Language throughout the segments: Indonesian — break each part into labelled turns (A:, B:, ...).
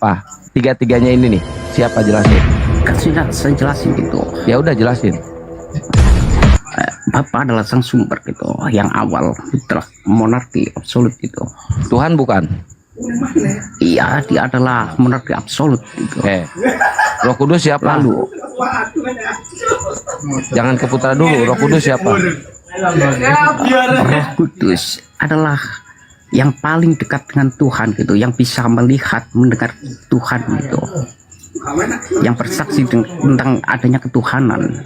A: siapa? Tiga-tiganya ini nih, siapa jelasin?
B: Kan sudah saya jelasin gitu.
A: Ya udah jelasin.
B: Bapa adalah sang sumber gitu, yang awal setelah monarki absolut gitu.
A: Tuhan bukan?
B: Iya, dia adalah monarki absolut gitu.
A: Roh Kudus siapa?
B: Lalu
A: Jangan ke Putra dulu. Roh Kudus siapa?
B: Roh Kudus adalah yang paling dekat dengan Tuhan gitu, yang bisa melihat, mendengar Tuhan gitu, yang bersaksi tentang adanya ketuhanan.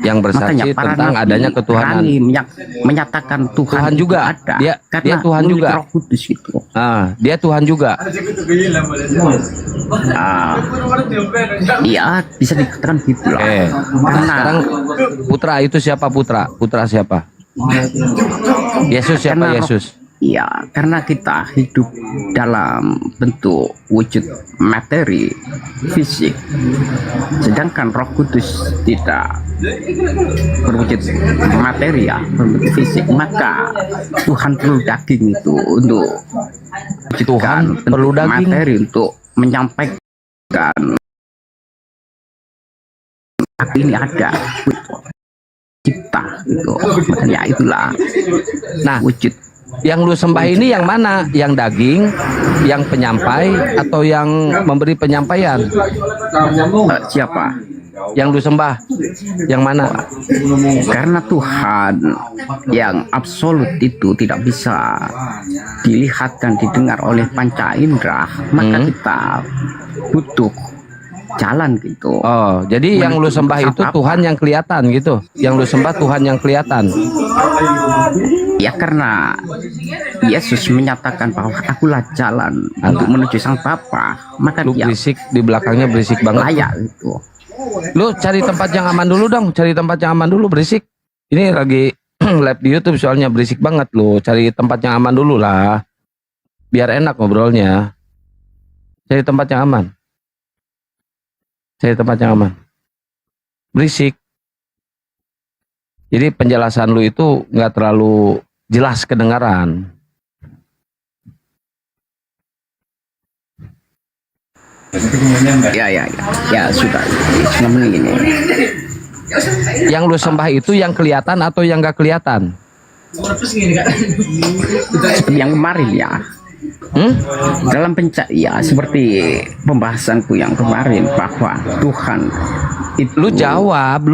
A: Yang bersaksi tentang adanya ketuhanan.
B: Menyatakan Tuhan
A: juga
B: ada.
A: Dia Tuhan juga.
B: Roh Kudus gitu.
A: Dia Tuhan juga.
B: Iya, bisa dikatakan gitu lah.
A: Sekarang Putra itu siapa? Putra siapa? Yesus siapa? Yesus.
B: Iya, karena kita hidup dalam bentuk wujud materi fisik, sedangkan Roh Kudus tidak berwujud materi ya, berwujud fisik, maka Tuhan perlu daging itu untuk
A: Tuhan perlu daging
B: materi untuk menyampaikan ini ada kita gitu. Makanya itulah wujud.
A: Yang lu sembah ini yang mana? Yang daging, yang penyampai, atau yang memberi penyampaian?
B: Siapa?
A: Yang lu sembah yang mana?
B: Karena Tuhan yang absolut itu tidak bisa dilihat dan didengar oleh panca indera, maka kita butuh jalan gitu.
A: Oh, jadi yang lu sembah itu Tuhan yang kelihatan gitu. Yang lu sembah Tuhan yang kelihatan.
B: Ya, karena Yesus menyatakan bahwa akulah jalan untuk menuju Sang Bapa, maka
A: lu
B: dia
A: berisik di belakangnya, berisik banget.
B: Layak itu.
A: Lu cari tempat yang aman dulu dong, cari tempat yang aman dulu, berisik. Ini lagi live di YouTube soalnya berisik banget. Lu cari tempat yang aman dulu lah, biar enak ngobrolnya. Cari tempat yang aman. Cari tempat yang aman. Berisik. Jadi penjelasan lu itu nggak terlalu jelas kedengaran.
B: Ya sudah ini.
A: Yang lu sembah itu yang kelihatan atau yang nggak kelihatan?
B: Seperti yang kemarin ya. Dalam seperti pembahasanku yang kemarin bahwa Tuhan itu.
A: Lu jawab.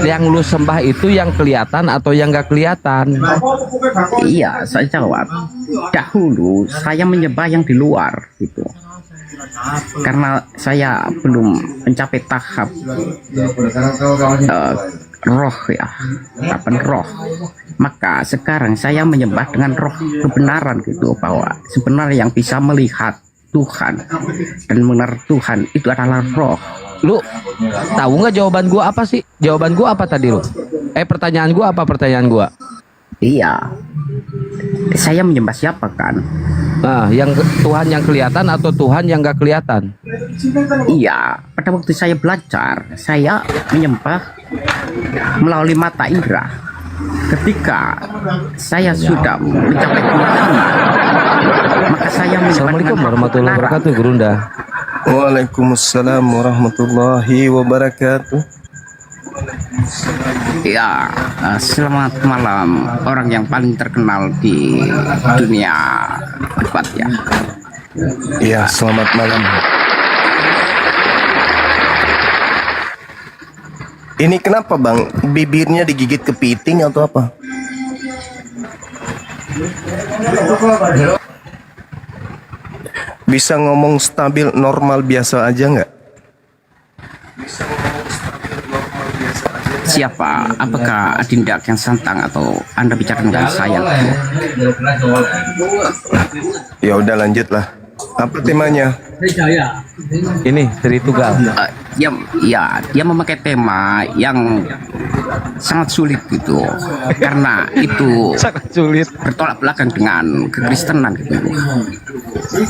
A: Yang lu sembah itu yang kelihatan atau yang nggak kelihatan?
B: Iya, saya jawab. Dahulu saya menyembah yang di luar gitu. Karena saya belum mencapai tahap roh ya, tahapan roh. Maka sekarang saya menyembah dengan roh kebenaran gitu, bahwa sebenarnya yang bisa melihat Tuhan dan mengenal Tuhan itu adalah roh.
A: Lu tahu nggak jawaban gua apa sih? Jawaban gua apa tadi lu? Pertanyaan gua apa pertanyaan gua?
B: Iya. Saya menyembah siapa kan?
A: Yang Tuhan yang kelihatan atau Tuhan yang nggak kelihatan?
B: Iya, pada waktu saya belajar, saya menyembah melalui mata indera. Ketika saya sudah mencapai Tuhan, maka saya menyembah.
A: Assalamualaikum warahmatullahi wabarakatuh, Gurunda.
C: Waalaikumsalam warahmatullahi wabarakatuh.
B: Ya, selamat malam orang yang paling terkenal di dunia debat ya.
C: Ya, selamat malam. Ini kenapa bang? Bibirnya digigit kepiting atau apa? Bisa ngomong stabil normal biasa aja nggak?
B: Siapa? Apakah Adinda yang santang atau Anda bicara dengan saya?
C: Ya udah lanjutlah. Apa temanya?
A: Ini Sri Tunggal.
B: Dia memakai tema yang sangat sulit gitu, karena itu
A: Sangat sulit.
B: bertolak belakang dengan kekristenan gitu.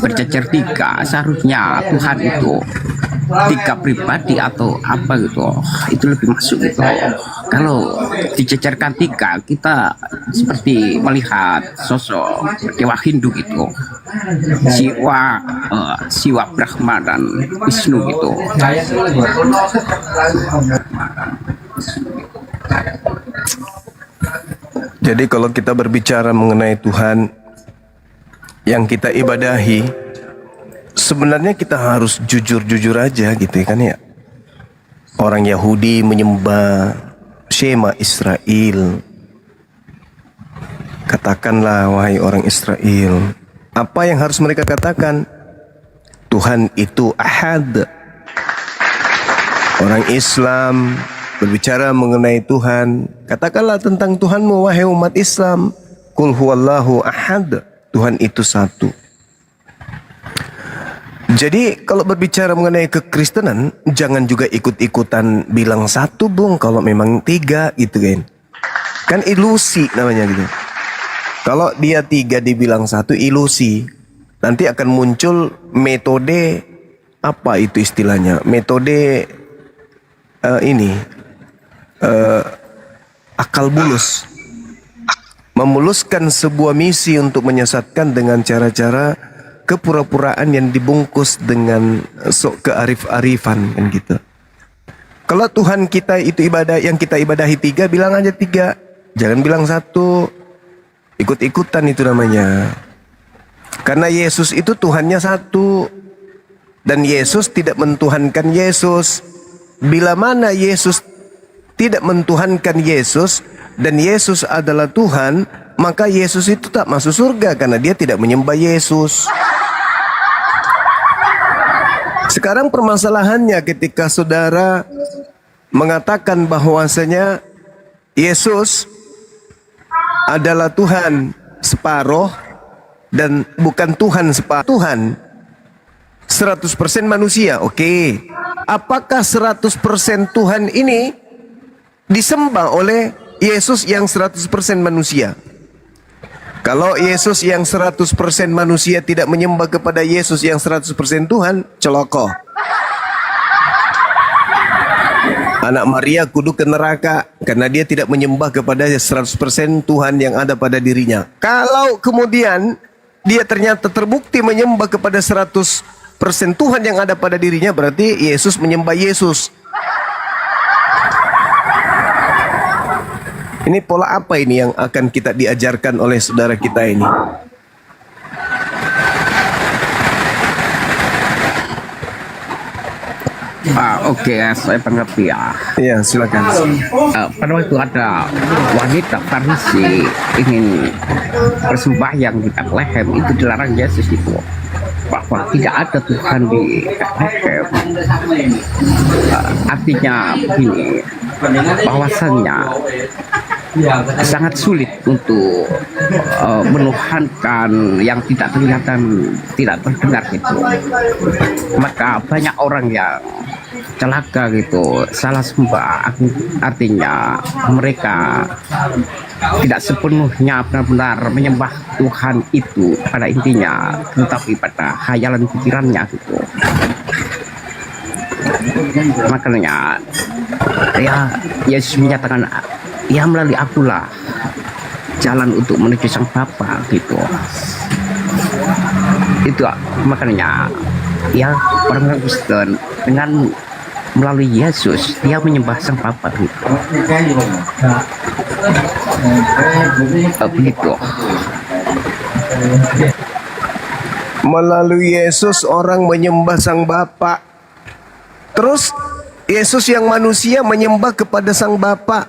B: Berjejer tiga, seharusnya Tuhan itu tiga pribadi atau apa gitu, itu lebih masuk gitu. kalau dicecerkan tiga, kita seperti melihat sosok dewa Hindu gitu, Siwa, Brahma dan Wisnu gitu.
C: Jadi kalau kita berbicara mengenai Tuhan yang kita ibadahi, sebenarnya kita harus jujur-jujur aja gitu kan ya. Orang Yahudi menyembah Shema Israel. Katakanlah wahai orang Israel, apa yang harus mereka katakan? Tuhan itu Ahad. Orang Islam berbicara mengenai Tuhan, katakanlah tentang Tuhanmu wahai umat Islam, Qul huwallahu ahad. Tuhan itu satu. Jadi kalau berbicara mengenai kekristenan, jangan juga ikut-ikutan bilang satu bung kalau memang tiga gitu kan. Kan ilusi namanya gitu. Kalau dia tiga dibilang satu, ilusi. Nanti akan muncul metode, apa itu istilahnya? Metode akal bulus. Memuluskan sebuah misi untuk menyesatkan dengan cara-cara kepura-puraan yang dibungkus dengan sok kearif-arifan kan gitu. Kalau Tuhan kita itu ibadah, yang kita ibadahi tiga, bilang aja tiga. Jangan bilang satu. Ikut-ikutan itu namanya. Karena Yesus itu Tuhannya satu. Dan Yesus tidak mentuhankan Yesus. Bila mana Yesus tidak mentuhankan Yesus dan Yesus adalah Tuhan, maka Yesus itu tak masuk surga karena dia tidak menyembah Yesus. Sekarang permasalahannya ketika saudara mengatakan bahwasanya Yesus adalah Tuhan separuh dan bukan Tuhan separuh. Tuhan 100% manusia. Oke. Apakah 100% Tuhan ini disembah oleh Yesus yang 100% manusia? Kalau Yesus yang 100% manusia tidak menyembah kepada Yesus yang 100% Tuhan, celoko. Anak Maria kudu ke neraka karena dia tidak menyembah kepada 100% Tuhan yang ada pada dirinya. Kalau kemudian dia ternyata terbukti menyembah kepada 100% Tuhan yang ada pada dirinya, berarti Yesus menyembah Yesus. Ini pola apa ini yang akan kita diajarkan oleh saudara kita ini?
B: Oke, saya mengerti ya.
C: Iya, silakan.
B: Pada waktu ada wanita Farisi ingin bersembahyang di Bethlehem, itu dilarang Yesus itu, bahwa tidak ada Tuhan di Bethlehem. Artinya begini, bahwasannya sangat sulit untuk menuhankan yang tidak terlihat dan tidak terdengar gitu. Maka banyak orang yang celaka gitu, salah sembah. Artinya mereka tidak sepenuhnya benar-benar menyembah Tuhan itu pada intinya, tetapi pada khayalan pikirannya gitu. Makanya ya Yesus menyatakan, ya melalui akulah jalan untuk menuju Sang Bapa gitu. Itu makanya ya orang Kristen dengan melalui Yesus dia menyembah Sang Bapa gitu. Begitu.
C: Melalui Yesus orang menyembah Sang Bapa. Terus Yesus yang manusia menyembah kepada Sang Bapa.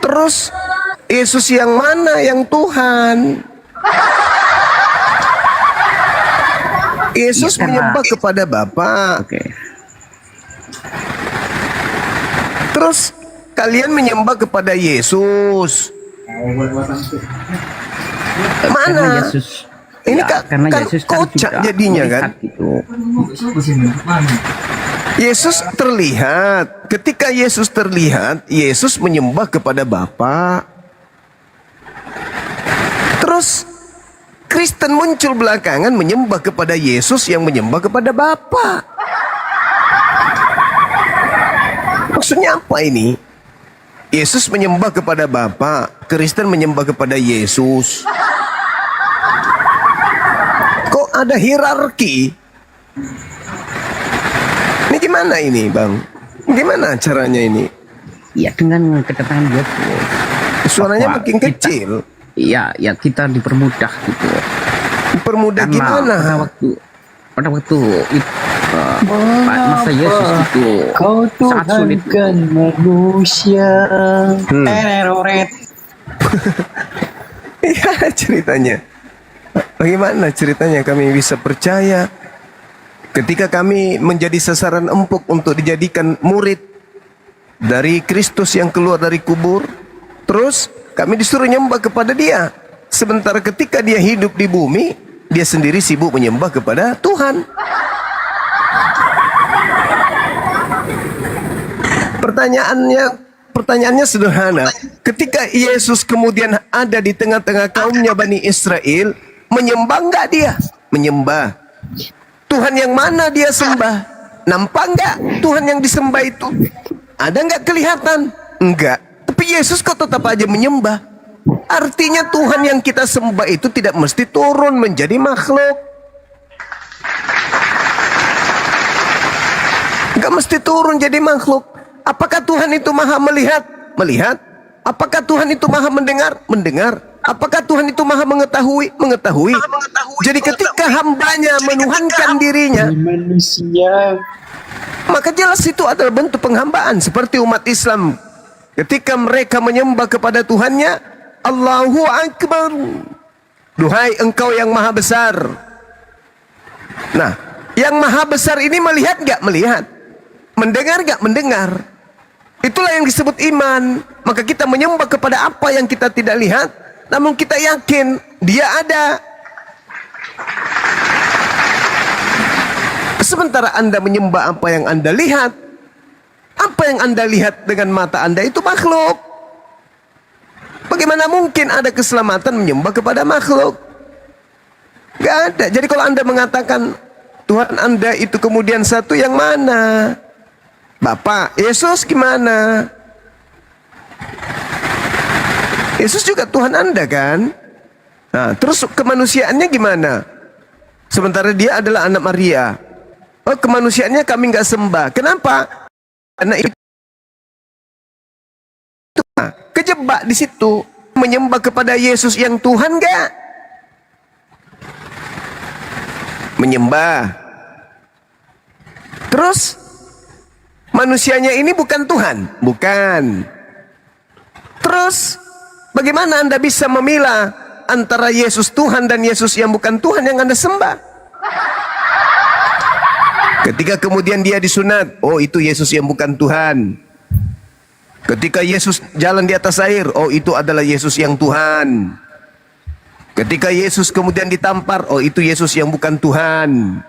C: Terus Yesus yang mana yang Tuhan? Yesus menyembah kepada Bapa.
B: Oke.
C: Terus kalian menyembah kepada Yesus. Mana?
B: Yesus,
C: ini
B: ya, karena
C: kan
B: Yesus
C: kocak
B: juga
C: jadinya kan?
B: Gitu.
C: Yesus terlihat. Ketika Yesus terlihat, Yesus menyembah kepada Bapa. Terus Kristen muncul belakangan menyembah kepada Yesus yang menyembah kepada Bapa. Maksudnya apa ini? Yesus menyembah kepada Bapa, Kristen menyembah kepada Yesus. Kok ada hierarki? Ini gimana ini, Bang? Gimana caranya ini?
B: Ya dengan kedatangan Yesus.
C: Suaranya
B: Bahwa
C: makin kecil.
B: Iya, ya kita dipermudah gitu.
C: Permudah
B: Karena
C: gimana?
B: pada waktu itu masa Yesus itu
D: Kau
B: sangat sulit.
D: Tuhan manusia. Teroret.
C: Iya ceritanya. Bagaimana ceritanya kami bisa percaya ketika kami menjadi sasaran empuk untuk dijadikan murid dari Kristus yang keluar dari kubur, terus kami disuruh nyembah kepada Dia. Sementara ketika Dia hidup di bumi, Dia sendiri sibuk menyembah kepada Tuhan. Pertanyaannya sederhana. Ketika Yesus kemudian ada di tengah-tengah kaumnya Bani Israel, menyembah enggak Dia? Menyembah. Tuhan yang mana Dia sembah? Nampak enggak Tuhan yang disembah itu? Ada enggak kelihatan? Enggak. Tapi Yesus kok tetap aja menyembah. Artinya Tuhan yang kita sembah itu tidak mesti turun menjadi makhluk. Enggak mesti turun jadi makhluk. Apakah Tuhan itu maha melihat? Melihat. Apakah Tuhan itu maha mendengar? Mendengar. Apakah Tuhan itu maha mengetahui? Mengetahui. Jadi ketika hambanya menuhankan dirinya,
D: Manusia.
C: maka jelas itu adalah bentuk penghambaan. Seperti umat Islam, ketika mereka menyembah kepada Tuhannya, Allahu Akbar, duhai Engkau yang maha besar. Nah, yang maha besar ini melihat gak? Melihat. Mendengar gak? Mendengar. Itulah yang disebut iman. Maka kita menyembah kepada apa yang kita tidak lihat, namun kita yakin Dia ada. Sementara Anda menyembah apa yang Anda lihat, apa yang Anda lihat dengan mata Anda itu makhluk. Bagaimana mungkin ada keselamatan menyembah kepada makhluk? Gak ada. Jadi kalau Anda mengatakan Tuhan Anda itu kemudian satu, yang mana? Bapak, Yesus gimana? Yesus juga Tuhan Anda kan? Nah, terus kemanusiaannya gimana? Sementara Dia adalah anak Maria. Oh, kemanusiaannya kami nggak sembah. Kenapa? Karena itu kejebak di situ. Menyembah kepada Yesus yang Tuhan nggak? Menyembah. Terus manusianya ini bukan Tuhan? Bukan. Terus bagaimana Anda bisa memilah antara Yesus Tuhan dan Yesus yang bukan Tuhan yang Anda sembah? Ketika kemudian Dia disunat, oh itu Yesus yang bukan Tuhan. Ketika Yesus jalan di atas air, oh itu adalah Yesus yang Tuhan. Ketika Yesus kemudian ditampar, oh itu Yesus yang bukan Tuhan.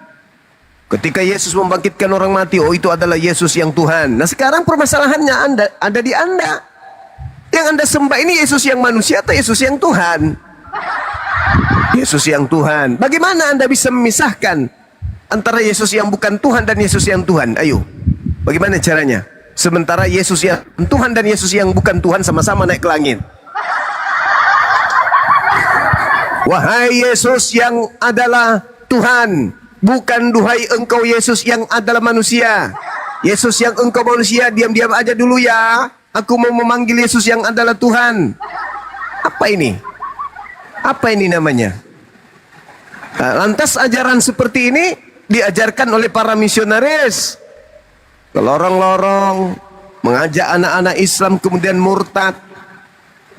C: Ketika Yesus membangkitkan orang mati, oh itu adalah Yesus yang Tuhan. Nah sekarang permasalahannya ada di Anda. Yang Anda sembah ini Yesus yang manusia atau Yesus yang Tuhan? Yesus yang Tuhan. Bagaimana Anda bisa memisahkan antara Yesus yang bukan Tuhan dan Yesus yang Tuhan? Ayo, bagaimana caranya? Sementara Yesus yang Tuhan dan Yesus yang bukan Tuhan sama-sama naik ke langit. Wahai Yesus yang adalah Tuhan, bukan duhai Engkau Yesus yang adalah manusia. Yesus yang Engkau manusia, diam-diam aja dulu ya. Aku mau memanggil Yesus yang adalah Tuhan. Apa ini? Apa ini namanya? Nah, lantas ajaran seperti ini diajarkan oleh para misionaris ke lorong-lorong, mengajak anak-anak Islam kemudian murtad.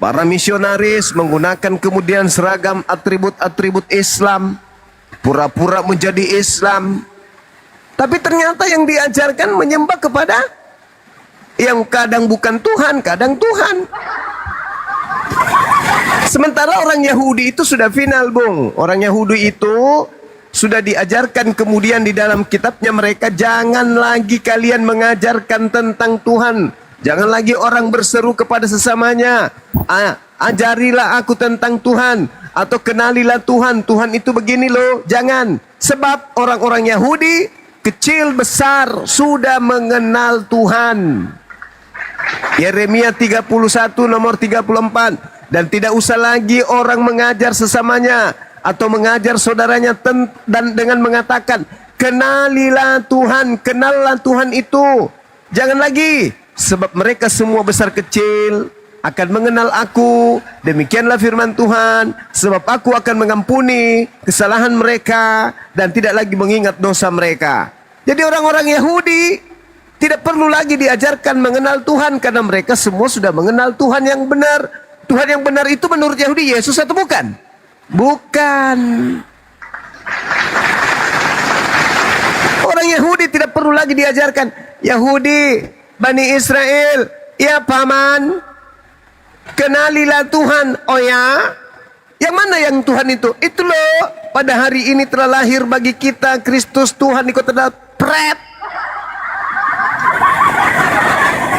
C: Para misionaris menggunakan kemudian seragam atribut-atribut Islam, pura-pura menjadi Islam. Tapi ternyata yang diajarkan menyembah kepada yang kadang bukan Tuhan, kadang Tuhan. Sementara orang Yahudi itu sudah final, Bung. Orang Yahudi itu sudah diajarkan kemudian di dalam kitabnya mereka, jangan lagi kalian mengajarkan tentang Tuhan. Jangan lagi orang berseru kepada sesamanya, ajarilah aku tentang Tuhan, atau kenalilah Tuhan, Tuhan itu begini loh. Jangan. Sebab orang-orang Yahudi kecil besar sudah mengenal Tuhan. Yeremia 31 nomor 34. Dan tidak usah lagi orang mengajar sesamanya atau mengajar saudaranya dan dengan mengatakan, kenalilah Tuhan, kenallah Tuhan itu. Jangan lagi, sebab mereka semua besar kecil akan mengenal aku. Demikianlah firman Tuhan, sebab aku akan mengampuni kesalahan mereka dan tidak lagi mengingat dosa mereka. Jadi orang-orang Yahudi tidak perlu lagi diajarkan mengenal Tuhan, karena mereka semua sudah mengenal Tuhan yang benar. Tuhan yang benar itu menurut Yahudi Yesus atau bukan? Bukan. Orang Yahudi tidak perlu lagi diajarkan. Yahudi, Bani Israel, ya paman, kenalilah Tuhan. Oh ya, yang mana yang Tuhan itu? Itu loh, pada hari ini telah lahir bagi kita Kristus Tuhan di kota Daud. Pret.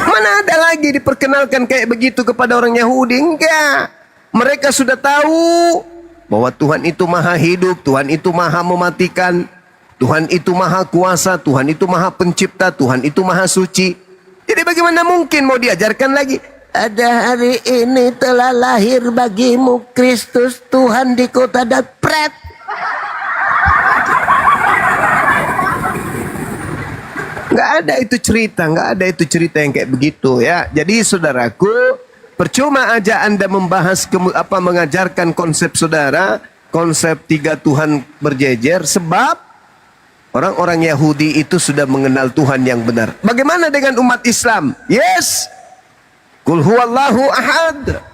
C: Mana ada lagi diperkenalkan kayak begitu kepada orang Yahudi? Enggak. Mereka sudah tahu bahwa Tuhan itu maha hidup, Tuhan itu maha mematikan, Tuhan itu maha kuasa, Tuhan itu maha pencipta, Tuhan itu maha suci. Jadi bagaimana mungkin mau diajarkan lagi? Ada hari ini telah lahir bagimu Kristus Tuhan di kota Daud. Pret. Nggak ada itu cerita, nggak ada itu cerita yang kayak begitu ya. Jadi saudaraku, percuma aja Anda membahas mengajarkan konsep saudara, konsep tiga Tuhan berjejer, sebab orang-orang Yahudi itu sudah mengenal Tuhan yang benar. Bagaimana dengan umat Islam? Yes. Qul huwallahu ahad.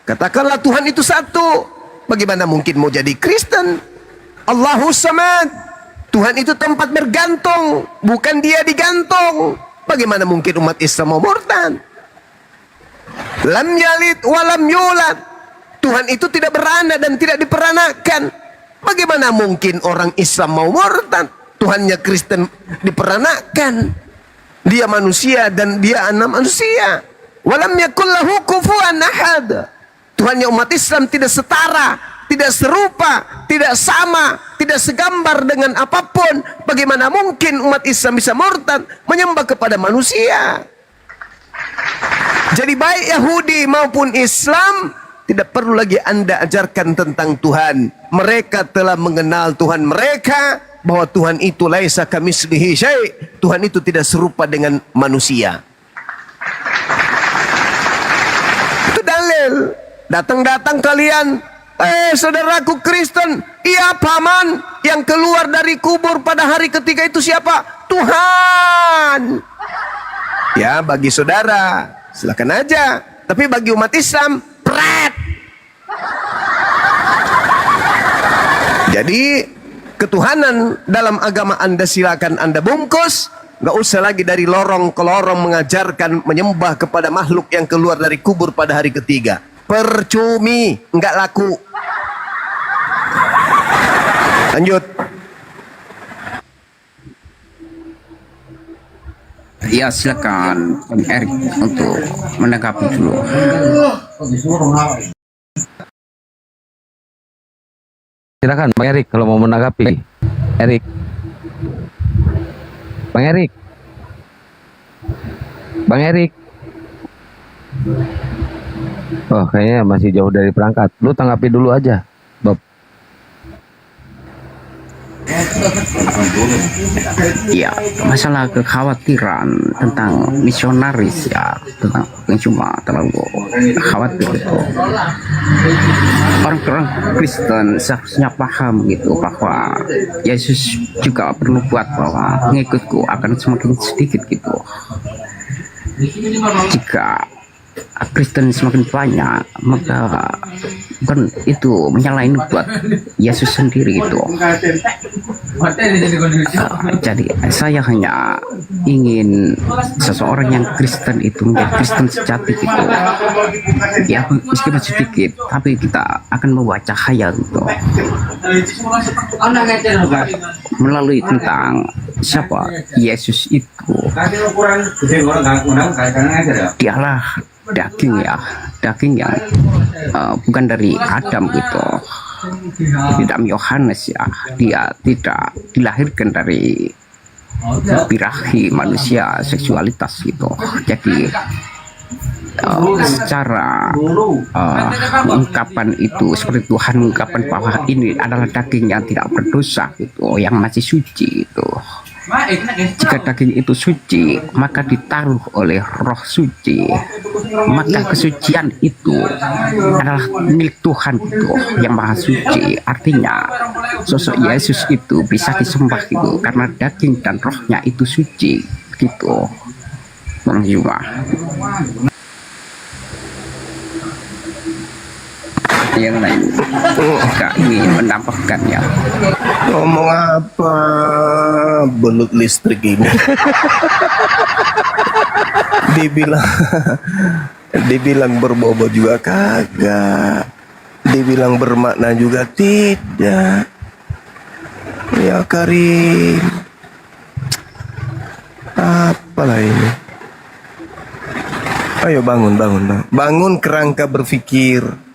C: Katakanlah Tuhan itu satu. Bagaimana mungkin mau jadi Kristen? Allahus samad. Tuhan itu tempat bergantung, bukan dia digantung. Bagaimana mungkin umat Islam mau murtad? Lam yalid walam yulad. Tuhan itu tidak beranak dan tidak diperanakan. Bagaimana mungkin orang Islam mau murtad? Tuhannya Kristen diperanakan. Dia manusia dan dia anak manusia. Walam yakul lahu kufuwan ahad. Tuhannya umat Islam tidak setara, tidak serupa, tidak sama, tidak segambar dengan apapun. Bagaimana mungkin umat Islam bisa murtad menyembah kepada manusia? Jadi baik Yahudi maupun Islam, tidak perlu lagi Anda ajarkan tentang Tuhan. Mereka telah mengenal Tuhan mereka, bahwa Tuhan itu laisa kamitslihi syai'. Tuhan itu tidak serupa dengan manusia. Itu dalil. Datang-datang kalian, saudaraku Kristen, iya paman, yang keluar dari kubur pada hari ketiga itu siapa? Tuhan. Ya, bagi saudara silakan aja, tapi bagi umat Islam, pret. Jadi ketuhanan dalam agama Anda silakan Anda bungkus. Gak usah lagi dari lorong ke lorong mengajarkan menyembah kepada makhluk yang keluar dari kubur pada hari ketiga. Percumi, nggak laku. Lanjut.
B: Ya silakan Bang Erik untuk menanggapi dulu.
A: Silakan Bang Erik kalau mau menanggapi. Erik. Bang Erik. Bang Erik. Oh, kayaknya masih jauh dari perangkat. Lu tanggapi dulu aja, Bob.
B: Ya, masalah kekhawatiran tentang misionaris ya, tentang cuma terlalu khawatir itu. Orang-orang Kristen seharusnya paham gitu bahwa Yesus juga perlu buat bahwa pengikutku akan semakin sedikit gitu. Jika Kristen semakin banyak, maka bukan itu menyalahin buat Yesus sendiri itu. Jadi saya hanya ingin seseorang yang Kristen itu menjadi Kristen sejati gitu. Ya meskipun sedikit, tapi kita akan membawa cahaya gitu. Melalui tentang siapa Yesus itu. Dialah daging ya, daging yang bukan dari Adam gitu. Di dalam Yohanes ya, dia tidak dilahirkan dari birahi manusia seksualitas gitu. Jadi secara ungkapan itu seperti Tuhan mengungkapkan bahwa ini adalah daging yang tidak berdosa gitu, yang masih suci itu. Jika daging itu suci, maka ditaruh oleh Roh Suci, maka kesucian itu adalah milik Tuhan gitu, yang Maha Suci. Artinya sosok Yesus itu bisa disembah gitu karena daging dan rohnya itu suci gitu. Menjual yang lain jika ingin menambahkannya.
C: Ngomong apa? Belut listrik ini. Dibilang berbobot juga kagak. Dibilang bermakna juga tidak. Ya Karim. Apalah ini? Ayo bangun. Bangun kerangka berpikir.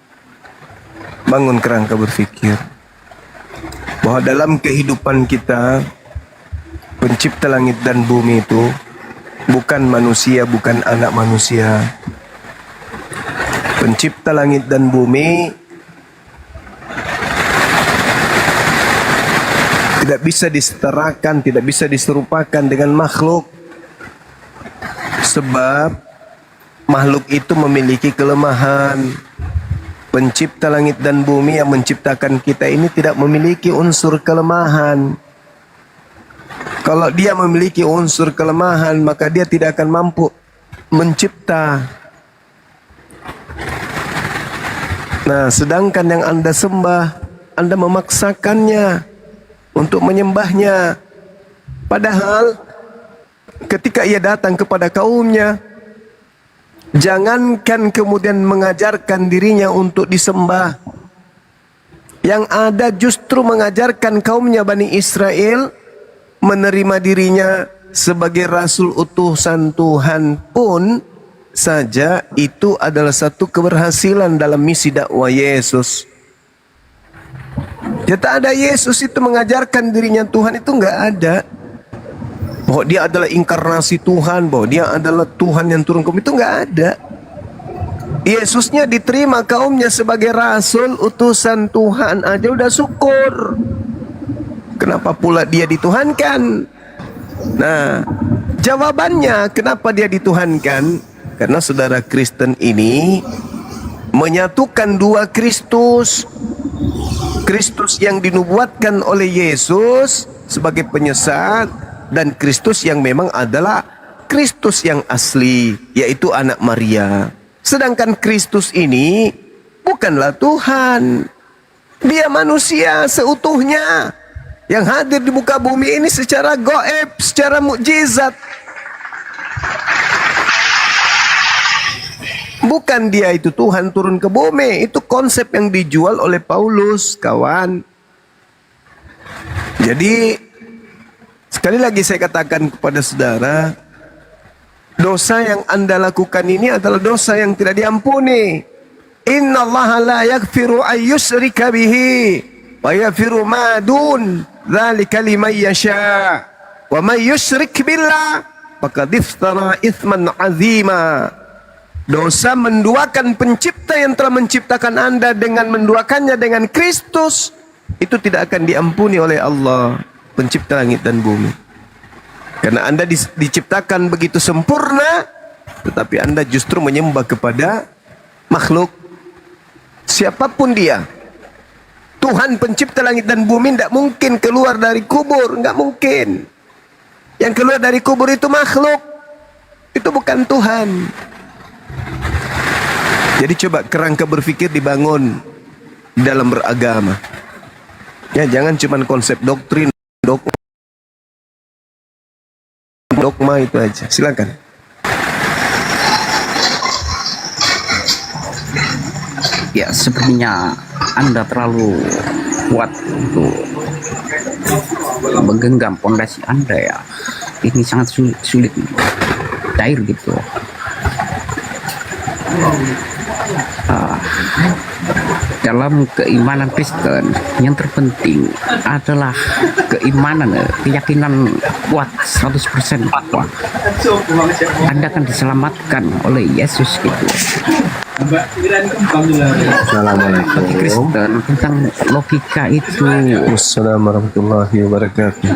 C: Bangun kerangka berpikir bahwa dalam kehidupan kita, pencipta langit dan bumi itu bukan manusia, bukan anak manusia. Pencipta langit dan bumi tidak bisa disetarakan, tidak bisa diserupakan dengan makhluk, sebab makhluk itu memiliki kelemahan. Pencipta langit dan bumi yang menciptakan kita ini tidak memiliki unsur kelemahan. Kalau dia memiliki unsur kelemahan, maka dia tidak akan mampu mencipta. Nah, sedangkan yang Anda sembah, Anda memaksakannya untuk menyembahnya. Padahal ketika ia datang kepada kaumnya, jangankan kemudian mengajarkan dirinya untuk disembah, yang ada justru mengajarkan kaumnya Bani Israel menerima dirinya sebagai rasul utusan Tuhan pun saja itu adalah satu keberhasilan dalam misi dakwah Yesus. Ya, tak ada Yesus itu mengajarkan dirinya Tuhan, itu nggak ada. Bahwa dia adalah inkarnasi Tuhan, bahwa dia adalah Tuhan yang turun ke bumi, itu nggak ada. Yesusnya diterima kaumnya sebagai rasul utusan Tuhan aja udah syukur. Kenapa pula dia dituhankan? Nah, jawabannya kenapa dia dituhankan? Karena saudara Kristen ini menyatukan dua Kristus. Kristus yang dinubuatkan oleh Yesus sebagai penyesat, dan Kristus yang memang adalah Kristus yang asli, yaitu anak Maria. Sedangkan Kristus ini bukanlah Tuhan. Dia manusia seutuhnya yang hadir di muka bumi ini secara gaib, secara mukjizat. Bukan dia itu Tuhan turun ke bumi. Itu konsep yang dijual oleh Paulus, kawan. Jadi sekali lagi saya katakan kepada saudara, dosa yang Anda lakukan ini adalah dosa yang tidak diampuni. Innallaha la yaghfiru ayyushrika bihi wa yaghfiru ma dun dzalika liman yasha. Wa may yusyrik billah faqad iftara itsman 'azima. Dosa menduakan pencipta yang telah menciptakan Anda dengan menduakannya dengan Kristus, itu tidak akan diampuni oleh Allah, pencipta langit dan bumi. Karena Anda diciptakan begitu sempurna, tetapi Anda justru menyembah kepada makhluk. Siapapun dia, Tuhan pencipta langit dan bumi tidak mungkin keluar dari kubur, nggak mungkin. Yang keluar dari kubur itu makhluk, itu bukan Tuhan. Jadi coba kerangka berpikir dibangun dalam beragama. Ya, jangan cuma konsep doktrin, dogma itu aja. Silakan.
B: Ya, sepertinya Anda terlalu kuat untuk menggenggam pondasi Anda ya. Ini sangat sulit cair gitu. dalam keimanan Kristen yang terpenting adalah keimanan, keyakinan kuat 100% bahwa Anda akan diselamatkan oleh Yesus gitu.
C: Assalamualaikum.
B: Bagi Kristen tentang logika itu
C: Assalamualaikum warahmatullahi wabarakatuh.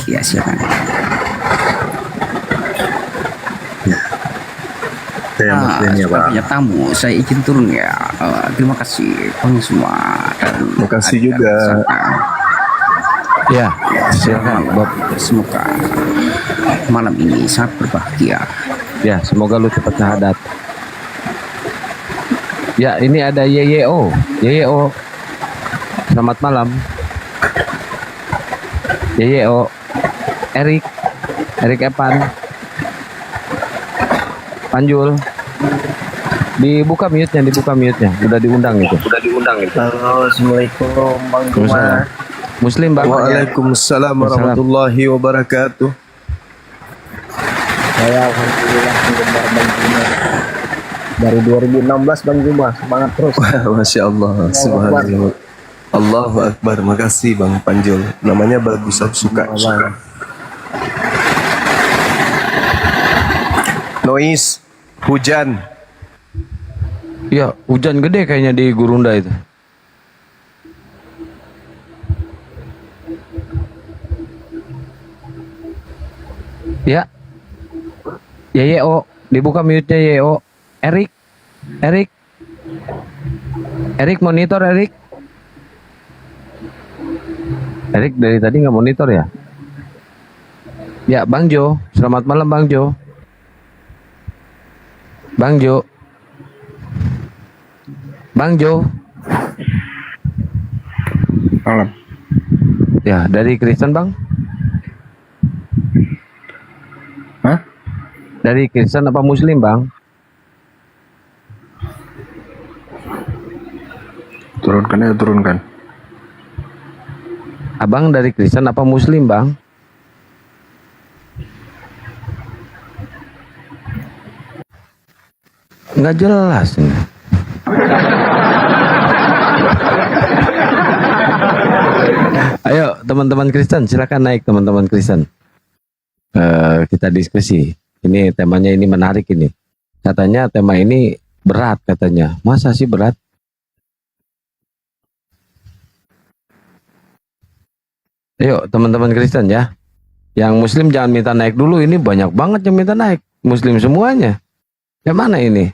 B: ya silakan.
E: Saya muslimnya Pak.
B: Sebagai tamu saya izin turun ya. Terima kasih Bang semua dan
C: Terima kasih juga.
A: Ya, silakan Bob.
B: Semoga malam ini sangat berbahagia.
A: Ya, semoga lu cepat syahadat. Ya, ini ada YYO. YYO. Selamat malam. YYO. Erik. Erik Epan. Panjul. Dibuka mute-nya, Udah diundang itu.
E: Halo, Assalamualaikum Bang Juma.
A: Muslim Bang.
C: Waalaikumsalam warahmatullahi wabarakatuh.
E: Saya alhamdulillah penggemar Bang Juma. Dari 2016 Bang Juma, semangat terus.
C: Masya Allah, subhanallah. Allahu Akbar, makasih Bang Panjul. Namanya bagus, aku suka. Noise, hujan.
A: Iya, hujan gede kayaknya di Gurunda itu. Ya. YYO, dibuka mute-nya YYO. Erik. Erik monitor Erik. Erik dari tadi nggak monitor ya? Ya, Bang Jo. Selamat malam Bang Jo. Bang Jo.
E: Malam.
A: Ya, dari Kristen Bang.
E: Hah?
A: Dari Kristen apa Muslim Bang?
E: Turunkan.
A: Abang dari Kristen apa Muslim Bang? Nggak jelas ini. Ayo teman-teman Kristen, silakan naik teman-teman Kristen. Kita diskusi. Ini temanya ini menarik ini. Katanya tema ini berat katanya. Masa sih berat? Ayo teman-teman Kristen ya. Yang Muslim jangan minta naik dulu. Ini banyak banget yang minta naik. Muslim semuanya. Yang mana ini?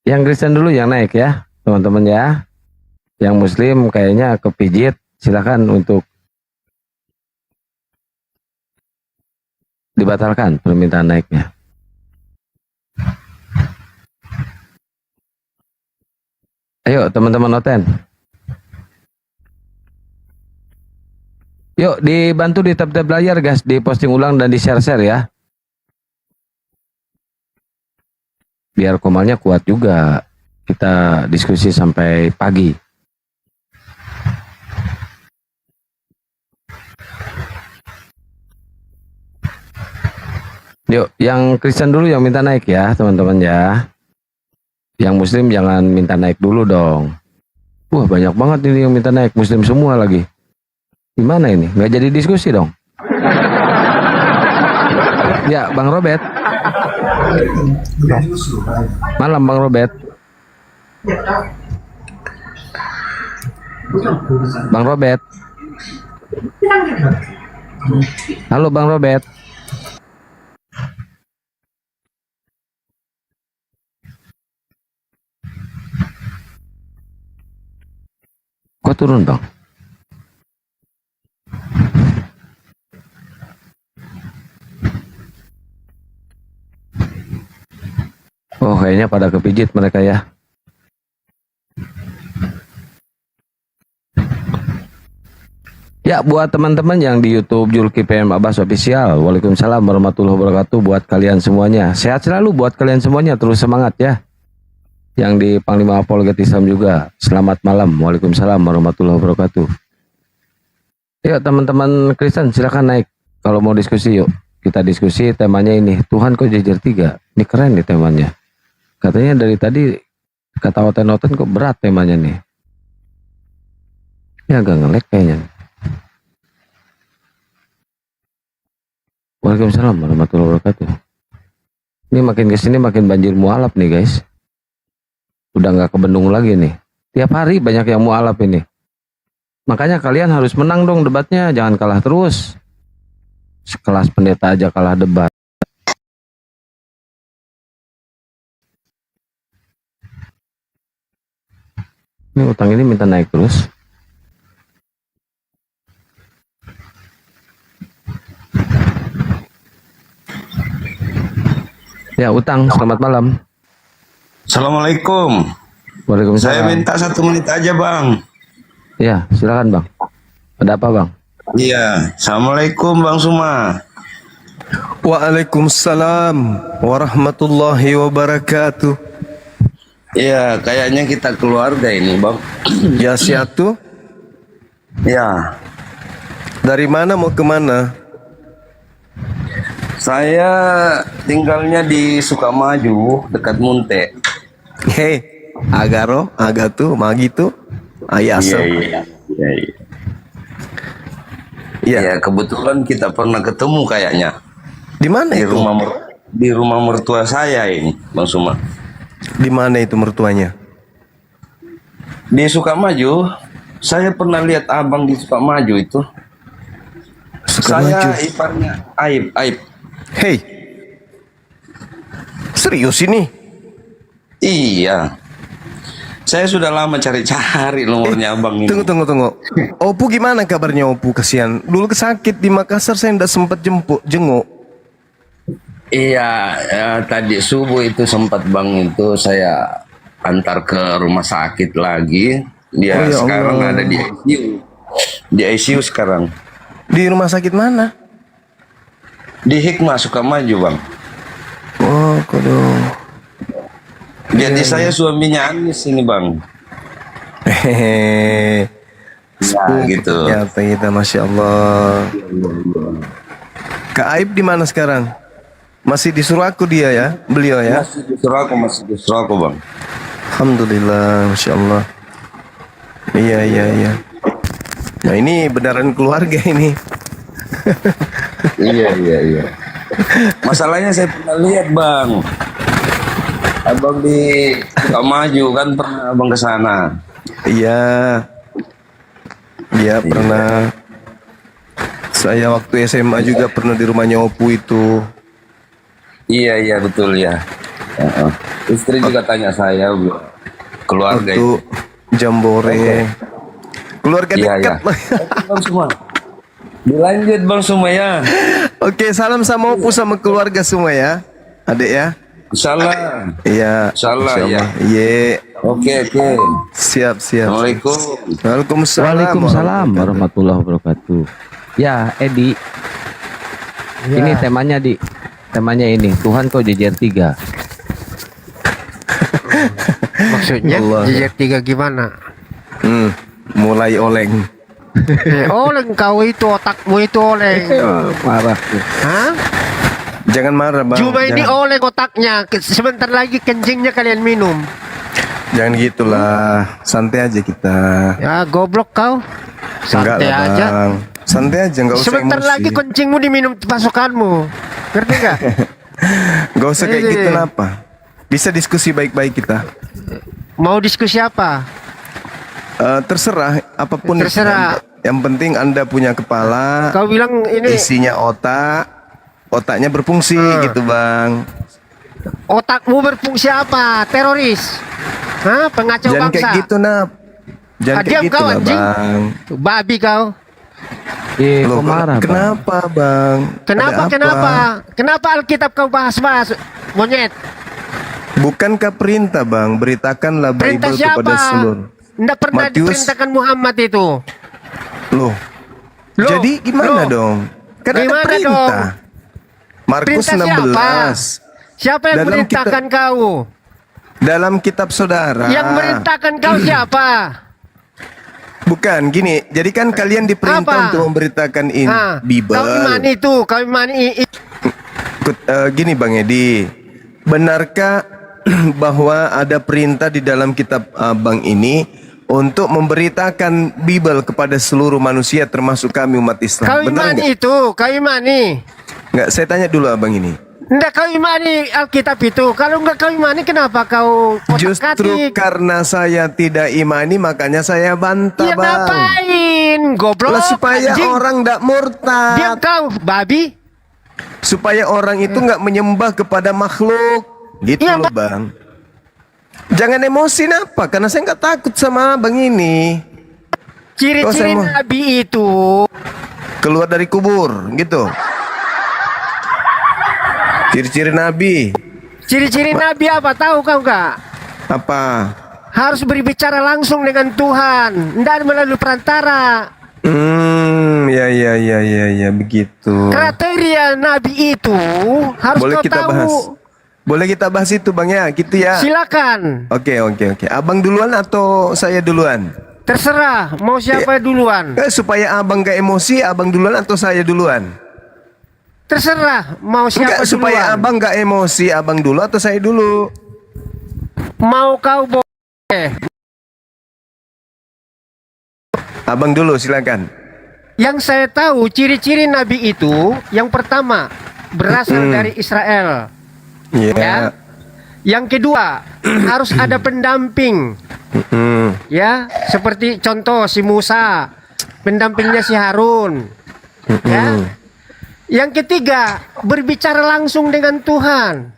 A: Yang Kristen dulu yang naik ya, teman-teman ya. Yang Muslim kayaknya kepijit. Silakan untuk dibatalkan permintaan naiknya. Ayo teman-teman Oten. Yuk dibantu di tab-tab layar guys, di posting ulang dan di share-share ya. Biar komalnya kuat juga. Kita diskusi sampai pagi. Yuk, yang Kristen dulu yang minta naik ya, teman-teman ya. Yang Muslim jangan minta naik dulu dong. Wah, banyak banget ini yang minta naik, Muslim semua lagi. Gimana ini? Nggak jadi diskusi dong. Ya, Bang Robert. Malam Bang Robert. Bang Robert. Halo Bang Robert. Kok turun Bang? Oh kayaknya pada kepijit mereka ya. Ya buat teman-teman yang di YouTube Julki PM Abbas Official, waalaikumsalam warahmatullahi wabarakatuh buat kalian semuanya. Sehat selalu buat kalian semuanya, terus semangat ya. Yang di Panglima Apologet Islam juga, selamat malam, waalaikumsalam warahmatullahi wabarakatuh. Yuk teman-teman Kristen silakan naik. Kalau mau diskusi yuk, kita diskusi temanya ini. Tuhan kok jajar 3, ini keren nih temanya. Katanya dari tadi Kata Oten-Oten kok berat temanya nih. Ya agak ngelek kayaknya. Waalaikumsalam warahmatullahi wabarakatuh. Ini makin kesini makin banjir mualaf nih guys. Udah nggak kebendung lagi nih. Tiap hari banyak yang mualaf ini. Makanya kalian harus menang dong debatnya. Jangan kalah terus. Sekelas pendeta aja kalah debat. Ini utang ini minta naik terus. Ya utang, selamat malam.
F: Assalamualaikum.
A: Waalaikumsalam.
F: Saya minta 1 menit aja bang.
A: Ya silakan bang. Ada apa bang?
F: Iya. Assalamualaikum Bang Suma.
C: Waalaikumsalam warahmatullahi wabarakatuh.
F: Iya, kayaknya kita keluarga ini bang.
C: Ya siatu,
F: Ya,
C: dari mana mau kemana?
F: saya tinggalnya di Sukamaju, dekat Munte.
C: Hei, agaro, agatu, magitu, ayasam.
F: Iya.
C: Iya.
F: Ya, kebetulan kita pernah ketemu kayaknya
C: Di mana
F: di
C: itu?
F: rumah mertua saya ini, Bang Suma.
C: Di mana itu mertuanya?
F: Di Sukamaju, saya pernah lihat abang di Sukamaju itu.
C: Sukamaju.
F: Saya iparnya Aib.
C: Hei, serius ini?
F: Iya. Saya sudah lama cari-cari nomornya abang ini.
C: Tunggu. Opu gimana kabarnya Opu? Kasihan. Dulu sakit di Makassar, saya tidak sempat jenguk.
F: Iya, ya, tadi subuh itu sempat bang itu saya antar ke rumah sakit lagi. Dia
C: Oh, ya
F: sekarang
C: Allah.
F: ada di ICU. Di ICU sekarang.
C: Di rumah sakit mana?
F: Di Hikmah Sukamaju bang.
C: Oh, kodong.
F: Jadi saya suaminya Anis ini bang.
C: Hehehe.
F: Ya gitu.
C: Ternyata kita, masya Allah. Kak Aib di mana sekarang? Masih disuruh aku dia ya, beliau ya.
F: Masih disuruh aku bang.
C: Alhamdulillah, masya Allah. Iya. Nah ini beneran keluarga ini.
F: Iya. Masalahnya saya pernah lihat bang. Abang di Sukamaju kan pernah abang ke sana.
C: Iya pernah. Saya waktu SMA juga pernah di rumahnya Opu itu.
F: Iya betul ya. Heeh. Istri juga tanya saya keluarga
C: Waktu
F: itu.
C: Jambore. Keluarga
F: Iya.
C: dekat.
F: Bang Suma. Dilanjut Bang Suma ya.
C: Oke, salam sama Opu sama keluarga semua ya. Adik ya.
F: Salam.
C: Iya.
F: Insyaallah,
C: Insyaallah.
F: ya.
C: Iya.
F: Oke.
C: Siap.
F: Assalamualaikum.
C: Waalaikumsalam.
A: Waalaikumsalam warahmatullahi wabarakatuh. Ya Edi, ini temanya di. Temanya ini, Tuhan kau jejer 3.
G: Maksudnya
C: Allah.
G: jejer 3 gimana?
C: Mulai oleng.
G: Oleng kau itu, otakmu itu oleng.
A: Marah.
G: Hah?
C: Jangan marah bang.
G: Cuma ini
C: Jangan-
G: oleng otaknya. Sebentar lagi kencingnya kalian minum.
C: Jangan gitulah, santai aja kita.
G: Ya goblok kau.
C: Enggak
G: Santai
C: lah,
G: aja.
C: Bang. Santai aja, nggak usah
G: Sebentar
C: emosi.
G: lagi kencingmu diminum pasukanmu. Ngerti gak?
C: Nggak usah kayak
G: Iya.
C: gitu, kenapa? Bisa diskusi baik-baik kita.
G: Mau diskusi apa?
C: Terserah, apapun. itu.
G: Terserah.
C: Yang penting Anda punya kepala,
G: Kau bilang ini
C: isinya otaknya berfungsi gitu bang.
G: otakmu berfungsi apa? Teroris? Hah? Pengacau
C: Jangan
G: bangsa?
C: kayak gitu Nap. Jangan
G: Diam
C: kayak gitu
G: kau,
C: lah
G: anjing.
C: bang.
G: Babi kau.
C: Loh,
A: Kok marah bang?
C: kenapa bang?
G: Kenapa?
C: Ada apa?
G: Kenapa Alkitab kau bahas-bahas? Monyet.
C: Bukankah perintah bang? Beritakanlah
G: Perintah
C: Bible kepada
G: siapa?
C: seluruh.
G: Tidak pernah
C: Matius.
G: diperintahkan Muhammad itu.
C: Loh.
G: Loh,
C: Jadi gimana
G: loh.
C: dong? Kan ada
G: Gimana
C: perintah.
G: dong?
C: Markus
G: Perintah
C: 16.
G: Siapa yang
C: Dalam
G: merintahkan kau?
C: Dalam kitab saudara.
G: Yang merintahkan kau siapa?
C: Bukan gini. Jadi kan kalian diperintah
G: Apa?
C: untuk memberitakan ini
G: Ah,
C: Bible.
G: kau iman itu, kau iman
C: Gini Bang Edi. Benarkah bahwa ada perintah di dalam kitab Abang ini untuk memberitakan Bible kepada seluruh manusia termasuk kami umat Islam.
G: Kau
C: Benar
G: imani
C: nggak?
G: itu, kau imani.
C: Nggak, saya tanya dulu Abang ini.
G: Enggak kau imani Alkitab itu. Kalau enggak kau imani, kenapa kau
C: Justru
G: otak-atik?
C: karena saya tidak imani makanya saya bantah,
G: Ya
C: Bang.
G: ngapain? Goblok.
C: Lah, supaya
G: anjing.
C: orang tidak
G: Diam
C: murtad,
G: kau, babi.
C: supaya orang itu nggak menyembah kepada makhluk, gitu
G: Iya,
C: loh Bang. Jangan emosi apa? Karena saya nggak takut sama Bang ini.
G: Ciri-ciri
C: Oh, saya mau-
G: Nabi itu
C: Keluar dari kubur, gitu. Ciri-ciri Nabi
G: Ciri-ciri Nabi apa? Tahu kau enggak?
C: apa?
G: Harus berbicara langsung dengan Tuhan, tidak melalui perantara.
C: Ya, begitu.
G: Kriteria Nabi itu harus
C: Boleh
G: kau
C: kita
G: tahu.
C: bahas. Boleh kita bahas itu Bang ya, gitu ya.
G: Silakan,
C: Oke. Abang duluan atau saya duluan?
G: terserah mau siapa duluan.
C: Supaya abang gak emosi, abang duluan atau saya duluan?
G: Terserah mau siapa
C: Enggak, supaya
G: duluan.
C: abang gak emosi, abang dulu atau saya dulu?
G: Mau kau boleh.
C: Abang dulu, silakan.
G: Yang saya tahu ciri-ciri Nabi itu yang pertama berasal dari Israel.
C: Iya.
G: Ya. Yang kedua harus ada pendamping. Ya, seperti contoh si Musa, pendampingnya si Harun. Ya. Yang ketiga berbicara langsung dengan Tuhan.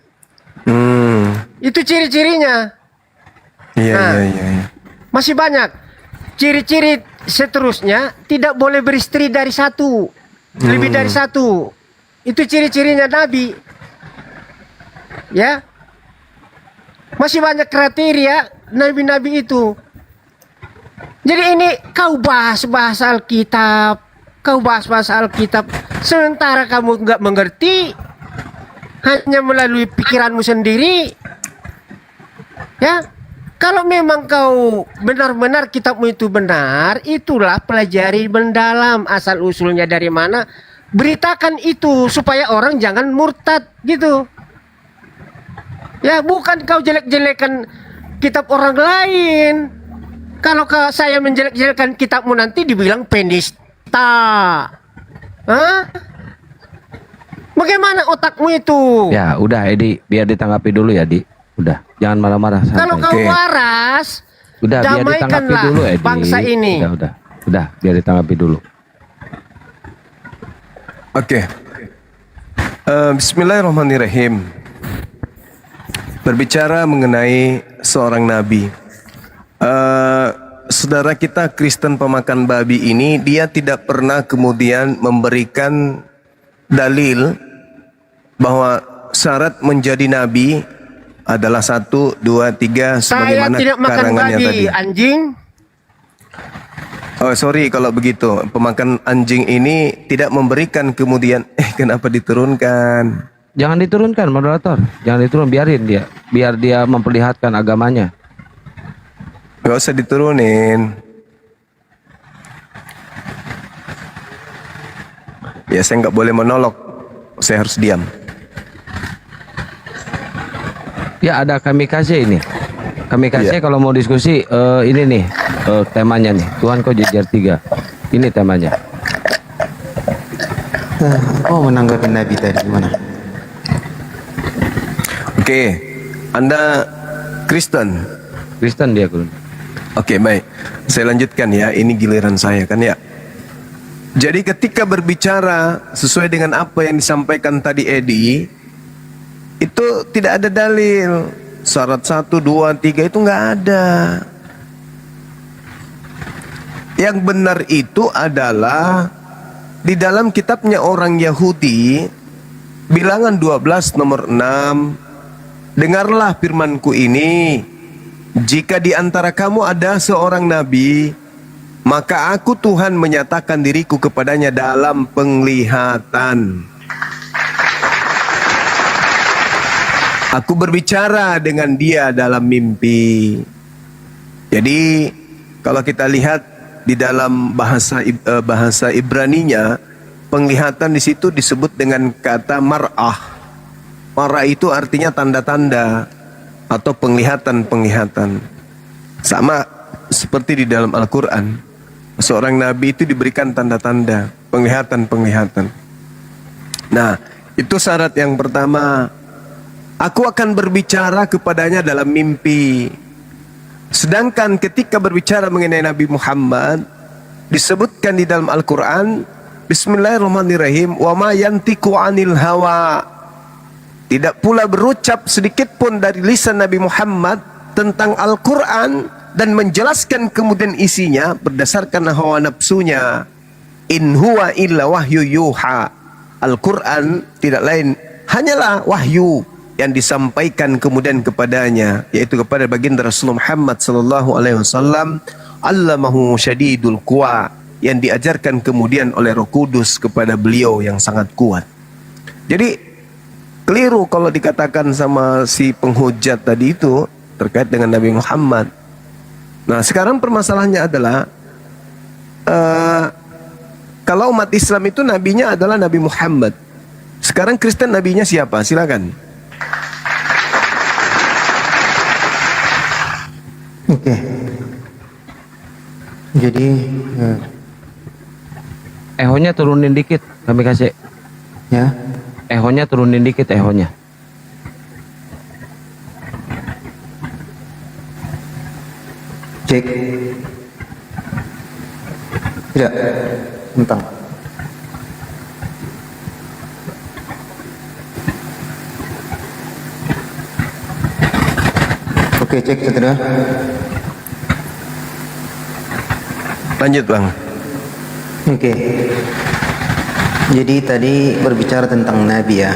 G: Itu ciri-cirinya.
C: Iya.
G: Masih banyak ciri-ciri seterusnya. Tidak boleh beristri dari satu, lebih dari satu. Itu ciri-cirinya Nabi. Ya, masih banyak kriteria Nabi-Nabi itu. Jadi ini kau bahas Alkitab, kau bahas Alkitab, sementara kamu nggak mengerti, hanya melalui pikiranmu sendiri. Ya, kalau memang kau benar-benar kitabmu itu benar, itulah pelajari mendalam asal usulnya dari mana. Beritakan itu supaya orang jangan murtad gitu. Ya, bukan kau jelek-jelekan kitab orang lain. Kalau saya menjelek-jelekan kitabmu nanti dibilang penista. Hah? Bagaimana otakmu itu?
A: Ya udah Edi, biar ditanggapi dulu ya Di. Udah, jangan marah-marah. santai.
G: Kalau kau
C: Oke.
G: waras,
A: Udah, biar ditanggapi
G: damaikanlah
A: dulu Edi.
G: bangsa ini.
A: Udah, biar ditanggapi dulu.
C: Oke. Bismillahirrahmanirrahim. Berbicara mengenai seorang nabi. Saudara kita Kristen pemakan babi ini, dia tidak pernah kemudian memberikan dalil bahwa syarat menjadi nabi adalah 1, 2, 3
G: Saya
C: sebagaimana
G: tidak makan
C: karangannya
G: babi,
C: tadi.
G: anjing.
C: Oh sorry kalau begitu, pemakan anjing ini tidak memberikan kemudian kenapa diturunkan?
A: Jangan diturunkan moderator, jangan diturun, biarin dia, biar dia memperlihatkan agamanya.
C: Gak usah diturunin. Ya saya nggak boleh monolog, saya harus diam.
A: Ya ada kamikaze ini. Kamikaze
C: Iya.
A: kalau mau diskusi ini nih temanya nih. Tuhan kau jejer 3. Ini temanya.
H: Oh, menanggapi Nabi tadi gimana?
C: Oke, Anda Kristen.
A: Kristen dia Kun.
C: Oke baik, saya lanjutkan ya. Ini giliran saya kan ya. Jadi ketika berbicara sesuai dengan apa yang disampaikan tadi Edi, itu tidak ada dalil. Syarat 1, 2, 3 itu nggak ada. Yang benar itu adalah di dalam kitabnya orang Yahudi, bilangan 12 nomor 6. Dengarlah firmanku ini, jika di antara kamu ada seorang nabi, maka aku Tuhan menyatakan diriku kepadanya dalam penglihatan. Aku berbicara dengan dia dalam mimpi. Jadi kalau kita lihat di dalam bahasa Ibraninya, penglihatan di situ disebut dengan kata mar'ah. Mar'ah itu artinya tanda-tanda. atau penglihatan-penglihatan. Sama seperti di dalam Al-Quran, seorang nabi itu diberikan tanda-tanda, penglihatan-penglihatan. Nah, itu syarat yang pertama. Aku akan berbicara kepadanya dalam mimpi. Sedangkan ketika berbicara mengenai Nabi Muhammad, disebutkan di dalam Al-Quran, Bismillahirrahmanirrahim, wa ma yantiqu 'anil hawa. Tidak pula berucap sedikit pun dari lisan Nabi Muhammad tentang Al-Quran dan menjelaskan kemudian isinya berdasarkan hawa nafsunya. In huwa illa wahyu yuha. Al-Quran tidak lain hanyalah wahyu yang disampaikan kemudian kepadanya, yaitu kepada baginda Rasulullah Muhammad sallallahu alaihi wasallam, allamahu syadidul quwa, yang diajarkan kemudian oleh Roh Kudus kepada beliau yang sangat kuat. Jadi keliru kalau dikatakan sama si penghujat tadi itu terkait dengan Nabi Muhammad. Nah, sekarang permasalahannya adalah kalau umat Islam itu nabinya adalah Nabi Muhammad. Sekarang Kristen nabinya siapa? Silakan.
H: Oke. Jadi
A: Ehonya turunin dikit, kami kasih.
H: ya,
A: Ehonya turunin dikit, ehonya.
H: cek. Tidak, tentang. Oke, cek saudara.
C: Lanjut, Bang.
H: Oke. Jadi tadi berbicara tentang Nabi ya.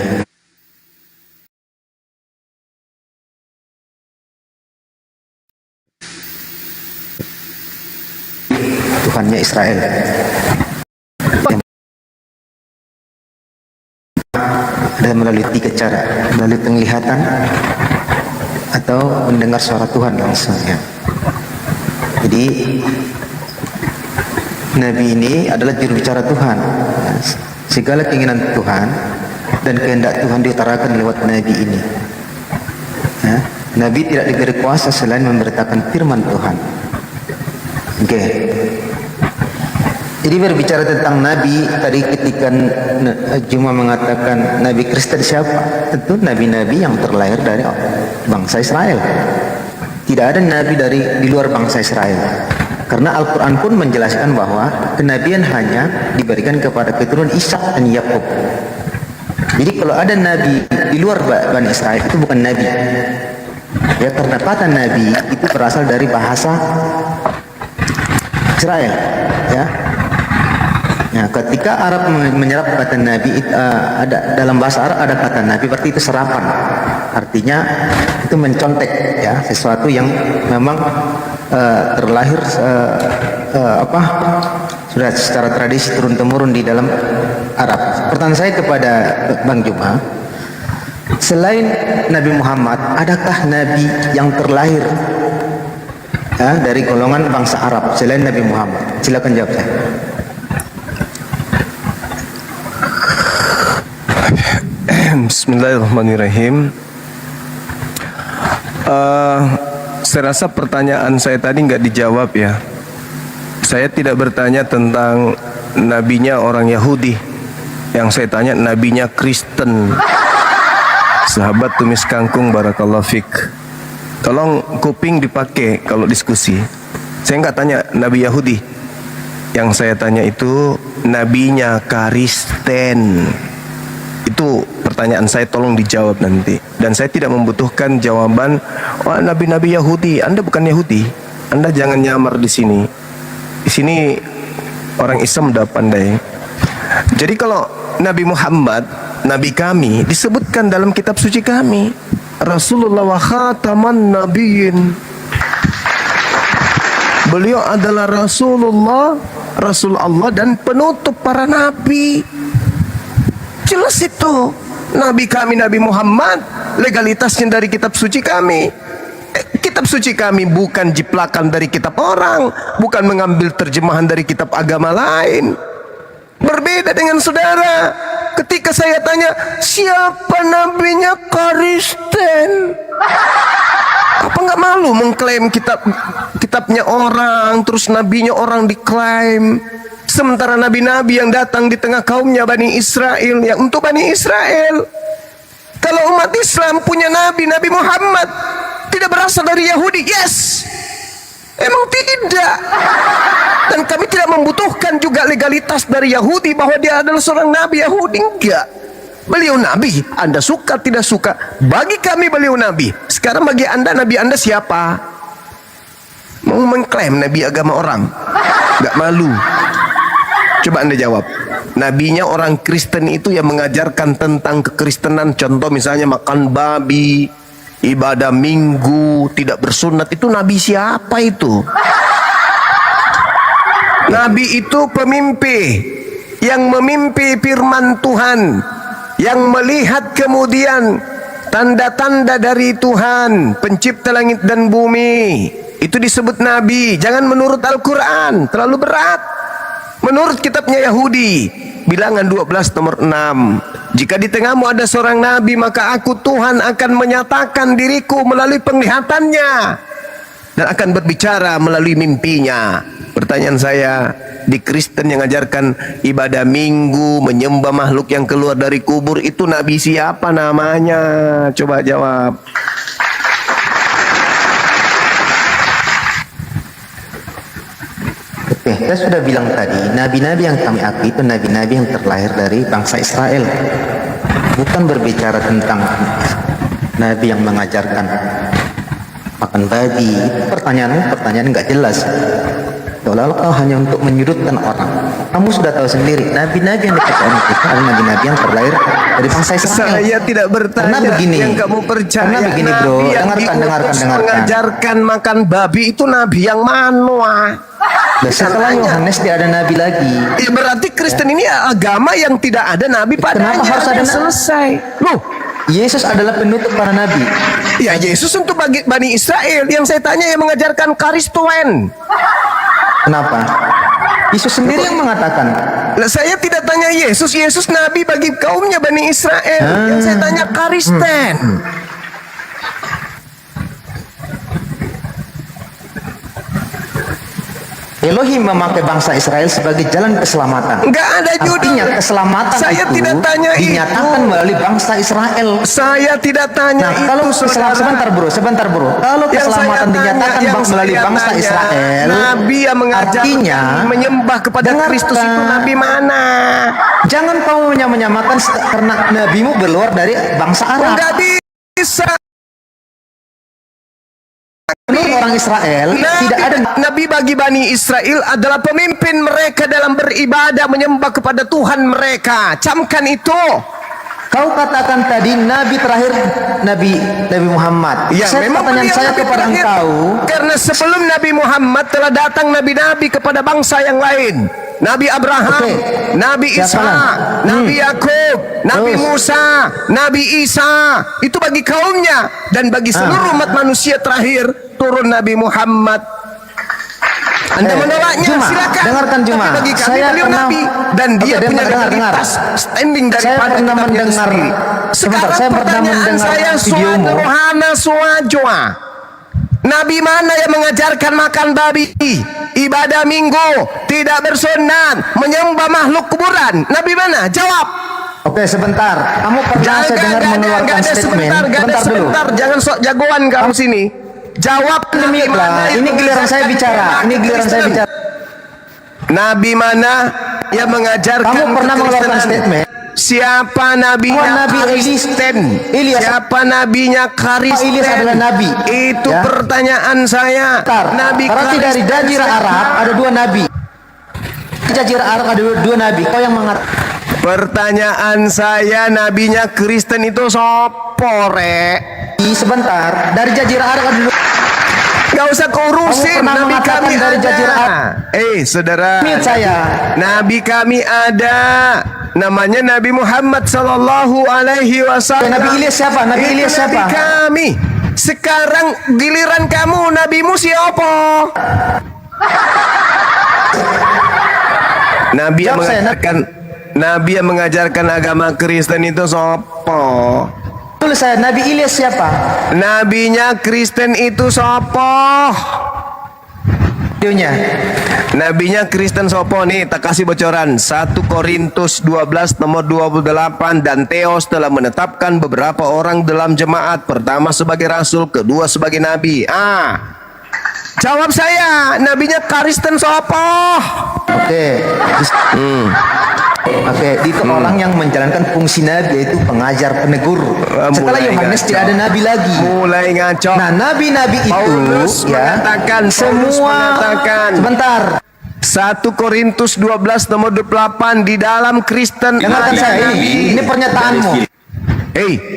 H: Tuhannya Israel. Ada melalui 3 cara, melalui penglihatan atau mendengar suara Tuhan langsung ya. Jadi Nabi ini adalah juru bicara Tuhan. Segala keinginan Tuhan dan kehendak Tuhan diutarakan lewat Nabi ini. Ya. Nabi tidak diberi kuasa selain memberitakan firman Tuhan. Oke. Jadi berbicara tentang Nabi, tadi ketika Juma mengatakan Nabi Kristen siapa? Tentu Nabi-Nabi yang terlahir dari bangsa Israel. Tidak ada Nabi di luar bangsa Israel. Karena Al-Quran pun menjelaskan bahwa kenabian hanya diberikan kepada keturunan Ishak dan Yakub. Jadi kalau ada Nabi di luar Bani Israel, itu bukan Nabi. Ya, karena kata Nabi itu berasal dari bahasa Israel. Ya. Nah, ketika Arab menyerap kata Nabi, ada dalam bahasa Arab ada kata Nabi, berarti itu serapan. Artinya itu mencontek, ya, sesuatu yang memang terlahir sudah secara tradisi turun temurun di dalam Arab. Pertanyaan saya kepada Bang Juma, selain Nabi Muhammad, adakah Nabi yang terlahir dari golongan bangsa Arab selain Nabi Muhammad? Silakan jawab saya.
C: Bismillahirrahmanirrahim. Saya rasa pertanyaan saya tadi nggak dijawab ya. Saya tidak bertanya tentang nabinya orang Yahudi. Yang saya tanya nabinya Kristen. Sahabat tumis kangkung, barakallahu fik. Tolong kuping dipakai kalau diskusi. Saya nggak tanya nabi Yahudi. Yang saya tanya itu nabinya Kristen. Itu pertanyaan saya, tolong dijawab nanti. Dan saya tidak membutuhkan jawaban, oh nabi-nabi Yahudi. Anda bukan Yahudi. Anda jangan nyamar di sini. Di sini orang Islam udah pandai. Jadi kalau Nabi Muhammad, nabi kami, disebutkan dalam kitab suci kami, Rasulullah wa khataman nabiyyin. Beliau adalah Rasulullah, Rasul Allah dan penutup para nabi. Jelas itu. Nabi kami, Nabi Muhammad, legalitasnya dari kitab suci kami. Kitab suci kami bukan jiplakan dari kitab orang, bukan mengambil terjemahan dari kitab agama lain. Berbeda dengan saudara. Ketika Ketika saya tanya, siapa nabinya Kristen? Apa nggak malu mengklaim kitabnya orang, terus nabinya orang diklaim? Sementara nabi-nabi yang datang di tengah kaumnya Bani Israel, yang untuk Bani Israel. Kalau umat Islam punya nabi, Nabi Muhammad tidak berasal dari Yahudi, yes. Emang tidak. Dan kami tidak membutuhkan juga legalitas dari Yahudi bahwa dia adalah seorang nabi Yahudi, enggak. Beliau nabi, Anda suka tidak suka, bagi kami beliau nabi. Sekarang bagi Anda, nabi Anda siapa? Mau mengklaim nabi agama orang, enggak malu? Coba Anda jawab. Nabinya orang Kristen itu yang mengajarkan tentang kekristenan, contoh misalnya makan babi, ibadah minggu, tidak bersunat, itu nabi siapa itu? Nabi itu pemimpi yang memimpi firman Tuhan, yang melihat kemudian tanda-tanda dari Tuhan, pencipta langit dan bumi. Itu disebut nabi. Jangan menurut Al-Quran, terlalu berat. Menurut kitabnya Yahudi, Bilangan 12 nomor 6, jika di tengahmu ada seorang nabi, maka aku Tuhan akan menyatakan diriku melalui penglihatannya dan akan berbicara melalui mimpinya. Pertanyaan saya, di Kristen yang ajarkan ibadah minggu, menyembah makhluk yang keluar dari kubur, itu nabi siapa namanya? Coba jawab.
H: Oke, saya sudah bilang tadi, nabi-nabi yang kami akui itu nabi-nabi yang terlahir dari bangsa Israel. Bukan berbicara tentang nabi yang mengajarkan makan babi. Pertanyaan nggak jelas. Seolah-olah kau hanya untuk menyudutkan orang. Kamu sudah tahu sendiri, nabi-nabi yang dikatakan kita adalah nabi-nabi yang terlahir dari bangsa Israel.
C: Saya tidak bertanya.
H: Karena begini,
C: yang kamu percaya.
H: karena begini bro,
C: nabi yang
H: dengarkan.
C: mengajarkan makan babi itu nabi yang mana?
H: Nah, setelah Yohanes tidak ada nabi lagi.
C: Ya, berarti Kristen ini agama yang tidak ada nabi padanya.
H: Kenapa harus ada nabi?
C: Selesai. Loh,
H: Yesus adalah penutup para nabi.
C: ya Yesus untuk bagi Bani Israel. Yang saya tanya yang mengajarkan Kristen.
H: Kenapa? Yesus sendiri yang mengatakan.
C: Lah, saya tidak tanya Yesus. Yesus nabi bagi kaumnya Bani Israel. Yang saya tanya Kristen.
H: Elohim memakai bangsa Israel sebagai jalan keselamatan.
C: Enggak ada judul.
H: Artinya keselamatan
C: Saya
H: itu
C: tidak tanya
H: dinyatakan
C: itu.
H: melalui bangsa Israel.
C: Saya tidak tanya
H: Nah,
C: itu.
H: kalau
C: saudara.
H: sebentar bro. Kalau
C: Yang
H: keselamatan
C: saya tanya,
H: dinyatakan
C: yang
H: melalui
C: saya
H: bangsa
C: tanya,
H: Israel,
C: nabi yang mengajarkan
H: artinya
C: menyembah kepada
H: dengarkan.
C: Kristus itu nabi mana?
H: Jangan kamu menyamakan karena nabimu berluar dari bangsa Arab.
C: Enggak bisa.
H: Menurut orang Israel tidak ada.
C: Nabi bagi Bani Israel adalah pemimpin mereka dalam beribadah menyembah kepada Tuhan mereka. Camkan itu.
H: Kau katakan tadi nabi terakhir Nabi Muhammad.
C: Ya, memang
H: Pertanyaan
C: beliau
H: saya
C: nabi
H: kepada
C: terakhir.
H: engkau,
C: Karena sebelum Nabi Muhammad telah datang nabi-nabi kepada bangsa yang lain. Nabi Abraham,
H: Oke.
C: Nabi
H: Siapa
C: Isa,
H: lah?
C: Nabi Yakub, Nabi
H: Terus.
C: Musa, Nabi Isa. Itu bagi kaumnya, dan bagi seluruh umat manusia terakhir turun Nabi Muhammad. Anda menolaknya,
H: Juma,
C: silakan.
H: dengarkan Juma.
C: Tapi bagi kami
H: Saya
C: beliau
H: pernah-
C: Nabi, dan dia
H: Oke,
C: punya
H: dengar.
C: legalitas standing
H: Saya
C: daripada
H: pernah
C: kitabnya itu
H: mendengar-
C: sendiri.
H: sebentar,
C: Sekarang
H: saya pernah
C: pertanyaan
H: mendengar
C: saya
H: videomu.
C: Suwadrohana Suwajoa. Nabi mana yang mengajarkan makan babi, ibadah minggu, tidak bersunat, menyembah makhluk kuburan? Nabi mana? Jawab.
H: Oke, sebentar. Kamu pernah saya dengar mengeluarkan statement.
C: sebentar,
H: Dulu.
C: jangan sok jagoan kamu sini. Jawab Nabi mana
H: Lah,
C: yang
H: ini giliran saya
C: mengajarkan
H: bicara. Ini giliran saya
C: Kristen?
H: bicara.
C: Nabi mana yang mengajarkan
H: Kamu pernah mengeluarkan
C: kekristenan?
H: statement?
C: Siapa nabinya
H: Bahwa Nabi
C: Kristen?
H: Ilyas.
C: Siapa nabinya Kristen?
H: Ilyas adalah nabi.
C: Itu
H: Ya.
C: pertanyaan saya.
H: Bentar.
C: Nabi
H: Berarti dari
C: Kristen
H: Jazirah
C: siapa?
H: Arab ada dua nabi. Di Jazirah Arab ada dua nabi. Kau yang mengatakan.
C: Pertanyaan saya, nabinya Kristen itu sopo, Rek?
H: Sebentar. Dari Jazirah Arab ada dua.
C: Gak usah
H: Kamu
C: kurusin,
H: pernah
C: nabi
H: mengatakan
C: kami
H: dari
C: ada.
H: Jazirah Arab?
C: Saudara,
H: Mute saya.
C: nabi kami ada. Namanya Nabi Muhammad sallallahu alaihi wasallam.
H: Nabi Ilyas siapa? Nabi
C: Itu
H: Ilyas siapa?
C: Nabi kami. Sekarang giliran kamu, nabimu siapa? Nabi yang
H: Jawab saya,
C: mengatakan Nabi yang mengajarkan agama Kristen itu sopo?
H: Tulis saya, Nabi Ilyas siapa?
C: Nabinya Kristen itu sopo?
H: Videonya.
C: Nabinya Kristen sopo nih, tak kasih bocoran. 1 Korintus 12 nomor 28, dan Theos telah menetapkan beberapa orang dalam jemaat, pertama sebagai rasul, kedua sebagai nabi. Jawab saya, nabinya Kristen sopo?
H: Oke. Oke, itu orang yang menjalankan fungsi nabi, yaitu pengajar, penegur. Setelah
C: mulai
H: Yohanes
C: ngaco.
H: tidak ada nabi lagi.
C: Mulai ngaco.
H: Nah, nabi-nabi itu
C: Paulus mengatakan, Paulus mengatakan.
H: Sebentar.
C: 1 Korintus 12 nomor 28, di dalam Kristen
H: Dengarkan
C: ada
H: saya
C: nabi.
H: ini pernyataanmu.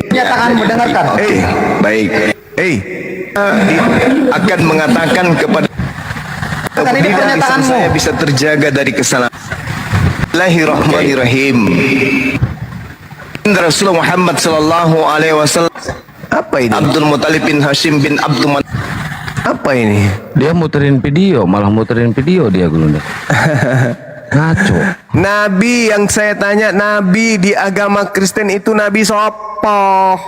H: Pernyataanmu, dengarkan.
C: Baik. Akan mengatakan kepada
H: Kan ini
C: lisan
H: pernyataanmu.
C: saya bisa terjaga dari kesalahan. Bismillahirrahmanirrahim. Rasulullah Muhammad sallallahu alaihi wasallam. Apa ini? Abdul Muthalib bin Hashim bin Abdul Manaf. Apa ini?
A: Dia muterin video, malah muterin video dia Gulundak. Ngaco.
C: Nabi yang saya tanya, nabi di agama Kristen itu nabi sopo?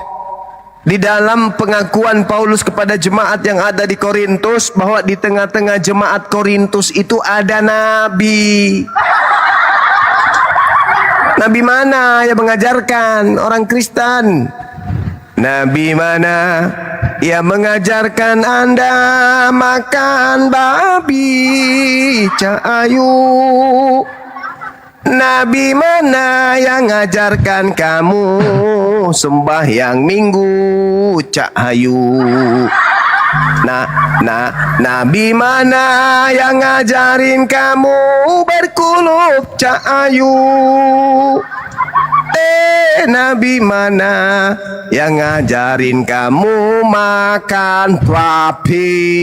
C: Di dalam pengakuan Paulus kepada jemaat yang ada di Korintus, bahwa di tengah-tengah jemaat Korintus itu ada nabi. Nabi mana yang mengajarkan orang Kristen? Nabi mana yang mengajarkan Anda makan babi cahayu? Nabi mana yang ngajarkan kamu sembahyang minggu cahayu? Nabi mana yang ngajarin kamu berkulub cahayu? Nabi mana yang ngajarin kamu makan babi?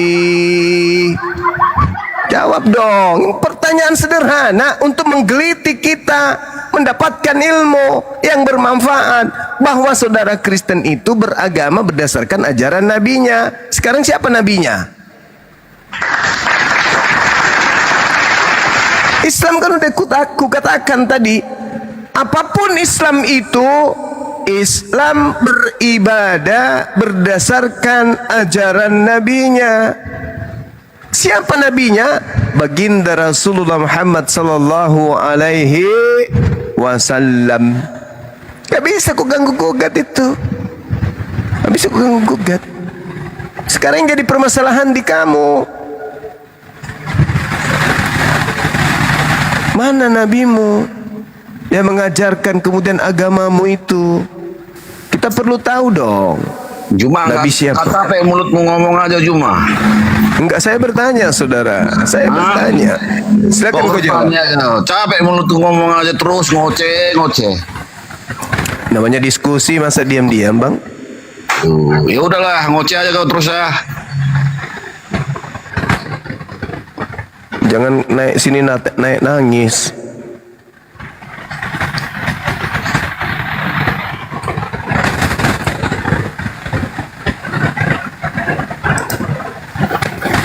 C: Jawab dong. Pertanyaan sederhana untuk menggelitik kita mendapatkan ilmu yang bermanfaat, bahwa saudara Kristen itu beragama berdasarkan ajaran nabinya. Sekarang siapa nabinya? Islam kan udah aku katakan tadi, apapun Islam itu, Islam beribadah berdasarkan ajaran nabinya. Siapa nabinya? Baginda Rasulullah Muhammad sallallahu alaihi wasallam. Gak bisa ku ganggu gugat itu. Gak bisa ku ganggu gugat. Sekarang yang jadi permasalahan di kamu. Mana nabimu yang mengajarkan kemudian agamamu itu? Kita perlu tahu dong.
F: Juma,
C: Nabi siapa?
F: kata mulutmu ngomong aja Juma.
C: Enggak, saya bertanya saudara. Saya bertanya. Silakan kau jawab.
F: Capek mulutmu ngomong aja terus ngoceh.
C: Namanya diskusi, masa diam-diam bang?
F: Ya udahlah, ngoceh aja kau terus ya.
C: Jangan naik sini naik nangis.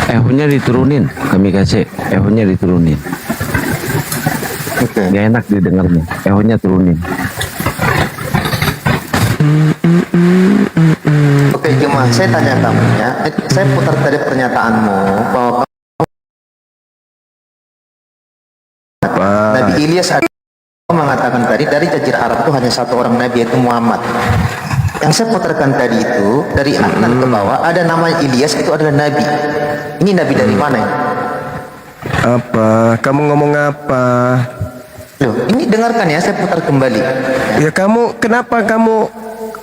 A: Ehonya diturunin, kami kasih. Ehonya diturunin.
H: Oke.
A: Gak enak didengarnya. Ehonya turunin.
H: Oke, cuma saya tanya kamu ya. Saya putar tadi pernyataanmu bahwa Nabi Ilyas mengatakan tadi dari Jazirah Arab itu hanya satu orang nabi, yaitu Muhammad. Yang saya putarkan tadi itu dari atas ke bawah ada nama Ilyas, itu adalah nabi. Ini nabi dari mana ini?
C: Apa? Kamu ngomong apa?
H: Loh, ini dengarkan ya, saya putar kembali.
C: Ya kamu, kenapa kamu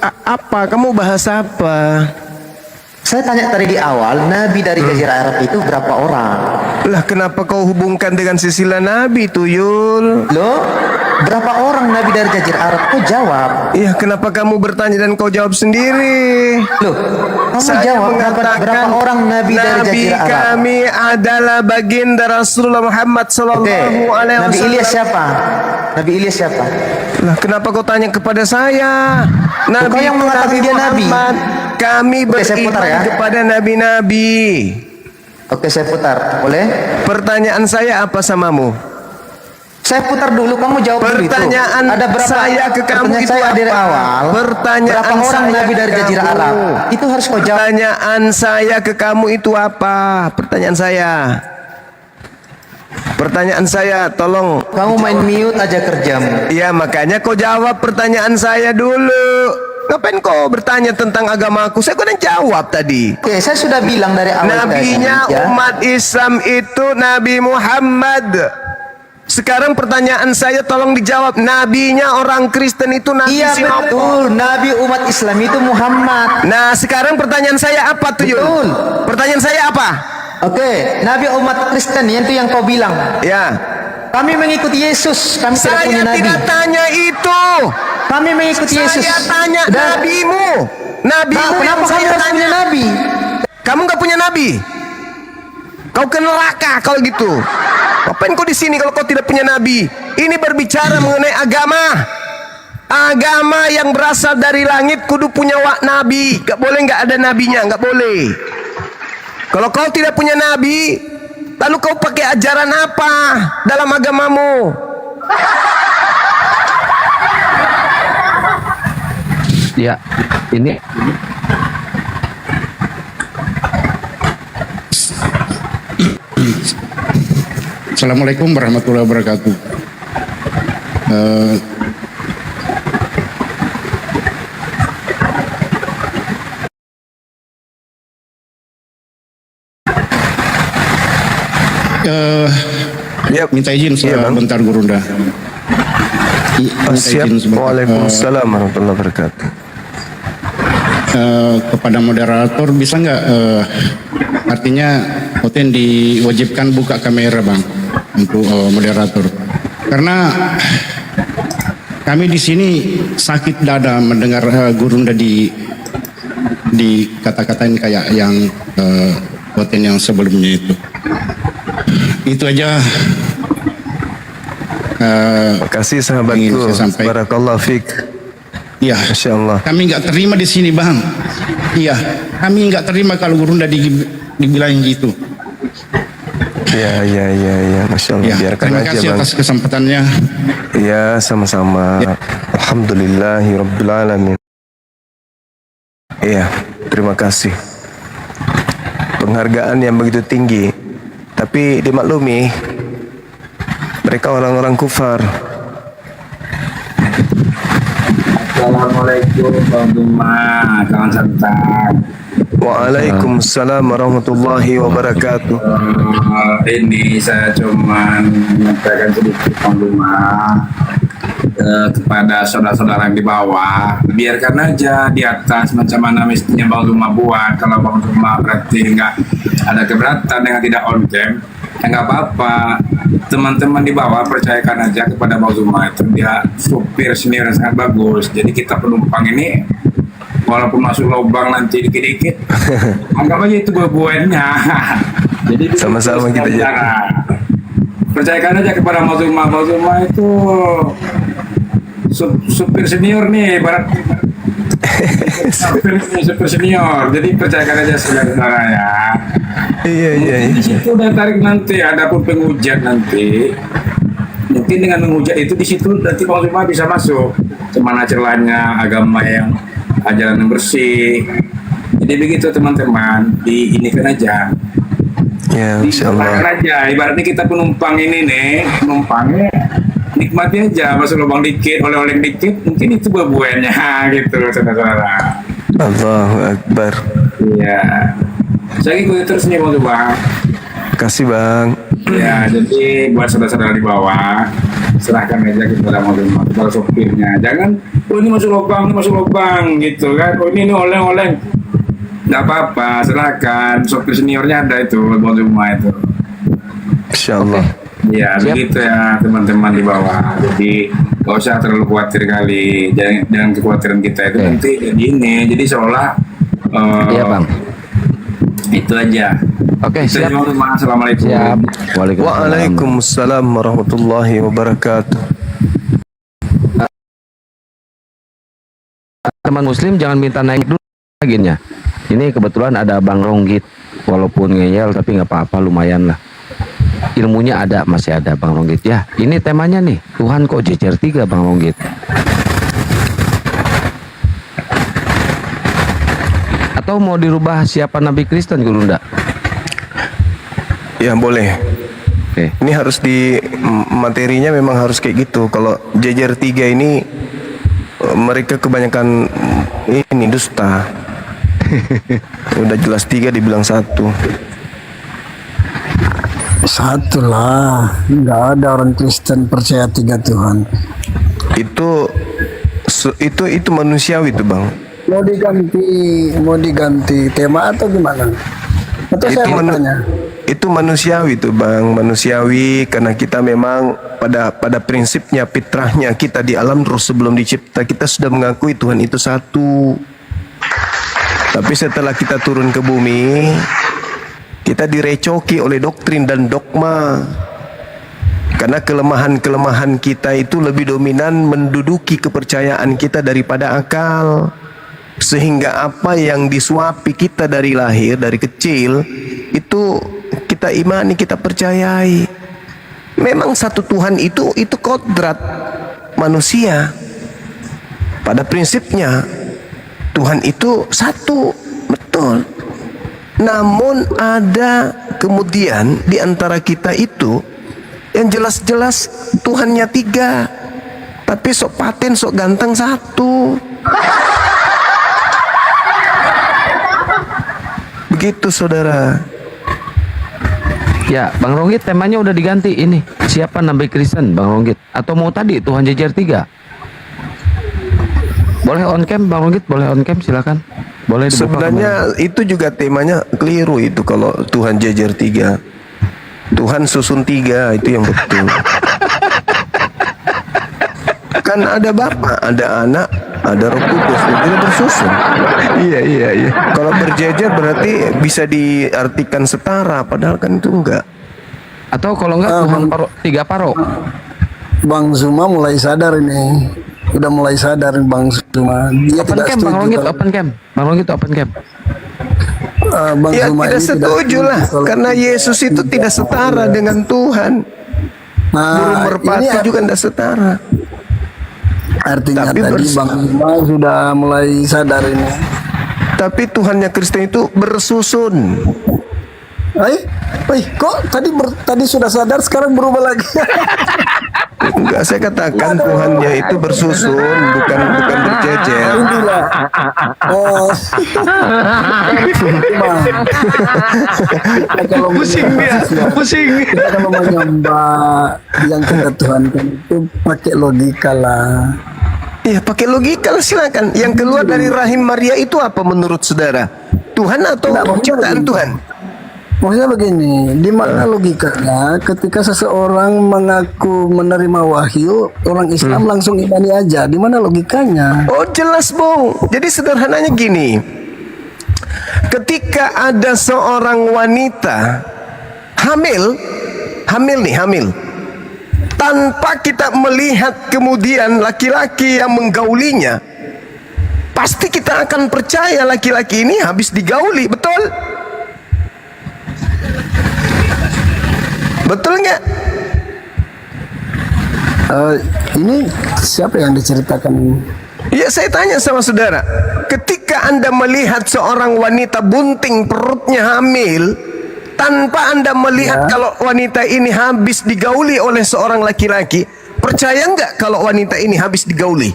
C: apa? Kamu bahas apa?
H: Saya tanya tadi di awal, nabi dari Jazirah Arab itu berapa orang?
C: Lah kenapa kau hubungkan dengan silsilah nabi Tuyul?
H: Loh, berapa orang nabi dari Jazirah Arab? Kau jawab.
C: Iya, kenapa kamu bertanya dan kau jawab sendiri?
H: Loh, kamu
C: Saya
H: jawab
C: mengatakan
H: berapa orang nabi dari Jazirah Arab?
C: kami adalah baginda Rasulullah Muhammad sallallahu alaihi
H: Nabi
C: wasallam.
H: Ilyas siapa? Nabi Ilyas siapa?
C: Lah kenapa kau tanya kepada saya?
H: Kau yang mengatakan dia nabi.
C: Muhammad. Kami
H: Oke, saya putar
C: beriman
H: ya.
C: kepada nabi-nabi.
H: Oke, saya putar. Boleh?
C: Pertanyaan saya apa samamu?
H: Saya putar dulu, kamu jawab dulu itu.
C: Pertanyaan
H: Ada berapa?
C: saya ke kamu
H: Pertanyaan
C: itu
H: saya dari
C: apa?
H: awal.
C: Pertanyaan
H: berapa orang
C: saya
H: Nabi
C: ke
H: dari Jazirah
C: kamu.
H: Arab? Itu harus kau jawab.
C: Pertanyaan saya ke kamu itu apa? Pertanyaan saya. Pertanyaan saya, tolong.
H: Kamu main mute aja kerjamu.
C: Ya makanya kau jawab pertanyaan saya dulu. Ngapain kau bertanya tentang agamaku? Saya udah jawab tadi.
H: Oke, saya sudah bilang dari awal.
C: Nabinya
H: tadi, ya.
C: umat Islam itu Nabi Muhammad. Sekarang pertanyaan saya tolong dijawab. Nabinya orang Kristen itu Nabi
H: Iya
C: siapa?
H: betul, Nabi umat Islam itu Muhammad.
C: Nah sekarang pertanyaan saya apa tuh Yun?
H: Betul.
C: Pertanyaan saya apa?
H: Oke, Nabi umat Kristen itu yang kau bilang.
C: Ya.
H: Kami mengikuti Yesus, kami tidak
C: Saya
H: punya Nabi.
C: tidak tanya itu.
H: Kami mengikuti Yesus.
C: Saya tanya
H: Udah.
C: nabimu. Nabimu
H: Nah,
C: yang
H: kenapa kamu
C: saya
H: harus
C: tanya.
H: punya Nabi?
C: Kamu nggak punya nabi? Kau ke neraka kalau gitu. Ngapain kau di sini kalau kau tidak punya nabi? Ini berbicara mengenai agama. Agama yang berasal dari langit kudu punya nabi. Gak boleh nggak ada nabinya, nggak boleh. Kalau kau tidak punya nabi, lalu kau pakai ajaran apa dalam agamamu?
A: Ya, ini
I: Assalamualaikum warahmatullahi wabarakatuh. Minta izin sebentar Gurunda.
C: Waalaikumsalam warahmatullahi wabarakatuh.
I: Kepada moderator bisa nggak artinya Oten diwajibkan buka kamera bang untuk moderator karena kami di sini sakit dada mendengar Gurunda di kata-katain kayak yang Oten yang sebelumnya itu aja.
C: Makasih sahabatku. Barakallahu fiik.
I: Iya,
C: Masya Allah.
I: Kami nggak terima di sini bang. Iya, kami nggak terima kalau Gurunda dibilang gitu.
C: Ya, Masya Allah.
I: Ya,
C: Biarkan
I: terima
C: aja
I: kasih
C: bang.
I: atas kesempatannya.
C: Ya, sama-sama. Alhamdulillahirobbilalamin. Iya, terima kasih. Penghargaan yang begitu tinggi, tapi dimaklumi mereka orang-orang kufar.
F: Assalamualaikum Bang Duma, kawan santan.
C: Waalaikumsalam warahmatullahi wabarakatuh.
F: Ini saya cuma menyampaikan sedikit Bang Duma kepada saudara-saudara di bawah. Biarkan aja di atas macam mana mestinya Bang Duma buat. Kalau Bang Duma berarti nggak ada keberatan dengan tidak on cam, ya nggak apa-apa. Teman-teman di bawah percayakan aja kepada Bang Zuma, itu dia supir senior yang sangat bagus. Jadi kita penumpang ini walaupun masuk lubang nanti dikit-dikit anggap aja itu buah-buahnya. Jadi
C: sama-sama kita
F: jaga. Percayakan aja kepada Bang Zuma. Bang Zuma itu supir senior nih, barat supir senior. Jadi percayakan aja saudara ya.
C: Iya.
F: Di situ udah tarik nanti, ada pun penghujat nanti. Mungkin dengan menghujat itu di situ nanti Bang Zuma bisa masuk kemana celahnya agama yang ajaran yang bersih. Jadi begitu teman-teman, diinikan aja.
C: Ya, Insya Allah.
F: aja. Ibaratnya kita penumpang ini nih, penumpangnya nikmati aja, masuk lubang dikit, oleh-oleh dikit, mungkin itu buah-buahnya gitu, saudara-saudara.
C: Allahu Akbar.
F: Iya. Saya ikuti terus nih Bang Zuma.
C: Kasih bang.
F: Ya, jadi buat saudara-saudara di bawah, serahkan aja kepada Bang Zuma, kepada sopirnya. Jangan, oh ini masuk lubang gitu kan, oh ini oleng-oleng. Nggak apa-apa, serahkan. Sopir seniornya ada itu, Bang Zuma itu.
C: Insya Allah.
F: Ya, begitu ya teman-teman di bawah. Jadi nggak usah terlalu khawatir kali. Jangan kekhawatiran kita itu nanti jadi ini. Jadi seolah
A: iya bang.
F: itu aja.
A: Oke, siap.
F: Assalamualaikum.
A: Siap.
C: Waalaikumsalam warahmatullahi wabarakatuh.
A: Teman muslim jangan minta naik dulu agennya. Ini kebetulan ada Bang Ronggit, walaupun ngeyel tapi nggak apa-apa, lumayan lah. ilmunya ada, masih ada Bang Ronggit. Ya, ini temanya nih. Tuhan kok jejer 3 Bang Ronggit. Atau mau dirubah siapa Nabi Kristen Gurunda?
C: Ya boleh.
A: Oke.
C: Ini harus di materinya memang harus kayak gitu. Kalau jejer 3 ini mereka kebanyakan ini dusta. Udah jelas 3 dibilang 1.
J: Satu lah, nggak ada orang Kristen percaya 3 Tuhan.
C: Itu manusiawi tuh Bang.
J: Mau diganti tema atau gimana? Atau saya mau tanya?
C: Itu manusiawi tuh Bang, manusiawi karena kita memang pada prinsipnya fitrahnya kita di alam roh sebelum dicipta kita sudah mengakui Tuhan itu satu. Tapi setelah kita turun ke bumi, kita direcoki oleh doktrin dan dogma. Karena kelemahan-kelemahan kita itu lebih dominan menduduki kepercayaan kita daripada akal. Sehingga apa yang disuapi kita dari lahir, dari kecil, itu kita imani, kita percayai. Memang satu Tuhan itu kodrat manusia. Pada prinsipnya Tuhan itu satu, betul. Namun ada kemudian di antara kita itu yang jelas-jelas Tuhannya 3, tapi sok paten, sok ganteng 1. Begitu saudara.
A: Ya, Bang Ronggit temanya udah diganti ini. Siapa Nabi Kristen Bang Ronggit? Atau mau tadi Tuhan jejer 3? Boleh on cam Bang Ronggit, boleh on cam silakan. Boleh dibuka
C: Sebenarnya itu juga temanya keliru itu kalau Tuhan jejer 3. Tuhan susun 3 itu yang betul. Kan ada Bapa, ada Anak, ada Roh Kudus, itu bersusun. Iya. Kalau berjejer berarti bisa diartikan setara, padahal kan itu enggak.
A: Atau kalau enggak Tuhan 3 paro.
J: Bang Zuma mulai sadar ini. Udah mulai sadar Bang Zuma. Dia
A: Open
J: tidak
A: cam Bang
J: setuju
A: Ronggit,
J: kalau-
A: open cam. Bang Ronggit open cam.
J: Bang
C: Ya
J: Zuma
C: tidak
J: ini
C: setuju lah,
J: kalau-
C: karena Yesus itu tidak setara dengan Tuhan. Burung
J: Nah,
C: merpati
J: ini
C: juga tidak setara.
J: artinya
C: Tapi
J: tadi Bang Zuma sudah mulai sadar ini.
C: Tapi Tuhannya Kristen itu bersusun.
J: Kok tadi sudah sadar sekarang berubah lagi?
C: Enggak, saya katakan Tuhannya itu bersusun, bukan berjejer.
J: Inilah.
A: Pusing.
J: Kita kalau menyembah yang kita Tuhankan itu pakai logika lah.
C: Iya, pakai logika lah, silakan. Yang keluar dari rahim Maria itu apa menurut saudara? Tuhan atau ciptaan Tuhan?
J: Maksudnya begini, di mana logikanya ketika seseorang mengaku menerima wahyu, orang Islam langsung imani aja. Di mana logikanya?
C: Oh jelas Bung. Jadi sederhananya gini. Ketika ada seorang wanita hamil. Tanpa kita melihat kemudian laki-laki yang menggaulinya, pasti kita akan percaya laki-laki ini habis digauli, betul? Betul nggak?
J: Ini siapa yang diceritakan?
C: Ya saya tanya sama saudara, ketika Anda melihat seorang wanita bunting perutnya hamil, tanpa Anda melihat kalau wanita ini habis digauli oleh seorang laki-laki, percaya nggak kalau wanita ini habis digauli?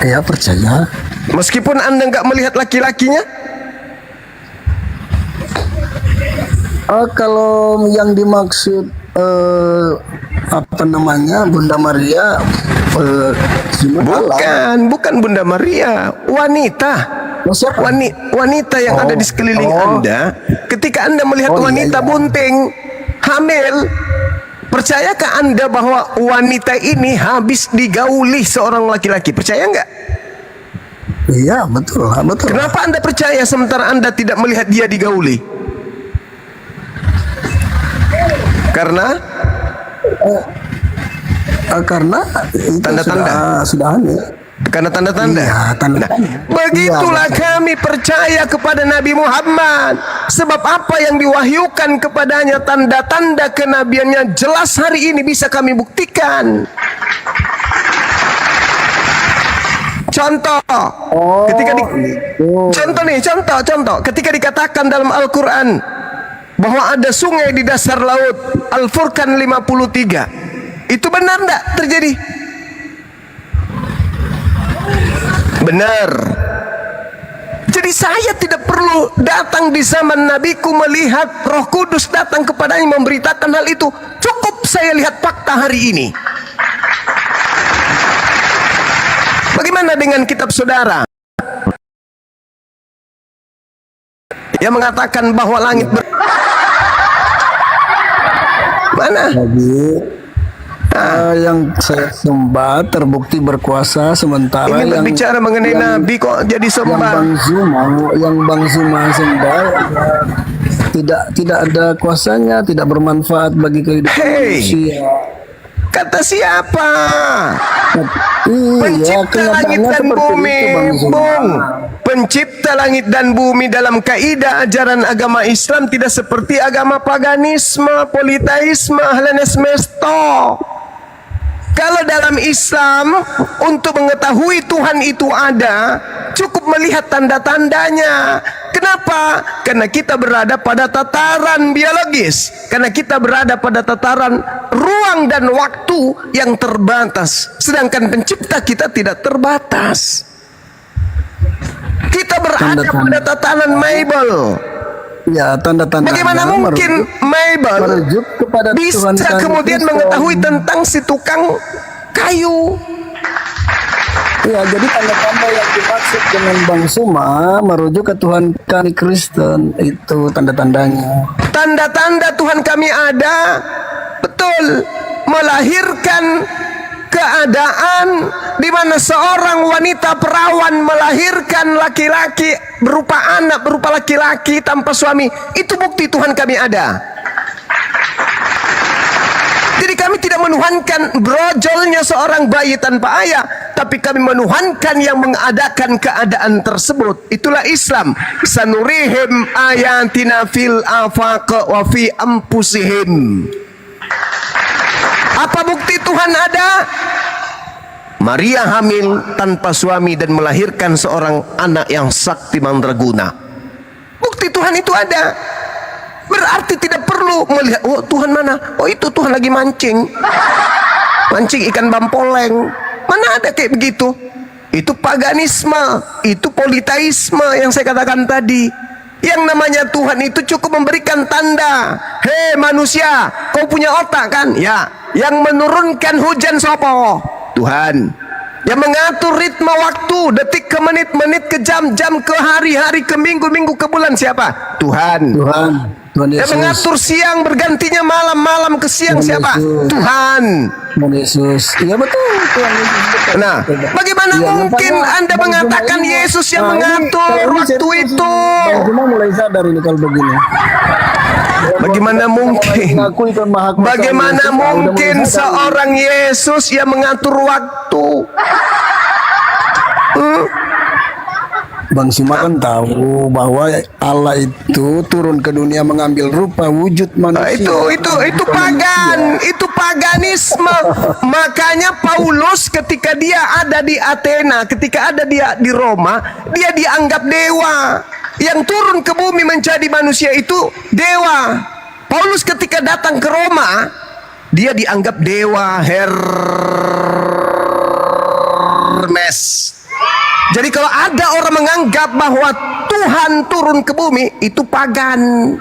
J: Ya percaya.
C: Meskipun Anda nggak melihat laki-lakinya?
J: Kalau yang dimaksud Bunda Maria,
C: bukan Bunda Maria, wanita. Wanita yang ada di sekeliling Anda. Ketika Anda melihat wanita bunting hamil, percayakah Anda bahwa wanita ini habis digauli seorang laki-laki? Percaya nggak?
J: Iya, betul.
C: Kenapa Anda percaya sementara Anda tidak melihat dia digauli? Karena
J: itu
C: tanda-tanda
J: sudah hamil.
C: Karena tanda-tanda.
J: Iya, tanda-tanda.
C: Begitulah kami percaya kepada Nabi Muhammad. Sebab apa yang diwahyukan kepadanya, tanda-tanda kenabiannya jelas hari ini bisa kami buktikan. Contoh, contoh, ketika dikatakan dalam Al-Quran bahwa ada sungai di dasar laut, Al-Furqan 53, itu benar enggak terjadi? Benar. Jadi saya tidak perlu datang di zaman Nabiku melihat Roh Kudus datang kepadanya memberitakan hal itu. Cukup saya lihat fakta hari ini. Bagaimana dengan kitab saudara yang mengatakan bahwa langit mana?
J: Jadi yang saya sembah terbukti berkuasa, sementara
C: Ini
J: yang
C: berbicara mengenai Nabi kok jadi sembah.
J: yang Bang Zuma sembah tidak ada kuasanya, tidak bermanfaat bagi kehidupan manusia.
C: Kata siapa?
J: Iya,
C: Pencipta langit dan bumi, Bung. Pencipta langit dan bumi dalam kaidah ajaran agama Islam tidak seperti agama paganisme, politeisme, ahlenesmesto. Kalau dalam Islam untuk mengetahui Tuhan itu ada, cukup melihat tanda-tandanya. Kenapa? Karena kita berada pada tataran biologis. Karena kita berada pada tataran ruang dan waktu yang terbatas. Sedangkan pencipta kita tidak terbatas. Kita berada pada tataran Mabel.
J: Ya, tanda-tanda.
C: Bagaimana mungkin Mabel bisa kemudian mengetahui tentang si tukang kayu?
J: Ya, jadi tanda-tanda yang dimaksud dengan Bang Suma merujuk ke Tuhan kami Kristen, itu tanda-tandanya.
C: Tanda-tanda Tuhan kami ada, betul, melahirkan keadaan di mana seorang wanita perawan melahirkan laki-laki berupa anak, berupa laki-laki tanpa suami. Itu bukti Tuhan kami ada. Jadi kami tidak menuhankan brojolnya seorang bayi tanpa ayah, tapi kami menuhankan yang mengadakan keadaan tersebut. Itulah Islam. Sanurihim ayatina fil afaq wa fi anfusihim. Apa bukti Tuhan ada? Maria hamil tanpa suami dan melahirkan seorang anak yang sakti mandraguna. Bukti Tuhan itu ada. Berarti tidak perlu melihat, oh Tuhan mana? Oh itu Tuhan lagi mancing. Mancing ikan bampoleng. Mana ada kayak begitu? Itu paganisme, itu politeisme yang saya katakan tadi. Yang namanya Tuhan itu cukup memberikan tanda. Hei manusia, kau punya otak kan? Ya. Yang menurunkan hujan sopo? Tuhan. Yang mengatur ritme waktu, detik ke menit, menit ke jam, jam ke hari, hari ke minggu, minggu ke bulan, siapa? Tuhan.
J: Tuhan
C: Yang
J: Yesus.
C: mengatur siang bergantinya malam, malam ke siang,
J: Tuhan
C: siapa?
J: Yesus.
C: Tuhan.
J: Tuhan Yesus. Iya betul, Tuhan Yesus. Betul.
C: Nah, bagaimana
J: Ya,
C: mungkin
J: makanya
C: Anda
J: Bang
C: mengatakan
J: Zuma ini-
C: Yesus yang
J: Nah, ini
C: mengatur
J: saya
C: waktu
J: serius
C: itu?
J: ini. Bang Zuma mulai sadar ini kalau begini.
C: Bagaimana mungkin?
J: Mengakui Tuhan Maha Kuasa
C: Bagaimana
J: Yesus, udah
C: mungkin
J: mulai sadar.
C: seorang Yesus yang mengatur waktu?
J: Bang Suma kan tahu bahwa Allah itu turun ke dunia mengambil rupa wujud manusia.
C: Itu pagan, itu paganisme. Makanya Paulus ketika dia ada di Athena, ketika ada dia di Roma, dia dianggap dewa. Yang turun ke bumi menjadi manusia itu dewa. Paulus ketika datang ke Roma, dia dianggap dewa Hermes. Jadi kalau ada orang menganggap bahwa Tuhan turun ke bumi, itu pagan.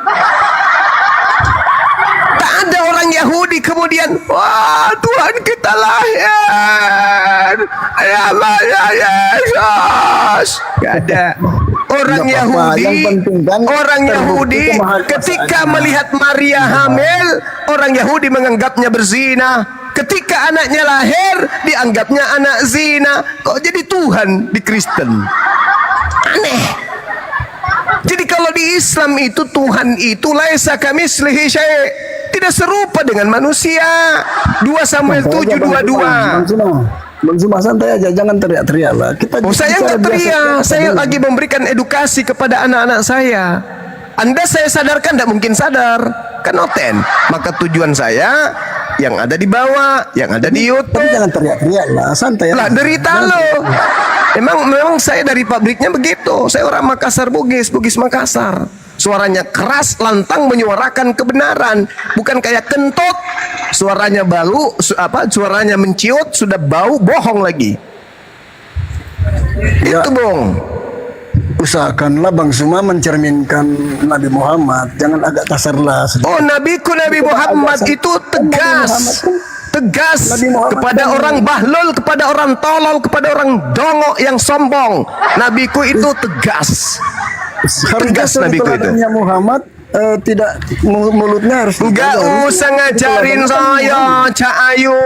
C: Tak ada orang Yahudi kemudian, wah Tuhan kita lahir, namanya Yesus. Gak ada. Orang
J: Nggak apa-apa,
C: Yahudi,
J: yang penting kan
C: orang Yahudi
J: terbukti kemahakuasaannya.
C: ketika melihat Maria hamil, orang Yahudi menganggapnya berzina. Ketika anaknya lahir, dianggapnya anak zina. Kok jadi Tuhan di Kristen? Aneh. Jadi kalau di Islam itu Tuhan itu laisa kamitslihi syai', tidak serupa dengan manusia. 2 Samuel 7:22.
J: Bang Suma santai aja, jangan teriak-teriak lah. Kita
C: Oh, saya
J: bicara
C: nggak
J: biasa
C: teriak,
J: biasa
C: saya
J: dulu.
C: lagi memberikan edukasi kepada anak-anak saya. Anda saya sadarkan, tidak mungkin sadar, kan noten. Maka tujuan saya yang ada di bawah, yang ada di
J: Tapi
C: YouTube.
J: jangan teriak-teriak lah, santai
C: Lah
J: aja.
C: derita lo. Memang saya dari pabriknya begitu. Saya orang Makassar, Bugis Makassar. Suaranya keras, lantang, menyuarakan kebenaran, bukan kayak kentut. Suaranya bau, suaranya menciut, sudah bau, bohong lagi.
J: Ya.
C: Itu Bung.
J: Usahakanlah Bang Suma mencerminkan Nabi Muhammad, jangan agak kasar lah.
C: Oh, nabiku Nabi Muhammad itu tegas. Tegas
J: Nabi Muhammad
C: kepada
J: kan-
C: orang bahlul, kepada orang tolol, kepada orang dongok yang sombong. Nabiku itu tegas. Tegas Nabiku itu.
J: Teladannya Muhammad tidak mulutnya harus
C: Enggak
J: dijaga.
C: usah ngajarin
J: Itu
C: saya, Cak Ayu.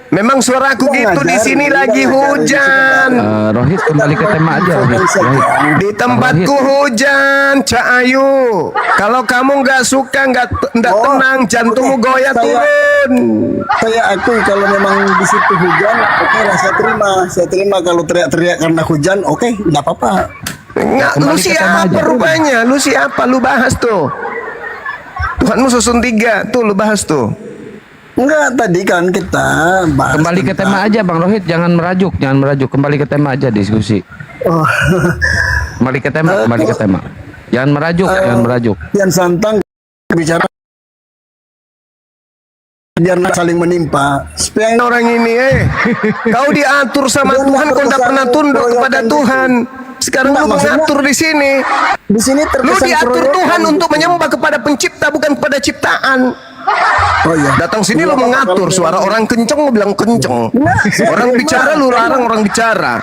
C: Memang suaraku
J: Jangan
C: gitu di
J: ngajarin,
C: sini
J: jangan
C: lagi
J: ngajarin,
C: hujan.
A: Rohit kembali ke tema aja Rohit.
C: Di tempatku hujan, Cak Ayu. Kalau kamu nggak suka, nggak
J: Oh,
C: tenang, jantungmu
J: oke.
C: goyah turun.
J: Saya akui kalau memang di situ hujan, oke lah saya terima. Saya terima kalau teriak-teriak karena hujan, oke, nggak apa-apa.
C: Nggak, lu
A: kembali ke tema
C: siapa
A: aja.
C: rupanya? Lu siapa? Lu bahas tuh. Tuhanmu susun 3, tuh lu bahas tuh.
J: Enggak, tadi kan kita bahas
A: Kembali ke
J: tentang-
A: tema aja Bang Rohit, jangan merajuk. Kembali ke tema aja diskusi.
J: Oh,
A: Kembali ke tema. Jangan merajuk.
J: Kian Santang bicara biar nggak saling menimpa. Supaya
C: Orang ini, kau diatur sama
J: Jangan
C: Tuhan, kau tidak
J: kerusakan
C: pernah tunduk
J: keroyokan
C: kepada
J: gitu.
C: Tuhan. Sekarang
J: Enggak,
C: lu
J: maksudnya-
C: mengatur di sini.
J: di sini
C: Lu
J: terkesan
C: diatur
J: keroyokan
C: Tuhan
J: gitu.
C: untuk menyembah kepada pencipta, bukan kepada ciptaan.
J: Oh iya.
C: Datang sini lu
J: Iya,
C: mengatur,
J: kalau-
C: suara orang kenceng lu bilang kenceng.
J: Enggak, saya
C: Orang
J: terima.
C: bicara lu larang orang bicara.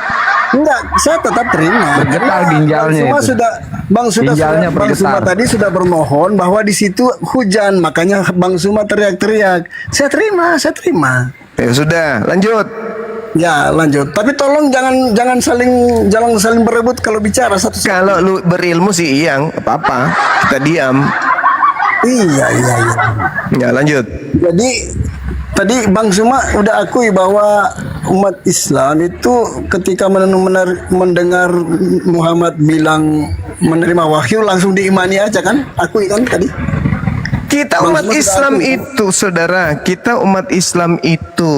J: Enggak, saya tetap terima.
A: Bergetar ginjalnya
J: Bang Suma
A: itu.
J: sudah
A: Ginjalnya
J: Bang Suma
A: bergetar.
J: tadi sudah bermohon bahwa di situ hujan, makanya Bang Suma teriak-teriak. Saya terima.
C: Ya sudah, lanjut.
J: Ya, lanjut. Tapi tolong jangan saling berebut kalau bicara satu.
C: Kalau lu berilmu sih iya, nggak apa-apa. Kita diam.
J: Iya.
C: Ya lanjut.
J: Jadi tadi Bang Suma udah akui bahwa umat Islam itu ketika mendengar Muhammad bilang menerima wahyu langsung diimani aja kan? Akui kan tadi?
C: Kita
J: Bang
C: umat
J: Suma
C: Islam
J: sudah akui,
C: itu, saudara, kita umat Islam itu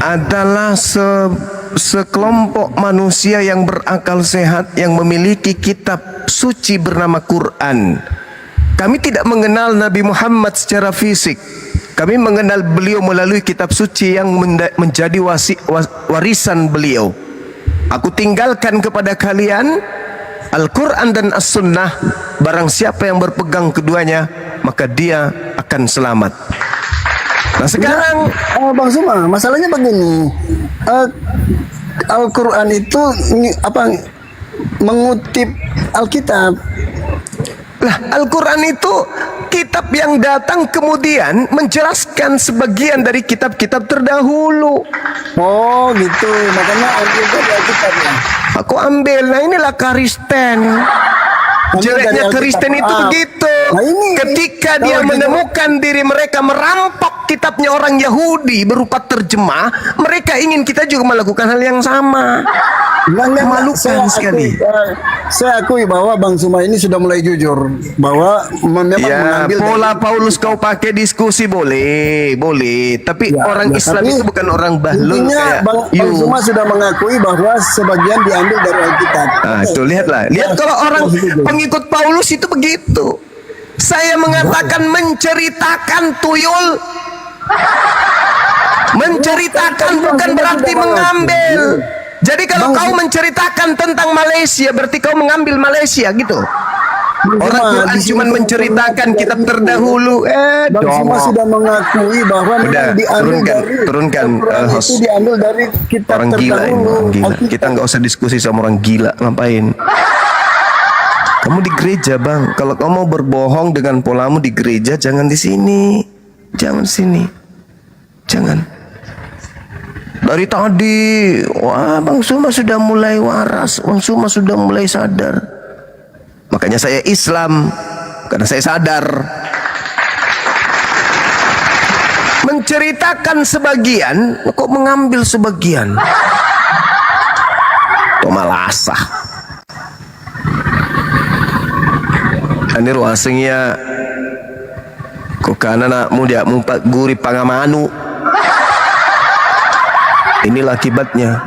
C: adalah sekelompok manusia yang berakal sehat, yang memiliki kitab suci bernama Quran. Kami tidak mengenal Nabi Muhammad secara fisik. Kami mengenal beliau melalui kitab suci yang menjadi warisan beliau. Aku tinggalkan kepada kalian Al-Quran dan As-Sunnah. Barang siapa yang berpegang keduanya, maka dia akan selamat. Nah sekarang
J: Bang Suma, masalahnya begini. Al-Quran itu mengutip Alkitab.
C: lah Al-Quran itu kitab yang datang kemudian menjelaskan sebagian dari kitab-kitab terdahulu.
J: Oh gitu, makanya ambil dari Alkitab ya.
C: Aku ambil, nah inilah Kristen.
J: Ambil
C: Jeleknya
J: dari Alkitab.
C: Kristen itu begitu.
J: Nah ini,
C: Ketika
J: kalau
C: dia
J: gitu-
C: menemukan diri mereka merampok kitabnya orang Yahudi berupa terjemah, mereka ingin kita juga melakukan hal yang sama.
J: Enggak,
C: Memalukan sekali.
J: Saya akui bahwa Bang Suma ini sudah mulai jujur bahwa memang
C: Ya,
J: mengambil
C: pola
J: dari-
C: Paulus kau pakai diskusi boleh. Tapi
J: Ya,
C: orang
J: ya,
C: Islam
J: tapi
C: itu bukan orang bahlul
J: intinya
C: kayak
J: Bang
C: you.
J: Suma sudah mengakui bahwa sebagian diambil dari Alkitab.
C: Nah, itu lihatlah. Lihat kalau orang pengikut Paulus itu begitu. Saya mengatakan menceritakan tuyul. Menceritakan bukan berarti mengambil. Jadi kalau kau menceritakan tentang Malaysia, berarti kau mengambil Malaysia gitu. Orang Quran cuma menceritakan kitab terdahulu.
J: Bang Suma
C: dong.
J: sudah mengakui bahwa
C: Udah,
J: memang diambil
C: turunkan,
J: Al-Quran
C: host.
J: itu diambil dari kitab
C: Orang gila ini,
J: terdahulu.
C: orang gila.
J: Alkitab.
C: Kita nggak usah diskusi sama orang gila, ngapain? Kamu di gereja, Bang. Kalau kamu mau berbohong dengan polamu di gereja, jangan di sini. Jangan sini. Jangan. Dari tadi, wah, Bang Suma sudah mulai waras, Bang Suma sudah mulai sadar. Makanya saya Islam, karena saya sadar. menceritakan sebagian, kok mengambil sebagian? Kok malasah. Ani ruasengnya kok karena mau dia mumpat guri pangamanu. Inilah akibatnya.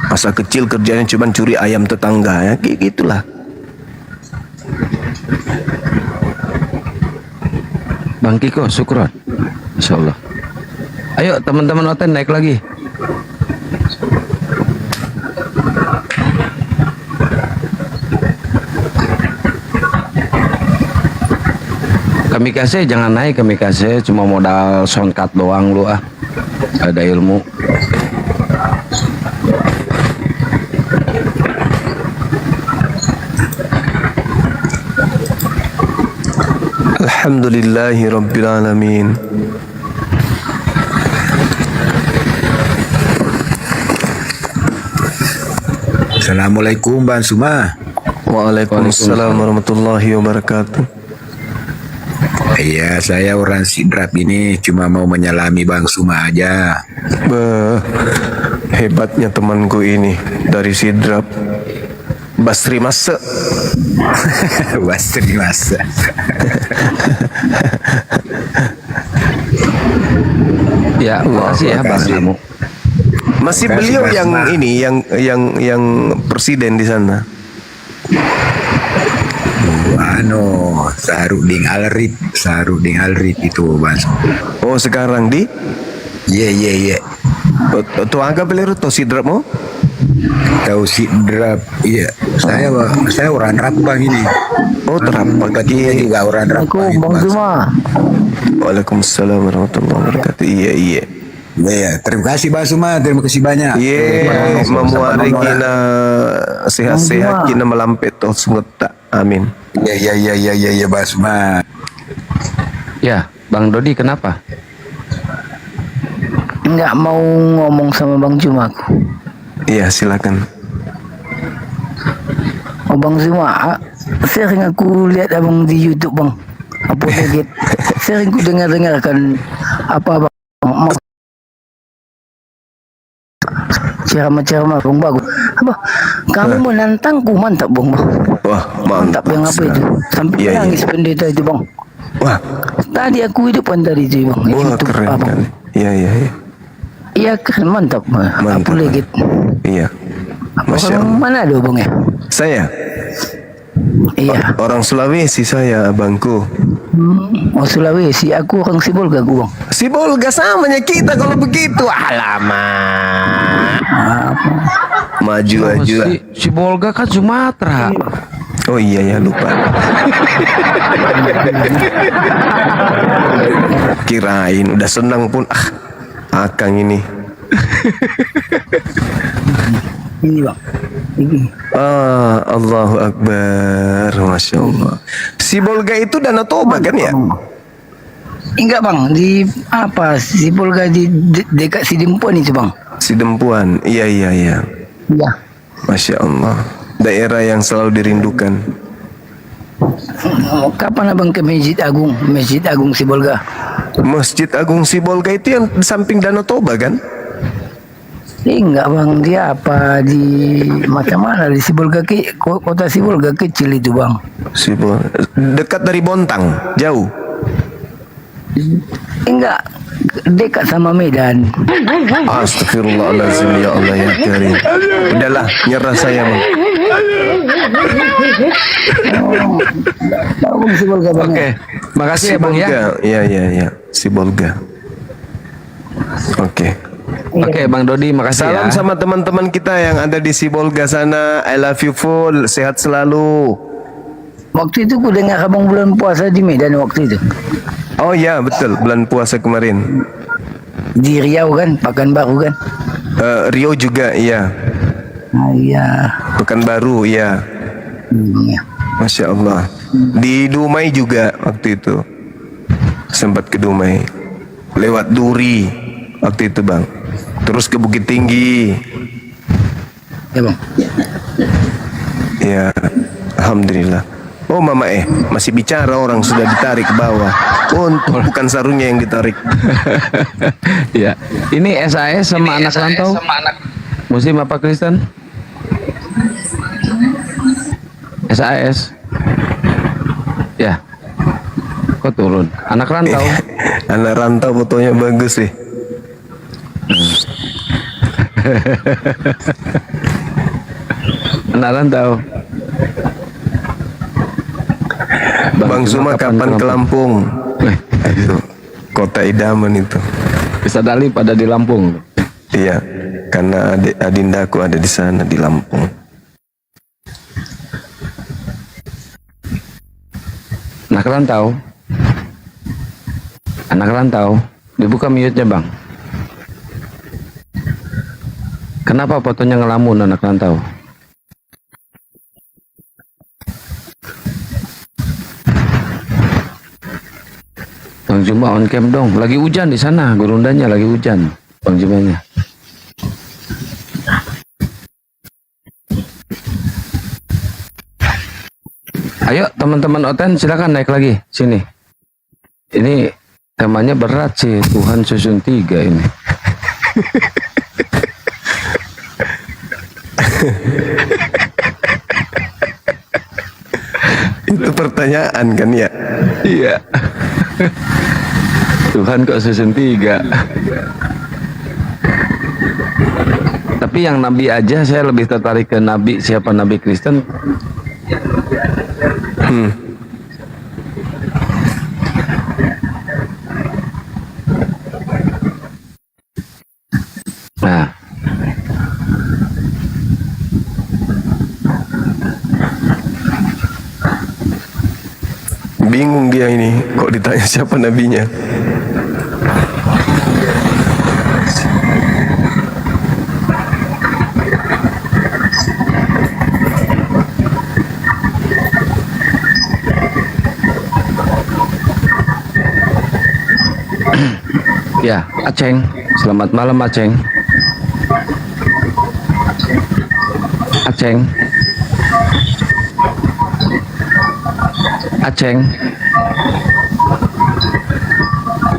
C: Masa kecil kerjanya cuma curi ayam tetangga ya, kayak gitulah.
A: Bang Kiko, syukron. Insyaallah. Ayo teman-teman Oten naik lagi. Kamikaze jangan naik, kamikaze cuma modal soundcard doang lu ah. Ada ilmu.
C: Alhamdulillahi Rabbil Alamin.
K: Assalamualaikum Bang Suma.
C: Waalaikumsalam warahmatullahi wabarakatuh.
K: Iya, saya orang Sidrap ini cuma mau menyalami Bang Suma aja.
C: Hebatnya temanku ini dari Sidrap. Basri Masa.
K: Basri Masa.
A: Ya, makasih ya Bang kamu.
C: Masih beliau yang ini yang presiden di sana.
K: Saharudin Alrif itu Bang.
C: Oh, sekarang di?
K: Iya.
C: Tuh agak beliau tuh Sidrap mau?
K: Tahu Sidrap. Iya. Saya orang Rapang ini.
C: Oh, Rapang.
K: Dia juga orang Rapang.
B: Bang Zuma.
C: Waalaikumsalam warahmatullahi wabarakatuh. Iya.
K: Iya, terima kasih Bang Suma, terima kasih banyak.
C: Iya, memuari kita sehat-sehat kita melampet toh semeta. Amin.
K: Iya Bang Suma.
A: Ya, Bang Dodi kenapa?
B: Enggak mau ngomong sama Bang Zuma.
C: Iya, silakan.
B: Oh Bang Zuma, sering aku lihat abang di YouTube Bang. Apa kaget? Sering ku dengarkan apa Bang ceramah-ceramah Bang bagus. Apa? Kamu menantangku, mantap Bang.
C: Wah,
B: mantap yang apa itu? Sampai nangis pendeta itu Bang.
C: Wah.
B: Tadi aku di depan tadi itu Bang.
C: Wah,
B: YouTube,
C: keren
B: Bang.
C: Iya.
B: Iya keren, mantap. Apa lagi?
C: Iya. Masya
B: Orang
C: Allah.
B: mana ada Bang ya?
C: Saya.
B: Iya.
C: Orang Sulawesi saya, abangku.
B: Oh Sulawesi, aku orang Sibolga Bang.
C: Sibolga samanya kita kalau begitu. Alamak. Maju aja.
A: Si Bolga kan Sumatera.
C: Oh iya ya, lupa. Kirain udah senang pun Akang ini.
B: Ini Bang. Ini.
C: Allahu Akbar. Masya Allah. Si Bolga itu Danau Toba kan ya?
B: Enggak Bang, di apa? Sibolga di dekat Sidempuan itu Bang.
C: Sidempuan. Iya.
B: Iya.
C: Masya Allah. Daerah yang selalu dirindukan.
B: Kapan abang ke Masjid Agung Sibolga?
C: Masjid Agung Sibolga itu yang di samping Danau Toba kan?
B: Enggak Bang, dia apa di macam mana di Sibolga kota Sibolga kecil itu Bang.
C: Sibolga dekat dari Bontang, jauh.
B: Enggak, dekat sama Medan.
C: Astagfirullahaladzim, ya Allah ya Karim. Udahlah, nyerah saya Bang.
A: Oke, makasih ya Bang ya.
C: Iya. Sibolga. Oke.
A: Oke, Bang Dodi, makasih
C: Salam
A: ya.
C: sama teman-teman kita yang ada di Sibolga sana. I love you full. Sehat selalu.
B: Waktu itu ku dengar abang bulan puasa di Medan waktu itu.
C: Oh ya, betul. Bulan puasa kemarin.
B: Di Riau kan, Pekanbaru kan?
C: Rio juga, iya.
B: Iya.
C: Pekanbaru, iya.
B: Ya.
C: Masya Allah. Di Dumai juga waktu itu. Sempat ke Dumai. Lewat Duri waktu itu Bang. Terus ke Bukit Tinggi.
B: Ya Bang.
C: Ya, Alhamdulillah. Oh Mama masih bicara, orang sudah ditarik ke bawah. Oh bukan sarungnya yang ditarik.
A: Ya, ini SAS sama anak rantau. Muslim apa Kristen? SAS. Ya. Kok turun? Anak rantau.
C: Anak rantau fotonya bagus sih.
A: Anak rantau.
C: Bang Suma kapan ke Lampung? Itu kota idaman itu.
A: Bisa Dalip ada di Lampung.
C: Iya, karena adindaku ada di sana di Lampung.
A: Anak rantau. Anak rantau. Dibuka mute-nya Bang. Kenapa fotonya ngelamun anak rantau? Bang Juma on cam dong. Lagi hujan di sana, Gurundanya lagi hujan. Bang Jumanya. Ayo teman-teman Oten silakan naik lagi sini. Ini temanya berat sih, Tuhan susun 3 ini.
C: Itu pertanyaan kan ya?
A: Iya. Tuhan kok susun 3. Tapi yang nabi aja saya lebih tertarik ke nabi, siapa nabi Kristen. Nah,
C: bingung dia ini kok ditanya siapa nabinya.
A: ya Aceng, selamat malam Aceng. Aceng. Aceng.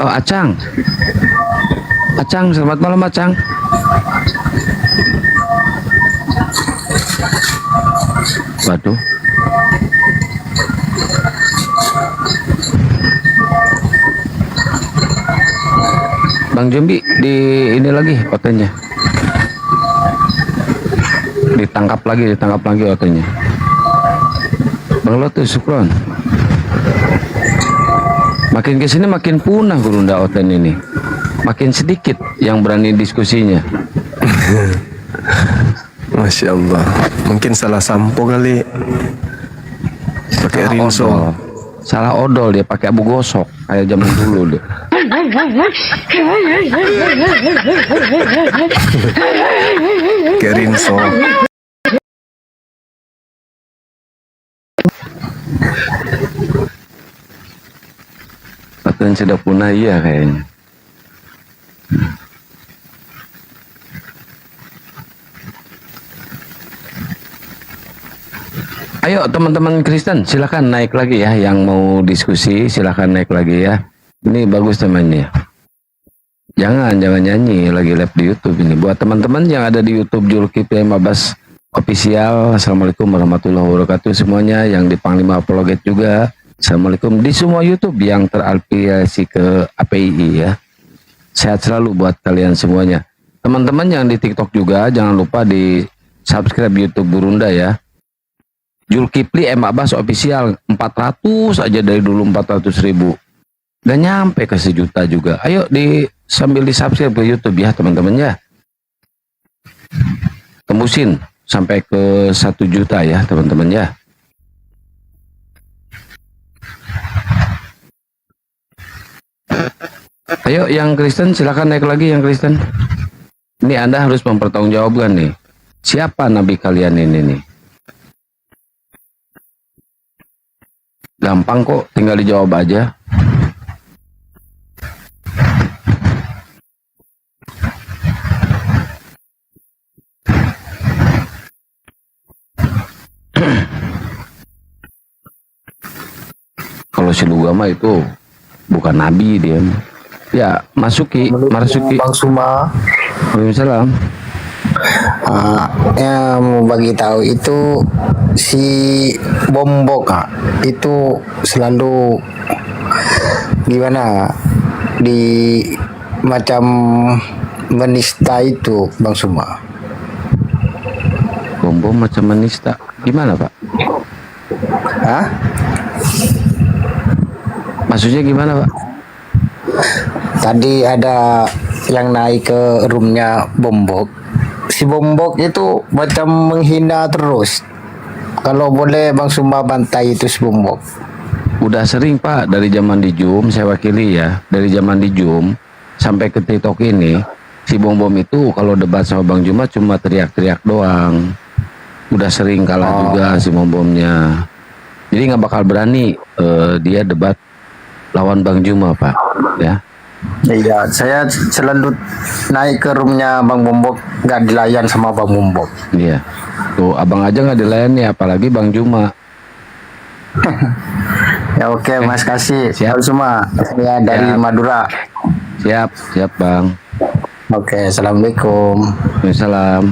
A: Oh Acang. Acang, selamat malam Acang. Waduh. Bang Jumbi di ini lagi otennya. Ditangkap lagi otennya. Bang Lotus Sukron. Makin kesini makin punah Gurunda Oten ini. Makin sedikit yang berani diskusinya.
C: Masya Allah. Mungkin salah sampo kali. Pakai rinso.
A: Salah odol dia pakai abu gosok kayak zaman dulu dia.
C: Pakai rinso.
A: Oten sudah punah iya kayaknya. Ayo teman-teman Kristen silakan naik lagi ya, yang mau diskusi silakan naik lagi ya. Ini bagus temannya. Jangan nyanyi lagi live di YouTube ini. Buat teman-teman yang ada di YouTube Zulkifli Mabas Official, assalamualaikum warahmatullahi wabarakatuh semuanya. Yang di Panglima Apologet juga, assalamualaikum. Di semua YouTube yang terafiliasi ke API ya. Sehat selalu buat kalian semuanya. Teman-teman yang di TikTok juga jangan lupa di subscribe YouTube Gurunda ya. Zulkifli Mabas Official 400 aja dari dulu 400.000. Gak nyampe ke 1 juta juga. Ayo sambil di subscribe ke YouTube ya teman-teman ya. Tembusin sampai ke 1 juta ya teman-teman ya. Ayo yang Kristen silakan naik lagi yang Kristen. Ini Anda harus mempertanggungjawabkan nih. Siapa nabi kalian ini nih? Gampang kok, tinggal dijawab aja. Kalau si Lugama itu bukan nabi dia. Ya, Marsuki.
E: Bang Suma,
A: Waalaikumsalam.
E: yang mau bagi tahu itu si Bombok itu selalu gimana di macam menista itu Bang Suma.
A: Bom macam menista. Gimana, Pak?
E: Hah?
A: Maksudnya gimana, Pak?
E: Tadi ada yang naik ke roomnya Bombok. Si Bombok itu macam menghina terus. Kalau boleh Bang Suma bantai itu si Bombok.
A: Udah sering, Pak, dari zaman di Jum, saya wakili ya. Dari zaman di Jum sampai ke TikTok ini, si Bom itu kalau debat sama Bang Juma cuma teriak-teriak doang. Udah sering kalah juga si Bomnya. Jadi nggak bakal berani dia debat lawan Bang Juma, Pak. Ya.
E: Iya, saya selalu naik ke roomnya Bang Bombok, nggak dilayan sama Bang Bombok.
A: Iya. Tuh, abang aja nggak dilayani, apalagi Bang Juma.
E: Ya oke, Mas kasih.
A: Siap.
E: Semua ya dari
A: Siap.
E: Madura.
A: Siap, siap, Bang.
E: Oke, assalamualaikum.
A: Waalaikumsalam.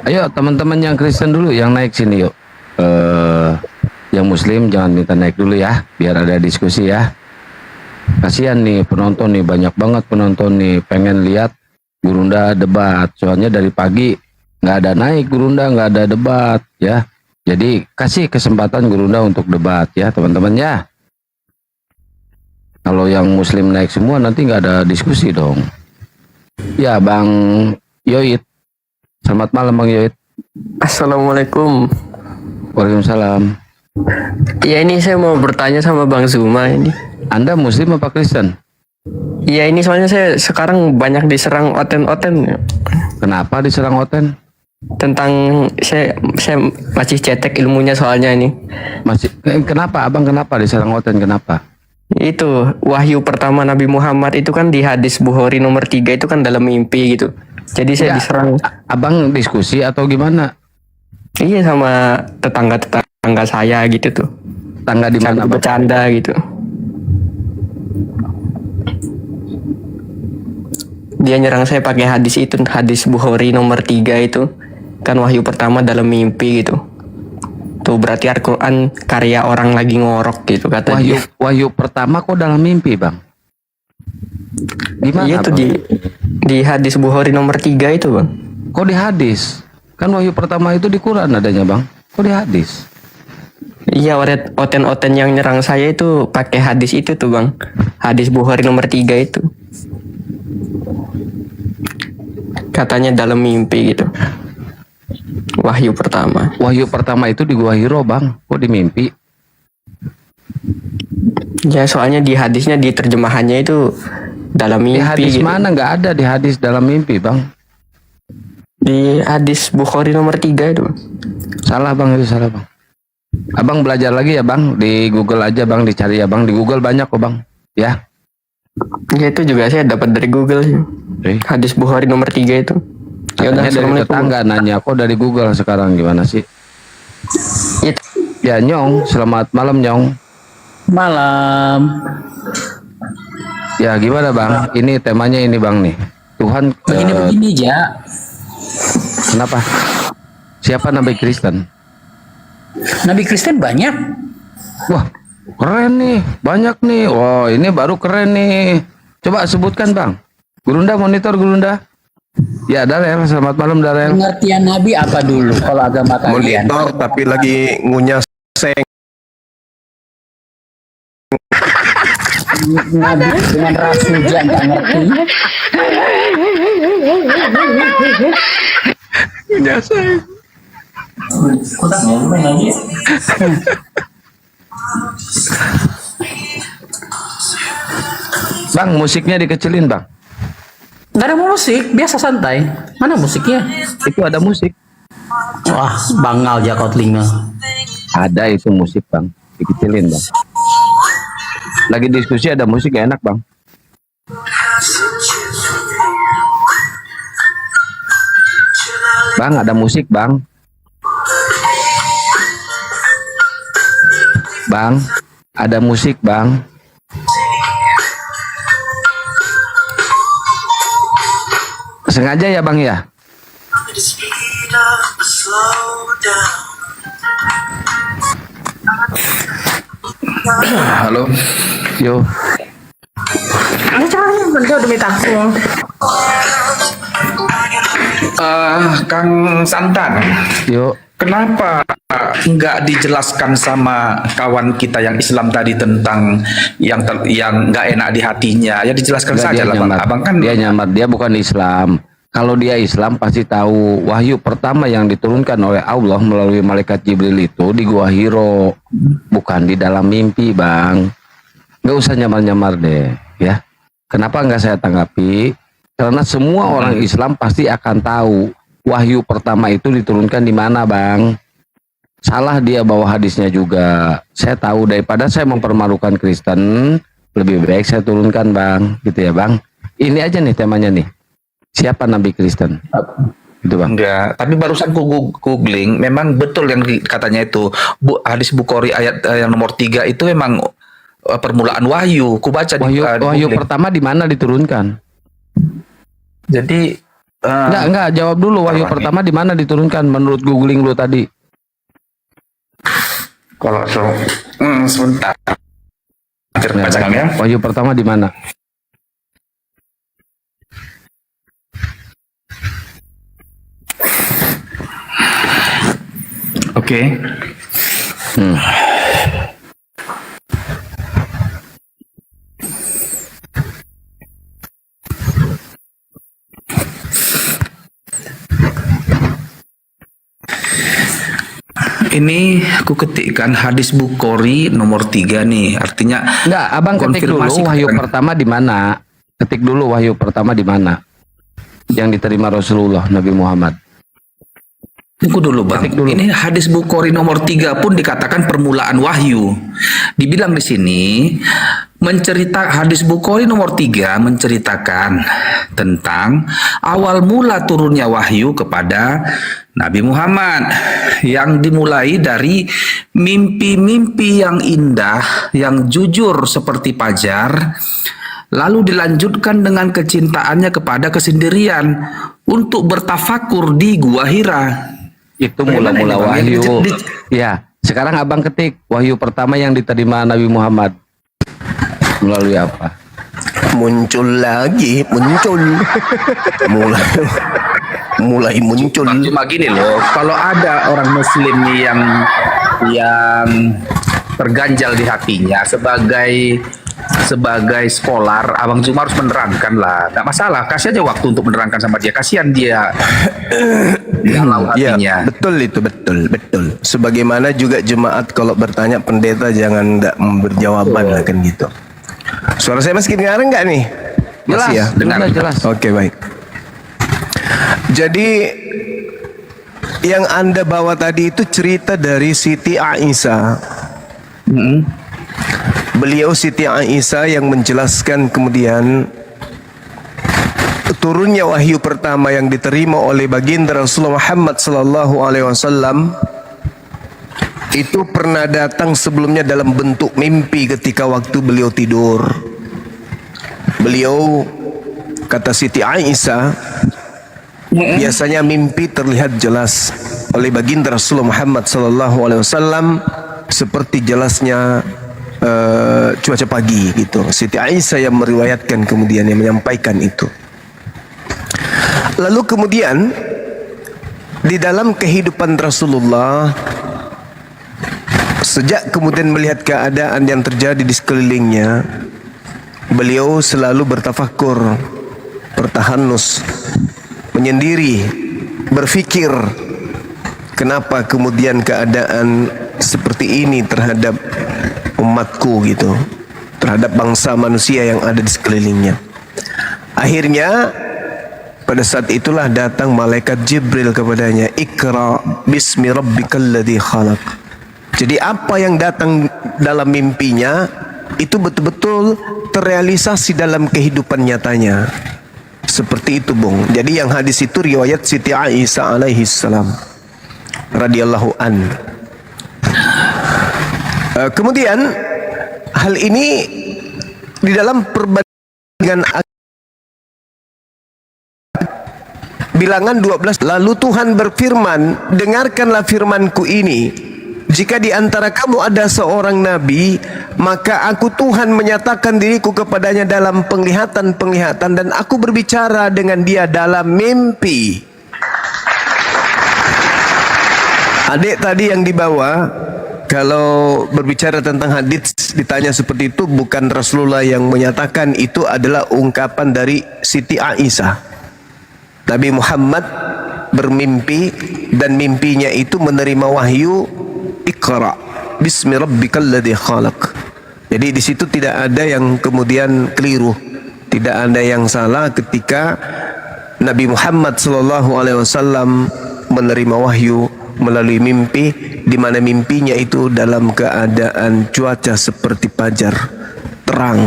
A: Ayo teman-teman yang Kristen dulu yang naik sini yuk. Yang Muslim jangan minta naik dulu ya, biar ada diskusi ya. Kasihan nih penonton nih, banyak banget penonton nih pengen lihat Gurunda debat. Soalnya dari pagi nggak ada naik Gurunda, nggak ada debat ya. Jadi kasih kesempatan Gurunda untuk debat ya teman-teman ya. Kalau yang Muslim naik semua nanti nggak ada diskusi dong. Ya Bang Yoit. Selamat malam Bang Yoit.
L: Assalamualaikum.
A: Waalaikumsalam.
L: Ya ini saya mau bertanya sama Bang Zuma ini.
A: Anda Muslim apa Kristen?
L: Ya ini soalnya saya sekarang banyak diserang oten-oten.
A: Kenapa diserang oten?
L: Tentang saya masih cetek ilmunya soalnya ini.
A: Masih kenapa Abang kenapa diserang oten kenapa?
L: Itu wahyu pertama Nabi Muhammad itu kan di hadis Bukhari nomor 3 itu kan dalam mimpi gitu. Jadi saya diserang.
A: Abang diskusi atau gimana?
L: Iya sama tetangga saya gitu tuh.
A: Tangga di mana?
L: Bercanda gitu. Dia nyerang saya pakai hadis itu, hadis Bukhari nomor 3 itu. Kan wahyu pertama dalam mimpi gitu. Tuh berarti Al-Quran karya orang lagi ngorok gitu kata dia.
A: Wahyu pertama kok dalam mimpi Bang? Gimana?
L: Iya tuh di hadis Bukhari nomor 3 itu Bang.
A: Kok di hadis? Kan wahyu pertama itu di Quran adanya Bang. Kok di hadis?
L: Iya, oten-oten yang nyerang saya itu pakai hadis itu tuh Bang. Hadis Bukhari nomor 3 itu. Katanya dalam mimpi gitu. Wahyu pertama.
A: Wahyu pertama itu di Gua Hiro Bang. Kok di mimpi?
L: Ya soalnya di hadisnya di terjemahannya itu dalam mimpi.
A: Di hadis
L: gitu.
A: mana nggak ada di hadis dalam mimpi Bang?
L: Di hadis Bukhari nomor 3 itu.
A: Salah Bang, itu salah Bang. Abang belajar lagi ya Bang, di Google aja Bang, dicari ya Bang, di Google banyak kok Bang, ya.
L: Ya itu juga saya dapat dari Google sih. Hadis Bukhari nomor 3 itu. Ya udah,
A: dari tetangga nanya, kok dari Google sekarang gimana sih? Ya Nyong, selamat malam Nyong.
M: Malam.
A: Ya gimana Bang? Ini temanya ini Bang nih. Tuhan
M: Begini Ja.
A: Kenapa? Siapa Nabi Kristen?
M: Nabi Kristen banyak.
A: Wah, keren nih, banyak nih. Wah, ini baru keren nih. Coba sebutkan Bang. Gurunda monitor Gurunda. Ya Darel, selamat malam Darel.
M: Pengertian Nabi apa dulu kalau agama kalian?
C: Monitor tapi lagi ngunyah seng.
M: Nabi dengan ras hujan nggak ngerti.
A: Ngunyah seng. Bang, musiknya dikecilin Bang.
M: Gak ada musik, biasa santai. Mana musiknya?
A: Itu ada musik.
M: Wah, bangal jakot telinga.
A: Ada itu musik Bang, dikecilin Bang. Lagi diskusi ada musik gak enak Bang. Bang, ada musik Bang. Bang, ada musik bang. Sengaja ya bang ya?
K: Halo.
A: Yo.
K: Kang Santan.
A: Yo.
K: Kenapa nggak dijelaskan sama kawan kita yang Islam tadi tentang yang nggak enak di hatinya? Ya dijelaskan
A: Enggak,
K: saja
A: dia
K: lah bang.
A: nyamar.
K: Abang kan
A: Dia nyamar, dia bukan Islam. Kalau dia Islam pasti tahu wahyu pertama yang diturunkan oleh Allah melalui malaikat Jibril itu di Gua Hiro, bukan di dalam mimpi bang. Nggak usah nyamar-nyamar deh, ya. Kenapa nggak saya tanggapi? Karena semua orang Islam pasti akan tahu wahyu pertama itu diturunkan di mana bang. Salah dia bawa hadisnya juga. Saya tahu daripada saya mempermalukan Kristen, lebih baik saya turunkan bang, gitu ya bang. Ini aja nih temanya nih. Siapa Nabi Kristen? Gitu bang.
K: enggak. Tapi barusan googling, memang betul yang katanya itu hadis Bukhari ayat yang nomor 3 itu memang permulaan wahyu. Ku baca
A: Wahyu
K: googling.
A: pertama di mana diturunkan?
K: Jadi
A: Enggak, jawab dulu wahyu pertama di mana diturunkan menurut googling lu tadi.
K: Kalau sebentar. Bacakan ya.
A: Wahyu pertama di mana?
K: Oke. Ini aku ketikkan hadis Bukhari nomor 3 nih. Artinya
A: Enggak, abang ketik dulu
K: konfirmasi
A: wahyu
K: kan.
A: pertama di mana? Ketik dulu wahyu pertama di mana? Yang diterima Rasulullah Nabi Muhammad.
K: Tunggu dulu bang. Ini hadis Bukhari nomor 3 pun dikatakan permulaan wahyu. Dibilang di sini hadis Bukhari nomor 3 menceritakan tentang awal mula turunnya wahyu kepada Nabi Muhammad yang dimulai dari mimpi-mimpi yang indah, yang jujur seperti fajar, lalu dilanjutkan dengan kecintaannya kepada kesendirian untuk bertafakur di Gua Hira.
A: Itu mula-mula wahyu. Ya, sekarang abang ketik wahyu pertama yang diterima Nabi Muhammad melalui apa?
C: Muncul lagi, muncul. mulai muncul.
K: Cuma gini loh, kalau ada orang Muslim yang terganjal di hatinya sebagai scholar, Abang Zuma harus menerangkan lah. Nggak masalah, kasih aja waktu untuk menerangkan sama dia. Kasihan dia galau hatinya.
C: Ya, betul itu, betul. Sebagaimana juga jemaat kalau bertanya pendeta jangan nggak berjawaban lah kan gitu. Suara saya masih kedengaran nggak nih? Masih ya?
A: Jelas.
C: Oke, baik. Jadi yang Anda bawa tadi itu cerita dari Siti Aisyah. Beliau Siti Aisyah yang menjelaskan kemudian turunnya wahyu pertama yang diterima oleh baginda Rasulullah Muhammad sallallahu alaihi wasallam itu pernah datang sebelumnya dalam bentuk mimpi ketika waktu beliau tidur. Beliau, kata Siti Aisyah, biasanya mimpi terlihat jelas oleh baginda Rasulullah Muhammad sallallahu alaihi wasallam seperti jelasnya cuaca pagi gitu. Siti Aisyah yang meriwayatkan kemudian yang menyampaikan itu. Lalu kemudian di dalam kehidupan Rasulullah, sejak kemudian melihat keadaan yang terjadi di sekelilingnya, beliau selalu bertafakur, bertahanus, menyendiri, berfikir kenapa kemudian keadaan seperti ini terhadap umatku gitu, terhadap bangsa manusia yang ada di sekelilingnya. Akhirnya pada saat itulah datang malaikat Jibril kepadanya, Iqra bismi rabbikal ladzi khalaq. Jadi apa yang datang dalam mimpinya itu betul-betul terrealisasi dalam kehidupan nyatanya. Seperti itu, Bung. Jadi yang hadis itu riwayat Siti Aisyah alaihi salam radhiyallahu an. Kemudian hal ini di dalam perbandingan Bilangan 12, lalu Tuhan berfirman, dengarkanlah firmanku ini, jika di antara kamu ada seorang nabi, maka aku Tuhan menyatakan diriku kepadanya dalam penglihatan-penglihatan, dan aku berbicara dengan dia dalam mimpi. Adik tadi yang dibawa, kalau berbicara tentang hadits ditanya seperti itu, bukan Rasulullah yang menyatakan, itu adalah ungkapan dari Siti Aisyah. Nabi Muhammad bermimpi dan mimpinya itu menerima wahyu, Iqra bismi rabbikal ladzi khalaq. Jadi di situ tidak ada yang kemudian keliru, tidak ada yang salah ketika Nabi Muhammad SAW menerima wahyu melalui mimpi, di mana mimpinya itu dalam keadaan cuaca seperti fajar, terang,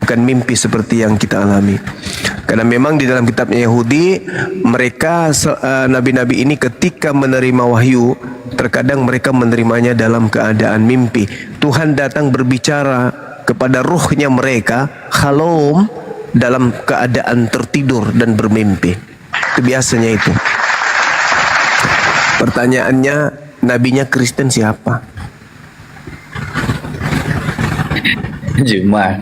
C: bukan mimpi seperti yang kita alami. Karena memang di dalam kitabnya Yahudi, mereka nabi-nabi ini ketika menerima wahyu, terkadang mereka menerimanya dalam keadaan mimpi. Tuhan datang berbicara kepada ruhnya mereka, khalom, dalam keadaan tertidur dan bermimpi. Itu biasanya itu. Pertanyaannya, nabinya Kristen siapa?
K: Cuma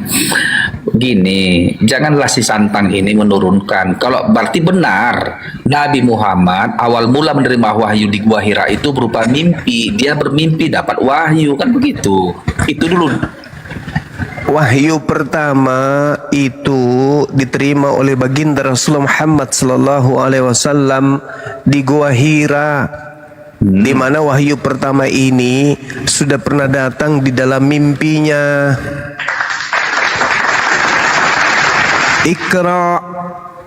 K: gini, janganlah si Santang ini menurunkan. Kalau berarti benar Nabi Muhammad awal mula menerima wahyu di Gua Hira itu berupa mimpi. Dia bermimpi dapat wahyu, kan begitu. Itu dulu.
C: Wahyu pertama itu diterima oleh baginda Rasulullah Muhammad SAW di Gua Hira, di mana wahyu pertama ini sudah pernah datang di dalam mimpinya. Iqra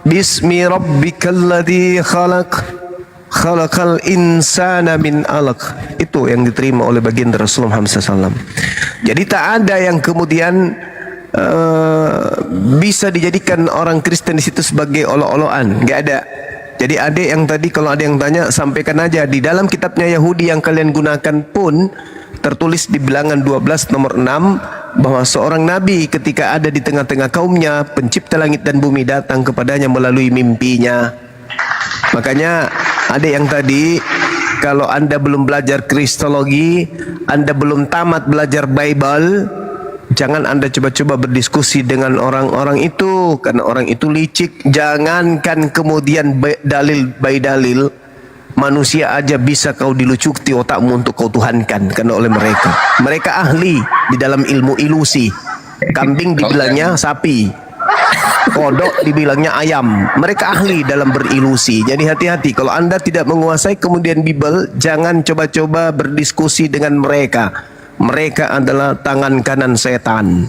C: bismi rabbikal ladzi khalaq khalaqal insana min alaq. Itu yang diterima oleh baginda Rasulullah Muhammad SAW. Jadi tak ada yang kemudian bisa dijadikan orang Kristen di situ sebagai olok-olokan, nggak ada. Jadi adik yang tadi, kalau ada yang tanya, sampaikan aja di dalam kitabnya Yahudi yang kalian gunakan pun tertulis di Bilangan 12 nomor 6 bahwa seorang nabi ketika ada di tengah-tengah kaumnya, pencipta langit dan bumi datang kepadanya melalui mimpinya. Makanya ada yang tadi, kalau Anda belum belajar Kristologi, Anda belum tamat belajar Bible, jangan Anda coba-coba berdiskusi dengan orang-orang itu, karena orang itu licik. Jangankan kemudian dalil by dalil, manusia aja bisa kau dilucuti otakmu untuk kau tuhankan, karena oleh mereka. Mereka ahli di dalam ilmu ilusi. Kambing dibilangnya sapi, kodok dibilangnya ayam. Mereka ahli dalam berilusi. Jadi hati-hati kalau Anda tidak menguasai kemudian Bible, jangan coba-coba berdiskusi dengan mereka. Mereka adalah tangan kanan setan.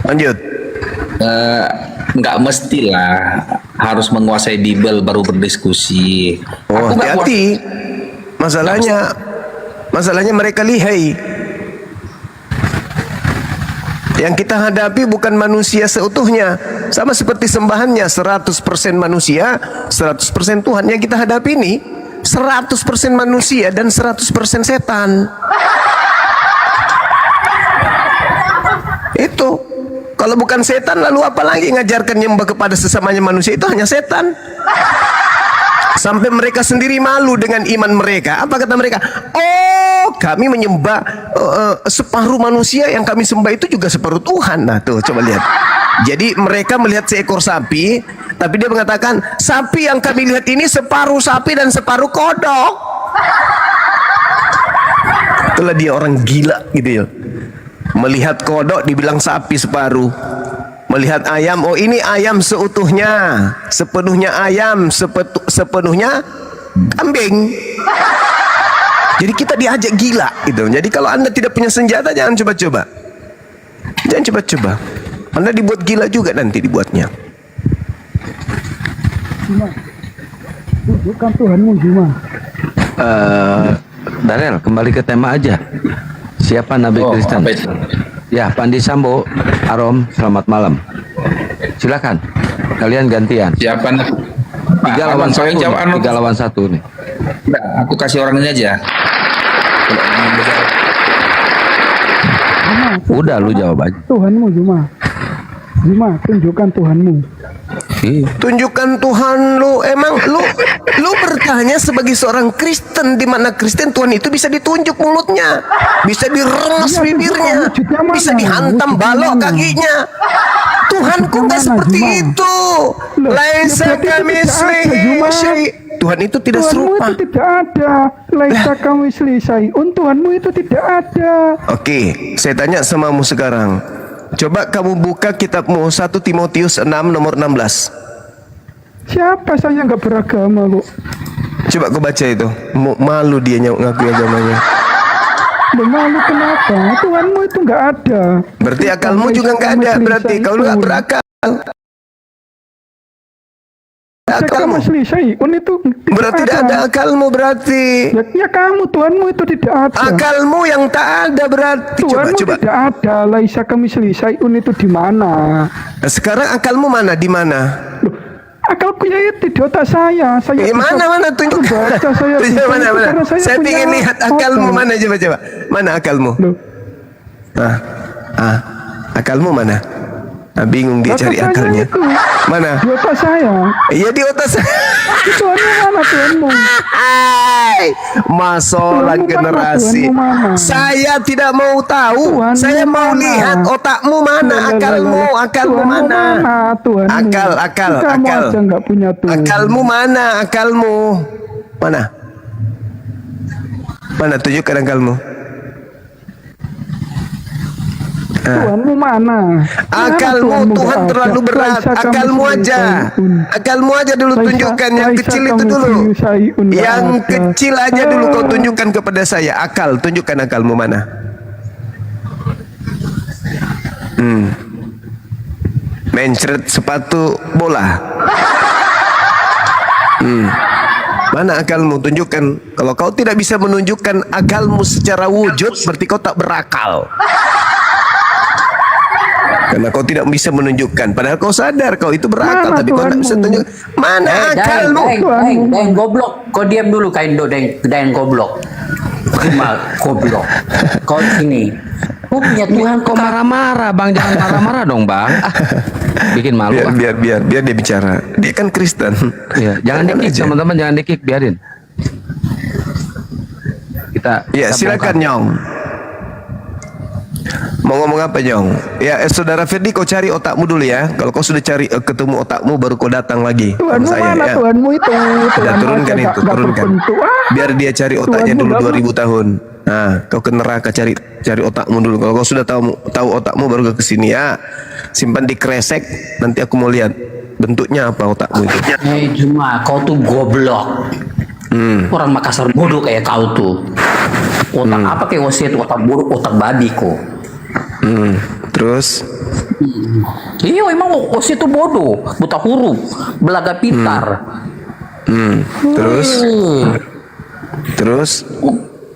C: Lanjut.
K: Nggak mestilah harus menguasai Bible baru berdiskusi.
C: Oh, hati-hati. Masalahnya mereka lihai. Yang kita hadapi bukan manusia seutuhnya. Sama seperti sembahannya, 100% manusia, 100% Tuhan. Yang kita hadapi ini 100% manusia dan 100% setan. Itu. Kalau bukan setan, lalu apa lagi ngajarkan nyembah kepada sesamanya manusia? Itu hanya setan. Sampai mereka sendiri malu dengan iman mereka. Apa kata mereka? Oh, kami menyembah separuh manusia, yang kami sembah itu juga separuh Tuhan. Nah tuh, coba lihat. Jadi mereka melihat seekor sapi, tapi dia mengatakan, sapi yang kami lihat ini separuh sapi dan separuh kodok. Itulah dia orang gila gitu ya. Melihat kodok dibilang sapi separuh. Melihat ayam, oh ini ayam seutuhnya, sepenuhnya ayam, sepenuhnya kambing. Jadi kita diajak gila gitu. Jadi kalau Anda tidak punya senjata, jangan coba-coba. Jangan coba-coba. Anda dibuat gila juga nanti dibuatnya.
J: Tunjukkan Tuhanmu Juma.
A: Darel, kembali ke tema aja. Siapa Nabi Kristen? Ya, Pandi Sambo, Arom, selamat malam. Silakan, kalian gantian. 3 lawan 1 nih, 3 lawan 1 nih.
K: Nah, aku kasih orang ini aja.
A: Udah lu jawab aja.
J: Tuhanmu Juma. Juma, tunjukkan Tuhanmu.
C: Tunjukkan Tuhan lu. Emang lu bertanya sebagai seorang Kristen, di mana Kristen Tuhan itu bisa ditunjuk mulutnya, bisa diremes bibirnya, bisa dihantam balok kakinya. Tuhanku nggak seperti itu. Laisa kamitslihi syai'. Tuhan itu tidak serupa.
J: Itu tidak ada. Laisa kamitslihi syai'un. Tuhanmu itu tidak ada.
C: Oke, saya tanya samamu sekarang. Coba kamu buka kitabmu 1 Timotius 6 nomor 16.
J: Siapa saya nggak beragama kok?
C: Coba kau baca itu. Malu dia ngaku agamanya.
J: Malu kenapa? Tuhanmu itu nggak ada.
C: Berarti akalmu juga nggak ada. Berarti kau nggak berakal. Akalmu berarti tidak ada akalmu berarti.
J: Ya kamu Tuhanmu itu tidak ada.
C: Akalmu yang tak ada berarti.
J: Tuhanmu
C: Coba.
J: tidak ada. Laisa kamitslihi syai'un itu di mana?
C: Nah, sekarang akalmu mana? Di mana?
J: Akalku ya itu di otak saya.
C: Mana tunjukkan. Mana. Saya ingin lihat akalmu mana, coba. Mana akalmu? Akalmu mana? Bingung dia cari akalnya. Mana?
J: Di otak saya.
C: Iya, di otak saya.
J: Tuhanmu mana Tuhanmu?
C: Masalah generasi. Saya tidak mau tahu. Saya mau lihat otakmu mana, akalmu mana? Akal.
J: Kamu aja nggak punya Tuhan.
C: Akalmu mana? Mana? Tunjukkan akalmu.
J: Tuhanmu mana?
C: Akalmu, Tuhan terlalu berat. Akalmu aja dulu tunjukkan. Yang kecil itu dulu. Yang kecil aja dulu kau tunjukkan kepada saya. Akal, tunjukkan akalmu mana? Mencret sepatu bola. Mana akalmu? Tunjukkan. Kalau kau tidak bisa menunjukkan akalmu secara wujud, berarti kau tak berakal. Karena kau tidak bisa menunjukkan. Padahal kau sadar kau itu berakal, tapi kau tidak bisa tunjuk. Mana akalmu?
M: Deng goblok. Kau diam dulu kain deng goblok. Cuma goblok. Kau ini. Kau punya Tuhan.
A: Kok marah-marah bang? Jangan marah-marah dong bang. Bikin malu.
C: Biar dia bicara. Dia kan Kristen.
A: Ya, jangan dikik teman-teman, jangan dikik, biarin. Kita
C: silakan Nyong. Mau ngomong apa Nyong? Ya saudara Firdi, kau cari otakmu dulu ya. Kalau kau sudah cari ketemu otakmu, baru kau datang lagi.
J: Tuhanmu mana ya? Tuhanmu itu?
C: Turunkan itu, turunkan. Biar dia cari otaknya dulu 2000 tahun. Nah, kau ke neraka cari otakmu dulu. Kalau kau sudah tahu otakmu, baru ke sini ya. Simpan di kresek. Nanti aku mau lihat bentuknya apa otakmu itu.
M: Cuma kau tuh goblok. Orang Makassar bodoh kayak kau tuh. Otak apa kayak wasiat? Otak bodoh, otak babi kok.
C: Terus?
M: Iya emang OSIS itu bodoh, buta huruf, belaga pintar.
C: Terus?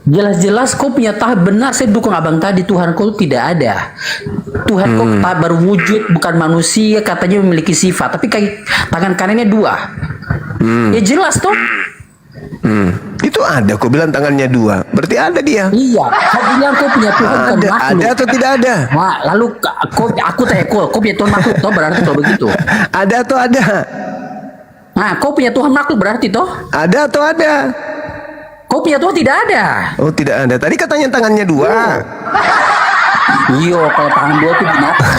M: Jelas-jelas kau punya tahap benar. Saya dukung abang tadi. Tuhan kau tidak ada. Tuhan kau tak berwujud, bukan manusia. Katanya memiliki sifat, tapi kayak tangan kanannya 2. Ya jelas toh.
C: Itu ada, kau bilang tangannya 2. Berarti ada dia.
M: Iya, kau bilang kau punya Tuhan bukan makhluk.
C: Ada atau tidak ada?
M: Nah, lalu aku tanya kau punya Tuhan makhluk toh, berarti toh begitu.
C: Ada atau ada?
M: Nah, kau punya Tuhan makhluk berarti toh?
C: Ada atau ada?
M: Kau punya Tuhan tidak ada.
C: Oh, tidak ada. Tadi katanya tangannya 2.
M: Iya, kalau tangan 2 itu binatang.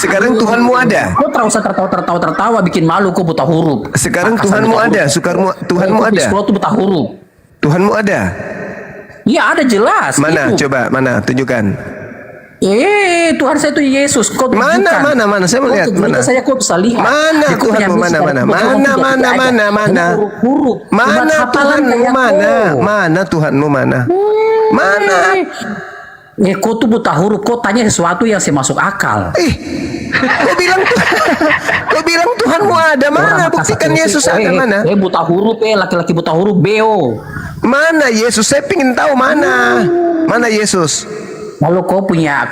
C: Sekarang Tuhanmu ada.
M: Kau terus tertawa bikin malu, kau buta huruf.
C: Sekarang Tuhanmu ada. Tuhanmu ada.
M: Sekolah tuh buta huruf.
C: Tuhanmu ada.
M: Iya ada jelas.
C: Mana?
M: Itu.
C: Coba mana? Tunjukkan.
M: Tuhan saya itu Yesus. Kau tunjukkan.
C: Mana? Saya melihat. Mana?
M: Saya kau bisa lihat.
C: Mana Tuhanmu? Mana?
M: Huruf-huruf.
C: Mana Tuhanmu? Mana Tuhanmu? Mana?
M: Kau tuh buta huruf. Kau tanya sesuatu yang saya masuk akal.
C: Kau bilang Tuhanmu ada. Mana? Buktikan Yesus ada. Mana?
M: Buta huruf. Laki-laki buta huruf. Beo.
C: Mana Yesus? Saya ingin tahu mana. Mana Yesus?
M: Lalu kau punya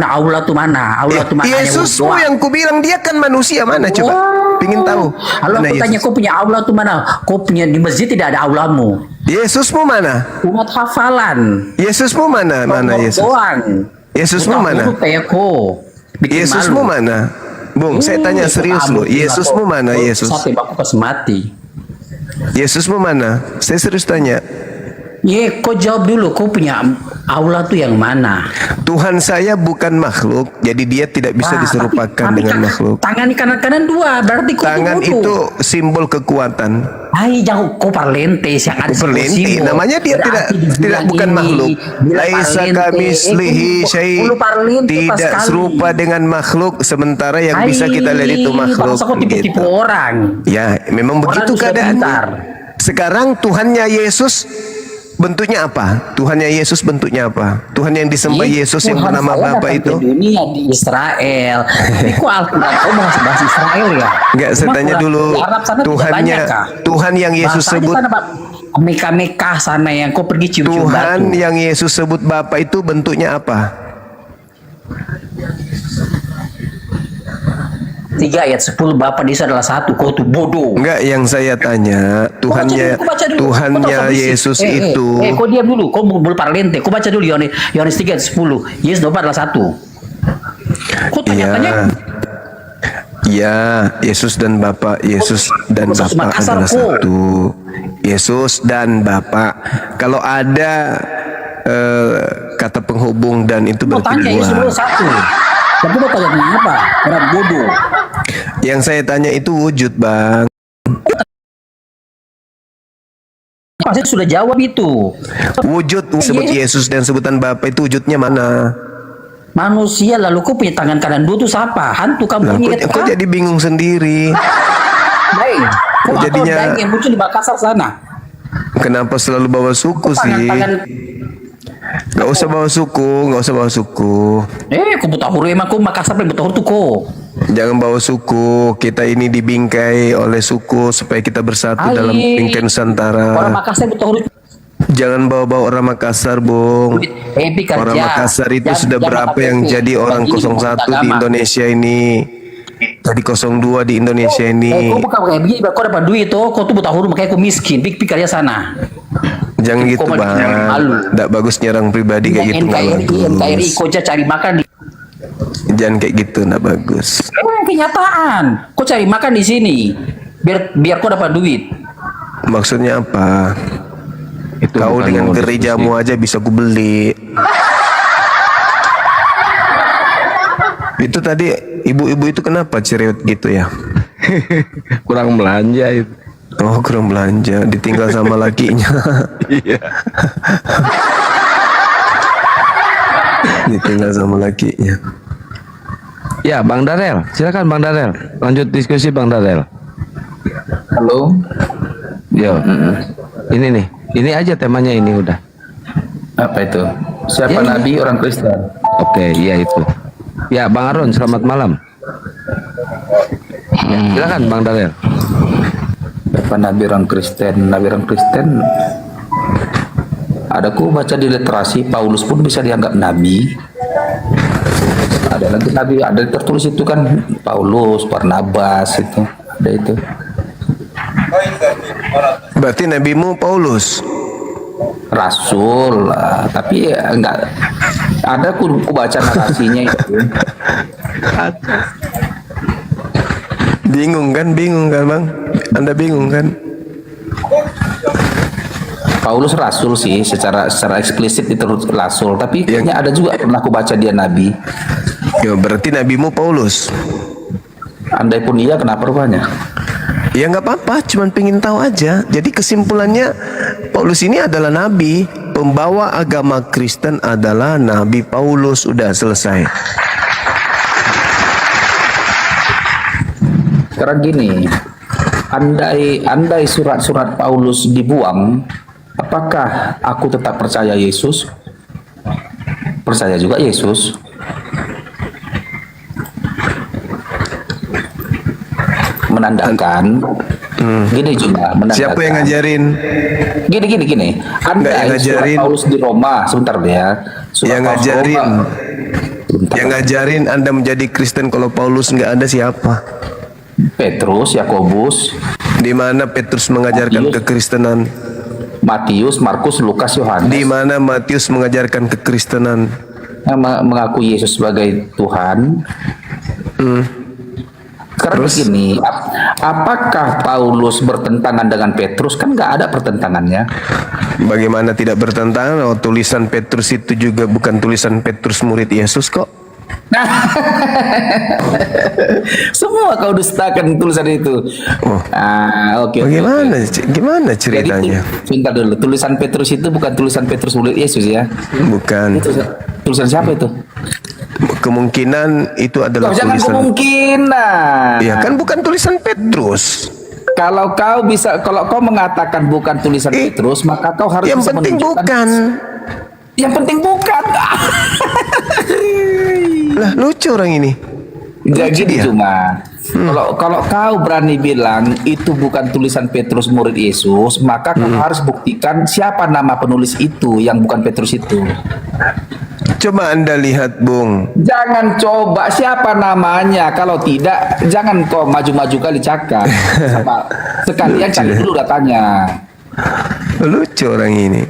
M: aula tuh mana? Aula tuh mana?
C: Yesusmu yang kubilang dia kan manusia mana coba? Pingin tahu.
M: Kalau
C: Mana
M: aku tanya
C: Yesus?
M: kau punya aula tuh mana? Kau punya di masjid tidak ada aulamu.
C: Yesusmu mana?
M: Umat hafalan.
C: Yesusmu mana? Mana
M: Ngomong
C: Yesus?
M: doang.
C: Yesusmu
M: Umat
C: mana?
M: dulu kayak kau. Bikin
C: Yesusmu
M: malu.
C: mana? Bung, saya tanya serius loh. Yesusmu mana Yesus?
M: Sampai baku pas mati.
C: Yesusmu mana? Saya serius tanya.
M: Ye, kau jawab dulu. Kau punya aula tuh yang mana?
C: Tuhan saya bukan makhluk, jadi dia tidak bisa
M: Wah,
C: diserupakan
M: tapi
C: dengan
M: kan
C: makhluk.
M: Tangan kanan dua, berarti kau
C: Tangan
M: bodoh.
C: itu simbol kekuatan.
M: Hai, jauh kau parlentes yang ada
C: Parlente,
M: simbol-simbol.
C: namanya dia
M: Berarti
C: tidak
M: dibilang
C: bukan
M: ini,
C: makhluk.
M: bilang
C: Laisa
M: parlente.
C: kamislihi syai'.
M: Kau parlente pas
C: Tidak
M: sekali.
C: serupa dengan makhluk, sementara yang bisa kita lihat itu makhluk.
M: Bangsa kau tipu-tipu
C: Gitu.
M: orang.
C: Ya, memang
M: Orang
C: begitu
M: sudah
C: keadaannya.
M: pintar.
C: Sekarang Tuhannya Yesus bentuknya apa? Tuhannya Yesus bentuknya apa? Tuhan yang disembah Yesus yang
M: Tuhan
C: bernama
M: saya
C: Bapa
M: datang
C: itu?
M: ke dunia di Israel. Tapi kok Alkitab kau bahas Israel ya?
C: Enggak, saya
M: Cuma
C: tanya
M: kurang-
C: dulu.
M: di Arab sana tidak
C: Tuhannya,
M: banyak, kah?
C: Tuhan yang Yesus
M: Bahasanya
C: sebut,
M: sana, Pak. Mekah sana yang kau pergi cium-cium
C: Tuhan
M: batu.
C: yang Yesus sebut Bapa itu bentuknya apa?
M: 3 ayat 10 Bapa di adalah satu. Kau tuh bodoh.
C: Enggak, yang saya tanya, Tuhannya
M: Kau baca dulu.
C: Tuhannya
M: Kau tahu
C: Yesus
M: berisik.
C: itu.
M: kau diam dulu. Kau boleh parlente. Kau baca dulu Yohanes 3 ayat 10. Yesus Bapa adalah satu. Kau tanya-tanya.
C: Iya, Yesus dan Bapa, Yesus dan
M: Kau satu
C: Bapa
M: Makassar,
C: adalah
M: kau.
C: satu. Yesus dan Bapa. Kalau ada kata penghubung dan itu
M: Kau
C: berarti
M: tanya Yesus
C: dua.
M: adalah satu. Tapi kau tanya apa? Orang bodoh.
C: Yang saya tanya itu wujud, Bang.
M: Pasti sudah jawab itu.
C: Wujud sebut Yesus dan sebutan Bapa itu wujudnya mana?
M: Manusia lalu kau punya tangan kanan dua tuh siapa? Hantu kamu
C: Nah,
M: ingat
C: kok jadi bingung sendiri?
M: Baik. Kau
C: Kok jadinya
M: yang muncul di Makassar sana.
C: kenapa selalu bawa suku sih? Gak usah bawa suku, gak usah bawa suku.
M: Kau buta huruf emang kau Makassar paling buta huruf tuh kau.
C: Jangan bawa suku. Kita ini dibingkai oleh suku supaya kita bersatu dalam bingkai
M: Orang
C: Nusantara.
M: Makassar buta huruf.
C: Jangan bawa-bawa orang Makassar, Bung. Orang Makassar itu sudah berapa yang jadi orang 01 di Indonesia ini? Jadi 02 di Indonesia ini.
M: Kau bukan kayak begini, kau dapat duit tuh, kau tuh buta huruf makanya kau miskin. Pikir aja sana.
C: Jangan gitu,
M: Kau
C: Bang.
M: malu.
C: Tidak bagus nyerang pribadi kayak gitu. nggak
M: NKRI
C: bagus.
M: kau aja cari makan di
C: Jangan kayak gitu, tidak bagus.
M: kenyataan. Kau cari makan di sini. Biar kau dapat duit.
C: Maksudnya apa? Kau
A: bukan
C: dengan
A: mau
C: gerejamu aja bisa ku beli. Itu tadi ibu-ibu itu kenapa cerewet gitu ya?
A: Kurang belanja itu.
C: Oh, kurang belanja, ditinggal sama lakinya.
A: Iya.
C: Ditinggal sama lakinya.
A: Ya, Bang Darel, silakan Bang Darel. Lanjut diskusi Bang Darel.
K: Halo.
A: Yo. Ini nih, ini aja temanya ini udah.
K: Apa itu? Siapa
A: Ya,
K: nabi orang Kristen?
A: Oke, iya itu. Ya, Bang Aron, selamat malam. Ya, silakan Bang Darel.
K: Siapa nabi orang Kristen? Nabi orang Kristen ada ku baca di literasi, Paulus pun bisa dianggap nabi. Ada lagi nabi, ada tertulis itu kan Paulus, Barnabas itu, ada itu.
C: Berarti nabimu Paulus.
K: Rasul, tapi ya enggak ada ku baca narasinya itu.
C: Bingung kan Bang? Anda bingung kan?
K: Paulus rasul sih, secara eksplisit itu rasul, tapi kayaknya ada juga pernah aku baca dia nabi.
C: Ya, berarti nabimu Paulus.
K: Andai pun iya, kenapa rupanya?
C: Ya nggak apa-apa, cuman pingin tahu aja. Jadi kesimpulannya Paulus ini adalah nabi, pembawa agama Kristen adalah Nabi Paulus. Udah selesai.
K: Sekarang gini, andai surat-surat Paulus dibuang, apakah aku tetap percaya Yesus? Percaya juga Yesus. Menandakan Gini juga
C: Siapa yang ngajarin?
K: Gini.
C: Nggak, yang ngajarin.
K: Surat Paulus di Roma, sebentar deh ya. Surat
C: Yang
K: Paulus
C: ngajarin.
K: Roma.
C: Yang ngajarin Anda menjadi Kristen kalau Paulus nggak ada siapa?
K: Petrus, Yakobus,
C: Di mana Petrus mengajarkan
K: Matius.
C: kekristenan?
K: Matius, Markus, Lukas, Yohanes.
C: Di mana Matius mengajarkan kekristenan?
K: Yang mengakui Yesus sebagai Tuhan. Sekarang begini, apakah Paulus bertentangan dengan Petrus? Kan nggak ada pertentangannya.
C: Bagaimana tidak bertentangan? Oh, tulisan Petrus itu juga bukan tulisan Petrus murid Yesus kok.
K: Semua kau dustakan tulisan itu. Oke.
C: Gimana ceritanya?
K: Sebentar dulu, tulisan Petrus itu bukan tulisan Petrus murid Yesus ya?
C: Bukan.
K: Tulisan siapa itu?
C: Kemungkinan itu adalah
K: Jangan
C: tulisan.
K: kemungkinan.
C: Ya kan bukan tulisan Petrus.
K: Kalau kau mengatakan bukan tulisan Petrus, maka kau harus
C: Yang
K: bisa
C: penting
K: menunjukkan.
C: bukan.
K: Yang penting bukan.
C: Lah lucu orang ini.
K: Jadi cuma kalau kau berani bilang itu bukan tulisan Petrus murid Yesus, maka kau harus buktikan siapa nama penulis itu yang bukan Petrus itu.
C: Coba Anda lihat, Bung.
K: Jangan coba siapa namanya. Kalau tidak, jangan kau maju-maju kali cakap. Sekalian cari dulu datanya.
C: Lucu orang ini.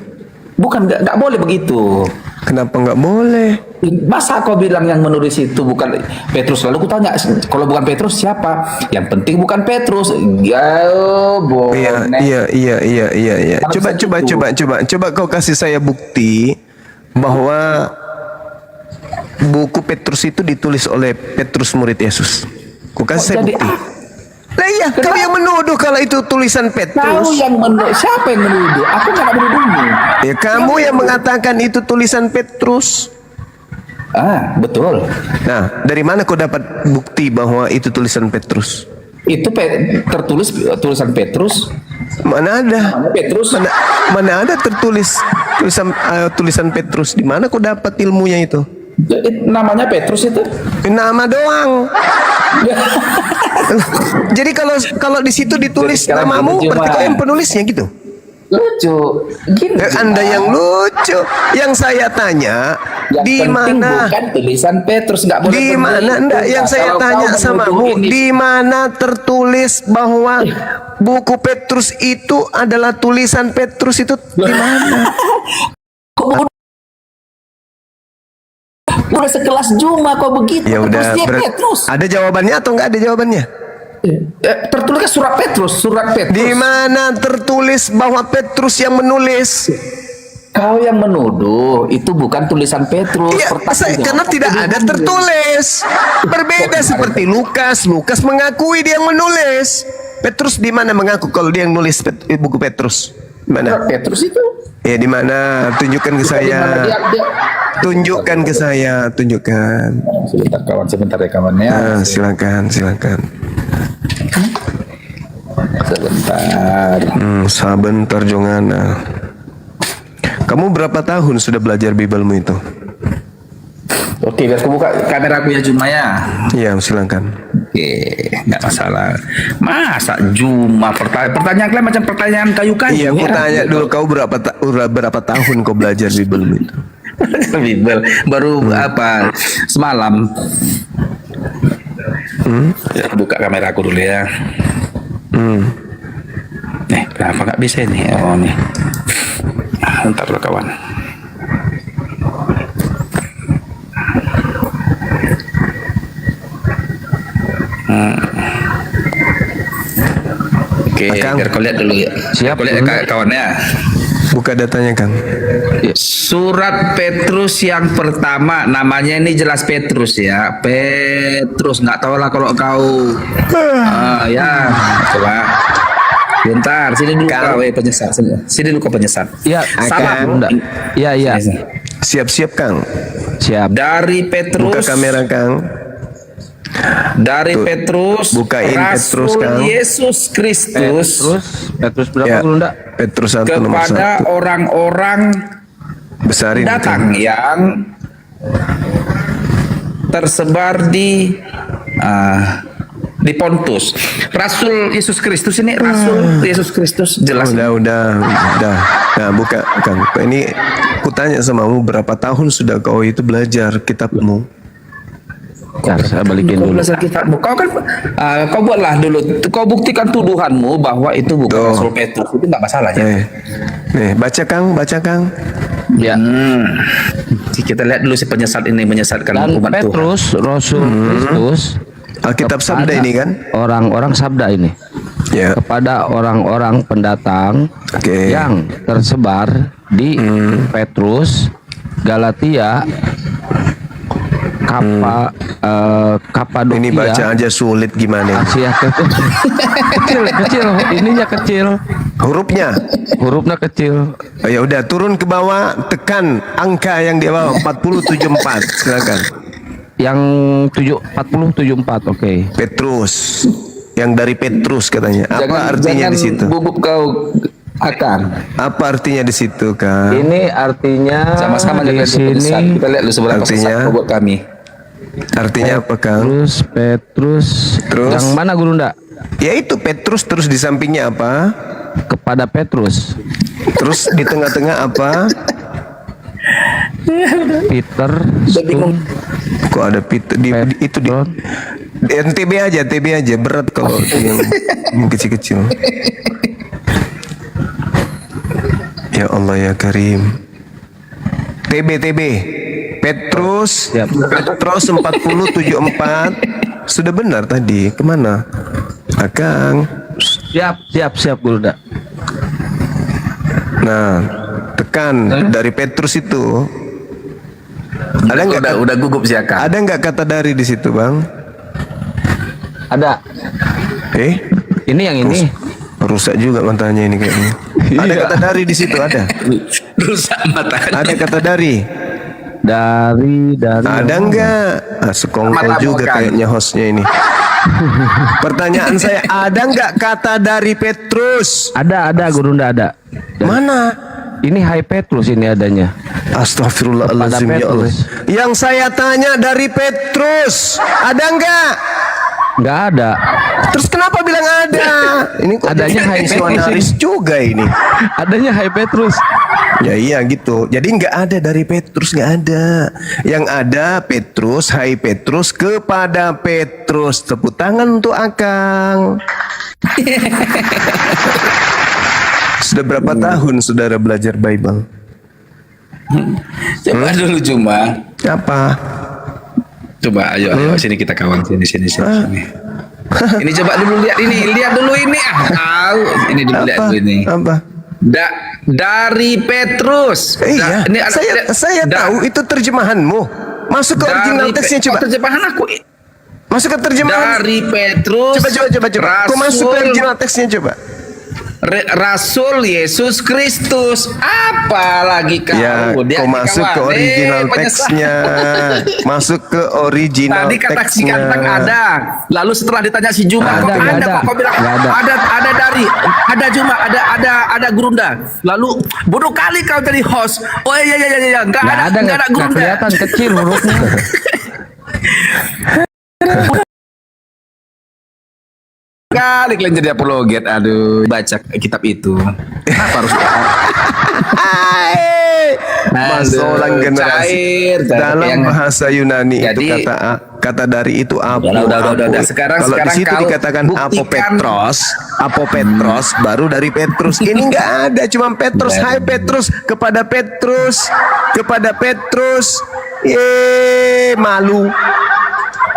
K: Bukan, nggak boleh begitu.
C: Kenapa nggak boleh?
K: Masa kau bilang yang menulis itu bukan Petrus? Lalu ku tanya, kalau bukan Petrus siapa? Yang penting bukan Petrus.
C: Iya. Coba kau kasih saya bukti bahwa buku Petrus itu ditulis oleh Petrus murid Yesus. Kau kasih saya bukti. Lah iya, kau yang menuduh kalau itu tulisan Petrus.
K: Kau yang menuduh. Siapa yang menuduh? Aku nggak menuduhmu.
C: Ya kamu yang mengatakan itu tulisan Petrus.
K: Betul.
C: Nah, dari mana kau dapat bukti bahwa itu tulisan Petrus?
K: Itu tertulis tulisan Petrus.
C: Mana ada?
K: Petrus.
C: Mana ada tertulis tulisan Petrus? Di mana kau dapat ilmunya itu?
K: Namanya Petrus itu?
C: Nama doang. Jadi kalau di situ ditulis namamu, berarti kau yang penulisnya gitu.
K: Lucu. Gini.
C: Anda yang lucu. Yang saya tanya, di mana?
K: Bukan tulisan Petrus, nggak boleh.
C: Di mana? Enggak, yang saya tanya samamu, di mana tertulis bahwa buku Petrus itu adalah tulisan Petrus itu di mana?
K: Udah sekelas Juma kok begitu.
C: Ya udah,
K: Petrus.
C: ada jawabannya atau enggak ada jawabannya?
K: Tertulis surat Petrus.
C: Di mana tertulis bahwa Petrus yang menulis?
K: Kau yang menuduh itu bukan tulisan Petrus.
C: Ya, karena tidak ada tertulis. Berbeda seperti Lukas. Lukas mengakui dia yang menulis. Petrus di mana mengaku kalau dia yang nulis buku Petrus? Mana?
K: Petrus itu?
C: Ya di mana? Tunjukkan ke saya. Tunjukkan ke saya. Tunjukkan.
K: Sebentar ya kawannya.
C: Silakan.
K: Sebentar.
C: Sebentar Jongana. Kamu berapa tahun sudah belajar Bibelmu itu?
K: Oke, biar aku buka kamera aku ya Juma ya.
C: Iya, silakan.
K: Oke, nggak masalah. Masa Juma pertanyaan kalian macam pertanyaan kayu-kayu.
C: Iya, aku tanya dulu kau berapa tahun kau belajar Bibelmu itu?
K: Bibel baru apa semalam. Ya, buka kamera aku dulu ya. Nih, kenapa nggak bisa nih? Oh nih. Ntar dulu kawan. Oke, biar kau lihat dulu ya.
A: Siap,
K: kau lihat kawannya.
C: Buka datanya, Kang.
K: Surat Petrus yang pertama, namanya ini jelas Petrus ya. Petrus, nggak tahu lah kalau kau. Ya, coba. Bentar, sini dulu kau penyesat. Sini dulu kau penyesat.
A: Ya,
K: sama.
A: Iya.
C: Siap-siap, Kang.
A: Siap.
K: Dari Petrus.
C: Buka kamera, Kang.
K: Dari Petrus,
C: bukain
K: Rasul
C: Petrus, Kang.
K: Yesus Kristus.
A: Petrus berapa dulu enggak?
C: Petrus 1 nomor 1.
K: Kepada orang-orang
C: besarin
K: datang
C: itu.
K: yang tersebar di di Pontus. Rasul Yesus Kristus ini Rasul Yesus Kristus jelas.
C: Udah. Nah, buka Kang. Ini kutanya samamu, berapa tahun sudah kau itu belajar kitabmu?
A: Bentar, saya balikin
K: Kau
A: dulu.
K: belajar kitabmu. Kau kan kau buatlah dulu. Kau buktikan tuduhanmu bahwa itu bukan
C: Tuh.
K: Rasul Petrus. Itu nggak masalah ya.
C: Nih, baca Kang.
A: Ya.
K: Kita lihat dulu si penyesat ini menyesatkan
A: Dan
K: umat Tuhan.
A: Petrus, Rasul Kristus,
C: Alkitab Sabda
A: kepada
C: ini kan?
A: orang-orang sabda ini,
C: Ya.
A: kepada orang-orang pendatang
C: Oke.
A: yang tersebar di Petrus, Galatia, Kapadokia.
C: Ini baca aja sulit gimana?
A: Asia kecil, ininya kecil, hurufnya kecil.
C: Oh, ya udah, turun ke bawah, tekan angka yang di bawah 4074. Silakan.
A: Yang 4074, oke.
C: Petrus. Yang dari Petrus katanya. Apa artinya di situ?
K: Bubuk kau akan.
C: Apa artinya di situ, Kang?
A: Ini artinya
K: Sama-sama
A: di
K: dengan
A: sini.
K: kita lihat dulu seberapa
C: Artinya?
K: sesat buat kami.
C: Artinya apa, Kang?
A: Petrus.
C: Terus?
A: Yang mana Guru Ndak?
C: Yaitu Petrus, terus di sampingnya apa?
A: Kepada Petrus.
C: Terus di tengah-tengah apa?
A: Peter.
C: Kok ada Peter itu di TB aja berat kalau yang kecil-kecil. Ya Allah ya Karim. TB Petrus 4074 sudah benar tadi. Kemana Akang?
A: Siap Guru Ndak.
C: Nah, tekan dari Petrus itu. Ada nggak?
K: Udah gugup sih Akang.
C: Ada nggak kata dari di situ, Bang?
A: Ada. Ini yang ini.
C: Rusak juga matanya ini kayaknya. Ada kata dari di situ, ada.
K: Rusak matanya.
C: Ada kata dari.
A: Dari.
C: Ada nggak? Sekongkol
K: Mata
C: juga
K: bukan.
C: kayaknya hostnya ini. Pertanyaan saya, ada nggak kata dari Petrus?
A: Ada Guru Ndak ada.
C: Mana?
A: Ini Hai Petrus ini adanya.
C: Astagfirullahaladzim
A: Kepada
C: ya Allah.
A: Petrus.
C: Yang saya tanya dari Petrus, ada nggak?
A: Nggak ada.
C: Terus kenapa bilang ada? Ini kok
A: Adanya Hai Petrus
C: misionaris juga ini.
A: Adanya Hai Petrus.
C: Ya iya gitu. Jadi nggak ada dari Petrus, nggak ada. Yang ada Petrus, Hai Petrus, kepada Petrus. Tepuk tangan untuk Akang. Sudah berapa tahun saudara belajar Bible?
K: Coba dulu cuma.
C: Apa?
K: Coba ayo sini kita kawan sini. Ini coba dulu lihat dulu ini tahu ini dulu lihat dulu ini.
C: Apa?
K: Dari Petrus.
C: Iya.
K: Ini
C: Saya tahu itu terjemahanmu. Masuk ke original teksnya coba.
K: Terjemahan aku.
C: Masuk ke terjemahan.
K: Dari Petrus.
C: Coba. Kau masuk ke original teksnya coba.
K: Rasul Yesus Kristus. Apa lagi kau?
C: Ya, kau masuk ke original teksnya. Masuk ke original
K: Tadi kata si
C: teksnya.
K: Ganteng ada. Lalu setelah ditanya si Juma, kok
A: Nggak
K: ada?
A: ada.
K: Kok kau bilang
A: Nggak ada.
K: ada dari, ada Juma, ada Gurunda. Lalu bodoh kali kau jadi host. Oh iya, nggak ada
A: Nggak
K: Gurunda.
A: kelihatan kecil hurufnya.
K: Kali kalian jadi apologet. Aduh, baca kitab itu. Kenapa harus?
C: Masalah generasi
K: cair.
C: dalam bahasa Yunani itu
K: Jadi-
C: kata dari itu apo.
K: Udah. Sekarang
C: Kalau di situ
K: kau
C: dikatakan
K: buktikan.
C: apo Petros, baru dari Petrus. Ini nggak ada, cuma Petrus. Hai Petrus, kepada Petrus. Malu.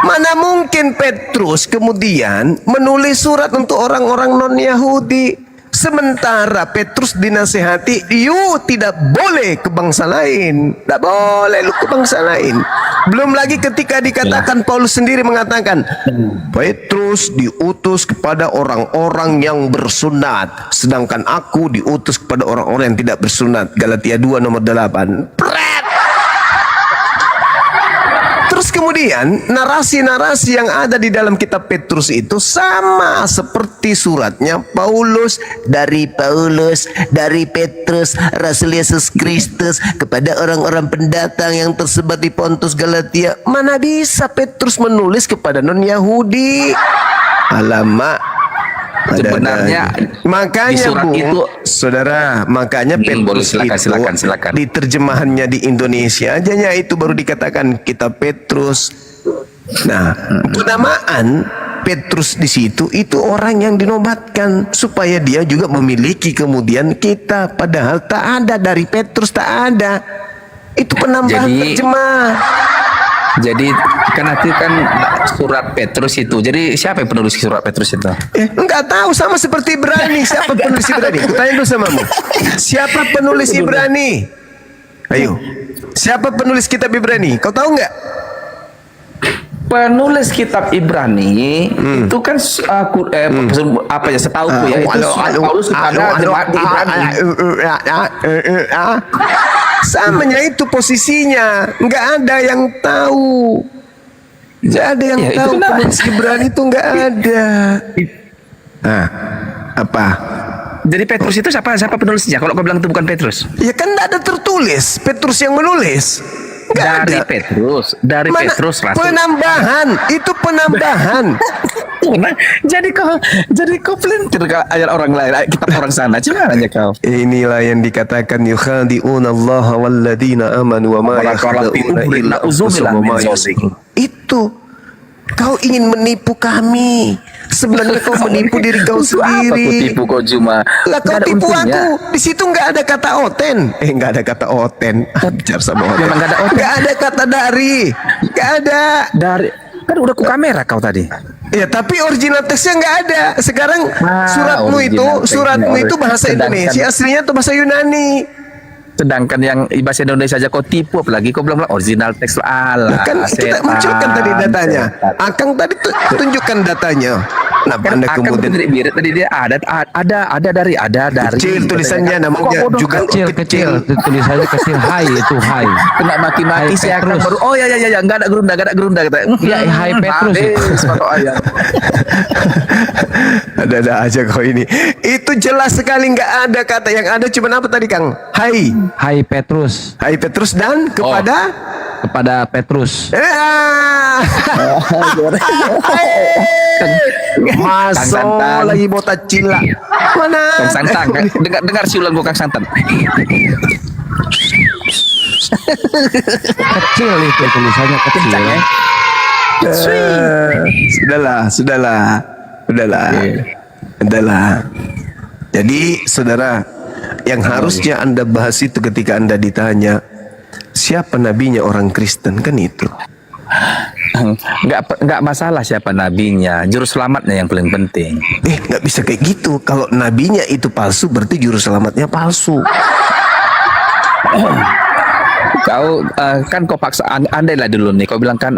C: Mana mungkin Petrus kemudian menulis surat untuk orang-orang non-Yahudi. Sementara Petrus dinasehati, you tidak boleh ke bangsa lain. Tidak boleh lu ke bangsa lain. Belum lagi ketika dikatakan Paulus sendiri mengatakan, Petrus diutus kepada orang-orang yang bersunat, sedangkan aku diutus kepada orang-orang yang tidak bersunat. Galatia 2 nomor 8. Terus kemudian narasi-narasi yang ada di dalam kitab Petrus itu sama seperti suratnya Paulus, dari Petrus, Rasul Yesus Kristus kepada orang-orang pendatang yang tersebar di Pontus, Galatia. Mana bisa Petrus menulis kepada non-Yahudi? Alamak.
K: Sebenarnya di
C: makanya
K: surat
C: Bu,
K: itu
C: saudara, makanya
K: boleh,
C: Petrus
K: silakan,
C: itu
K: silakan.
C: di terjemahannya di Indonesia ajanya itu baru dikatakan kitab Petrus. Nah, penamaan Petrus di situ itu orang yang dinobatkan supaya dia juga memiliki kemudian kita, padahal tak ada dari Petrus, tak ada. Itu penambahan terjemah.
K: Jadi kan nanti kan surat Petrus itu. Jadi siapa yang penulis surat Petrus itu?
C: Enggak tahu, sama seperti Ibrani. Siapa penulis Ibrani? Kutanya dulu samamu. Siapa penulis Ibrani? Ayo. Siapa penulis kitab Ibrani? Kau tahu enggak?
K: Penulis kitab Ibrani itu kan apa ya, setauku ya, itu surat Paulus kepada jemaat di Ibrani.
C: Samanya itu posisinya, nggak ada yang tahu, nggak ada yang
K: Ya,
C: tahu.
K: itu
C: Penulis Ibrani itu nggak ada. Nah, apa?
K: Jadi Petrus itu siapa penulisnya? Kalau kau bilang itu bukan Petrus?
C: Ya kan nggak ada tertulis Petrus yang menulis. Nggak
K: Dari
C: ada.
K: Dari
C: Mana?
K: Petrus Rasul.
C: Penambahan, itu penambahan.
K: Nah, jadi kau pelintir ke ayat orang lain, kitab orang sana. Gimana kau?
C: Inilah yang dikatakan yukhadi'una Allah walladzina amanu wa ma yakhda'una illa anfusahum wa ma yash'urun. Itu kau ingin menipu kami. Sebenarnya kau menipu diri kau sendiri.
K: Apa aku tipu kau cuma?
C: Lah kau tipu aku. Di situ nggak ada kata oten. Nggak ada kata oten. Bicara sama oten.
K: Memang nggak ada oten.
C: Nggak ada kata dari. Nggak ada.
K: Dari kan udah ku kamera kau tadi.
C: Ya tapi original teksnya nggak ada. Sekarang
K: original
C: suratmu itu bahasa
K: Sedangkan-
C: Indonesia, aslinya itu bahasa Yunani.
K: Sedangkan yang bahasa Indonesia aja kau tipu, apalagi kau bilang original teks Allah.
C: Kan kita munculkan tadi datanya. Akang tadi tunjukkan datanya. Kenapa Anda kemudian
K: tadi dia ada dari
C: kecil tulisannya, namanya juga
A: Kecil tulisannya kecil. Hai itu hai.
K: kena maki-maki
A: Hai,
K: saya akan
A: Petrus.
K: baru enggak ada gerunda kata.
A: Ya, hai Petrus itu.
C: ada aja kau ini. Itu jelas sekali nggak ada kata, yang ada cuma apa tadi Kang? Hai.
A: Hai Petrus.
C: Hai Petrus dan
A: Kepada Petrus.
C: Masuk lagi botak cila. Mana?
K: Kang Santang, dengar si ulang gua Kang Santan.
A: Kecil itu tulisannya kecil.
C: Sudahlah. Jadi saudara, yang harusnya Anda bahas itu ketika Anda ditanya siapa nabinya orang Kristen, kan itu.
K: Enggak masalah siapa nabinya, juru selamatnya yang paling penting.
C: Nggak bisa kayak gitu. Kalau nabinya itu palsu, berarti juru selamatnya palsu.
K: Kau kan kau paksa andai lah dulu nih kau bilang kan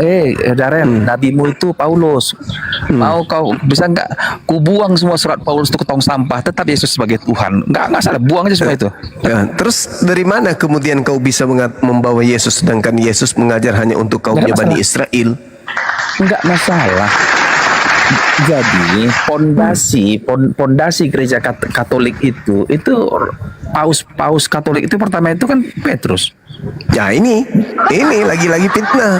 K: Darren nabimu itu Paulus, mau kau bisa nggak ku buang semua surat Paulus itu ke tong sampah, tetap Yesus sebagai Tuhan, nggak salah, buang aja semua itu.
C: Nah, terus dari mana kemudian kau bisa membawa Yesus, sedangkan Yesus mengajar hanya untuk kaumnya Bani Israel?
K: Nggak masalah. Jadi pondasi gereja Katolik itu paus Katolik itu pertama itu kan Petrus.
C: Ya ini lagi-lagi fitnah.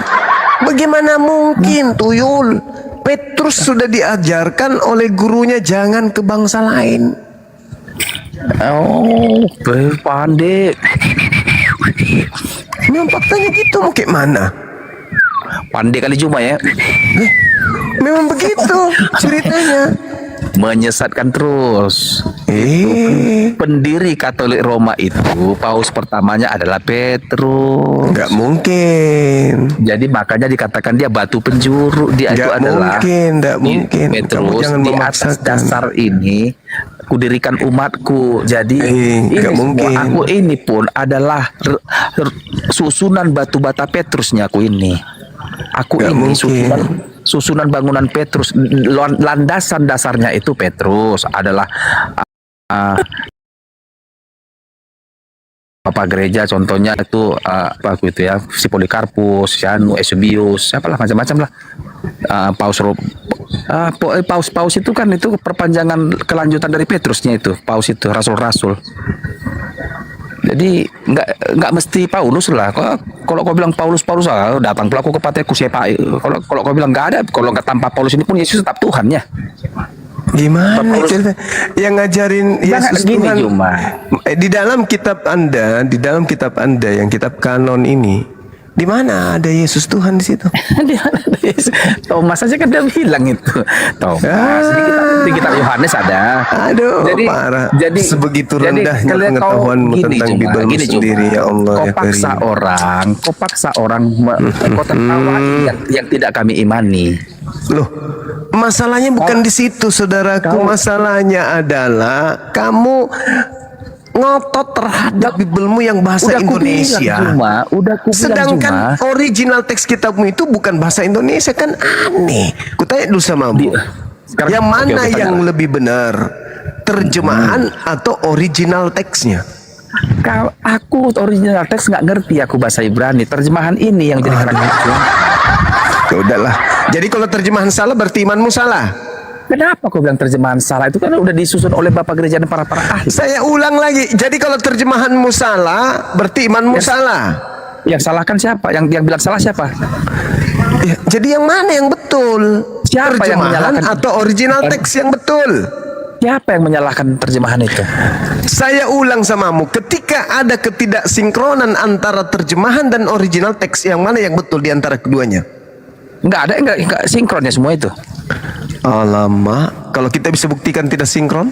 C: Bagaimana mungkin tuyul? Petrus sudah diajarkan oleh gurunya jangan ke bangsa lain.
K: Oh, pandai.
C: Memang faktanya gitu, mau kayak mana?
K: Pandai kali cuma ya.
C: Memang begitu ceritanya.
K: Menyesatkan terus. Pendiri Katolik Roma itu paus pertamanya adalah Petrus.
C: Nggak mungkin.
K: Jadi makanya dikatakan dia batu penjuru. Dia itu adalah
C: nggak mungkin.
K: Petrus
C: jangan
K: di atas
C: memaksakan.
K: dasar ini kudirikan umatku. Jadi ini
C: nggak
K: semua
C: mungkin.
K: aku ini pun adalah susunan batu bata Petrusnya aku ini. Aku
C: Nggak
K: ini
C: mungkin.
K: susunan bangunan Petrus, landasan dasarnya itu Petrus adalah Bapak gereja, contohnya itu apa itu ya, si Polikarpus, si Eusebius, siapalah macam-macam lah. Paus itu kan itu perpanjangan kelanjutan dari Petrusnya itu, paus itu rasul-rasul. Jadi nggak mesti Paulus lah. Kalau kau bilang Paulus datang pelaku kepatianku siapa? Kalau kau bilang nggak ada, kalau nggak tanpa Paulus ini pun Yesus tetap Tuhan ya.
C: Gimana cerita? Yang ngajarin Yesus
K: gini,
C: Tuhan
K: Juma.
C: Di dalam kitab Anda yang kitab kanon ini, di mana ada Yesus Tuhan di situ?
K: Di mana ada Yesus? Thomas aja kan dia bilang itu. Thomas di kitab Yohanes ada.
C: Aduh,
K: jadi
C: parah.
K: Jadi
C: sebegitu
K: jadi
C: rendahnya
K: kalau
C: pengetahuanmu
K: kau
C: tentang
K: Juma,
C: Bibelmu sendiri, ya Allah.
K: Kau
C: ya
K: paksa
C: Karim.
K: kau paksa orang, kau tertawai yang tidak kami imani.
C: Loh, masalahnya bukan di situ, saudaraku. Masalahnya adalah kamu ngotot terhadap Bibelmu yang bahasa Indonesia. Sedangkan original teks kitabmu itu bukan bahasa Indonesia, kan aneh. Kutanya dulu samamu. Yang mana yang lebih benar? Terjemahan atau original teksnya?
K: Kalau aku original teks nggak ngerti aku bahasa Ibrani. Terjemahan ini yang jadi kadang-kadang.
C: Ya udahlah. Jadi kalau terjemahan salah berarti imanmu salah.
K: Kenapa kau bilang terjemahan salah? Itu kan udah disusun oleh Bapak Gereja dan para ahli.
C: Saya ulang lagi. Jadi kalau terjemahanmu salah, berarti imanmu salah.
K: Yang salahkan siapa? Yang bilang salah siapa?
C: Ya, jadi yang mana yang betul?
K: Siapa yang
C: terjemahan
K: menyalahkan?
C: atau original teks yang betul?
K: Siapa yang menyalahkan terjemahan itu?
C: Saya ulang samamu. Ketika ada ketidaksinkronan antara terjemahan dan original teks, yang mana yang betul di antara keduanya?
K: Enggak sinkronnya semua itu.
C: Alamak, kalau kita bisa buktikan tidak sinkron?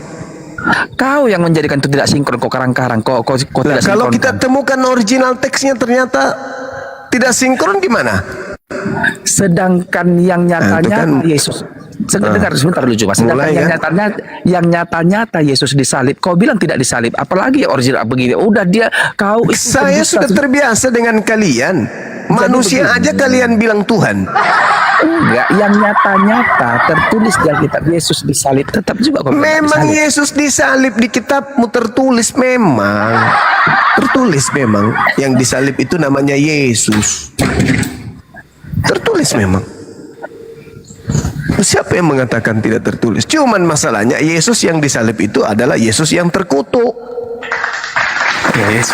K: Kau yang menjadikan itu tidak sinkron, kau karang-karang, kau tidak sinkron.
C: Kalau kita temukan original teksnya ternyata tidak sinkron, gimana?
K: Sedangkan yang nyatanya Yesus. Sebentar dulu coba. Sedangkan yang nyata-nyata Yesus disalib, kau bilang tidak disalib. Apalagi original begini. Udah kau.
C: Saya sudah terbiasa dengan kalian. Manusia aja kalian bilang Tuhan.
K: Enggak, yang nyata-nyata tertulis di Alkitab Yesus disalib, tetap juga kau bilang
C: memang
K: disalib.
C: Yesus disalib di kitabmu, tertulis memang. Tertulis memang. Yang disalib itu namanya Yesus. Tertulis memang. Siapa yang mengatakan tidak tertulis? Cuman masalahnya Yesus yang disalib itu adalah Yesus yang terkutuk.
K: Yes.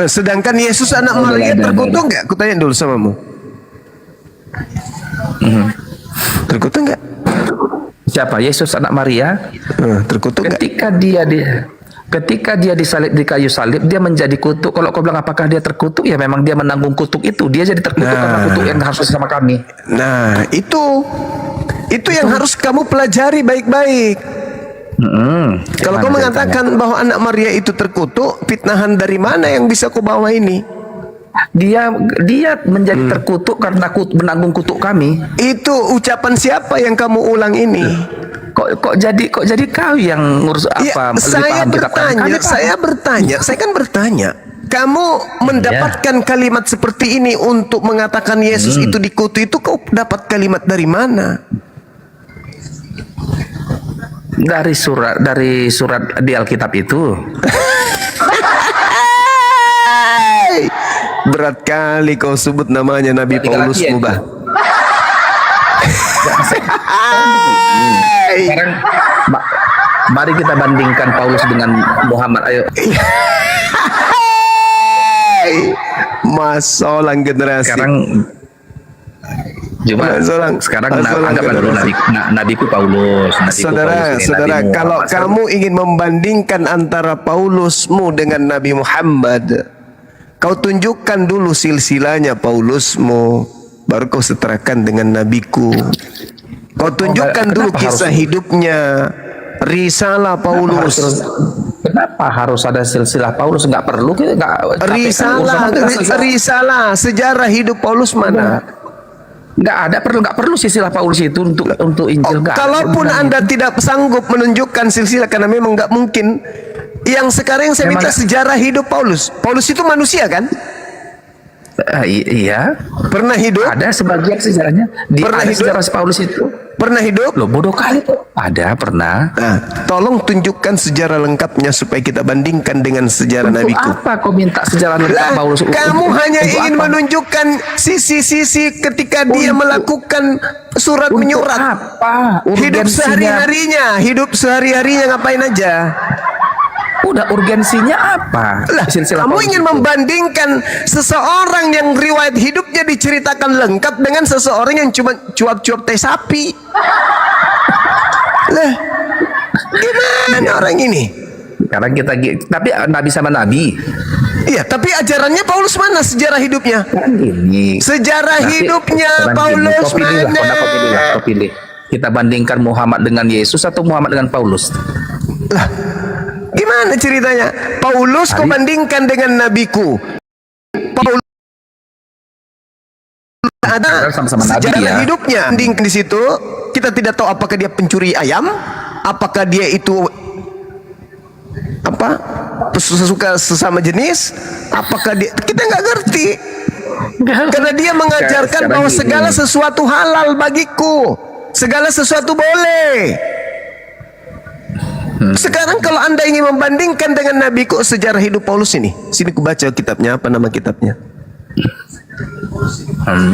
C: Sedangkan Yesus anak Maria terkutuk nggak? Kutanya dulu samamu. Terkutuk nggak?
K: Siapa? Yesus anak Maria?
C: Terkutuk nggak?
K: Ketika dia disalib di kayu salib, dia menjadi kutuk. Kalau kau bilang apakah dia terkutuk, ya memang dia menanggung kutuk itu. Dia jadi terkutuk karena kutuk yang harus sama kami.
C: Nah, itu yang harus kamu pelajari baik-baik. Kalau kau mengatakan bahwa anak Maria itu terkutuk, fitnahan dari mana yang bisa kau bawa ini?
K: Dia menjadi terkutuk karena menanggung kutuk kami.
C: Itu ucapan siapa yang kamu ulang ini?
K: Kok jadi kau yang ngurus apa?
C: Ya, saya bertanya. Kamu mendapatkan kalimat seperti ini untuk mengatakan Yesus itu dikutuk, itu kau dapat kalimat dari mana?
K: Dari surat di Alkitab itu.
C: Berat kali kau sebut namanya Nabi Paulus Mubah.
K: Sekarang mari kita bandingkan Paulus dengan Muhammad. Ayo.
C: Masolang generasi.
K: Sekarang anggaplah dulu nabiku Paulus.
C: Saudara, kalau kamu ingin membandingkan antara Paulusmu dengan Nabi Muhammad, kau tunjukkan dulu silsilahnya Paulusmu, baru kau setarakan dengan nabiku. Kau tunjukkan dulu kisah hidupnya, risalah Paulus.
K: Kenapa harus ada silsilah Paulus? Nggak perlu.
C: Risalah sejarah hidup Paulus mana?
K: Nggak perlu silsilah Paulus itu untuk Injil.
C: Kalaupun Anda tidak sanggup menunjukkan silsilah, karena memang nggak mungkin. Yang sekarang yang saya minta sejarah hidup Paulus. Paulus itu manusia kan?
K: Iya.
C: Pernah hidup?
K: Ada sebagian sejarahnya. Pernah hidup? Sejarah Paulus itu.
C: Pernah hidup?
K: Loh, bodoh kali tuh. Ada, pernah.
C: Nah, tolong tunjukkan sejarah lengkapnya supaya kita bandingkan dengan sejarah
K: Untuk
C: nabiku.
K: apa kau minta sejarah lengkap Paulus?
C: Kamu hanya ingin menunjukkan sisi-sisi ketika dia melakukan surat menyurat.
K: Apa?
C: Hidup sehari-harinya ngapain aja?
K: Udah urgensinya apa?
C: Lah,
K: Silsilah
C: kamu
K: Paulus
C: ingin
K: itu.
C: membandingkan seseorang yang riwayat hidupnya diceritakan lengkap dengan seseorang yang cuma cuap-cuap teh sapi. Lah, gimana orang ini?
K: Sekarang kita, tapi nabi sama nabi.
C: Iya, tapi ajarannya Paulus mana sejarah hidupnya?
K: Ini.
C: Sejarah hidupnya Paulus mana?
K: Kau pilih. Kita bandingkan Muhammad dengan Yesus atau Muhammad dengan Paulus?
C: Lah, gimana ceritanya? Paulus kau bandingkan dengan nabiku. Paulus ada
K: sama-sama nabi
C: sejarah
K: ya.
C: hidupnya. Bandingkan di situ, kita tidak tahu apakah dia pencuri ayam, apakah dia itu apa? Suka sesama jenis, apakah dia, kita nggak ngerti. Karena dia mengajarkan
K: Sekarang
C: bahwa
K: gini.
C: segala sesuatu halal bagiku. Segala sesuatu boleh. Sekarang kalau Anda ingin membandingkan dengan nabiku, sejarah hidup Paulus ini, sini ku baca kitabnya. Apa nama kitabnya?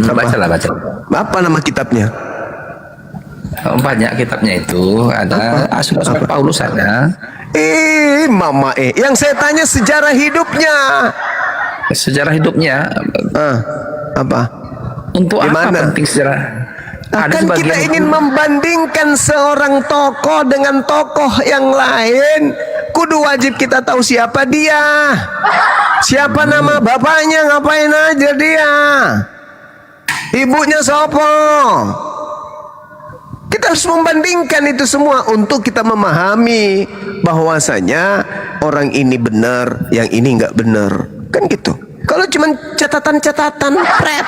K: Baca.
C: Apa nama kitabnya?
K: Banyak kitabnya itu. Ada Asma Paulus ada.
C: Mama yang saya tanya sejarah hidupnya.
K: Sejarah hidupnya.
C: Apa?
K: Untuk
C: Gimana?
K: apa penting sejarah? Ada
C: Akan kita
K: sebagian
C: ingin membandingkan seorang tokoh dengan tokoh yang lain, kudu wajib kita tahu siapa dia, siapa nama bapaknya, ngapain aja dia, ibunya sopo. Kita harus membandingkan itu semua untuk kita memahami bahwasanya orang ini benar, yang ini nggak benar, kan gitu. Kalau cuma catatan-catatan prep,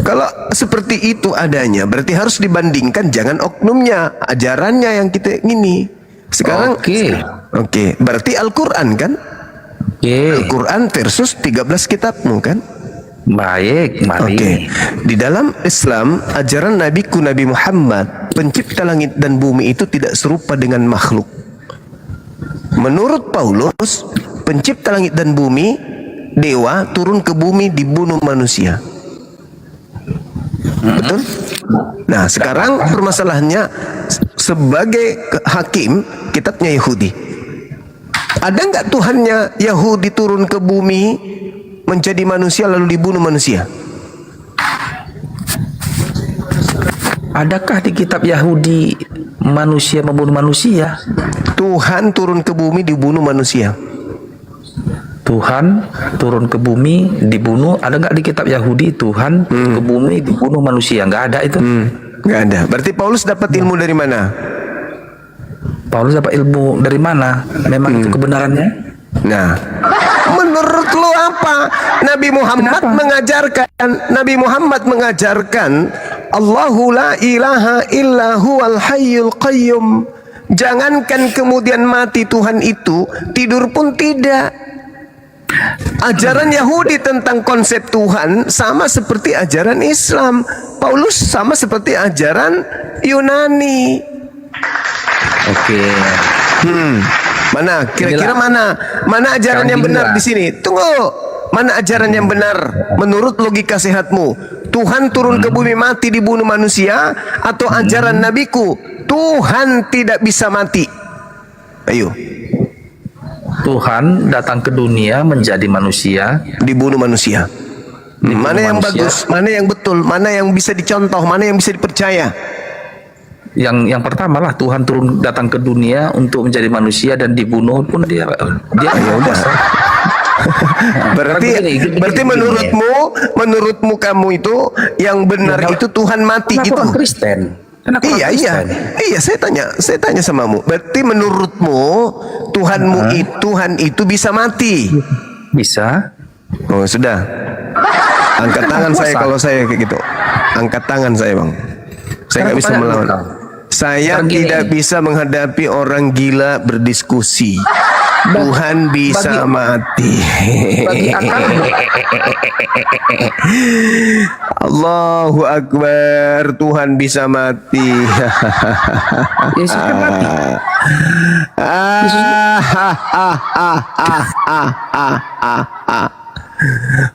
C: kalau seperti itu adanya, berarti harus dibandingkan, jangan oknumnya, ajarannya yang kita ingini. Sekarang, Oke, berarti Al-Quran kan? Al-Quran versus 13 kitabmu kan?
K: Baik, mari.
C: Oke. Di dalam Islam, ajaran Nabiku Nabi Muhammad, pencipta langit dan bumi itu tidak serupa dengan makhluk. Menurut Paulus, pencipta langit dan bumi, dewa turun ke bumi dibunuh manusia. Betul? Nah, sekarang permasalahannya sebagai hakim kitabnya Yahudi. Ada nggak Tuhannya Yahudi turun ke bumi menjadi manusia lalu dibunuh manusia?
K: Adakah di kitab Yahudi manusia membunuh manusia?
C: Tuhan turun ke bumi dibunuh manusia.
K: Tuhan turun ke bumi dibunuh, ada nggak di kitab Yahudi Tuhan ke bumi dibunuh manusia? Nggak ada itu.
C: Nggak ada. Berarti Paulus dapat ilmu dari mana?
K: Paulus dapat ilmu dari mana? Memang itu kebenarannya?
C: Nah, menurut lo apa? Nabi Muhammad mengajarkan Allahu la ilaha illa huwal hayyul qayyum. Jangankan kemudian mati Tuhan itu, tidur pun tidak. Ajaran Yahudi tentang konsep Tuhan sama seperti ajaran Islam. Paulus sama seperti ajaran Yunani.
K: Oke.
C: Mana? Kira-kira mana ajaran yang benar di sini? Tunggu. Mana ajaran yang benar menurut logika sehatmu? Tuhan turun ke bumi mati dibunuh manusia, atau ajaran nabiku Tuhan tidak bisa mati? Ayo.
K: Tuhan datang ke dunia menjadi manusia,
C: dibunuh manusia. Mana yang bagus, mana yang betul, mana yang bisa dicontoh, mana yang bisa dipercaya?
K: Yang pertama lah, Tuhan turun datang ke dunia untuk menjadi manusia dan dibunuh pun dia
C: ya udah. berarti menurutmu kamu itu yang benar itu Tuhan mati gitu.
K: Kristen.
C: Iya, saya tanya samamu. Berarti menurutmu Tuhan itu bisa mati?
K: Bisa.
C: Oh, sudah. Angkat tangan saya kalau saya kayak gitu. Angkat tangan saya, Bang. Saya nggak bisa melawan. Saya tidak bisa menghadapi orang gila berdiskusi. Tuhan bisa mati.
K: Bagi akal.
C: Allahu Akbar, Tuhan bisa mati.
K: Yesus kan mati.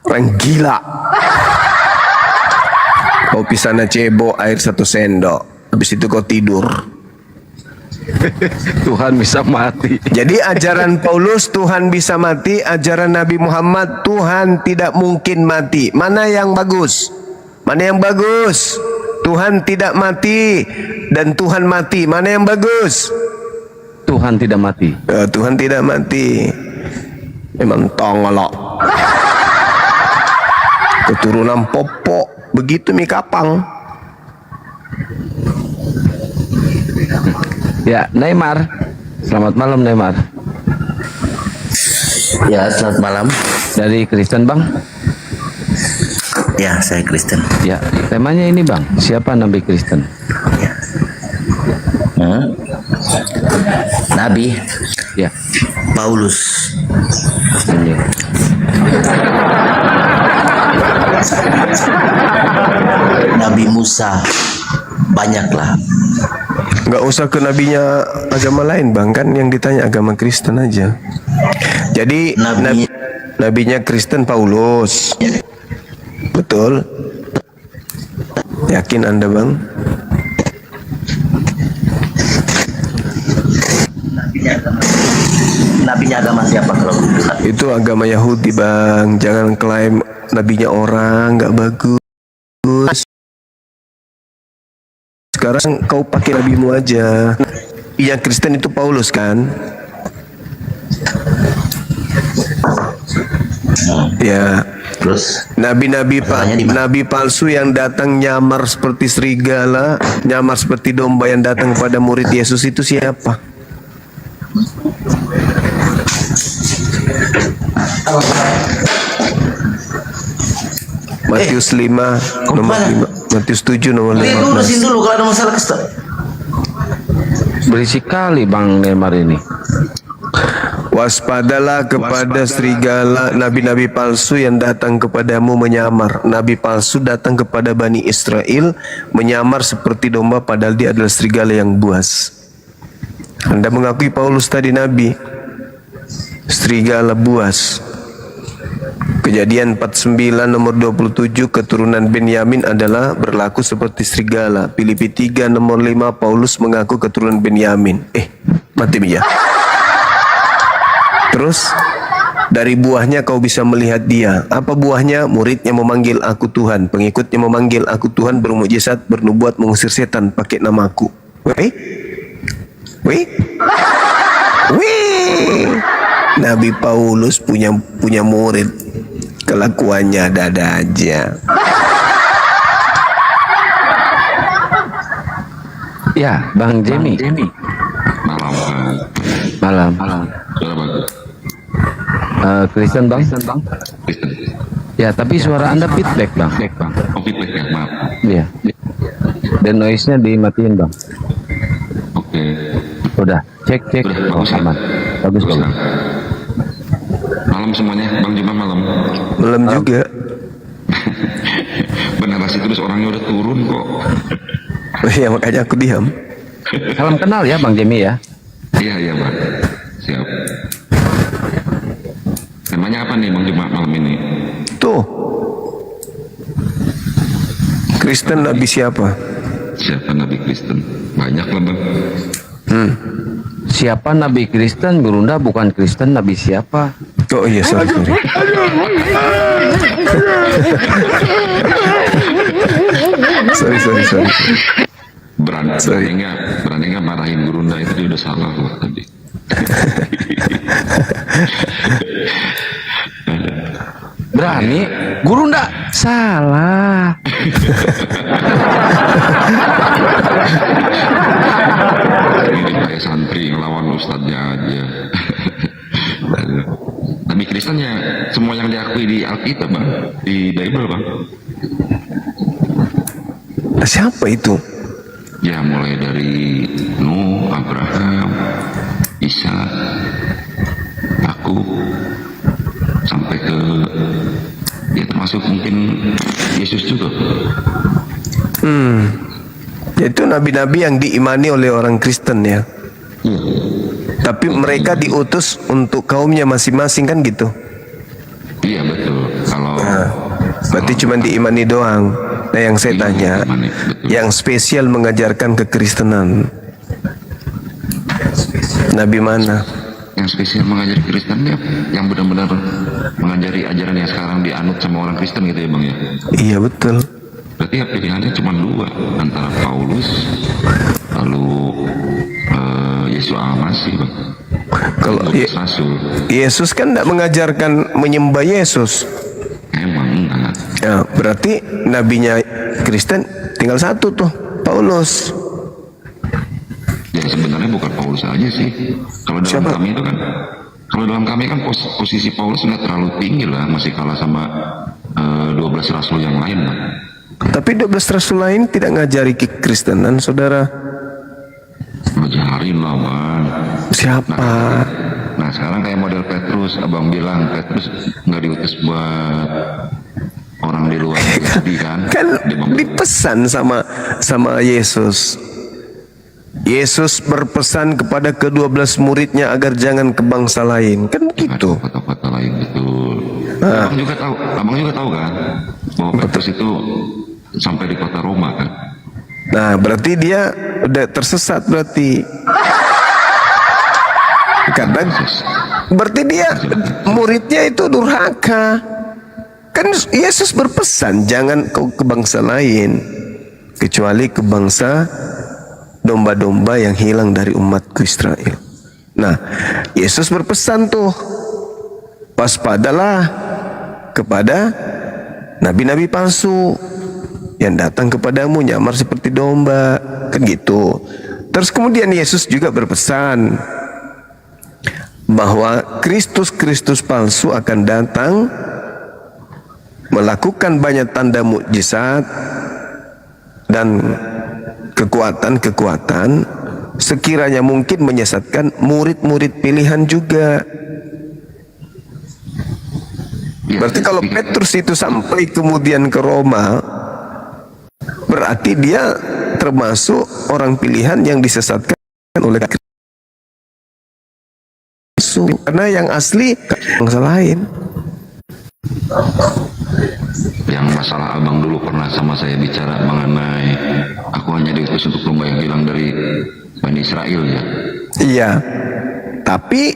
C: Orang gila. Kopi sana cebo, air 1 sendok. Habis itu kau tidur.
A: Tuhan bisa mati.
C: Jadi ajaran Paulus Tuhan bisa mati, ajaran Nabi Muhammad Tuhan tidak mungkin mati. Mana yang bagus? Mana yang bagus? Tuhan tidak mati dan Tuhan mati. Mana yang bagus?
A: Tuhan tidak mati.
C: Tuhan tidak mati. Memang tongolok. Keturunan popok. Begitu mi kapang.
A: Ya, Neymar. Selamat malam Neymar.
N: Ya, selamat malam.
A: Dari Kristen Bang?
N: Ya, saya Kristen.
A: Ya, temanya ini Bang. Siapa Nabi Kristen?
N: Nabi.
A: Ya.
N: Paulus.
A: Ya.
N: Nabi Musa. Banyaklah.
C: Nggak usah ke nabinya agama lain Bang, kan yang ditanya agama Kristen aja. Jadi nabinya Kristen Paulus. Betul. Yakin Anda Bang?
N: Nabinya agama siapa kalau
C: itu agama Yahudi Bang. Jangan klaim nabinya orang, nggak bagus. Sekarang kau pakai nabimu aja. Yang Kristen itu Paulus kan? Ya.
N: Terus
C: nabi palsu yang datang nyamar seperti serigala, nyamar seperti domba yang datang kepada murid Yesus itu siapa? Matius 5 nomor 5. Matius 7 nomor 5.
N: Lurusin dulu kalau ada masalah Kristen.
A: Berisik kali Bang Neymar ini.
C: Waspadalah kepada serigala, nabi-nabi palsu yang datang kepadamu menyamar. Nabi palsu datang kepada Bani Israel menyamar seperti domba padahal dia adalah serigala yang buas. Anda mengakui Paulus tadi nabi, serigala buas. Kejadian 49 nomor 27, keturunan Benyamin adalah berlaku seperti serigala. Filipi 3 nomor 5, Paulus mengaku keturunan Benyamin. Mati ya. Terus dari buahnya kau bisa melihat dia. Apa buahnya? Muridnya memanggil aku Tuhan, pengikutnya memanggil aku Tuhan, bermukjizat, bernubuat, mengusir setan pakai namaku. Wih. Nabi Paulus punya murid, kelakuannya ada aja.
A: Ya, Bang Jemi. Malam. Kristen Bang. Ya, tapi suara Anda feedback Bang.
O: Oh, feedback ya, maaf.
A: Iya. Dan noise-nya dimatiin Bang.
O: Oke.
A: Udah, cek.
O: Udah, bagus ya?
A: Aman. Bagus.
O: Malam semuanya, Bang Juma malam.
C: Malam juga.
O: Benarasi terus orangnya udah turun kok.
C: Ya makanya aku diam.
A: Salam kenal ya Bang Jemi ya.
O: Iya Bang. Siap. Namanya apa nih Bang Juma malam ini?
C: Tuh. Kristen nabi siapa?
O: Siapa nabi Kristen? Banyak lah Bang.
A: Siapa nabi Kristen? Gurunda bukan Kristen, nabi siapa?
C: Oh iya, sorry. sorry.
O: Berani nggak marahin Gurunda itu dia udah salah loh tadi.
A: Berani? Gurunda salah.
O: Ini kayak santri ngelawan ustadznya aja. Nabi Kristen ya semua yang diakui di Alkitab Bang, di Bible Bang.
C: Siapa itu?
O: Ya mulai dari Nuh, Abraham, Isa, Yakub, sampai ke ya termasuk mungkin Yesus juga.
C: Itu nabi-nabi yang diimani oleh orang Kristen ya. Tapi mereka diutus untuk kaumnya masing-masing kan gitu.
O: Iya betul.
C: Berarti cuma diimani doang. Nah yang saya tanya, yang spesial mengajarkan kekristenan Nabi mana?
O: Yang spesial mengajari Kristen ya, yang benar-benar mengajari ajaran yang sekarang dianut sama orang Kristen gitu ya Bang ya?
C: Iya betul.
O: Berarti ya pilihannya cuma dua, antara Paulus lalu Yesus Al-Masih Bang.
C: Kalau Yesus kan tidak mengajarkan menyembah Yesus.
O: Emang enggak.
C: Ya, berarti nabinya Kristen tinggal satu tuh, Paulus.
O: Ya sebenarnya bukan Paulus aja sih. Kalau dalam kami itu kan, kalau dalam kami kan posisi Paulus nggak terlalu tinggi lah, masih kalah sama 12 rasul yang lain lah.
C: Tapi 12 rasul lain tidak ngajari kekristenan, saudara.
O: Ngajarin lah Bang.
C: Siapa?
O: Nah sekarang kayak model Petrus, abang bilang Petrus nggak diutus buat orang di luar Yahudi kan?
C: Kan dipesan sama Yesus. Yesus berpesan kepada ke-12 muridnya agar jangan ke bangsa lain, kan begitu.
O: Kota-kota lain betul. Abang juga tahu kan bahwa Petrus itu sampai di kota Roma kan.
C: Nah berarti dia udah tersesat berarti. Karena berarti dia muridnya itu durhaka. Kan Yesus berpesan jangan kau ke bangsa lain kecuali ke bangsa domba-domba yang hilang dari umatku Israel. Nah, Yesus berpesan tuh, waspadalah kepada nabi-nabi palsu yang datang kepadamu nyamar seperti domba, kan gitu. Terus kemudian Yesus juga berpesan bahwa Kristus palsu akan datang melakukan banyak tanda mukjizat dan kekuatan-kekuatan sekiranya mungkin menyesatkan murid-murid pilihan juga. Berarti kalau Petrus itu sampai kemudian ke Roma, berarti dia termasuk orang pilihan yang disesatkan oleh Kristus, karena yang asli bangsa lain.
O: Yang masalah abang dulu pernah sama saya bicara mengenai aku hanya diutus untuk domba yang hilang dari Bani Israel ya.
C: Iya, tapi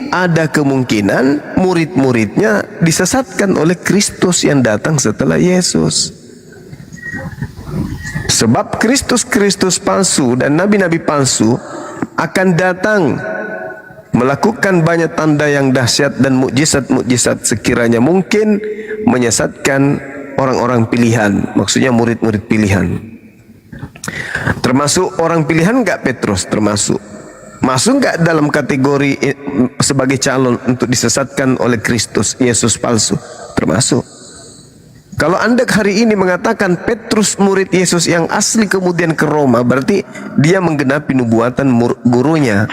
C: ada kemungkinan murid-muridnya disesatkan oleh Kristus yang datang setelah Yesus. Sebab Kristus palsu dan nabi-nabi palsu akan datang melakukan banyak tanda yang dahsyat dan mukjizat-mukjizat sekiranya mungkin menyesatkan orang-orang pilihan, maksudnya murid-murid pilihan. Termasuk orang pilihan enggak Petrus? Termasuk. Masuk enggak dalam kategori sebagai calon untuk disesatkan oleh Kristus Yesus palsu? Termasuk. Kalau Anda hari ini mengatakan Petrus murid Yesus yang asli kemudian ke Roma, berarti dia menggenapi nubuatan gurunya.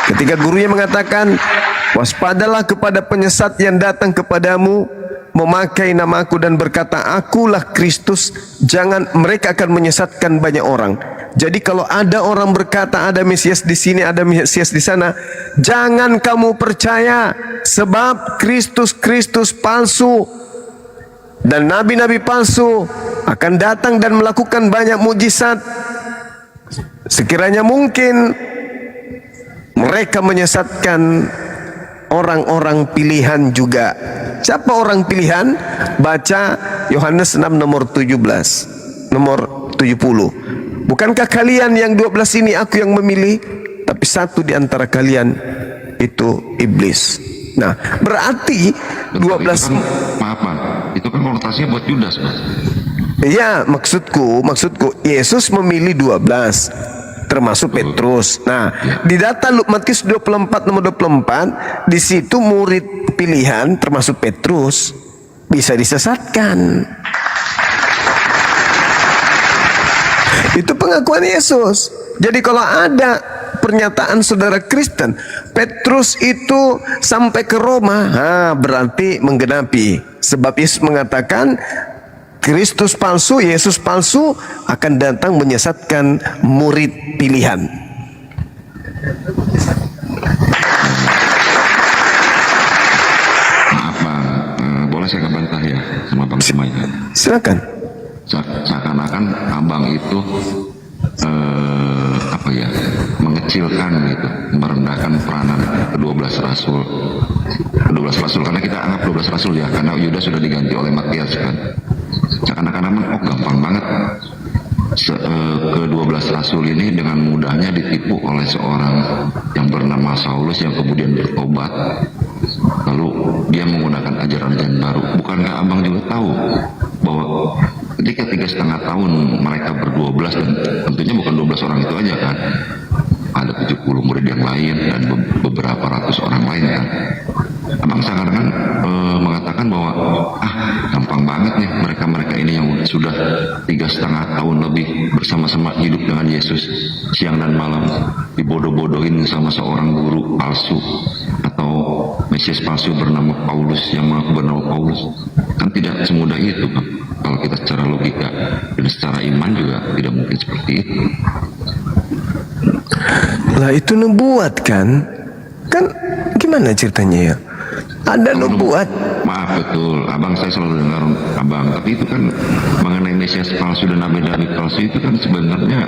C: Ketika gurunya mengatakan, waspadalah kepada penyesat yang datang kepadamu, memakai namaku dan berkata, akulah Kristus, jangan, mereka akan menyesatkan banyak orang. Jadi kalau ada orang berkata ada Mesias di sini, ada Mesias di sana, jangan kamu percaya, sebab Kristus palsu dan nabi-nabi palsu akan datang dan melakukan banyak mujizat. Sekiranya mungkin mereka menyesatkan orang-orang pilihan juga. Siapa orang pilihan? Baca Yohanes 6 nomor 17, nomor 70. Bukankah kalian yang 12 ini aku yang memilih, tapi satu di antara kalian itu iblis. Nah, berarti 12
O: maaf Bang, itu kan konotasinya buat Yudas Bang.
C: Iya, maksudku Yesus memilih 12 termasuk Petrus. Nah, di data Matius 24 nomor 24, di situ murid pilihan termasuk Petrus bisa disesatkan. Itu pengakuan Yesus. Jadi kalau ada pernyataan saudara Kristen, Petrus itu sampai ke Roma, berarti menggenapi. Sebab Yesus mengatakan Kristus palsu, Yesus palsu akan datang menyesatkan murid pilihan.
O: Maaf Bang, boleh saya kebantah ya sama Bang Simaya?
C: Silakan.
O: Seakan-akan abang itu mengecilkan gitu, merendahkan peranan kedua belas rasul karena kita anggap 12 rasul ya, karena Yudas sudah diganti oleh Matias kan. Seakan-akan gampang banget ke-12 rasul ini dengan mudahnya ditipu oleh seorang yang bernama Saulus yang kemudian bertobat, lalu dia menggunakan ajaran-ajaran baru. Bukankah abang juga tahu bahwa ketika 3,5 tahun mereka ber-12, dan tentunya bukan 12 orang itu aja kan, ada 70 murid yang lain dan beberapa ratus orang lain kan. Abang seakan-akan mengatakan bahwa gampang banget nih mereka ini yang sudah 3,5 tahun lebih bersama-sama hidup dengan Yesus, siang dan malam dibodoh-bodohin sama seorang guru palsu atau Mesias palsu bernama Paulus yang mengaku bernama Paulus. Kan tidak semudah itu Bang. Kalau kita secara logika dan secara iman juga tidak mungkin seperti itu.
C: Lah itu nubuat kan gimana ceritanya ya? Ada nubuat.
O: Maaf, betul abang, saya selalu dengar abang, tapi itu kan mengenai Mesias palsu dan nabi-nabi palsu itu kan sebenarnya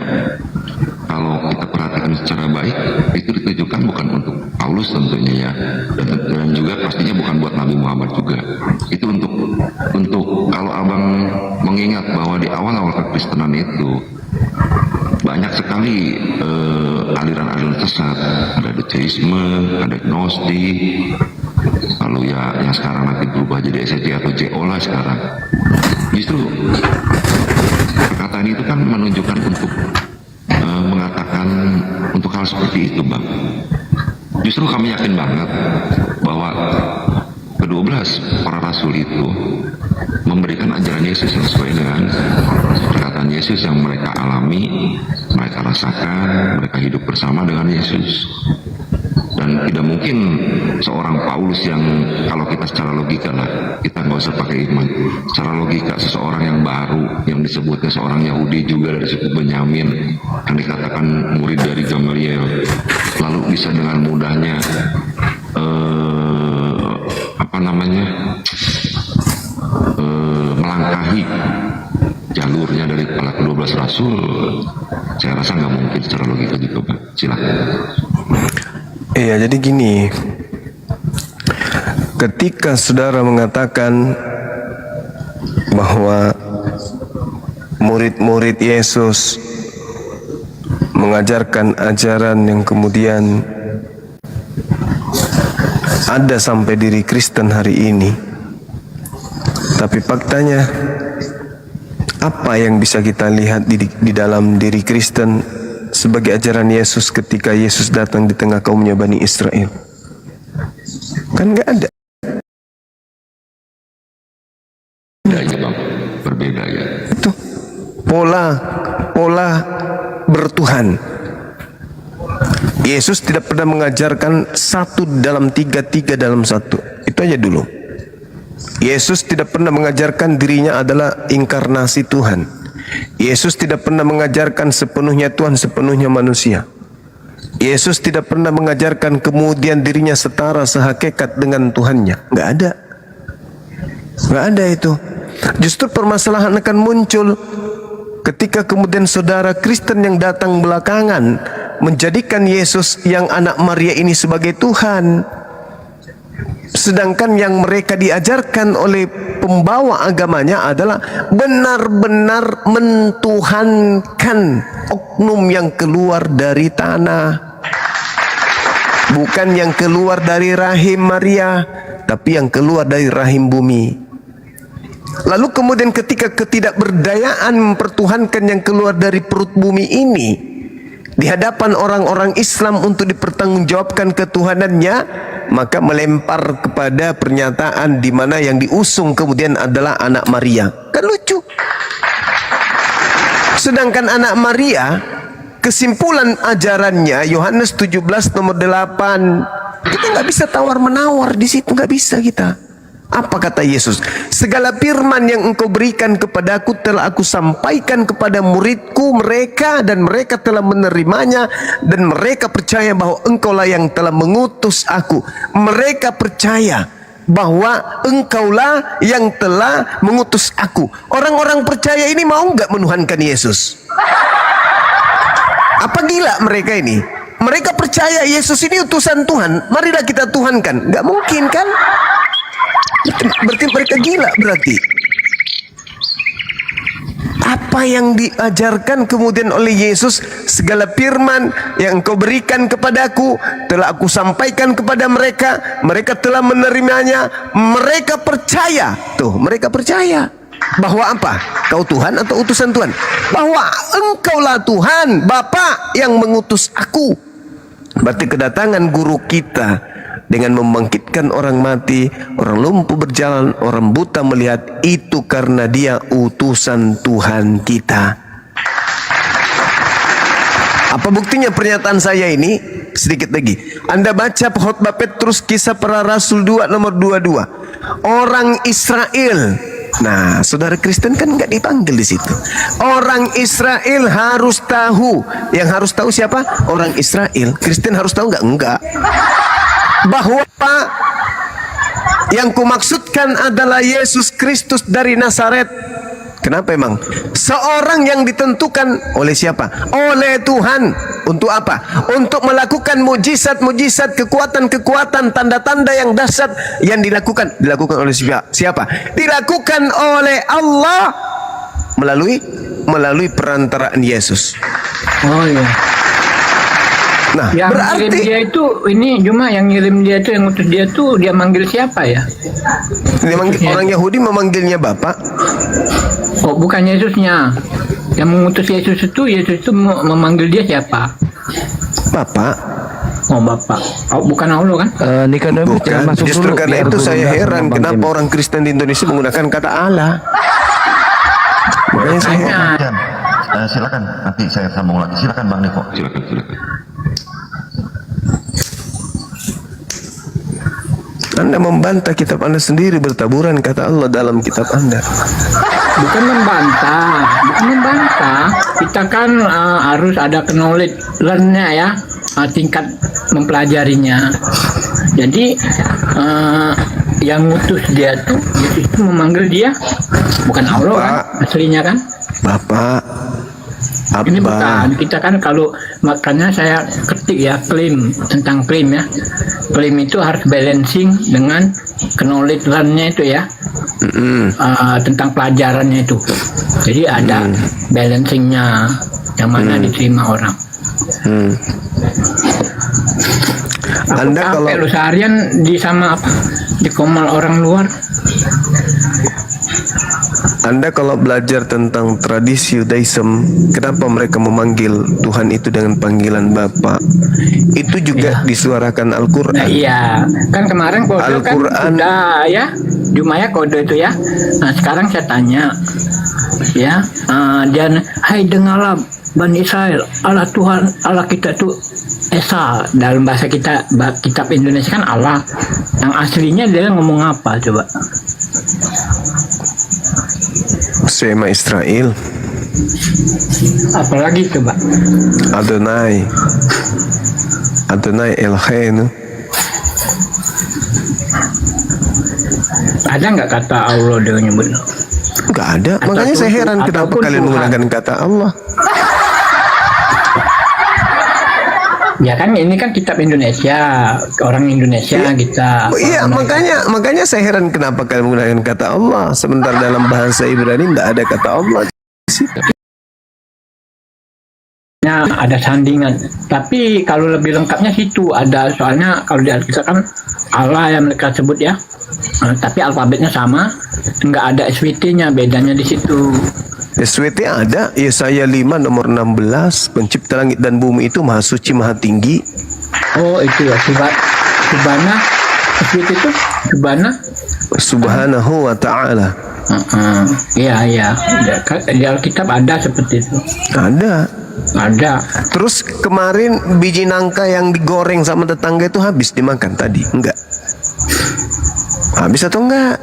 O: kalau kita perhatikan secara baik itu ditujukan bukan untuk Paulus tentunya ya, dan juga pastinya bukan buat Nabi Muhammad juga. Itu untuk kalau abang mengingat bahwa di awal-awal kekristenan itu banyak sekali aliran-aliran sesat, ada deisme, ada gnostik, lalu ya yang sekarang nanti berubah jadi SJ atau JO lah sekarang. Justru perkataan itu kan menunjukkan untuk mengatakan untuk hal seperti itu Bang. Justru kami yakin banget bahwa ke-12 para rasul itu memberikan ajaran Yesus yang sesuai dengan perkataan Yesus yang mereka alami, mereka rasakan, mereka hidup bersama dengan Yesus. Dan tidak mungkin seorang Paulus yang, kalau kita secara logika lah, kita nggak usah pakai iman, secara logika seseorang yang baru yang disebutnya seorang Yahudi juga dari suku Benyamin yang dikatakan murid dari Gamaliel, lalu bisa dengan mudahnya melangkahi jalurnya dari kepala ke-12 rasul, saya rasa nggak mungkin secara logika gitu Pak. Silakan.
C: Iya, jadi gini, ketika saudara mengatakan bahwa murid-murid Yesus mengajarkan ajaran yang kemudian ada sampai diri Kristen hari ini, tapi faktanya apa yang bisa kita lihat di dalam diri Kristen sebagai ajaran Yesus ketika Yesus datang di tengah kaumnya Bani Israel? Kan nggak ada.
O: Berbeda ya.
C: Itu pola bertuhan. Yesus tidak pernah mengajarkan 1 dalam 3, 3 dalam 1. Itu aja dulu. Yesus tidak pernah mengajarkan dirinya adalah inkarnasi Tuhan. Yesus tidak pernah mengajarkan sepenuhnya Tuhan, sepenuhnya manusia. Yesus tidak pernah mengajarkan kemudian dirinya setara sehakikat dengan Tuhannya. Nggak ada. Nggak ada itu. Justru permasalahan akan muncul ketika kemudian saudara Kristen yang datang belakangan menjadikan Yesus yang anak Maria ini sebagai Tuhan. Sedangkan yang mereka diajarkan oleh pembawa agamanya adalah benar-benar mentuhankan oknum yang keluar dari tanah. Bukan yang keluar dari rahim Maria, tapi yang keluar dari rahim bumi. Lalu kemudian ketika ketidakberdayaan mempertuhankan yang keluar dari perut bumi ini di hadapan orang-orang Islam untuk dipertanggungjawabkan ketuhanannya, maka melempar kepada pernyataan di mana yang diusung kemudian adalah anak Maria. Kan lucu. Sedangkan anak Maria, kesimpulan ajarannya Yohanes 17 nomor 8. Kita nggak bisa tawar-menawar di situ, nggak bisa kita. Apa kata Yesus? Segala firman yang engkau berikan kepadaku telah aku sampaikan kepada muridku mereka, dan mereka telah menerimanya, dan mereka percaya bahwa engkaulah yang telah mengutus aku. Mereka percaya bahwa engkaulah yang telah mengutus aku. Orang-orang percaya ini mau nggak menuhankan Yesus? Apa gila mereka ini? mereka percaya Yesus ini utusan Tuhan, marilah kita tuhankan. Nggak mungkin kan? Berarti mereka gila berarti. Apa yang diajarkan kemudian oleh Yesus, segala firman yang Engkau berikan kepadaku telah aku sampaikan kepada mereka, mereka telah menerimanya, mereka percaya. Tuh, mereka percaya bahwa apa? Kau Tuhan atau utusan Tuhan? Bahwa Engkaulah Tuhan, Bapa yang mengutus aku. Berarti kedatangan guru kita dengan membangkitkan orang mati, orang lumpuh berjalan, orang buta melihat, itu karena dia utusan Tuhan kita. Apa buktinya pernyataan saya ini? Sedikit lagi. Anda baca khotbah Petrus Kisah Para Rasul 2 nomor 22. Orang Israel. Nah, saudara Kristen kan nggak dipanggil di situ. Orang Israel harus tahu. Yang harus tahu siapa? Orang Israel. Kristen harus tahu nggak? Enggak. Bahwa yang kumaksudkan adalah Yesus Kristus dari Nazaret. Kenapa emang? Seorang yang ditentukan oleh siapa? Oleh Tuhan. Untuk apa? Untuk melakukan mujizat-mujizat, kekuatan-kekuatan, tanda-tanda yang dahsyat yang dilakukan oleh siapa? Dilakukan oleh Allah melalui perantaraan Yesus.
P: Oh iya.
C: Nah,
P: yang
C: berarti
P: ngirim dia itu ini cuma yang ngirim dia itu, yang utus dia tuh, dia manggil siapa ya?
C: Dia manggil, orang Yahudi memanggilnya Bapak.
P: Oh, bukan Yesusnya. Yang mengutus Yesus itu memanggil dia siapa?
C: Bapak.
P: Oh, Bapak. Oh, bukan Allah kan?
A: Nikodemus jangan masuk
C: Justru
A: dulu,
C: karena
A: biar
C: itu
A: guru
C: saya
A: nggak
C: heran
A: ngomong
C: kenapa
A: gini.
C: orang Kristen di Indonesia menggunakan kata Allah. Makanya saya heran.
O: Silakan, nanti saya sambung lagi. Silakan Bang Niko. Silakan.
C: Anda membantah kitab Anda sendiri, bertaburan kata Allah dalam kitab Anda.
P: Bukan membantah. Kita kan harus ada knowledge-nya ya, tingkat mempelajarinya. Jadi yang ngutus dia tuh, Yesus itu memanggil dia, bukan Allah kan, aslinya kan?
C: Bapak.
P: Ini bukan, kita kan kalau makanya saya ketik ya, klaim ya. Klaim itu harus balancing dengan knowledge-nya itu ya. Tentang pelajarannya itu. Jadi ada balancingnya yang mana diterima orang.
C: Anda kalau
P: lu seharian di sama apa? Di komal orang luar.
C: Anda kalau belajar tentang tradisi Judaism, kenapa mereka memanggil Tuhan itu dengan panggilan Bapa? Itu juga disuarakan Al-Quran.
P: Nah, iya, kan kemarin kode
C: Al-Quran
P: kan sudah ya, Jumaya kode itu ya. Nah sekarang saya tanya, ya, dan hai dengarlah Bani Israel, Allah Tuhan, Allah kita tuh Esa. Dalam bahasa kita, kitab Indonesia kan Allah. Yang aslinya dia ngomong apa coba?
C: Shema Israel.
P: Apalagi coba?
C: Adonai Eloheinu.
P: Ada nggak kata Allah dia nyebut?
C: Nggak ada. Makanya saya heran kenapa kalian menggunakan kata Allah.
P: Ya kan ini kan kitab Indonesia, orang Indonesia kita.
C: Iya, makanya saya heran kenapa kalian menggunakan kata Allah, sementara dalam bahasa Ibrani tidak ada kata Allah di situ.
P: Nah, ada sandingan. Tapi kalau lebih lengkapnya situ ada, soalnya kalau di Alkitab kan Allah yang mereka sebut ya. Tapi alfabetnya sama, nggak ada SWT-nya, bedanya di situ.
C: SWT ada, Yesaya 5 nomor 16, pencipta langit dan bumi itu maha suci, maha tinggi.
P: Oh itu ya, Subhana, SWT itu Subhana?
C: Subhanahu wa ta'ala.
P: Iya, di Alkitab ada seperti itu.
C: Ada.
P: Terus
C: kemarin biji nangka yang digoreng sama tetangga itu habis dimakan tadi? Enggak. Habis atau enggak?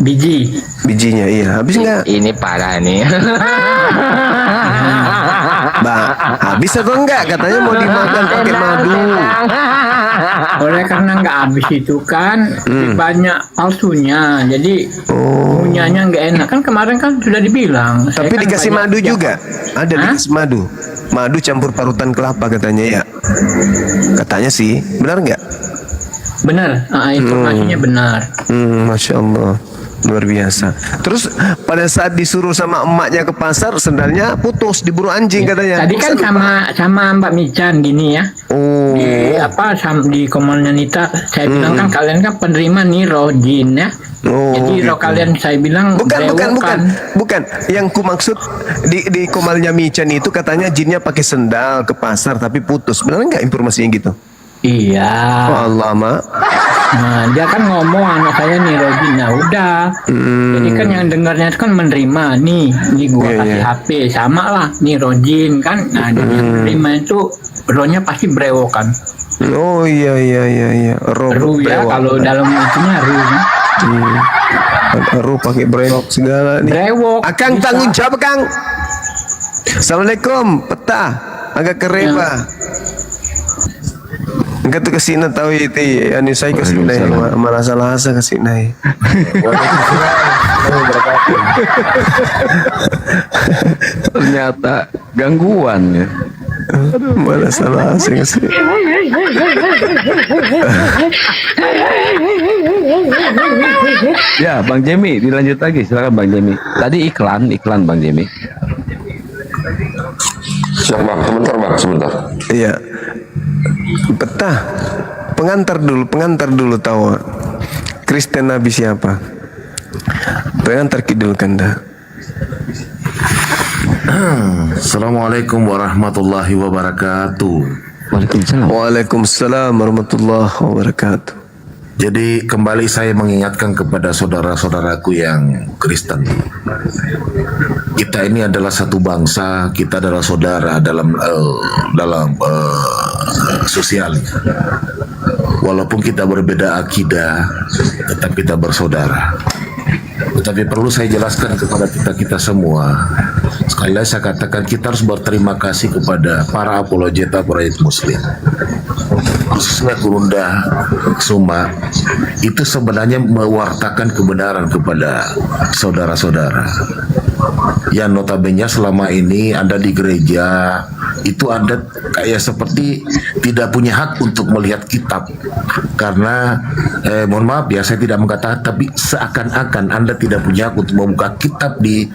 P: Bijinya
C: iya, habis enggak?
L: Ini parah nih.
C: Habis atau enggak? Katanya mau dimakan pakai madu.
P: Oleh karena nggak habis itu kan banyak palsunya, jadi punyanya nggak enak. Kan kemarin kan sudah dibilang.
C: Tapi
P: kan
C: dikasih
P: banyak
C: madu juga. Ada dikasih madu. Madu campur parutan kelapa katanya ya. Katanya sih, benar nggak?
P: Benar, informasinya benar.
C: Masya Allah. Luar biasa. Terus pada saat disuruh sama emaknya ke pasar, sendalnya putus, diburu anjing katanya.
P: Tadi kan sama Mbak Mican gini ya. Di komalnya Nita, saya bilang kan kalian kan penerima Niro jin ya. Jadi
C: gitu.
P: kalian saya bilang
C: bukan. Yang ku maksud di komalnya Mican itu katanya jinnya pakai sendal ke pasar tapi putus. Benar nggak informasinya gitu?
P: Iya.
C: Allah mak.
P: Nah, dia kan ngomong anak saya nirojin, nah udah. Jadi kan yang dengarnya itu kan menerima nih gua kasih HP sama lah nirojin kan. Nah, dan yang menerima itu rohnya pasti brewokan.
C: Oh iya.
P: Ru ya kalau dalam itunya ru.
C: Ru pakai brewok segala nih.
P: Brewok.
C: Akang
P: bisa.
C: tanggung jawab Kang. Assalamualaikum. Peta. Agak kereba. Enggak tuh kesini tahu itu ani saya kesini merasa kesini.
A: Ternyata gangguan ya.
C: Merasa kesini.
A: Ya, Bang Jemi, dilanjut lagi. Silakan Bang Jemi. Tadi iklan Bang Jemi.
O: Siap Bang, sebentar.
C: Iya. Peta. Pengantar dulu tahu. Kristen Nabi siapa? Pengantar kidul kanda.
Q: Assalamualaikum warahmatullahi wabarakatuh.
C: Waalaikumsalam warahmatullahi wabarakatuh.
Q: Jadi kembali saya mengingatkan kepada saudara-saudaraku yang Kristen. Kita ini adalah satu bangsa, kita adalah saudara dalam sosial. Walaupun kita berbeda akidah, tetap kita bersaudara. Tetapi perlu saya jelaskan kepada kita semua. Sekali lagi saya katakan kita harus berterima kasih kepada para apologeta Muslim. Khususnya Gurunda Suma itu sebenarnya mewartakan kebenaran kepada saudara-saudara yang notabene selama ini Anda di gereja itu Anda kayak seperti tidak punya hak untuk melihat kitab karena mohon maaf ya saya tidak mengatakan, tapi seakan-akan Anda tidak punya hak untuk membuka kitab di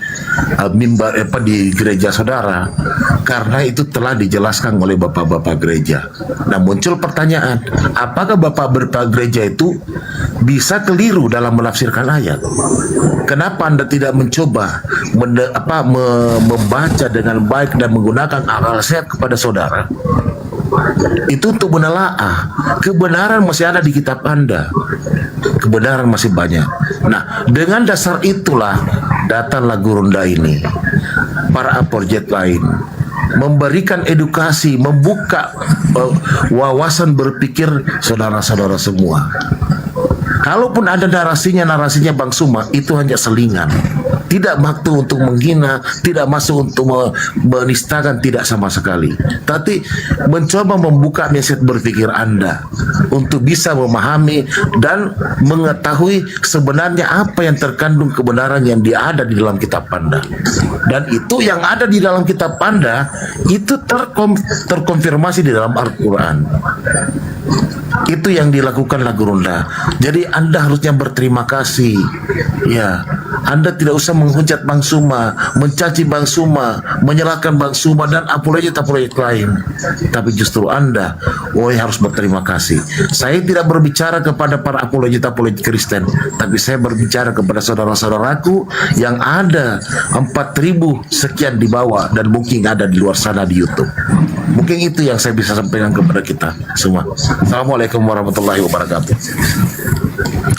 Q: mimbar di gereja saudara karena itu telah dijelaskan oleh bapak-bapak gereja. Nah muncul pertanyaan, apakah bapak gereja itu bisa keliru dalam menafsirkan ayat? Kenapa Anda tidak mencoba membaca dengan baik dan menggunakan akal sehat kepada saudara? Itu untuk menelaah kebenaran masih ada di kitab Anda, kebenaran masih banyak. Nah dengan dasar itulah datanglah Gurunda ini, para apologet lain memberikan edukasi, membuka wawasan berpikir saudara-saudara semua. Kalaupun ada narasinya Bang Suma itu hanya selingan, tidak waktu untuk menghina, tidak masuk untuk menistakan, tidak sama sekali. Tapi mencoba membuka mindset berpikir Anda untuk bisa memahami dan mengetahui sebenarnya apa yang terkandung kebenaran yang ada di dalam kitab Anda. Dan itu yang ada di dalam kitab Anda itu terkonfirmasi di dalam Al-Quran. Itu yang dilakukan Gurunda. Jadi Anda harusnya berterima kasih. Ya, Anda tidak usah menghujat Bang Suma, mencaci Bang Suma, menyalahkan Bang Suma dan apologet lain. Tapi justru Anda, harus berterima kasih. Saya tidak berbicara kepada para apologet Kristen, tapi saya berbicara kepada saudara-saudaraku yang ada 4.000 sekian di bawah dan mungkin ada di luar sana di YouTube. Mungkin itu yang saya bisa sampaikan kepada kita semua. Assalamualaikum warahmatullahi wabarakatuh.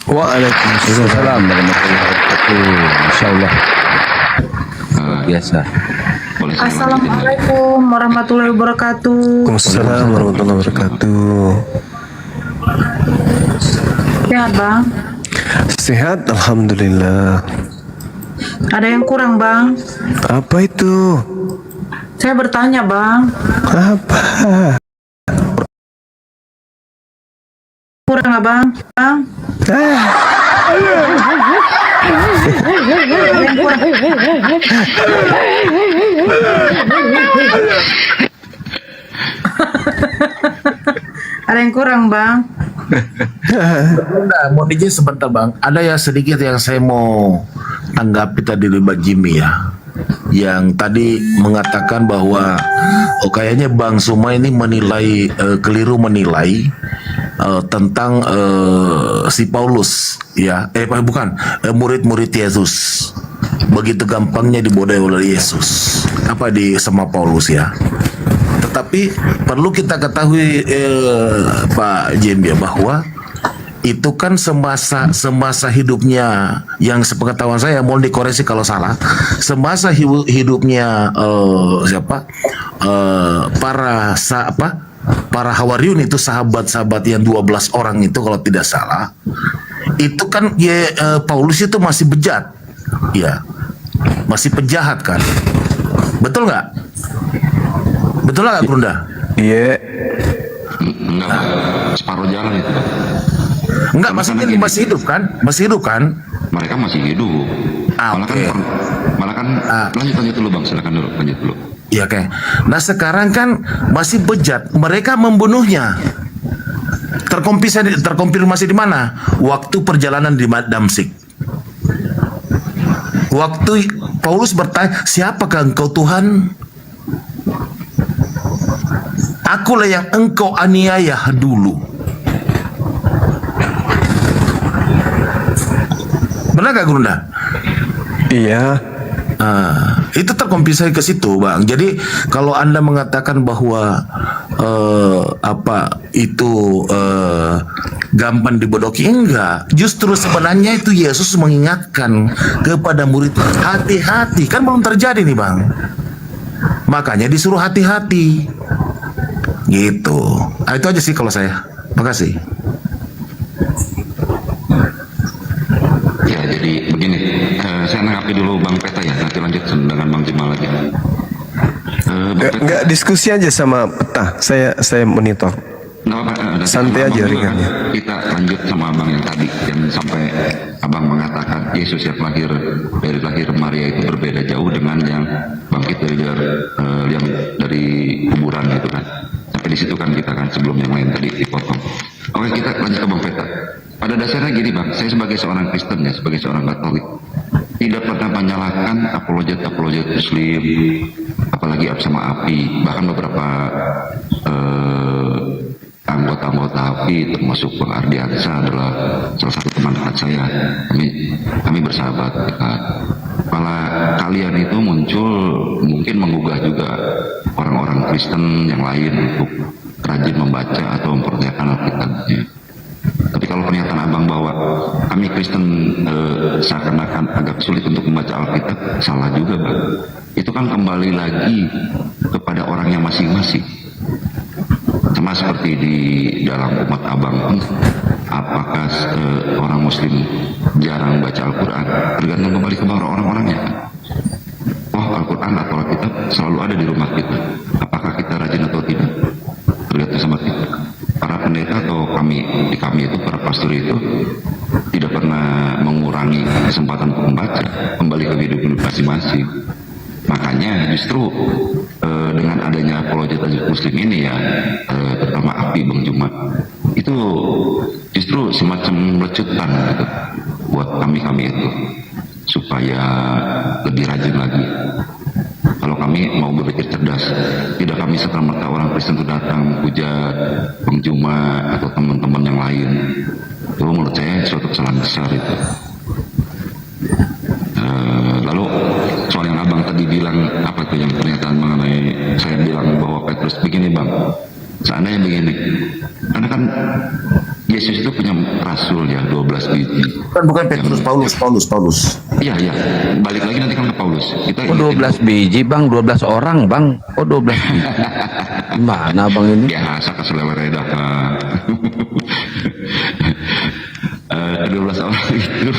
A: Waalaikumsalam warahmatullahi wabarakatuh. Insyaallah. Biasa.
R: Assalamualaikum warahmatullahi wabarakatuh.
C: Waalaikumsalam warahmatullahi wabarakatuh.
R: Sehat Bang?
C: Sehat, alhamdulillah.
R: Ada yang kurang Bang?
C: Apa itu?
R: Saya bertanya, Bang.
C: Apa?
R: Kurang, Abang? Bang? Ada yang kurang, Bang?
Q: Nah, mau izin sebentar Bang. Ada ya sedikit yang saya mau tanggapi tadi dari Bang Jimmy ya. Yang tadi mengatakan bahwa kayaknya Bang Suma ini menilai keliru menilai tentang si Paulus ya. Bukan murid-murid Yesus. Begitu gampangnya dibodohi oleh Yesus. Apa sama Paulus ya. Tetapi perlu kita ketahui Pak Jimmy ya, bahwa itu kan semasa hidupnya, yang sepengetahuan saya, mohon dikoreksi kalau salah, semasa hidupnya para hawariun itu, sahabat-sahabat yang 12 orang itu kalau tidak salah, itu kan Paulus itu masih bejat ya, masih penjahat kan, betul nggak? Betul nggak Grunda?
C: Iya.
O: Enggak, separuh jalan itu.
Q: Enggak, masih hidup kan? Masih hidup kan?
O: Mereka masih hidup. Malah kan lanjut dulu Bang, silakan dulu, lanjut dulu.
Q: Iya, oke. Nah, sekarang kan masih bejat. Mereka membunuhnya. Terkonfirmasi di mana? Waktu perjalanan di Damsik. Waktu Paulus bertanya, "Siapakah engkau Tuhan?" "Akulah yang engkau aniaya dulu." Benar gak Grunda?
C: Iya.
Q: Itu terkonfirmasi ke situ Bang. Jadi kalau Anda mengatakan bahwa gampang dibodohi, enggak. Justru sebenarnya itu Yesus mengingatkan kepada murid, hati-hati. Kan belum terjadi nih Bang. Makanya disuruh hati-hati. Gitu. Itu aja sih kalau saya. Makasih.
O: Ya, jadi begini, saya menanggapi dulu Bang Peta ya, nanti lanjut dengan Bang Jimal lagi.
C: Enggak diskusi aja sama Peta. Saya monitor. Santai aja ringannya.
O: Kita lanjut sama Abang yang tadi, yang sampai Abang mengatakan Yesus yang lahir dari lahir Maria itu berbeda jauh dengan yang bangkit dari kuburan gitu kan. Sampai di situ kan kita kan, sebelum yang lain tadi dipotong. Oke, kita lanjut ke Bang Peta. Pada dasarnya gini Bang, saya sebagai seorang Kristen ya, sebagai seorang Katolik, tidak pernah menyalahkan apologet Muslim, apalagi sama API, bahkan beberapa anggota API termasuk Bang Ardiansa adalah salah satu teman dekat saya. Kami bersahabat dekat. Malah kalian itu muncul mungkin menggugah juga orang-orang Kristen yang lain untuk rajin membaca atau memperlihatkan Alkitabnya. Tapi kalau pernyataan Abang bahwa kami Kristen seakan-akan agak sulit untuk membaca Alkitab, salah juga Bang. Itu kan kembali lagi kepada orangnya masing-masing. Sama seperti di dalam umat Abang pun, apakah orang Muslim jarang baca Al-Quran? Tergantung kembali ke orang-orangnya. Al-Quran atau Alkitab selalu ada di rumah kita. Apakah kita rajin atau tidak? Tergantung sama kita. Para pendeta atau kami itu, para pastor itu tidak pernah mengurangi kesempatan untuk membaca, kembali ke hidup masing-masing. Makanya justru dengan adanya apologet Muslim ini ya, terutama API Bang Jumat, itu justru semacam lecutan gitu buat kami itu, supaya lebih rajin lagi. Kalau kami mau berpikir cerdas, tidak kami serta-merta orang Kristen itu datang puja Bang Juma atau teman-teman yang lain. Itu menurut saya suatu kesalahan besar itu. Lalu soal yang Abang tadi bilang, apa itu yang pernyataan mengenai saya bilang bahwa Petrus begini Bang, seandainya begini, karena kan Yesus itu punya rasul ya, 12 biji.
Q: Bukan Petrus, Paulus.
O: Iya, balik lagi nanti kan ke Paulus. Kita
A: 12 biji Bang, 12 orang Bang. 12 biji. Mana Bang ini?
O: Biasa keseleweret Pak. 12 orang itu.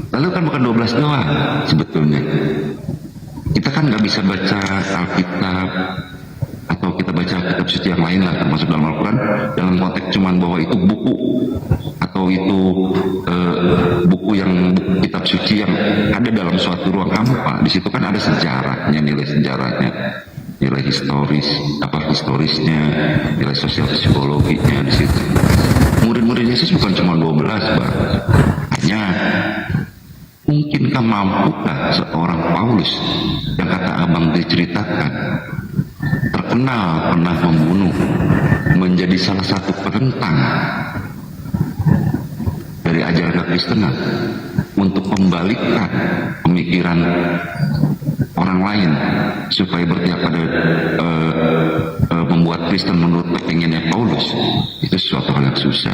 O: Lalu kan bukan 12 doang sebetulnya. Kita kita kan nggak bisa baca Alkitab atau kita baca kitab suci yang lain lah, termasuk dalam Al-Quran, dalam konteks cuman bahwa itu buku atau itu buku yang kitab suci yang ada dalam suatu ruang hampa. Di situ kan ada sejarahnya, nilai sejarahnya, nilai historisnya, nilai sosial psikologinya di situ. Murid-murid Yesus bukan cuma 12, Bang. Hanya mungkinkah mampukah seorang Paulus yang kata abang diceritakan terkenal pernah membunuh, menjadi salah satu penentang dari ajaran Kekristenan, untuk membalikkan pemikiran orang lain supaya berpihak pada membuat Kristen menurut kepinginnya Paulus, itu suatu hal yang susah.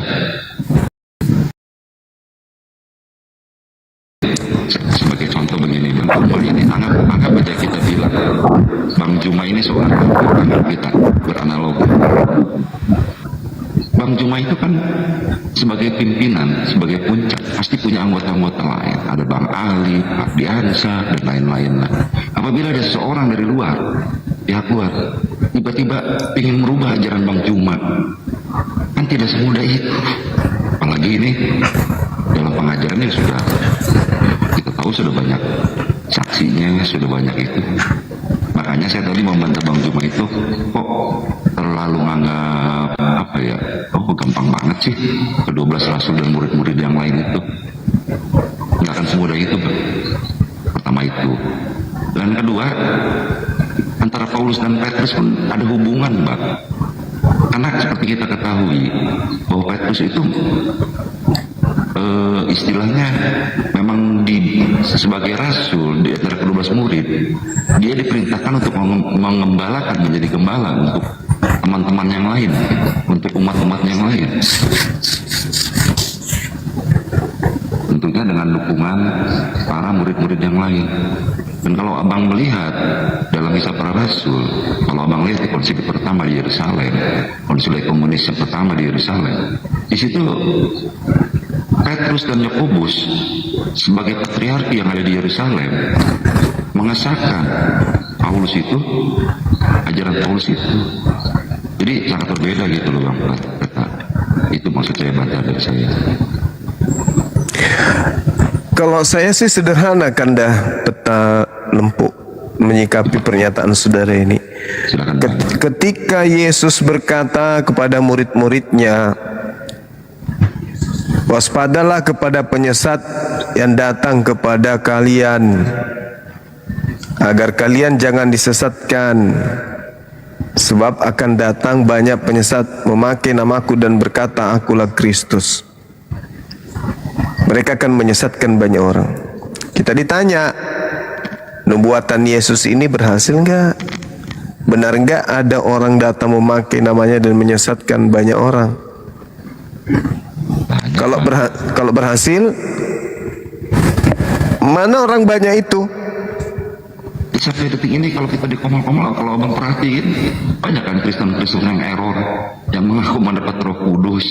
O: Sebagai contoh begini, Bang Juma ini, anggap aja kita bilang Bang Juma ini seorang anggap kita beranalogi. Bang Juma itu kan sebagai pimpinan, sebagai puncak, pasti punya anggota-anggota lain. Ada Bang Ali, Pak Diansa, dan lain-lain. Apabila ada seseorang dari luar, pihak luar, tiba-tiba ingin merubah ajaran Bang Juma, kan tidak semudah itu. Apalagi ini dalam pengajarannya sudah kita tahu, sudah banyak saksinya, sudah banyak itu. Makanya saya tadi membantah Bang Juma itu, kok terlalu menganggap apa ya, gampang banget sih ke-12 rasul dan murid-murid yang lain itu. Nggak akan semudah itu, Bang. Pertama itu. Dan kedua, antara Paulus dan Petrus pun ada hubungan, Bang. Karena seperti kita ketahui bahwa Petrus itu istilahnya memang sebagai rasul di antara ke-12 murid, dia diperintahkan untuk mengembalakan, menjadi gembala untuk teman-teman yang lain, untuk umat-umat yang lain, tentunya dengan dukungan para murid-murid yang lain. Dan kalau abang melihat dalam Kisah Para Rasul, kalau abang lihat di konsili pertama di Yerusalem, konsili komunis yang pertama di Yerusalem, di situ Petrus dan Yakobus sebagai patriarki yang ada di Yerusalem mengesahkan Paulus itu, ajaran Paulus itu. Jadi sangat berbeda gitu loh, Bang. Itu maksud saya, bantah dari saya.
C: Kalau saya sih sederhana, Kanda Peta Lempuk, menyikapi pernyataan saudara ini. Ketika Yesus berkata kepada murid-muridnya, waspadalah kepada penyesat yang datang kepada kalian, agar kalian jangan disesatkan, sebab akan datang banyak penyesat memakai namaku dan berkata, akulah Kristus. Mereka akan menyesatkan banyak orang. Kita ditanya, nubuatan Yesus ini berhasil enggak? Benar enggak ada orang datang memakai namanya dan menyesatkan banyak orang? Kalau berhasil, mana orang banyak itu?
O: Sampai detik ini kalau kita di Komal-Komal, kalau abang perhatiin, banyak kan Kristen-Kristen yang error, yang mengaku mendapat Roh Kudus,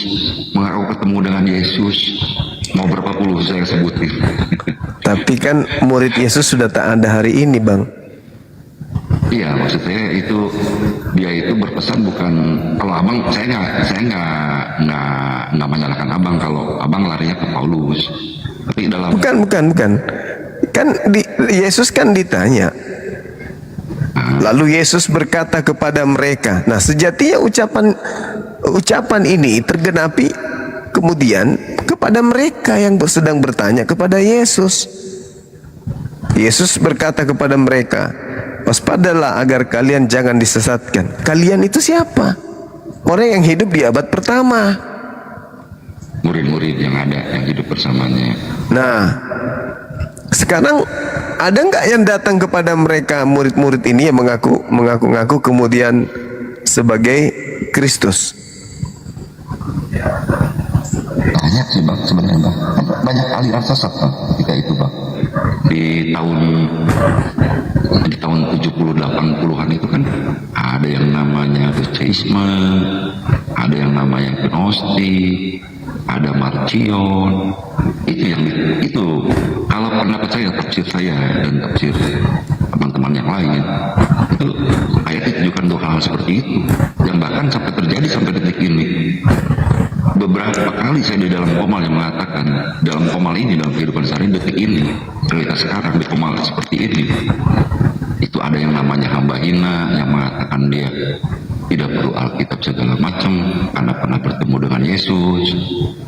O: mengaku ketemu dengan Yesus, mau berapa puluh saya sebutin.
C: Tapi kan murid Yesus sudah tak ada hari ini, Bang.
O: Iya, maksud saya itu, dia itu berpesan bukan, kalau abang, saya nggak menyalahkan abang kalau abang larinya ke Paulus. Tapi dalam
C: bukan. Kan Yesus kan ditanya. Lalu Yesus berkata kepada mereka. Nah, sejatinya ucapan ini tergenapi kemudian kepada mereka yang sedang bertanya kepada Yesus. Yesus berkata kepada mereka, waspadalah agar kalian jangan disesatkan. Kalian itu siapa? Orang yang hidup di abad pertama.
O: Murid-murid yang ada, yang hidup bersamanya.
C: Nah, sekarang ada nggak yang datang kepada mereka, murid-murid ini yang mengaku kemudian sebagai Kristus?
O: Banyak sih, Bang, sebenarnya, Bang. Banyak aliran sesat, Bang, ketika itu, Bang. Di tahun 70-80-an itu kan ada yang namanya Doceisme, ada yang namanya Gnostik, ada Marcion. Itu kalau pendapat saya, tafsir saya dan tafsir teman-teman yang lain. Itu ayatnya tunjukkan dua hal seperti itu, yang bahkan sampai terjadi sampai detik ini. Beberapa kali saya di dalam komal yang mengatakan, dalam komal ini, dalam kehidupan sehari detik ini, realitas sekarang di komal seperti ini, itu ada yang namanya hamba hina yang mengatakan dia tidak perlu Alkitab segala macam karena pernah bertemu dengan Yesus.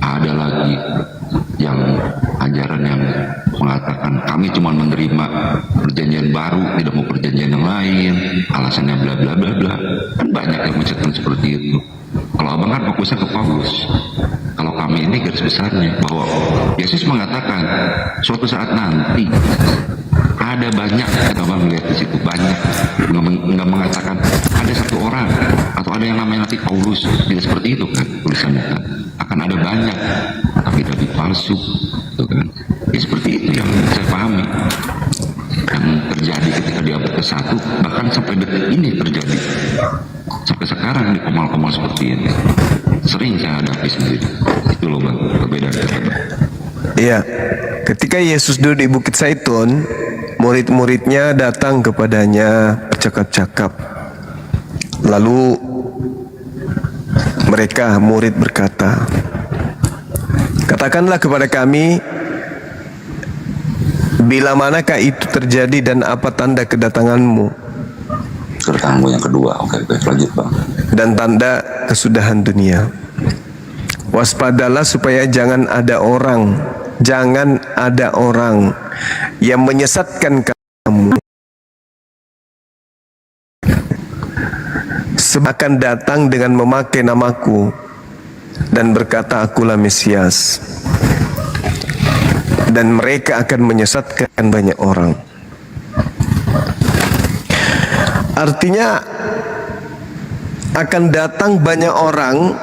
O: Ada lagi yang ajaran yang mengatakan kami cuma menerima perjanjian baru, tidak mau perjanjian yang lain, alasannya bla bla bla bla. Kan banyak yang mencetak seperti itu. Kalau abang kan fokusnya ke Paulus, kalau kami ini garis besarnya bahwa Yesus mengatakan suatu saat nanti ada banyak, abang melihat di situ banyak, nggak mengatakan ada satu orang atau ada yang namanya nanti Paulus, tidak seperti itu kan tulisannya kan. Akan ada banyak nabi palsu, itu kan. Ya, seperti itu yang saya pahami yang terjadi ketika di abad ke-1, bahkan sampai detik ini terjadi sampai sekarang di komal-komal seperti ini sering saya hadapi sendiri. Itu loh bang perbedaan.
C: Iya, ketika Yesus duduk di Bukit Zaitun, murid-muridnya datang kepadanya bercakap-cakap. Lalu mereka murid berkata, katakanlah kepada kami, bila manakah itu terjadi dan apa tanda kedatanganmu?
O: Kedatanganmu yang kedua. Oke, lanjut bang.
C: Dan tanda kesudahan dunia. Waspadalah supaya jangan ada orang yang menyesatkan kamu. Sebab akan datang dengan memakai namaku dan berkata akulah Mesias, dan mereka akan menyesatkan banyak orang. Artinya akan datang banyak orang,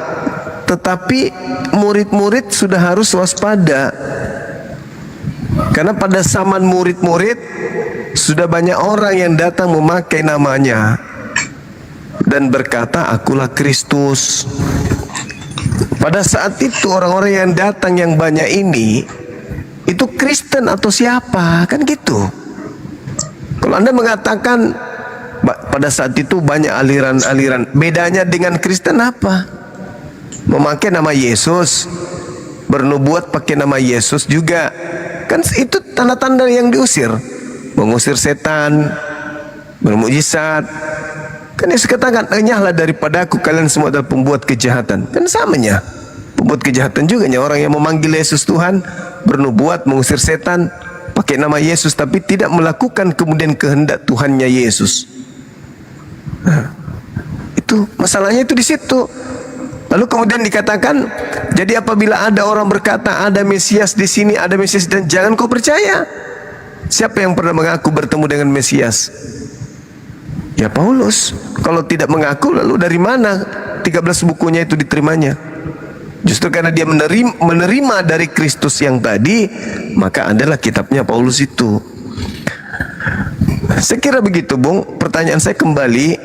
C: tetapi murid-murid sudah harus waspada. Karena pada zaman murid-murid sudah banyak orang yang datang memakai namanya dan berkata akulah Kristus. Pada saat itu orang-orang yang datang yang banyak ini itu Kristen atau siapa? Kan gitu. Kalau Anda mengatakan pada saat itu banyak aliran-aliran, bedanya dengan Kristen apa? Memakai nama Yesus, bernubuat pakai nama Yesus juga. Kan itu tanda-tanda yang diusir. Mengusir setan, bermujizat. Kan Yesus katakan, enyahlah daripada aku kalian semua adalah pembuat kejahatan. Kan samanya. Pembuat kejahatan juga orang yang memanggil Yesus Tuhan, bernubuat, mengusir setan, pakai nama Yesus, tapi tidak melakukan kemudian kehendak Tuhannya Yesus. Nah, itu masalahnya itu di situ. Lalu kemudian dikatakan, jadi apabila ada orang berkata ada Mesias di sini, ada Mesias, dan jangan kau percaya. Siapa yang pernah mengaku bertemu dengan Mesias? Ya Paulus. Kalau tidak mengaku, lalu dari mana 13 bukunya itu diterimanya? Justru karena dia menerima dari Kristus yang tadi, maka adalah kitabnya Paulus itu. Saya kira begitu, Bung. Pertanyaan saya kembali,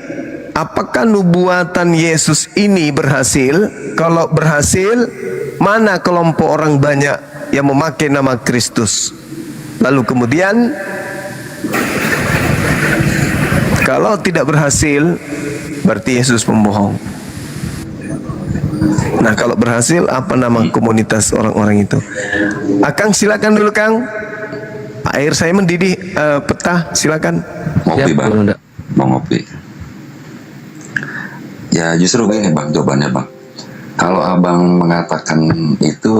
C: apakah nubuatan Yesus ini berhasil? Kalau berhasil, mana kelompok orang banyak yang memakai nama Kristus? Lalu kemudian, kalau tidak berhasil, berarti Yesus pembohong. Nah, kalau berhasil, apa nama komunitas orang-orang itu? Akang silakan dulu, Kang. Air saya mendidih, peta, silakan.
O: Ngopi bang, mau ngopi. Ya justru gini bang, jawabannya bang. Kalau abang mengatakan itu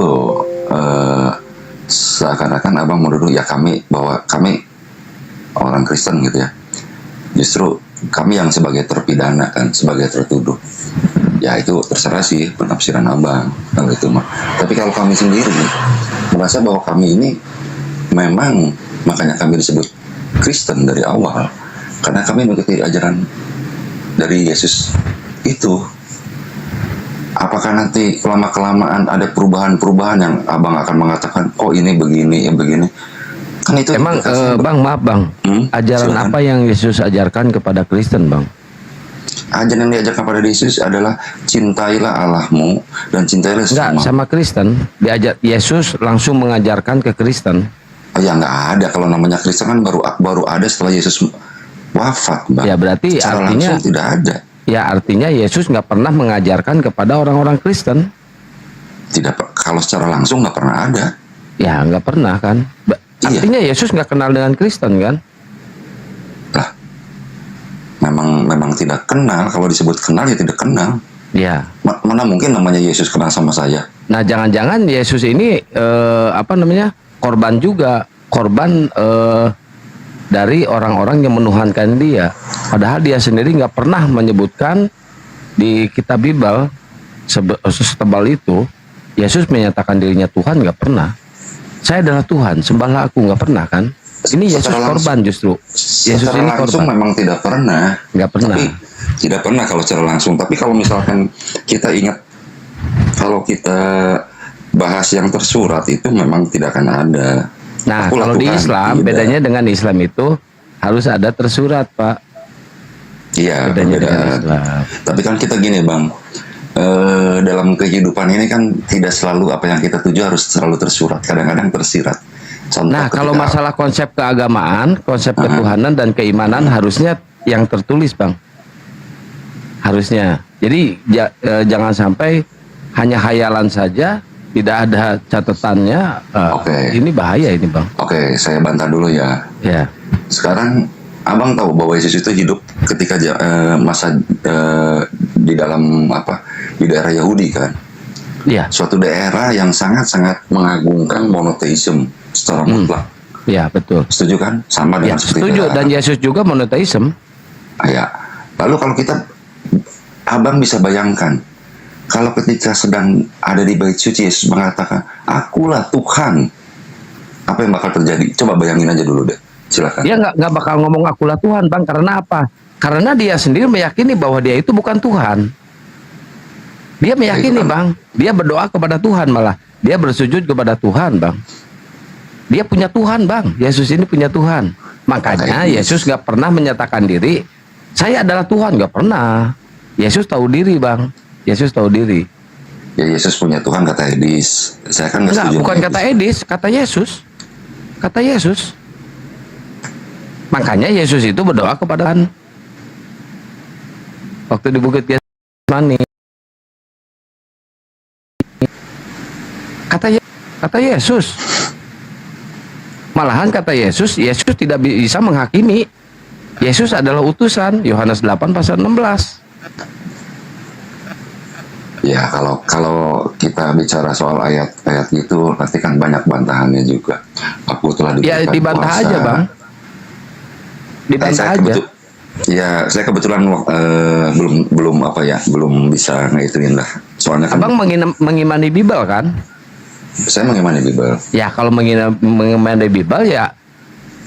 O: seakan-akan abang menuduh ya kami, bahwa kami orang Kristen gitu ya. Justru kami yang sebagai terpidana kan, sebagai tertuduh. Ya itu terserah sih penafsiran abang, gitu mah. Tapi kalau kami sendiri merasa bahwa kami ini memang, makanya kami disebut Kristen dari awal, karena kami mengikuti ajaran dari Yesus itu. Apakah nanti lama-kelamaan ada perubahan-perubahan yang abang akan mengatakan, oh ini begini, ya begini? Kan itu
A: emang bang, maaf bang, ajaran
O: silakan.
A: apa yang Yesus ajarkan kepada Kristen bang?
O: Ajaran yang diajarkan pada Yesus adalah cintailah Allahmu dan cintailah
A: Enggak,
O: sesama.
A: sama Kristen. Diajar Yesus langsung mengajarkan ke Kristen.
O: Oh ya nggak ada, kalau namanya Kristen kan baru ada setelah Yesus wafat, Bang.
A: Ya berarti
O: Secara
A: artinya
O: langsung tidak ada.
A: Ya artinya Yesus nggak pernah mengajarkan kepada orang-orang Kristen.
O: Kalau secara langsung nggak pernah ada.
A: Ya nggak pernah kan. Artinya Yesus nggak kenal dengan Kristen kan?
O: Lah, memang tidak kenal. Kalau disebut kenal ya tidak kenal.
A: Ya.
O: Mana mungkin namanya Yesus kenal sama saya?
A: Nah jangan-jangan Yesus ini korban juga, korban dari orang-orang yang menuhankan dia. Padahal dia sendiri nggak pernah menyebutkan di kitab Bible setebal itu. Yesus menyatakan dirinya Tuhan, nggak pernah. Saya adalah Tuhan, sembahlah aku, nggak pernah kan? Ini Yesus korban justru. Yesus ini
O: langsung
A: korban.
O: memang tidak pernah.
A: Nggak pernah.
O: Tapi, tidak pernah kalau secara langsung. Tapi kalau misalkan kita ingat, kalau kita bahas yang tersurat itu memang tidak akan ada.
A: Nah,
O: Aku
A: kalau di
O: lakukan,
A: Islam,
O: tidak.
A: bedanya dengan Islam itu harus ada tersurat, Pak.
O: Iya,
A: Bedanya dengan
O: berbeda.
A: Islam.
O: Tapi kan kita gini, Bang. Dalam kehidupan ini kan tidak selalu apa yang kita tuju harus selalu tersurat. Kadang-kadang tersirat. Contoh
A: Nah, kalau
O: ketika-
A: masalah konsep keagamaan, konsep ketuhanan dan keimanan harusnya yang tertulis, Bang. Harusnya. Jadi jangan sampai hanya hayalan saja, tidak ada catatannya. Ini bahaya ini, Bang.
O: Oke, saya bantah dulu ya.
A: Ya.
O: Sekarang Abang tahu bahwa Yesus itu hidup ketika masa di dalam di daerah Yahudi kan?
A: Iya.
O: Suatu daerah yang sangat-sangat mengagungkan monoteisme secara mutlak.
A: Ya, betul.
O: Setuju kan? Sama
A: Ya,
O: dengan seperti
A: setuju.
O: daerah.
A: Dan Yesus juga monoteisme.
O: Ya. Lalu kalau Abang bisa bayangkan, kalau ketika sedang ada di bait suci Yesus mengatakan, "Akulah Tuhan," apa yang bakal terjadi? Coba bayangin aja dulu deh. Silakan.
A: Dia nggak bakal ngomong akulah Tuhan, Bang. Karena apa? Karena dia sendiri meyakini bahwa dia itu bukan Tuhan. Dia meyakini, Bang. Dia berdoa kepada Tuhan malah. Dia bersujud kepada Tuhan, Bang. Dia punya Tuhan, Bang. Yesus ini punya Tuhan. Makanya Yesus nggak pernah menyatakan diri, saya adalah Tuhan. Nggak pernah. Yesus tahu diri, Bang. Yesus tahu diri.
O: Ya, Yesus punya Tuhan, kata Edis. Saya kan nggak
A: Enggak,
O: setuju.
A: bukan kata Edis, kata Yesus. Kata Yesus. Makanya Yesus itu berdoa kepada Tuhan. Waktu di Bukit Getsemani. Kata Yesus. Malahan kata Yesus, Yesus tidak bisa menghakimi. Yesus adalah utusan. Yohanes 8 pasal 16.
O: Ya, kalau kita bicara soal ayat-ayat itu, nanti kan banyak bantahannya juga. Aku telah
A: Ya
O: diberikan
A: dibantah
O: kuasa.
A: aja, Bang. Dibantah aja.
O: Saya kebetulan belum bisa ngituin lah. Soalnya kan
A: Abang mengimani Bible kan?
O: saya mengimani Bible.
A: Ya kalau mengimani Bible ya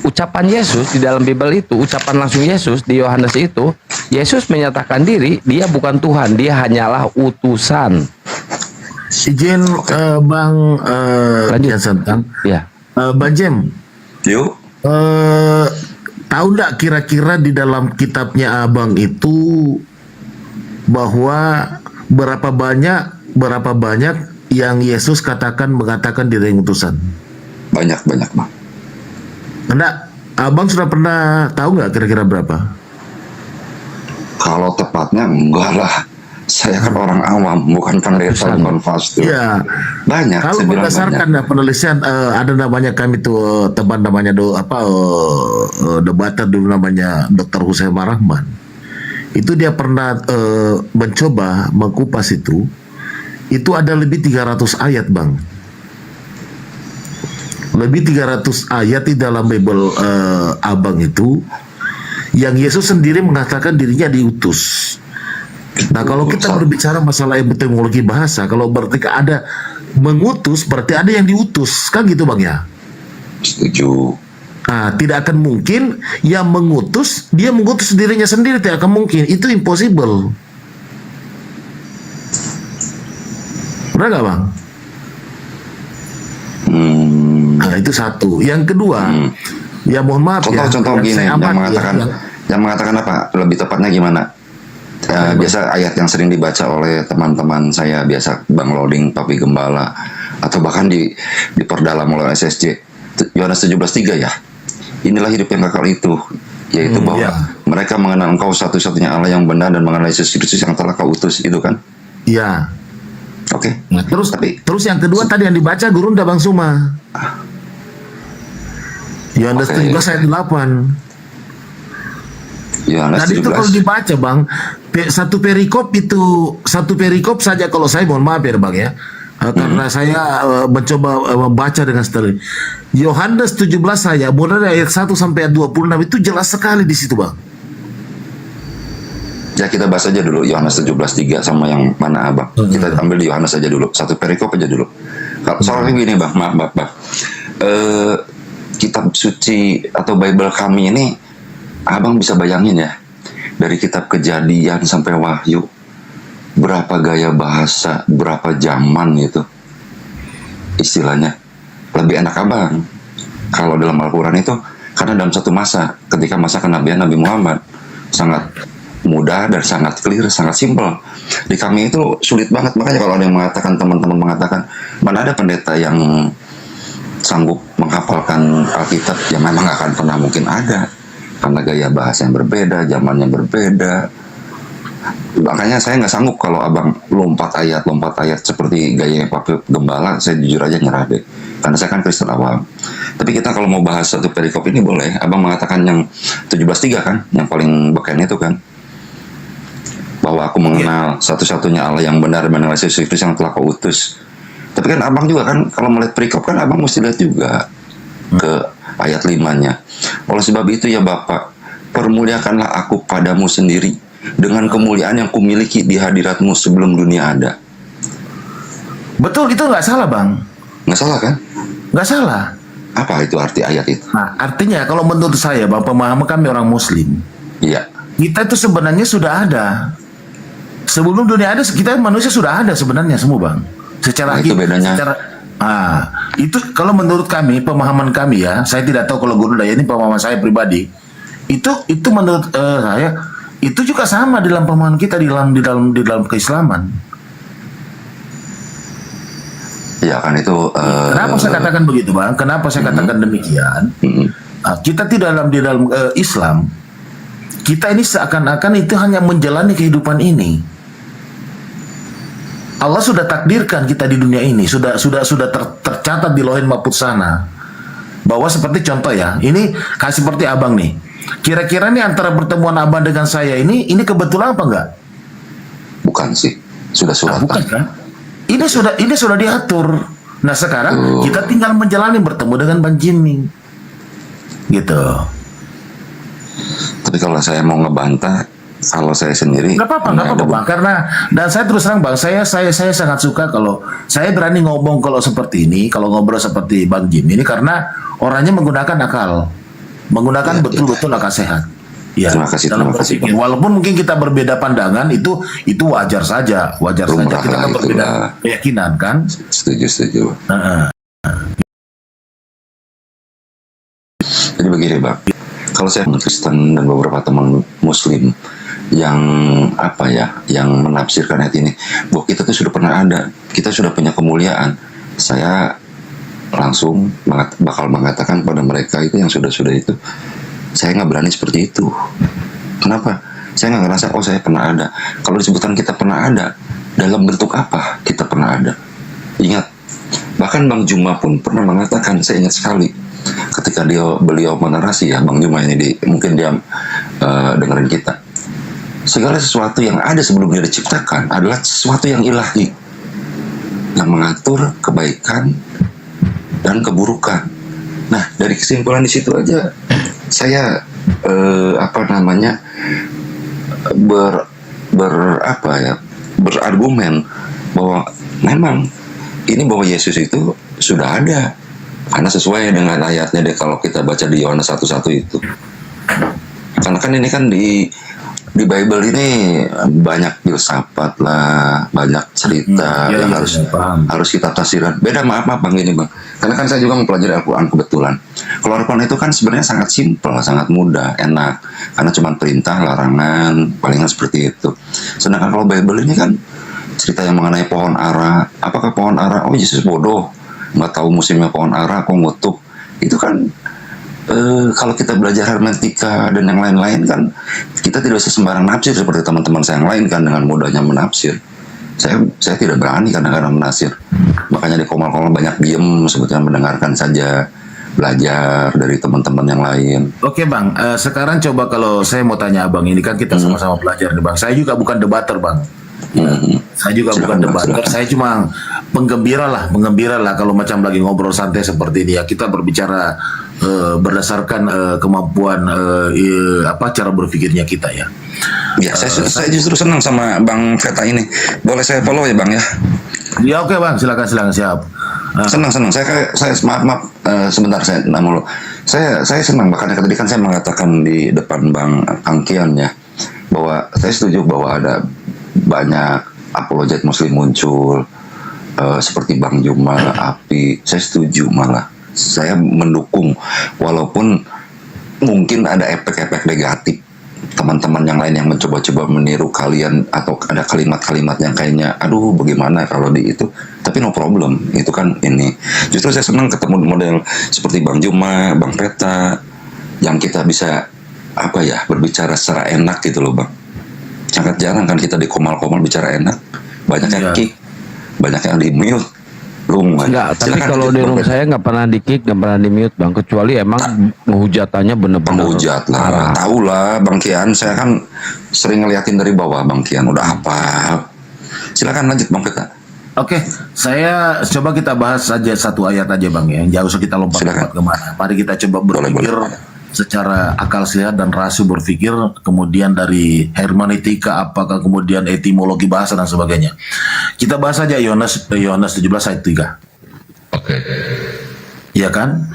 A: ucapan Yesus di dalam Bible itu, ucapan langsung Yesus di Yohanes itu, Yesus menyatakan diri dia bukan Tuhan, dia hanyalah utusan.
Q: Izin Bang Santang.
A: Ya.
Q: Bang Jem.
O: Yuk.
Q: Tahu nggak kira-kira di dalam kitabnya Abang itu bahwa berapa banyak yang Yesus mengatakan diri yang utusan?
O: Banyak Bang.
Q: Enggak, Abang sudah pernah tahu nggak kira-kira berapa?
O: Kalau tepatnya enggak lah. Saya kan orang awam, bukan pendeta, bukan pastor.
Q: Iya.
O: Banyak.
Q: Kalau
O: saya bilang
Q: berdasarkan
O: banyak.
Q: penelitian ada namanya kami tuh teman namanya debater dulu namanya Dr. Husaimah Rahman. Itu dia pernah mencoba mengkupas itu ada lebih 300 ayat, Bang. Lebih 300 ayat di dalam Bible Abang itu yang Yesus sendiri mengatakan dirinya diutus. Nah, kalau kita berbicara masalah etimologi bahasa, kalau berarti ada mengutus, berarti ada yang diutus, kan gitu, Bang ya?
O: Setuju.
Q: Nah, tidak akan mungkin yang mengutus, dia mengutus dirinya sendiri, tidak akan mungkin. Itu impossible. Benar nggak, Bang? Nah, itu satu. Yang kedua, ya mohon maaf
O: Contoh gini, yang mengatakan apa? Lebih tepatnya gimana? Biasa ayat yang sering dibaca oleh teman-teman saya, biasa Bang Loading, Papi Gembala, atau bahkan diperdalam oleh SSJ. Yohanes 17:3 ya. Inilah hidup yang kekal itu, yaitu bahwa mereka mengenal Engkau satu-satunya Allah yang benar dan mengenal Yesus Kristus yang telah Kau utus, itu kan?
Q: Iya.
O: Oke.
Q: Nah, terus yang kedua tadi yang dibaca Gurunda Bang Suma. Yohanes 17 ayat 8. Tadi itu kalau dibaca Bang, satu perikop saja kalau saya mohon maaf ya Bang ya. Karena saya mencoba membaca dengan seterusnya. Yohanes 17 saya mulai dari ayat 1 sampai ayat 26 itu jelas sekali di situ Bang.
O: Ya kita bahas aja dulu Yohanes 17:3 sama yang mana Abang. Kita ambil di Yohanes aja dulu, satu perikop aja dulu. Soalnya gini Bang, maaf. Kitab suci atau Bible kami ini Abang bisa bayangin ya, dari kitab Kejadian sampai Wahyu, berapa gaya bahasa, berapa zaman itu istilahnya. Lebih enak Abang kalau dalam Al-Quran itu, karena dalam satu masa, ketika masa kenabian Nabi Muhammad, sangat mudah dan sangat clear, sangat simple. Di kami itu sulit banget. Makanya kalau ada yang mengatakan, teman-teman mengatakan, mana ada pendeta yang sanggup menghafalkan Alkitab, ya memang gak akan pernah mungkin ada, karena gaya bahasa yang berbeda, zamannya berbeda. Makanya saya nggak sanggup kalau Abang lompat ayat seperti gaya Pak Gembala. Saya jujur aja nyerah deh, karena saya kan Kristen awam. Tapi kita kalau mau bahas satu perikop ini boleh. Abang mengatakan yang 17:3 kan, yang paling beken itu kan, bahwa aku mengenal satu-satunya Allah yang benar dan mengenal Yesus Kristus yang telah Kau utus. Tapi kan Abang juga kan kalau melihat perikop kan Abang mesti lihat juga ke ayat 5-nya. Oleh sebab itu ya Bapak, permuliakanlah aku padamu sendiri dengan kemuliaan yang kumiliki di hadiratmu sebelum dunia ada.
Q: Betul, itu nggak salah Bang.
O: Nggak salah kan?
Q: Nggak salah.
O: Apa itu arti ayat itu?
Q: Nah, artinya kalau menurut saya Bang, pemahaman kami orang Muslim,
O: iya,
Q: kita itu sebenarnya sudah ada. Sebelum dunia ada, kita manusia sudah ada sebenarnya semua Bang. Secara
O: itu bedanya.
Q: Itu kalau menurut kami, pemahaman kami ya, saya tidak tahu kalau Guru Daya, ini pemahaman saya pribadi. Itu menurut saya itu juga sama dalam pemahaman kita di dalam keislaman.
O: Ya kan itu.
Q: Kenapa saya katakan begitu Bang? Kenapa saya katakan demikian? Kita di dalam Islam, kita ini seakan-akan itu hanya menjalani kehidupan ini. Allah sudah takdirkan kita di dunia ini, sudah tercatat di Lauhul Mahfuz sana. Bahwa seperti contoh ya, ini kasih seperti Abang nih. Kira-kira nih antara pertemuan Abang dengan saya ini kebetulan apa enggak?
O: Bukan sih, sudah suratan.
Q: Bukan kan? Ini sudah diatur. Nah sekarang kita tinggal menjalani bertemu dengan Bang Jimmy, gitu.
O: Tapi kalau saya mau ngebantah, kalau saya sendiri
Q: nggak apa-apa Bang, karena dan saya terus terang Bang, saya sangat suka kalau saya berani ngomong kalau seperti ini, kalau ngobrol seperti Bang Jim ini, karena orangnya menggunakan akal, menggunakan betul-betul akal sehat. Ya, terima kasih. Walaupun mungkin kita berbeda pandangan, itu wajar saja, kita kan berbeda keyakinan kan.
O: Setuju. Jadi begini Bang, kalau saya Kristen dan beberapa teman Muslim yang yang menafsirkan ayat ini, bahwa kita tuh sudah pernah ada, kita sudah punya kemuliaan, saya langsung bakal mengatakan pada mereka itu yang sudah itu, saya nggak berani seperti itu. Kenapa? Saya nggak ngerasa saya pernah ada. Kalau disebutkan kita pernah ada, dalam bentuk apa kita pernah ada? Ingat, bahkan Bang Juma pun pernah mengatakan, saya ingat sekali ketika beliau menarasi ya, Bang Juma ini mungkin dia dengerin kita. Segala sesuatu yang ada sebelum dia diciptakan adalah sesuatu yang ilahi, yang mengatur kebaikan dan keburukan. Nah, dari kesimpulan di situ aja saya berargumen bahwa memang ini, bahwa Yesus itu sudah ada, karena sesuai dengan ayatnya deh kalau kita baca di Yohanes 1:1 itu. Karena kan ini kan di Bible ini banyak filsafat lah, banyak cerita yang harus kita tafsirkan. Beda maaf Bang ini Bang. Karena kan saya juga mempelajari Al-Quran kebetulan. Kalau Al-Quran itu kan sebenarnya sangat simpel, sangat mudah, enak. Karena cuma perintah, larangan, palingan seperti itu. Sedangkan kalau Bible ini kan cerita yang mengenai pohon ara. Apakah pohon ara? Oh Yesus bodoh, nggak tahu musimnya pohon ara, kok ngutuk. Itu kan kalau kita belajar hermeneutika dan yang lain-lain kan, kita tidak bisa sembarang nafsir seperti teman-teman saya yang lain kan dengan mudahnya menafsir. Saya tidak berani kadang-kadang menafsir. Makanya di komal-komal banyak diem, sebetulnya mendengarkan saja, belajar dari teman-teman yang lain.
Q: Oke Bang, sekarang coba kalau saya mau tanya Abang, ini kan kita sama-sama belajar nih Bang. Saya juga bukan debater Bang. Saya juga bukan debater, saya cuma penggembira lah kalau macam lagi ngobrol santai seperti ini ya. Kita berbicara berdasarkan kemampuan cara berpikirnya kita ya.
O: Ya, saya justru senang sama Bang Veta ini. Boleh saya follow ya Bang ya?
Q: Ya oke Bang, silakan siap.
O: Senang. Saya maaf sebentar saya dulu. Saya senang, bahkan tadi kan saya mengatakan di depan Bang Angkian ya, bahwa saya setuju bahwa ada banyak apologet muslim muncul seperti Bang Juma, Api. Saya setuju, malah saya mendukung, walaupun mungkin ada efek-efek negatif teman-teman yang lain yang mencoba-coba meniru kalian, atau ada kalimat-kalimat yang kayaknya aduh bagaimana kalau di itu, tapi no problem, itu kan ini. Justru saya senang ketemu model seperti Bang Juma, Bang Peta, yang kita bisa berbicara secara enak gitu loh Bang. Sangat jarang kan kita di komal-komal bicara enak, banyak yang kick, banyak yang di mute.
A: Enggak, tapi kalau di room saya nggak pernah di kick, nggak pernah di mute Bang, kecuali emang ngehujatannya bener-bener
O: menghujat lah. Tahu lah Bang Kian, saya kan sering ngeliatin dari bawah Bang Kian, udah apa. Silakan lanjut Bang Peta.
Q: Oke, saya coba kita bahas saja satu ayat aja Bang ya, jauh usah kita lompat-lompat kemana. Mari kita coba berpikir secara akal sehat dan rasu berpikir, kemudian dari hermeneutika, apakah kemudian etimologi bahasa dan sebagainya. Kita bahas saja Yohanes 17 ayat 3.
O: Oke.
Q: Ya kan?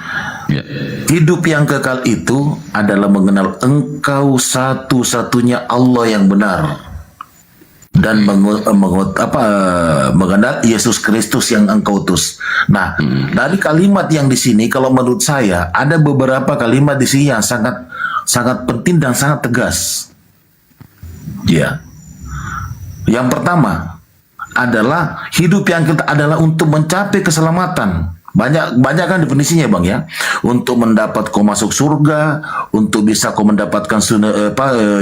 Q: Ya. Hidup yang kekal itu adalah mengenal Engkau satu-satunya Allah yang benar, dan mengenal Yesus Kristus yang Engkau utus. Nah, dari kalimat yang di sini, kalau menurut saya ada beberapa kalimat di sini yang sangat penting dan sangat tegas. Ya, yang pertama adalah hidup yang kita adalah untuk mencapai keselamatan. Banyak kan definisinya Bang ya. Untuk mendapat kau masuk surga, untuk bisa kau mendapatkan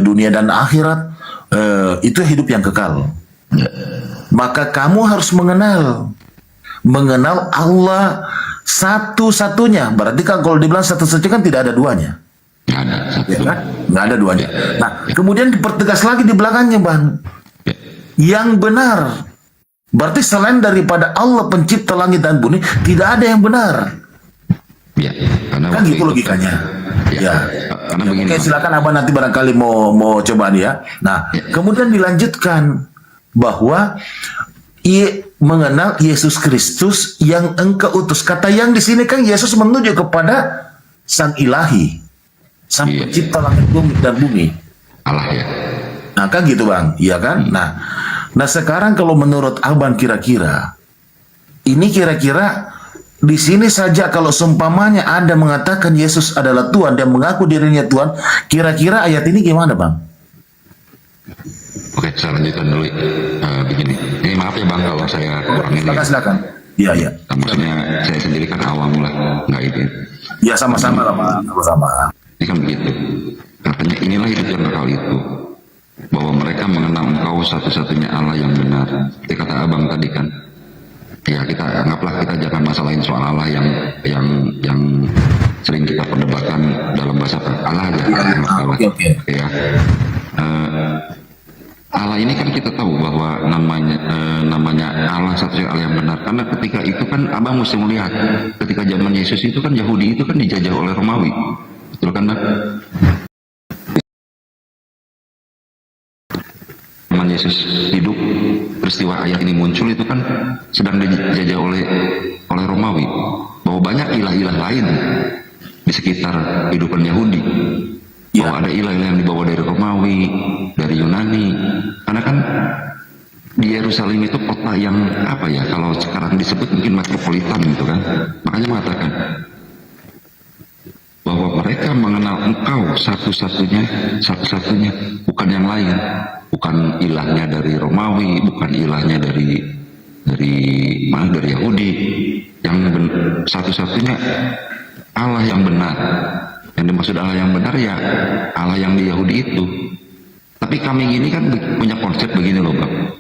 Q: dunia dan akhirat. Itu hidup yang kekal. Maka kamu harus mengenal Allah satu-satunya. Berarti kan kalau dibilang satu-satunya kan tidak ada duanya. Nggak ada duanya. Nah, kemudian dipertegas lagi di belakangnya Bang, yang benar. Berarti selain daripada Allah pencipta langit dan bumi, tidak ada yang benar. Kan gitu logikanya. Oke, silakan Abang nanti barangkali mau coba nih ya. Nah, kemudian dilanjutkan bahwa mengenal Yesus Kristus yang Engkau utus. Kata yang di sini kan Yesus menuju kepada Sang Ilahi, Sang Pencipta langit dan bumi.
O: Allah ya.
Q: Nah, kan gitu Bang, iya kan? Nah sekarang kalau menurut Abang kira-kira di sini saja kalau seumpamanya ada mengatakan Yesus adalah Tuhan dan mengaku dirinya Tuhan, kira-kira ayat ini gimana Bang?
O: Oke, saya lanjutkan dulu. Begini, ini maaf ya Bang kalau saya kurang ini.
Q: Silakan. Iya.
O: Nah, maksudnya saya sendiri kan awam lah, nggak itu.
Q: Ya sama-sama lah Bang, sama-sama.
O: Ini kan begitu. Katanya inilah hidup yang kekal itu, bahwa mereka mengenal Engkau satu-satunya Allah yang benar. Seperti kata Abang tadi kan. Ya kita anggaplah kita jangan masalahin soal Allah yang sering kita perdebatkan dalam bahasa Allah aja. Ya. Allah ini kan kita tahu bahwa namanya Allah satu-satunya Allah yang benar. Karena ketika itu kan Abang mesti melihat ketika zaman Yesus itu kan Yahudi itu kan dijajah oleh Romawi. Betul kan Bang? Yesus hidup, peristiwa ayat ini muncul itu kan sedang dijajah oleh Romawi, bahwa banyak ilah-ilah lain di sekitar kehidupan Yahudi, bahwa ada ilah-ilah yang dibawa dari Romawi, dari Yunani, karena kan di Yerusalem itu kota yang kalau sekarang disebut mungkin metropolitan gitu kan, makanya mengatakan bahwa mereka mengenal Engkau satu-satunya, bukan yang lain. Bukan ilahnya dari Romawi, bukan ilahnya dari Yahudi, yang satu-satunya Allah yang benar. Yang dimaksud Allah yang benar ya Allah yang di Yahudi itu. Tapi kami gini kan punya konsep begini loh Bang,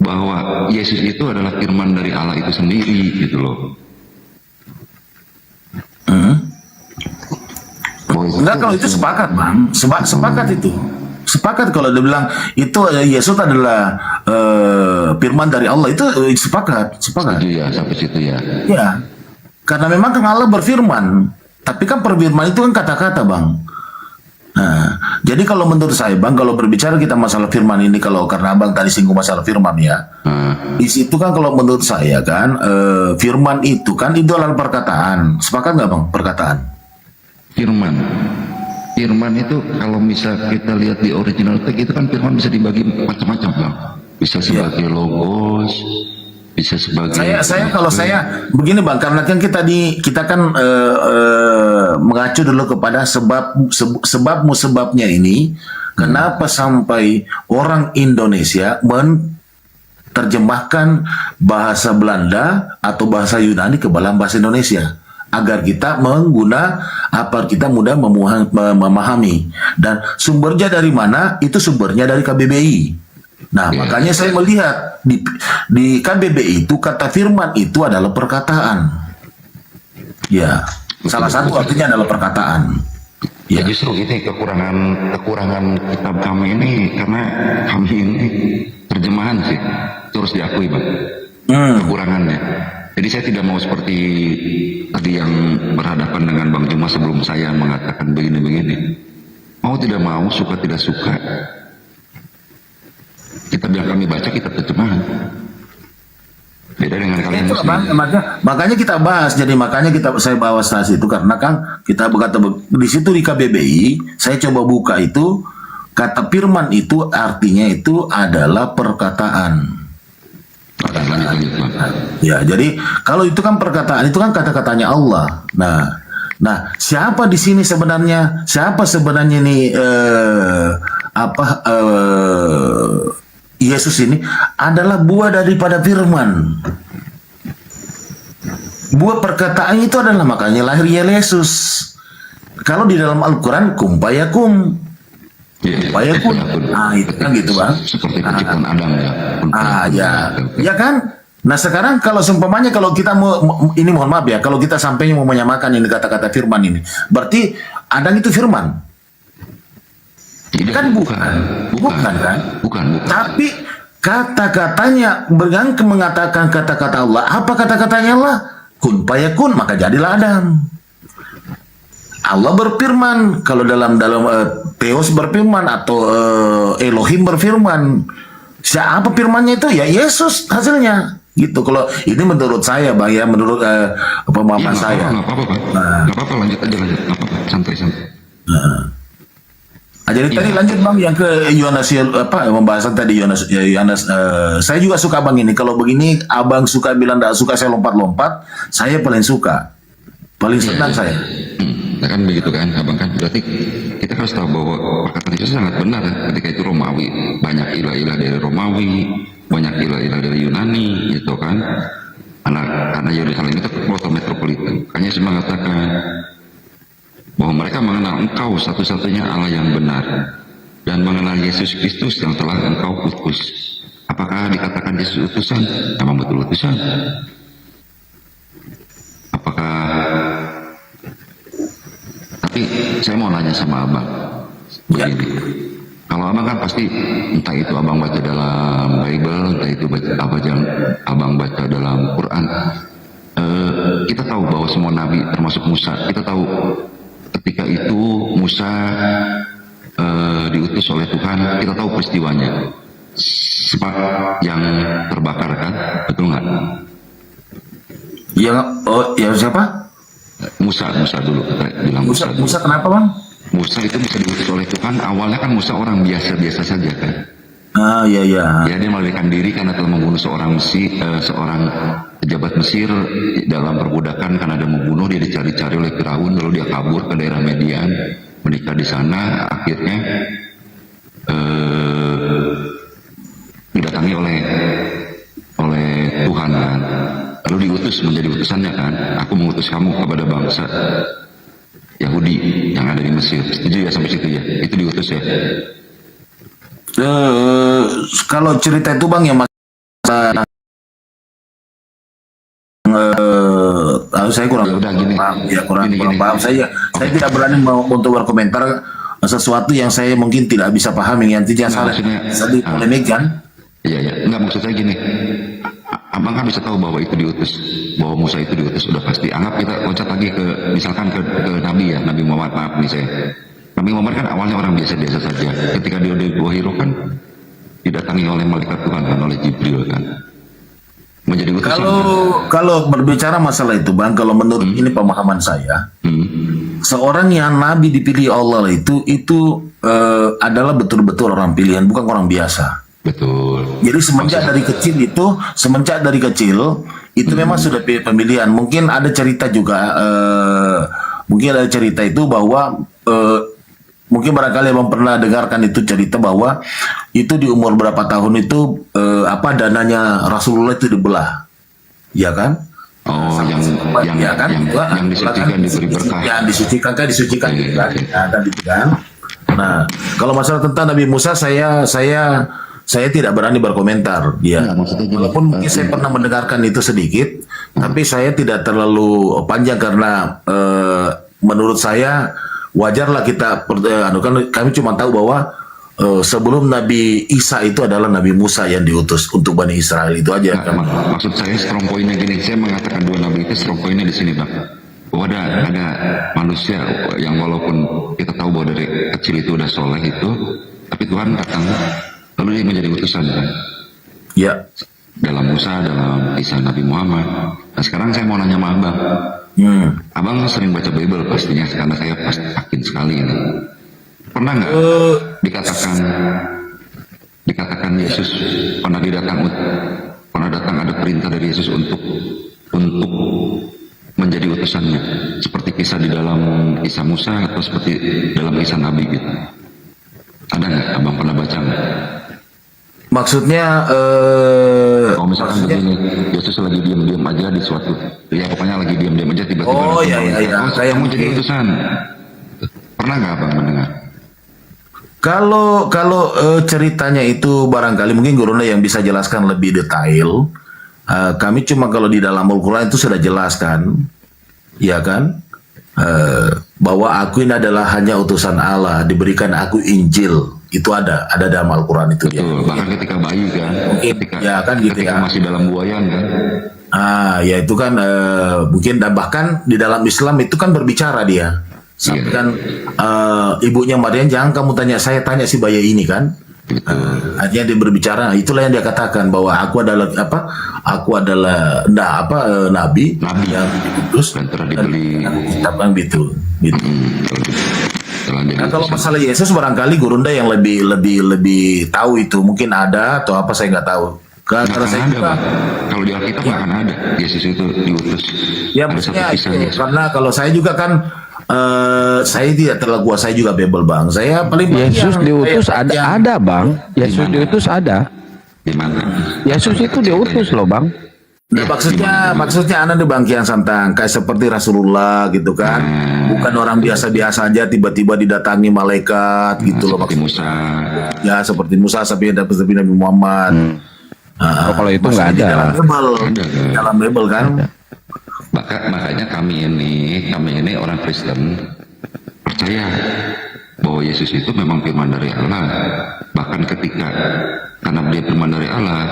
O: bahwa Yesus itu adalah firman dari Allah itu sendiri gitu loh.
Q: Enggak, kalau itu sepakat Bang, sepakat itu. Sepakat kalau dia bilang itu Yesus adalah firman dari Allah, itu sepakat.
O: Setuju ya sampai situ ya.
Q: Ya, karena memang kan Allah berfirman, tapi kan perfirman itu kan kata-kata Bang. Nah, jadi kalau menurut saya Bang, kalau berbicara kita masalah firman ini, kalau karena Abang tadi singgung masalah firman ya, di situ kan kalau menurut saya kan firman itu kan itu adalah perkataan. Sepakat nggak Bang perkataan?
O: Firman itu kalau misal kita lihat di original text itu kan firman bisa dibagi macam-macam Bang. Bisa sebagai logos, bisa sebagai
Q: saya begini Bang, karena kan kita kan mengacu dulu kepada sebabnya ini, kenapa sampai orang Indonesia menerjemahkan bahasa Belanda atau bahasa Yunani ke dalam bahasa Indonesia, agar kita kita mudah memahami. Dan sumbernya dari mana? Itu sumbernya dari KBBI. Nah, makanya saya melihat di KBBI itu kata firman itu adalah perkataan. Ya, salah satu artinya adalah perkataan.
O: Ya justru ini kekurangan kitab kami ini, karena kami ini terjemahan sih, terus diakui Bang. Kekurangannya. Jadi saya tidak mau seperti tadi yang berhadapan dengan Bang Juma sebelum saya mengatakan begini-begini. Mau tidak mau, suka tidak suka, kita bilang kami baca, kita terjemahan. Beda dengan kalian
Q: itu, Bang, makanya kita bahas. Jadi makanya saya bawa stasi itu karena kan kita berkata di situ di KBBI, saya coba buka itu kata firman itu artinya itu adalah perkataan. Ya, jadi kalau itu kan perkataan, itu kan kata-katanya Allah. Nah, siapa di sini sebenarnya? Siapa sebenarnya ini Yesus ini adalah buah daripada firman. Buah perkataan itu adalah makanya lahirnya Yesus. Kalau di dalam Al-Quran kum fayakum. Fayakum. Itu kan gitu Bang.
O: Seperti penciptaan Adam ya.
Q: Ya kan? Nah sekarang kalau seumpamanya kalau kita ini mohon maaf ya, kalau kita sampainya mau menyamakan ini kata-kata firman ini, berarti Adam itu firman. Kan bukan kan? Bukan. Tapi kata-katanya mengatakan kata-kata Allah. Apa kata-katanya Allah? Kun fayakun, maka jadilah Adam. Allah berfirman, kalau dalam Theos berfirman atau Elohim berfirman. Siapa firmannya itu? Ya Yesus hasilnya. Gitu. Kalau ini menurut saya Bang ya, menurut pemahaman saya.
O: Nggak apa-apa, lanjut aja. Nggak apa-apa, santai.
Q: Jadi tadi lanjut Bang yang ke Yohanes pembahasan tadi Yohanes. Saya juga suka Bang ini. Kalau begini Abang suka bilang tidak suka saya lompat-lompat, saya paling suka. Paling senang saya.
O: Kan begitu kan Abang kan, berarti kita harus tahu bahwa perkataan Yesus sangat benar ketika itu Romawi, banyak ilah-ilah dari Romawi, banyak ilah-ilah dari Yunani gitu kan, karena Yerusalem itu kota metropolitan. Makanya saya mengatakan bahwa mereka mengenal engkau satu-satunya Allah yang benar dan mengenal Yesus Kristus yang telah engkau utus. Apakah dikatakan Yesus utusan? Memang betul utusan. Tapi saya mau nanya sama Abang begini. Kalau Abang kan pasti entah itu Abang baca dalam Bible, entah itu Abang baca dalam Quran. Kita tahu bahwa semua nabi termasuk Musa, kita tahu ketika itu Musa diutus oleh Tuhan, kita tahu peristiwanya, sebab yang terbakar kan, betul nggak?
Q: Ya siapa?
O: Musa dulu kita bilang
Q: Musa kenapa Bang?
O: Musa itu bisa diutus oleh Tuhan. Awalnya kan Musa orang biasa saja kan.
Q: Iya.
O: Ya, dia melarikan diri karena telah membunuh seorang pejabat Mesir dalam perbudakan karena dia membunuh. Dia dicari-cari oleh Firaun, lalu dia kabur ke daerah Median, menikah di sana. Akhirnya didatangi oleh Tuhan kan. Lalu diutus menjadi utusannya kan, aku mengutus kamu kepada bangsa Yahudi yang ada di Mesir. Setuju ya sampai situ ya? Itu diutus ya?
Q: Kalau cerita itu Bang yang saya kurang paham, kurang paham. Saya tidak berani untuk berkomentar sesuatu yang saya mungkin tidak bisa pahami, yang tidak salah. Tadi polemik kan?
O: Iya, enggak, maksud saya gini. Abang kan bisa tahu bahwa itu diutus, bahwa Musa itu diutus, udah pasti. Anggap kita loncat lagi ke, misalkan ke Nabi ya, Nabi Muhammad, maaf nih saya. Nabi Muhammad kan awalnya orang biasa-biasa saja. Ketika dia di Gua Hiro kan didatangi oleh malaikat Tuhan kan, oleh Jibril kan. Menjadi utusan.
Q: Kalau berbicara masalah itu Bang, kalau menurut ini pemahaman saya, seorang yang Nabi dipilih Allah itu adalah betul-betul orang pilihan, bukan orang biasa.
O: Betul.
Q: Jadi semenjak dari kecil itu memang sudah pemilihan. Mungkin ada cerita juga, itu bahwa mungkin barangkali abang pernah dengarkan itu cerita bahwa itu di umur berapa tahun itu dananya Rasulullah itu dibelah, ya kan?
O: Oh, yang disucikan diberi berkah.
Q: Yang disucikan gitu kan. Nah, kalau masalah tentang Nabi Musa saya tidak berani berkomentar ya. Walaupun mungkin saya pernah mendengarkan itu sedikit, tapi saya tidak terlalu panjang karena menurut saya wajarlah kita kami cuma tahu bahwa sebelum Nabi Isa itu adalah Nabi Musa yang diutus untuk Bani Israel, itu aja.
O: Maksud saya strong point-nya gini, saya mengatakan dua nabi itu strong point-nya di sini Bang. Bahwa ada manusia yang walaupun kita tahu bahwa dari kecil itu udah soleh itu, tapi Tuhan datang lalu dia menjadi utusan kan? Ya. Dalam Musa, dalam Isa, Nabi Muhammad. Nah sekarang saya mau nanya sama Abang. Abang sering baca Bible pastinya, karena saya pasti yakin sekali ini. Pernah nggak dikatakan Yesus pernah datang ada perintah dari Yesus untuk menjadi utusannya, seperti kisah di dalam kisah Musa atau seperti dalam kisah Nabi gitu? Ada nggak? Abang pernah baca nggak?
Q: Maksudnya
O: misalkan begini, Yesus lagi diam-diam aja di suatu, ya pokoknya lagi diam-diam aja tiba-tiba saya mau jadi utusan. Pernah nggak Abang mendengar?
Q: Kalau ceritanya itu barangkali mungkin Gurunda yang bisa jelaskan lebih detail. Kami cuma kalau di dalam Al-Quran itu sudah jelaskan, ya kan, bahwa aku ini adalah hanya utusan Allah, diberikan aku Injil. Itu ada dalam Al-Quran itu.
O: Betul, bahkan ketika bayi kan, ketika masih dalam buayan kan.
Q: Ya itu kan mungkin, dan bahkan di dalam Islam itu kan berbicara dia. Sampai kan ibunya Maryam, jangan kamu tanya saya, tanya si bayi ini kan. Artinya dia berbicara, itulah yang dia katakan bahwa aku adalah nabi yang diutus dan telah dibeli kitab kan gitu. Nah, kalau masalah Yesus barangkali Gurunda yang lebih tahu itu, mungkin ada atau apa saya nggak tahu. Karena saya juga,
O: kalau di Alkitab nggak akan ada Yesus itu diutus.
Q: Ya maksudnya karena kalau saya juga kan saya tidak terlalu kuat, saya juga Bible Bang. Saya paling
A: Yesus diutus ada Bang. Yesus diutus ada.
O: Di mana?
A: Yesus itu diutus loh Bang.
Q: Ya, maksudnya anak di Bangkian Santang kayak seperti Rasulullah gitu kan, bukan orang biasa-biasa aja tiba-tiba didatangi malaikat gitu loh.
O: Seperti Musa.
Q: Ya seperti Musa sampai Nabi Muhammad.
A: Kalau itu nggak ada.
Q: Dalam Bible kan.
O: Makanya kami ini orang Kristen percaya bahwa Yesus itu memang firman dari Allah. Bahkan karena dia firman dari Allah,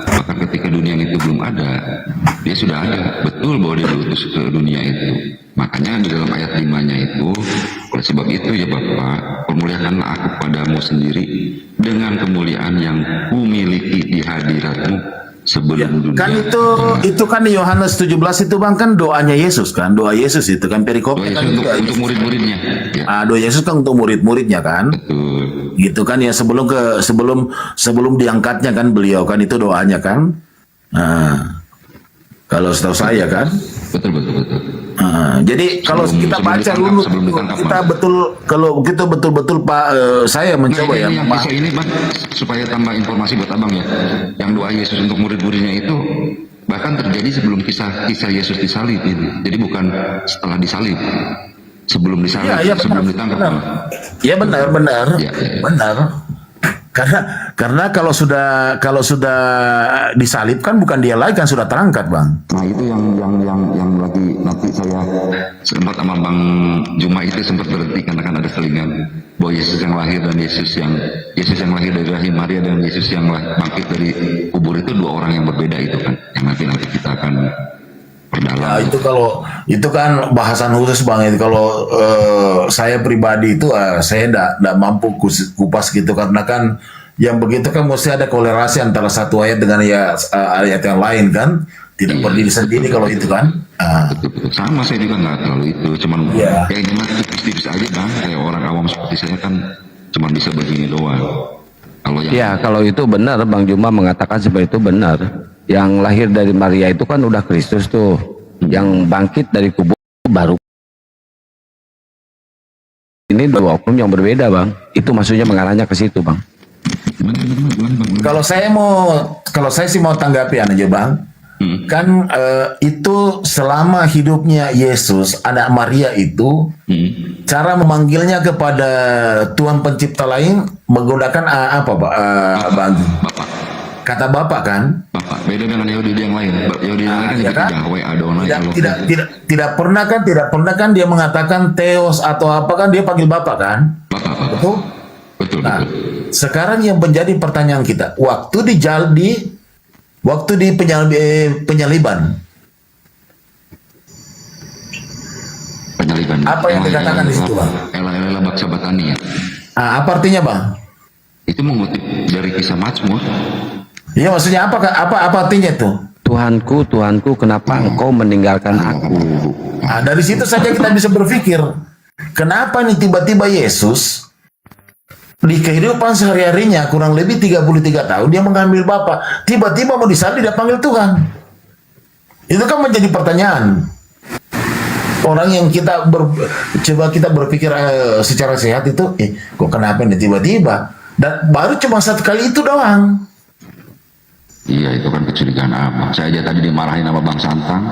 O: bahkan ketika dunia itu belum ada, dia sudah ada. Betul bahwa dia diutus ke dunia itu. Makanya di dalam ayat 5-nya itu, oleh sebab itu ya Bapak, permuliakanlah aku padamu sendiri dengan kemuliaan yang kumiliki di hadiratmu sebelum dunia.
Q: Kan itu kan Yohanes 17 itu Bang, kan doanya Yesus kan, doa Yesus itu kan perikopnya kan
O: untuk murid-muridnya. Ya.
Q: Doa Yesus kan untuk murid-muridnya kan. Betul. Gitu kan ya, sebelum diangkatnya kan beliau kan itu doanya kan. Kalau setahu saya kan.
O: Betul.
Q: Jadi kalau kita baca dulu, kalau kita betul-betul Pak, saya mencoba ya.
O: Kisah ini Bang, supaya tambah informasi buat Abang ya. Yang doa Yesus untuk murid-muridnya itu bahkan terjadi sebelum kisah Yesus disalib ini. Jadi bukan setelah disalib. sebelum disalib,
Q: Iya,
O: sebelum
Q: benar,
O: ditangkap.
Q: benar. Iya benar, benar, benar. Karena kalau sudah disalib kan bukan dia lagi, kan sudah terangkat, Bang.
O: Nah itu yang lagi nanti saya sempat sama Bang Juma itu sempat berhenti karena kan ada selingan bahwa Yesus yang lahir dan Yesus yang lahir dari rahim Maria dan Yesus yang bangkit dari kubur itu dua orang yang berbeda itu kan, yang nanti kita akan perdalam.
Q: Ya, itu kan bahasan khusus, Bang. Itu kalau saya pribadi itu saya tidak mampu kupas gitu, karena kan yang begitu kan mesti ada kolerasi antara satu ayat dengan ayat yang lain kan, tidak berdiri sendiri kalau itu kan.
O: Betul. Sama saya juga nggak terlalu itu, cuman ya ini mah tipis-tipis aja, Bang. Kayak orang awam seperti saya kan cuman bisa begini doang.
A: Kalau itu benar, Bang Juma mengatakan seperti itu benar. Yang lahir dari Maria itu kan udah Kristus tuh, yang bangkit dari kubur baru. Ini dua oknum yang berbeda, Bang. Itu maksudnya mengarahnya ke situ, Bang.
Q: Kalau saya sih mau tanggapi aja, Bang. Kan itu selama hidupnya Yesus, anak Maria itu, cara memanggilnya kepada Tuhan pencipta lain menggunakan apa, Pak? Bang? Kata Bapak kan?
O: Bapak, beda dengan Yahudi yang lain. Yahudi yang lain kan Yahweh, Adonai.
Q: Tidak pernah kan dia mengatakan Theos atau apa kan, dia panggil Bapak kan? Betul? Nah, sekarang yang menjadi pertanyaan kita, waktu di penyaliban, apa yang dikatakan di situ, Bang?
O: Ela baksa batani ya.
Q: Apa artinya, Bang?
O: Itu mengutip dari kisah Mazmur.
Q: Iya, maksudnya apa artinya itu?
A: Tuhanku, kenapa engkau meninggalkan aku?
Q: Nah, dari situ saja kita bisa berpikir, kenapa nih tiba-tiba Yesus di kehidupan sehari-harinya kurang lebih 33 tahun dia mengambil Bapa, tiba-tiba mau disalib dia panggil Tuhan. Itu kan menjadi pertanyaan. Orang yang coba kita berpikir secara sehat itu, kok kenapa nih tiba-tiba? Dan baru cuma satu kali itu doang.
O: Iya, itu kan kecurigaan apa? Saya aja tadi dimarahin sama Bang Santang,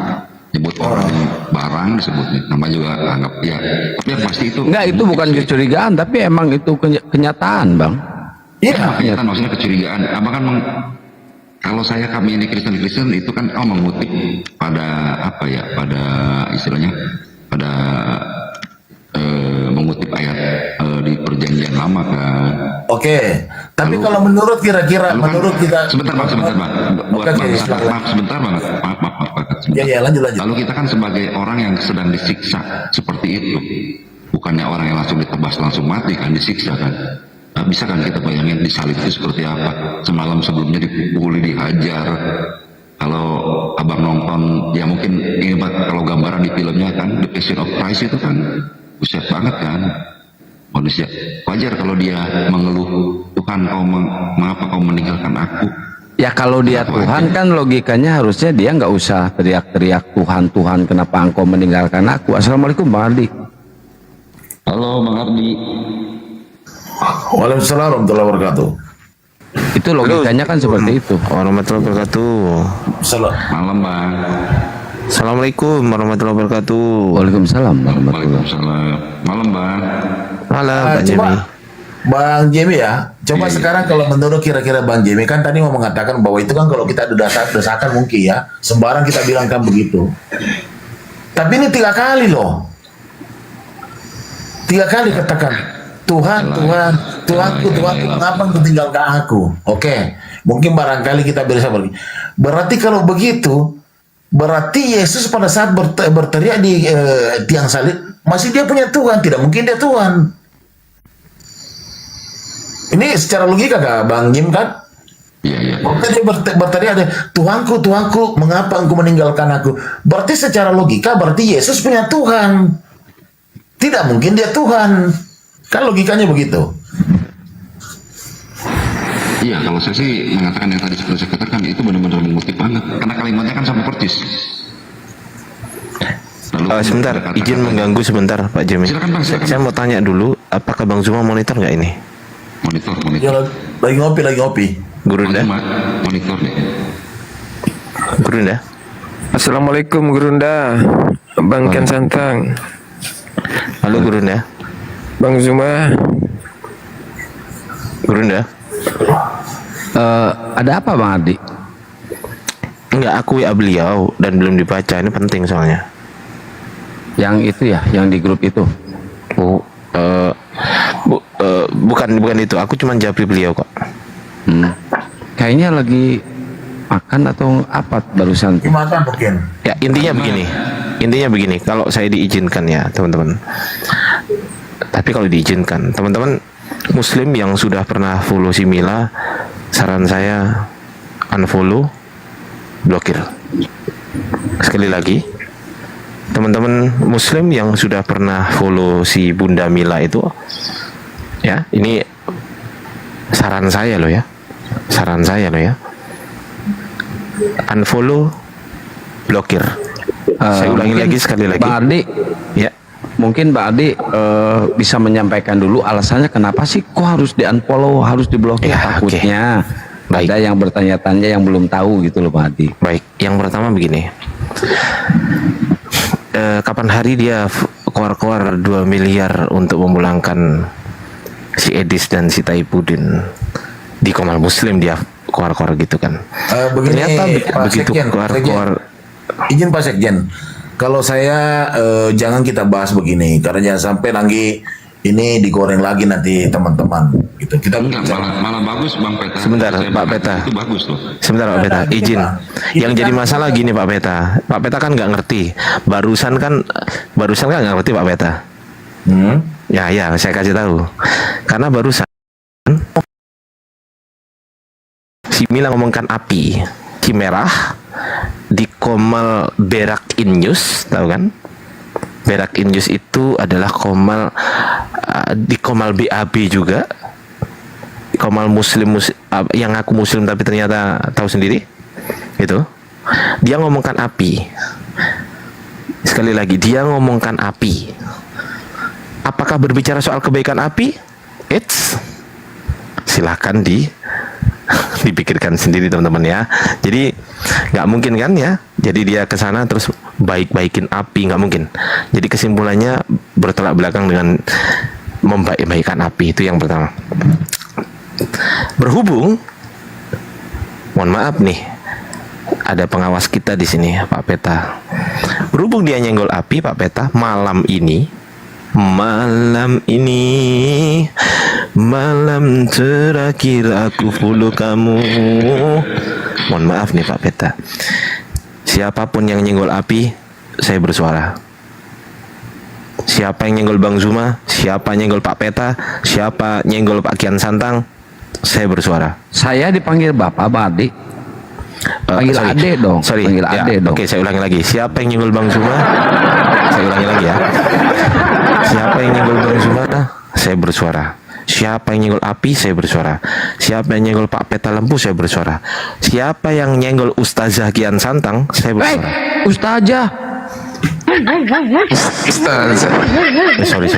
O: nyebut orang barang disebutnya, nama juga anggap ya. Tapi yang pasti itu
A: enggak, itu bukan kecurigaan, tapi emang itu kenyataan, Bang.
O: Iya, kenyataan maksudnya kecurigaan. Apa kan kalau kami ini Kristen itu kan mengutip pada apa ya? Pada istilahnya pada mengutip ayat di perjanjian lama kan.
Q: Oke, tapi kalau menurut kira-kira menurut kita
O: sebentar Bang. Maaf sebentar banget. Maaf.
Q: Ya, lanjut.
O: Lalu kita kan sebagai orang yang sedang disiksa seperti itu, bukannya orang yang langsung ditebas langsung mati kan, disiksa kan. Nah, bisa kan kita bayangin disalib itu seperti apa? Semalam sebelumnya dipukuli, dihajar. Kalau abang nonton, ya mungkin ini kalau gambaran di filmnya kan, The Passion of Christ itu kan, buset banget kan. Manusia wajar kalau dia mengeluh, Tuhan mengapa kau meninggalkan aku?
A: Ya kalau dia Tuhan kan logikanya harusnya dia nggak usah teriak-teriak Tuhan kenapa engkau meninggalkan aku. Assalamualaikum Bang Ardi.
O: Halo Bang Ardi.
Q: Waalaikumsalam warahmatullahi wabarakatuh.
A: Itu logikanya kan seperti itu.
S: Warahmatullahi wabarakatuh.
O: Malam Bang.
S: Assalamualaikum warahmatullahi wabarakatuh.
A: Waalaikumsalam.
O: Malam Bang.
S: Malam Bang Jimmy.
Q: Bang Jimmy ya, coba sekarang kalau menurut kira-kira Bang Jimmy kan tadi mau mengatakan bahwa itu kan kalau kita desakan mungkin ya, sembarang kita bilang kan begitu. Tapi ini 3 kali loh. 3 kali katakan Tuhanku, kenapa engkau tinggalkan aku? Oke, mungkin barangkali kita bisa pergi. Berarti kalau begitu, berarti Yesus pada saat berteriak di tiang salib, masih dia punya Tuhan, tidak mungkin dia Tuhan. Ini secara logika gak Bang Jim kan?
O: Iya.
Q: Maka dia berteriak ada Tuhanku, mengapa engkau meninggalkan aku? Berarti secara logika berarti Yesus punya Tuhan. Tidak mungkin dia Tuhan. Kan logikanya begitu.
O: Iya, kalau saya sih mengatakan yang tadi seperti saya katakan itu benar-benar mengutip banget. Karena kalimatnya kan sama persis.
S: Sebentar, izin mengganggu sebentar Pak Jimmy.
O: Silakan Bang, silakan.
S: Saya mau tanya dulu, apakah Bang Zuma monitor nggak ini?
O: Monitor.
Q: Ya, lagi ngopi.
S: Gurunda.
O: Monitor nih.
S: Gurunda.
T: Assalamualaikum Gurunda, Bang Ken Santang.
S: Halo Gurunda.
L: Bang Zuma.
S: Gurunda.
A: Ada apa Bang Ardi?
S: Enggak, aku WA beliau dan belum dibaca. Ini penting soalnya.
A: Yang itu ya, yang di grup itu.
S: Bukan itu. Aku cuma japri beliau kok.
A: Kayaknya lagi makan atau apa barusan?
Q: Makan mungkin.
S: Ya intinya begini. Kalau saya diizinkan ya teman-teman. Tapi kalau diizinkan, teman-teman Muslim yang sudah pernah follow si Mila, saran saya unfollow, blokir. Sekali lagi, teman-teman Muslim yang sudah pernah follow si Bunda Mila itu, ya ini saran saya loh ya, unfollow, blokir. Saya ulangi lagi sekali lagi.
A: Bang Ardi,
S: ya.
A: Mungkin Mbak Adi bisa menyampaikan dulu alasannya kenapa sih kok harus di unfollow, harus diblokir?
S: Ya,
A: takutnya ada yang bertanya-tanya yang belum tahu gitu loh Mbak Adi.
S: Baik, yang pertama begini. Kapan hari dia keluar-keluar 2 miliar untuk memulangkan si Edis dan si Taipudin di Komal Muslim, dia keluar-keluar gitu kan. Ternyata begitu keluar-keluar.
Q: Izin Pak Sekjen, kalau saya jangan kita bahas begini karena jangan sampai nanti ini digoreng lagi nanti teman-teman. Gitu. Kita
O: malah bagus Bang Peta.
S: Sebentar Pak Peta.
O: Itu bagus loh.
S: Sebentar Pak Peta, izin. Yang jadi masalah gini Pak Peta. Pak Peta kan nggak ngerti. Barusan kan nggak ngerti Pak Peta. Ya, saya kasih tahu. Karena barusan si Mila ngomongkan api, Cimerah di Komal Berak In News, tahu kan? Berak In News itu adalah Komal di Komal BAB juga. Komal Muslim yang aku Muslim tapi ternyata tahu sendiri. Itu. Dia ngomongkan api. Sekali lagi dia ngomongkan api. Apakah berbicara soal kebaikan api? Silakan dipikirkan sendiri teman-teman ya. Jadi nggak mungkin kan ya. Jadi dia ke sana terus baik-baikin api, nggak mungkin. Jadi kesimpulannya bertolak belakang dengan membaik-baikan api, itu yang pertama. Berhubung, mohon maaf nih, ada pengawas kita di sini Pak Peta. Berhubung dia nyenggol api Pak Peta, malam ini malam terakhir aku follow kamu. Mohon maaf nih Pak Peta. Siapapun yang nyenggol api, saya bersuara. Siapa yang nyenggol Bang Zuma, siapa nyenggol Pak Peta, siapa nyenggol Pak Kian Santang, saya bersuara.
A: Saya dipanggil Bapak Badi. Panggil Ade dong. Panggil Ade dong.
S: Oke, saya ulangi lagi. Siapa yang nyenggol Bang Zuma? Saya ulangi lagi ya. Siapa yang nyenggol Bang Zuma? Saya bersuara. Siapa yang nyenggol api, saya bersuara. Siapa yang nyenggol Pak Peta Lempu, saya bersuara. Siapa yang nyenggol Ustazah Kian Santang, saya bersuara.
A: Ustazah.
S: Sorry.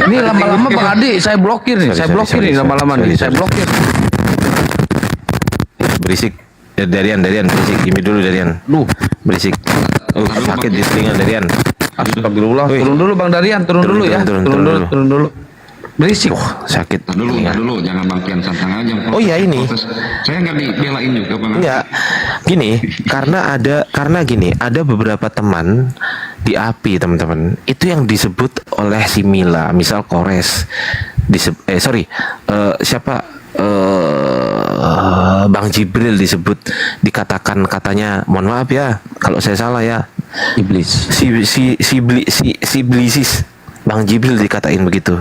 A: Ini lama-lama Bang Adi, saya blokir nih. Saya blokir nih lama-lama nih. Saya blokir.
S: Berisik. Darian berisik. Gini dulu Darian. Berisik. Sakit di telinga Darian.
A: Astagfirullah. Turun dulu Bang Darian, turun dulu ya. Turun dulu. Berisik.
S: Sakit.
O: Dulu, jangan Bang Kian Santang aja.
S: Oh ya ini.
O: Saya nggak dibelain juga Bang.
S: Enggak. Gini, karena gini, ada beberapa teman di API teman-teman. Itu yang disebut oleh si Mila, misal Kores. Bang Jibril disebut, dikatakan katanya, mohon maaf ya kalau saya salah ya,
A: iblis.
S: Si iblisis. Bang Jibril dikatain begitu.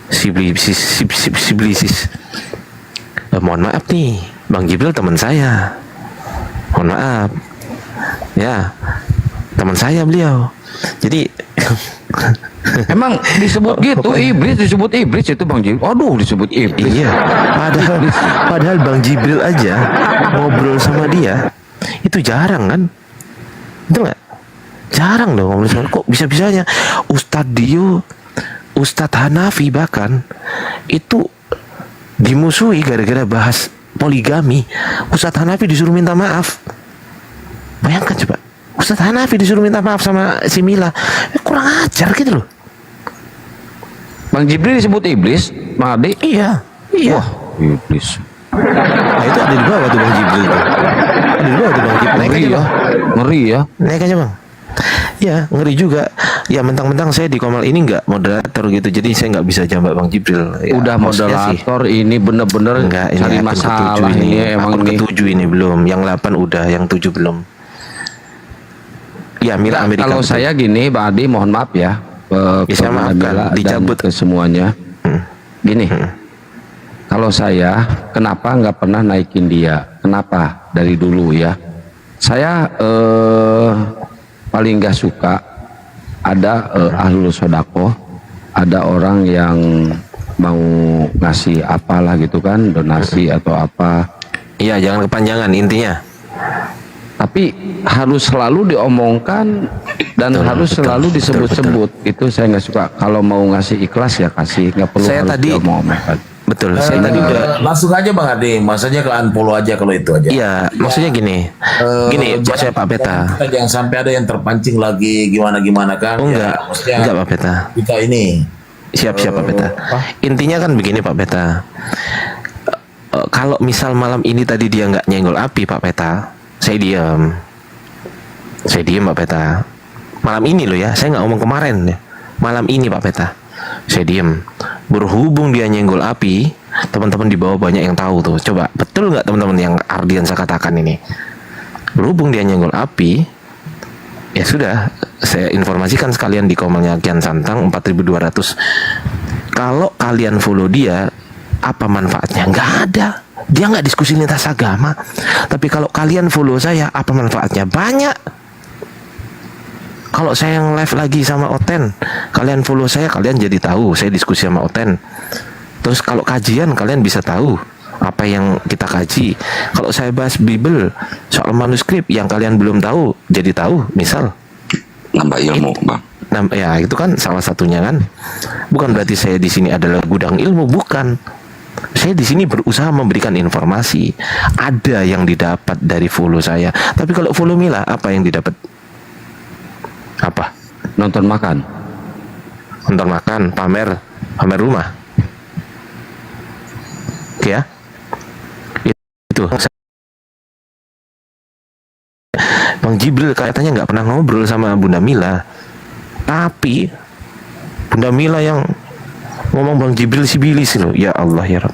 S: Si iblisis. Mohon maaf nih, Bang Jibril teman saya. Mohon maaf. Ya, teman saya beliau. Jadi
A: emang disebut gitu, disebut iblis itu Bang Jibril. Aduh, disebut iblis.
S: Iya. Padahal Bang Jibril aja ngobrol sama dia itu jarang kan? Itu enggak? Jarang dong ngobrol sama. Kok bisa-bisanya Ustadz Hanafi bahkan itu dimusuhi gara-gara bahas poligami. Ustadz Hanafi disuruh minta maaf. Bayangkan coba. Ustaz Hanafi disuruh minta maaf sama si Mila. Kurang ajar gitu loh.
A: Bang Jibril disebut iblis, Bang Ade?
S: Iya.
A: Wah, iblis.
S: Nah itu ada di bawah tuh Bang Jibril tuh. Ada di bawah tuh Bang Jibril. Naik aja Bang.
A: Ngeri ya.
S: Naik aja Bang. Ya ngeri juga. Ya mentang-mentang saya di Komal ini nggak moderator gitu, jadi saya nggak bisa jambak Bang Jibril. Ya,
A: udah moderator sih. Ini bener-bener cari masalah ini emang
S: akun ke-7 ini belum. Yang 8 udah, yang 7 belum. Ya Mila Amerika.
A: Kalau
S: betul.
A: saya gini, Bang Adi mohon maaf ya.
S: Saya maafkan, dicabut
A: ke semuanya. Gini, kalau saya kenapa nggak pernah naikin dia? Kenapa? Dari dulu ya. Saya paling nggak suka ada ahlul sodako, ada orang yang mau ngasih apalah gitu kan, donasi atau apa.
S: Iya, jangan kepanjangan intinya.
A: Tapi harus selalu diomongkan dan harus selalu disebut-sebut. Itu saya nggak suka. Kalau mau ngasih ikhlas ya kasih, nggak perlu
S: Saya
A: harus
S: tadi-
A: diomongkan.
S: Betul. Saya tadi udah
Q: Langsung aja Bang Ade, maksudnya ke unfollow aja kalau itu aja.
S: Iya, maksudnya gini. Gini, buat saya Pak Peta.
Q: Kita jangan sampai ada yang terpancing lagi gimana-gimana kan.
S: Oh enggak,
Q: maksudnya
S: enggak Pak Peta.
Q: kita ini.
S: Siap-siap Pak Peta. Intinya kan begini Pak Peta. Kalau misal malam ini tadi dia nggak nyenggol api Pak Peta, saya diam. Saya diam Pak Peta. Malam ini loh ya, saya nggak ngomong kemarin ya. Malam ini Pak Peta, saya diam. Berhubung dia nyenggol api, teman-teman di bawah banyak yang tahu tuh. Coba betul nggak teman-teman yang Ardian saya katakan ini? Berhubung dia nyenggol api, ya sudah, saya informasikan sekalian di komelnya Kian Santang 4200. Kalau kalian follow dia, apa manfaatnya? Nggak ada. Dia nggak diskusi lintas agama. Tapi kalau kalian follow saya, apa manfaatnya? Banyak. Kalau saya yang live lagi sama Oten, kalian follow saya, kalian jadi tahu saya diskusi sama Oten. Terus kalau kajian, kalian bisa tahu apa yang kita kaji. Kalau saya bahas Bible, soal manuskrip yang kalian belum tahu, jadi tahu. Misal
O: Nambah ilmu, Bang.
S: ya itu kan salah satunya kan. Bukan berarti saya di sini adalah gudang ilmu, bukan. Saya di sini berusaha memberikan informasi. Ada yang didapat dari follow saya. Tapi kalau follow Mila, apa yang didapat? Apa?
A: Nonton makan.
S: Nonton makan, pamer rumah. Oke ya. Itu. Bang Jibril katanya nggak pernah ngobrol sama Bunda Mila. Tapi Bunda Mila yang ngomong Bang Jibril sibilis loh. Ya Allah ya Rabb.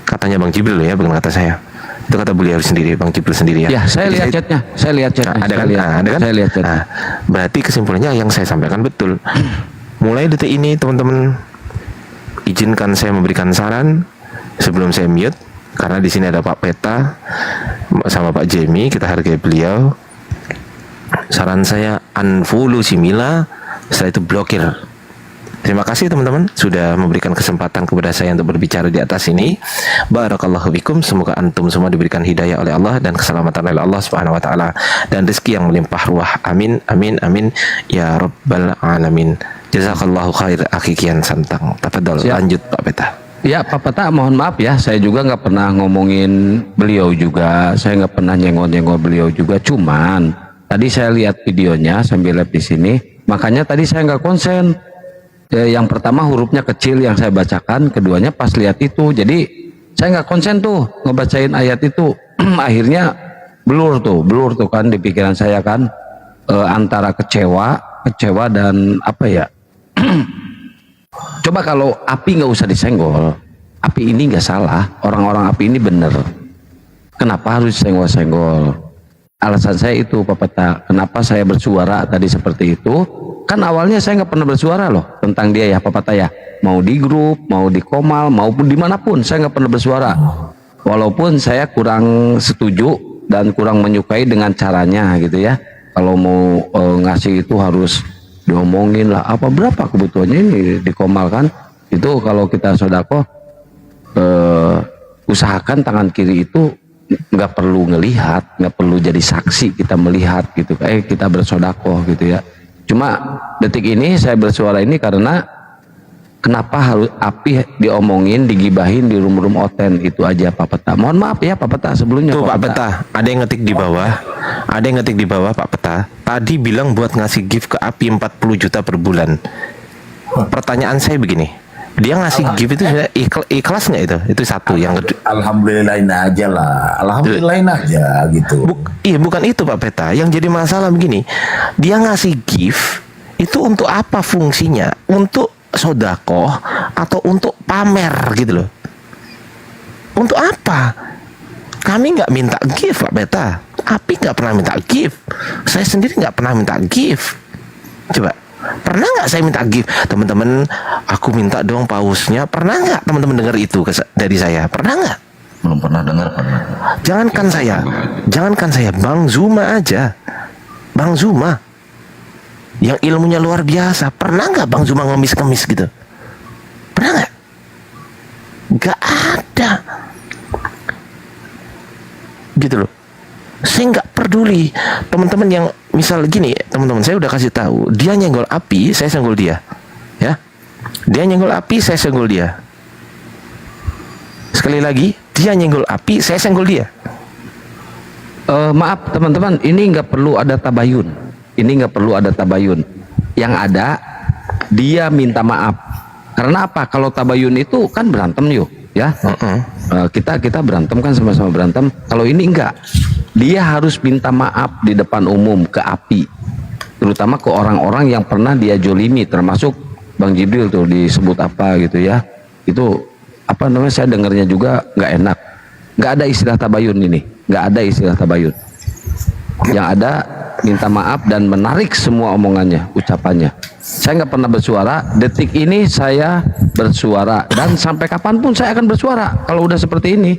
S: Katanya Bang Jibril loh ya, bukan kata saya. Itu kata beliau sendiri, Bang Jibril sendiri ya.
A: Ya, saya
S: Jadi
A: lihat chatnya. Saya lihat chatnya.
S: ada kan? Ada kan?
A: Saya lihat chatnya.
S: Nah, berarti kesimpulannya yang saya sampaikan betul. Mulai detik ini teman-teman, izinkan saya memberikan saran sebelum saya mute, karena di sini ada Pak Peta sama Pak Jemi, kita hargai beliau. Saran saya unfollow si Mila, setelah itu blokir. Terima kasih teman-teman sudah memberikan kesempatan kepada saya untuk berbicara di atas ini. Barakallahu fikum, semoga antum semua diberikan hidayah oleh Allah dan keselamatan oleh Allah Subhanahu wa taala dan rezeki yang melimpah ruah. Amin amin amin ya rabbal alamin. Jazakallahu khair akhi Kian Santang. Tafadhol, lanjut Pak Peta.
A: Ya Pak Peta, mohon maaf ya, saya juga nggak pernah ngomongin beliau juga, saya nggak pernah nyenggol-nyenggol beliau juga. Cuman tadi saya lihat videonya sambil live di sini, makanya tadi saya nggak konsen. Yang pertama hurufnya kecil yang saya bacakan, keduanya pas lihat itu, jadi saya nggak konsen tuh ngebacain ayat itu. Akhirnya blur tuh kan di pikiran saya kan, antara kecewa dan apa ya. Coba kalau api nggak usah disenggol, api ini nggak salah, orang-orang api ini bener. Kenapa harus senggol-senggol? Alasan saya itu Pak Peta, kenapa saya bersuara tadi seperti itu? Kan awalnya saya nggak pernah bersuara loh tentang dia ya Pak Peta ya. Mau di grup, mau di Komal, maupun dimanapun saya nggak pernah bersuara. Walaupun saya kurang setuju dan kurang menyukai dengan caranya gitu ya. Kalau mau ngasih itu harus diomongin lah apa berapa kebutuhannya ini di Komal kan. Itu kalau kita sodako usahakan tangan kiri itu nggak perlu ngelihat, nggak perlu jadi saksi kita melihat gitu. Kita bersodakoh gitu ya. Cuma detik ini saya bersuara ini karena Kenapa harus api diomongin, digibahin di room-room Oten? Itu aja Pak Peta. Mohon maaf ya Pak Peta sebelumnya.
S: Tuh Pak Peta, ada yang ngetik di bawah. Ada yang ngetik di bawah Pak Peta. Tadi bilang buat ngasih gift ke api 40 juta per bulan. Pertanyaan saya begini. Dia ngasih gift itu sudah ikhlas nggak itu? Itu satu. Yang kedua,
Q: Alhamdulillahin aja lah. Alhamdulillahin aja gitu.
S: Iya bukan itu Pak Peta. Yang jadi masalah begini. Dia ngasih gift itu untuk apa fungsinya? Untuk sodakoh atau untuk pamer gitu loh? Untuk apa? Kami nggak minta gift Pak Peta. Api nggak pernah minta gift. Saya sendiri nggak pernah minta gift. Coba, pernah nggak saya minta gift? Teman-teman, aku minta dong pausnya. Pernah nggak teman-teman dengar itu dari saya? Pernah nggak?
O: Belum pernah dengar.
S: Jangankan saya, Bang Zuma aja. Bang Zuma yang ilmunya luar biasa. Pernah nggak Bang Zuma ngemis-ngemis gitu? Pernah nggak? Nggak ada. Gitu loh. Saya nggak peduli. Teman-teman yang misal gini, teman-teman saya udah kasih tahu, dia nyenggol api, saya senggol dia. Ya. Dia nyenggol api, saya senggol dia. Sekali lagi, dia nyenggol api, saya senggol dia.
A: Maaf teman-teman, ini nggak perlu ada tabayun. Ini nggak perlu ada tabayun. Yang ada dia minta maaf. Karena apa? Kalau tabayun itu kan berantem yuk, ya. Kita berantem kan, sama-sama berantem. Kalau ini enggak, dia harus minta maaf di depan umum ke api, terutama ke orang-orang yang pernah dia jolimi, termasuk Bang Jibril tuh disebut apa gitu ya. Itu apa namanya? Saya dengarnya juga nggak enak. Nggak ada istilah tabayun ini, nggak ada istilah tabayun. Yang ada minta maaf dan menarik semua omongannya, ucapannya. Saya nggak pernah bersuara. Detik ini saya bersuara dan sampai kapanpun saya akan bersuara kalau udah seperti ini.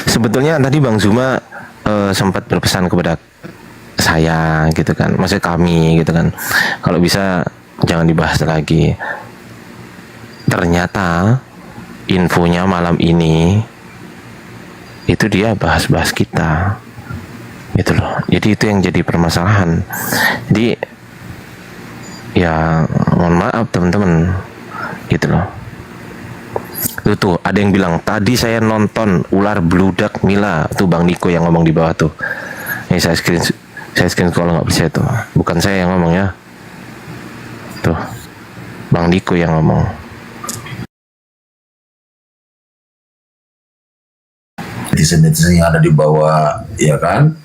S: Sebetulnya tadi Bang Zuma sempat berpesan kepada saya gitu kan, maksud kami gitu kan, kalau bisa jangan dibahas lagi. Ternyata infonya malam ini itu dia bahas-bahas kita gitu loh. Jadi itu yang jadi permasalahan. Jadi ya mohon maaf teman-teman gitu loh. Tuh ada yang bilang tadi saya nonton ular bludak Mila, tuh Bang Niko yang ngomong di bawah tuh. Ini saya screen kalau nggak percaya tuh, bukan saya yang ngomong ya, tuh Bang Niko yang ngomong.
Q: Netizen yang ada di bawah, ya kan,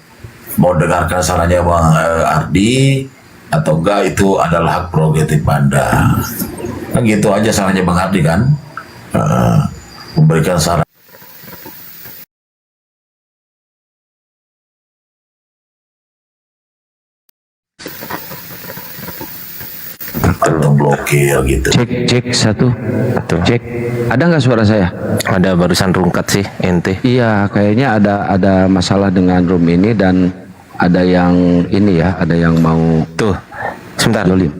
Q: mau dengarkan sarannya Bang Ardi atau enggak, itu adalah hak prerogatif Anda. Kan gitu aja sarannya Bang Ardi kan, memberikan saran. Atau blokir gitu.
A: Cek satu. Cek. Ada nggak suara saya?
S: Ada, barusan rungkat sih ente.
A: Iya, kayaknya ada masalah dengan room ini dan ada yang ini ya, ada yang mau
S: tuh. Sebentar.
A: Jolim.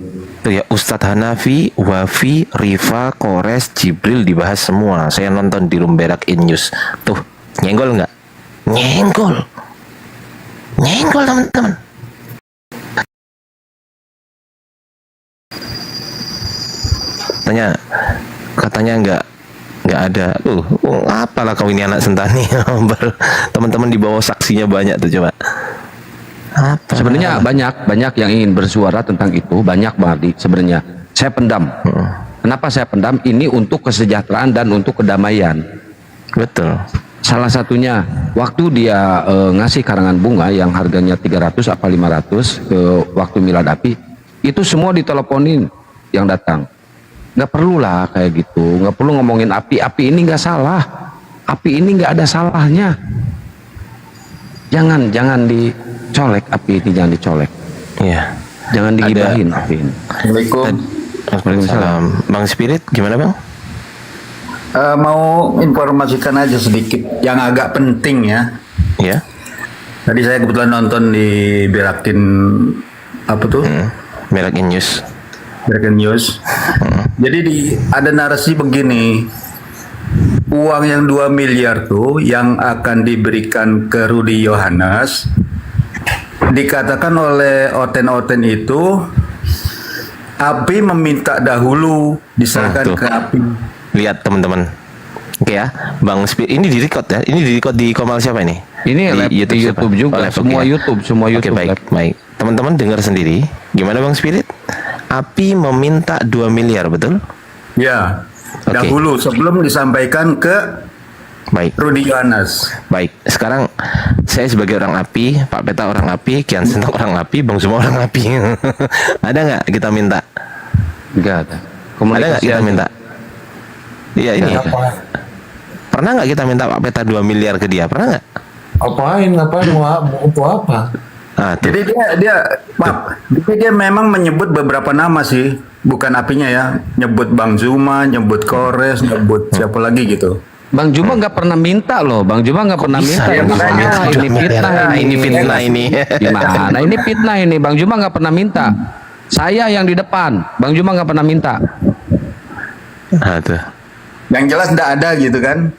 S: Tuh ya, Ustadz Hanafi, Wafi, Rifa, Kores, Jibril dibahas semua. Saya nonton di room Berak In News. Tuh, nyenggol nggak? Nyenggol. Nyenggol teman-teman. Katanya nggak ada. Apalah kau ini anak sentani. Teman-teman di bawah saksinya banyak tuh, coba. Apa?
A: Sebenarnya banyak yang ingin bersuara tentang itu, banyak banget sebenarnya. Saya pendam. Kenapa saya pendam? Ini untuk kesejahteraan dan untuk kedamaian.
S: Betul.
A: Salah satunya waktu dia ngasih karangan bunga yang harganya 300 apa 500 ke waktu milad api, itu semua diteleponin yang datang. Nggak perlu lah kayak gitu, nggak perlu ngomongin api ini nggak salah, api ini nggak ada salahnya. Jangan dicolek api ini, jangan dicolek.
S: Iya.
A: Jangan digibahin api ini.
S: Waalaikumsalam. Bang Spirit gimana Bang?
T: Mau informasikan aja sedikit yang agak penting ya.
S: Ya.
T: Tadi saya kebetulan nonton di Berakin apa tuh?
S: Berakin News.
T: Berakin News. Jadi ada narasi begini. Uang yang 2 miliar tuh yang akan diberikan ke Rudy Yohanes, dikatakan oleh Oten-Oten itu api meminta dahulu diserahkan
S: Tuh.
T: ke api.
S: Lihat teman-teman. Oke ya, Bang Spirit ini di record ya. Ini di record di Komal siapa ini?
A: Ini
S: Di
A: live
S: siapa?
A: YouTube juga,
S: Oh, live,
A: semua
S: oke ya.
A: YouTube, semua
S: Oke,
A: YouTube.
S: baik,
A: live.
S: baik. Teman-teman dengar sendiri. Gimana Bang Spirit? Api meminta 2 miliar, betul?
T: Ya,
S: Oke.
T: dahulu sebelum disampaikan ke
S: Baik.
T: Rudi Yohanes.
S: Baik, sekarang saya sebagai orang api, Pak Peta orang api, Kian Sentong orang api, Bang Zuma orang api. Ada nggak kita minta?
A: Enggak ada.
S: Ada nggak kita
A: aja.
S: minta? Iya ini. Pernah nggak kita minta Pak Peta 2 miliar ke dia? Pernah nggak?
Q: Ngapain mau apa?
S: Ah, tuh.
T: Jadi dia memang menyebut beberapa nama sih, bukan apinya ya. Nyebut Bang Zuma, nyebut Kores, nyebut siapa lagi gitu.
A: Bang Juma nggak pernah minta loh, Bang Juma nggak pernah minta.
T: ya,
A: Ini
T: makanya.
A: fitnah ini.
S: Ini fitnah ini.
A: Gimana? Ini fitnah ini. Bang Juma nggak pernah minta. Saya yang di depan. Bang Juma nggak pernah minta.
S: Ah, tuh.
T: Yang jelas tidak ada gitu kan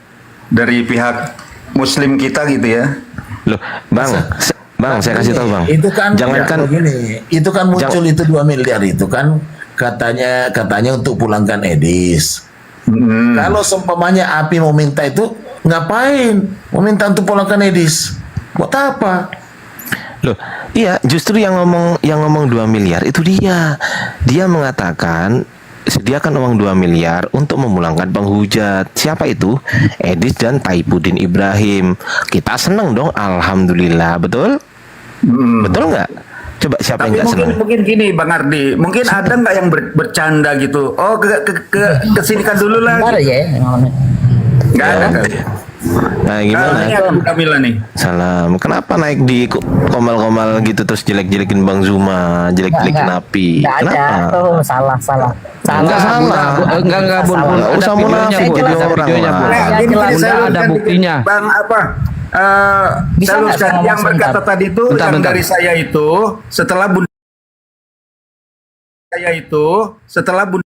T: dari pihak Muslim kita gitu ya.
S: Loh, Bang, Bang, saya kasih tahu Bang.
Q: Itu kan
S: Jangankan
Q: begini, itu kan muncul itu 2 miliar itu kan katanya untuk pulangkan Edis. Kalau seumpamanya api mau minta itu ngapain? Mau minta untuk pulangkan Edis? Buat apa?
S: Loh, iya, justru yang ngomong 2 miliar itu dia. Dia mengatakan sediakan uang 2 miliar untuk memulangkan penghujat. Siapa itu? Edis dan Taipudin Ibrahim. Kita seneng dong, alhamdulillah, betul? Betul nggak? Coba siapa yang
T: Tapi
S: nggak seneng?
T: mungkin gini Bang Ardi, mungkin ada nggak yang bercanda gitu? Oh ke sini kan dulu lah. Nggak ada kan?
S: Nah, gimana?
T: Ini Abu Kamila nih.
S: Salam. Kenapa naik di komal-komal gitu terus jelek-jelekin Bang Zuma, jelek-jelekin Api? Kenapa?
R: Oh, salah.
S: Enggak salah.
A: Enggak, Bun.
S: Enggak usah munafik
A: Bun.
S: jadi
A: Ada
S: orang
A: videonya, Bun.
S: lah.
A: Bunda ada buktinya.
T: Bang apa?
R: Bisa
T: saya
R: nggak
T: luruskan.
R: saya ngomong
T: Yang berkata
R: sebentar?
T: tadi itu
A: Bentar,
T: yang
A: bentar.
T: dari saya itu setelah bunda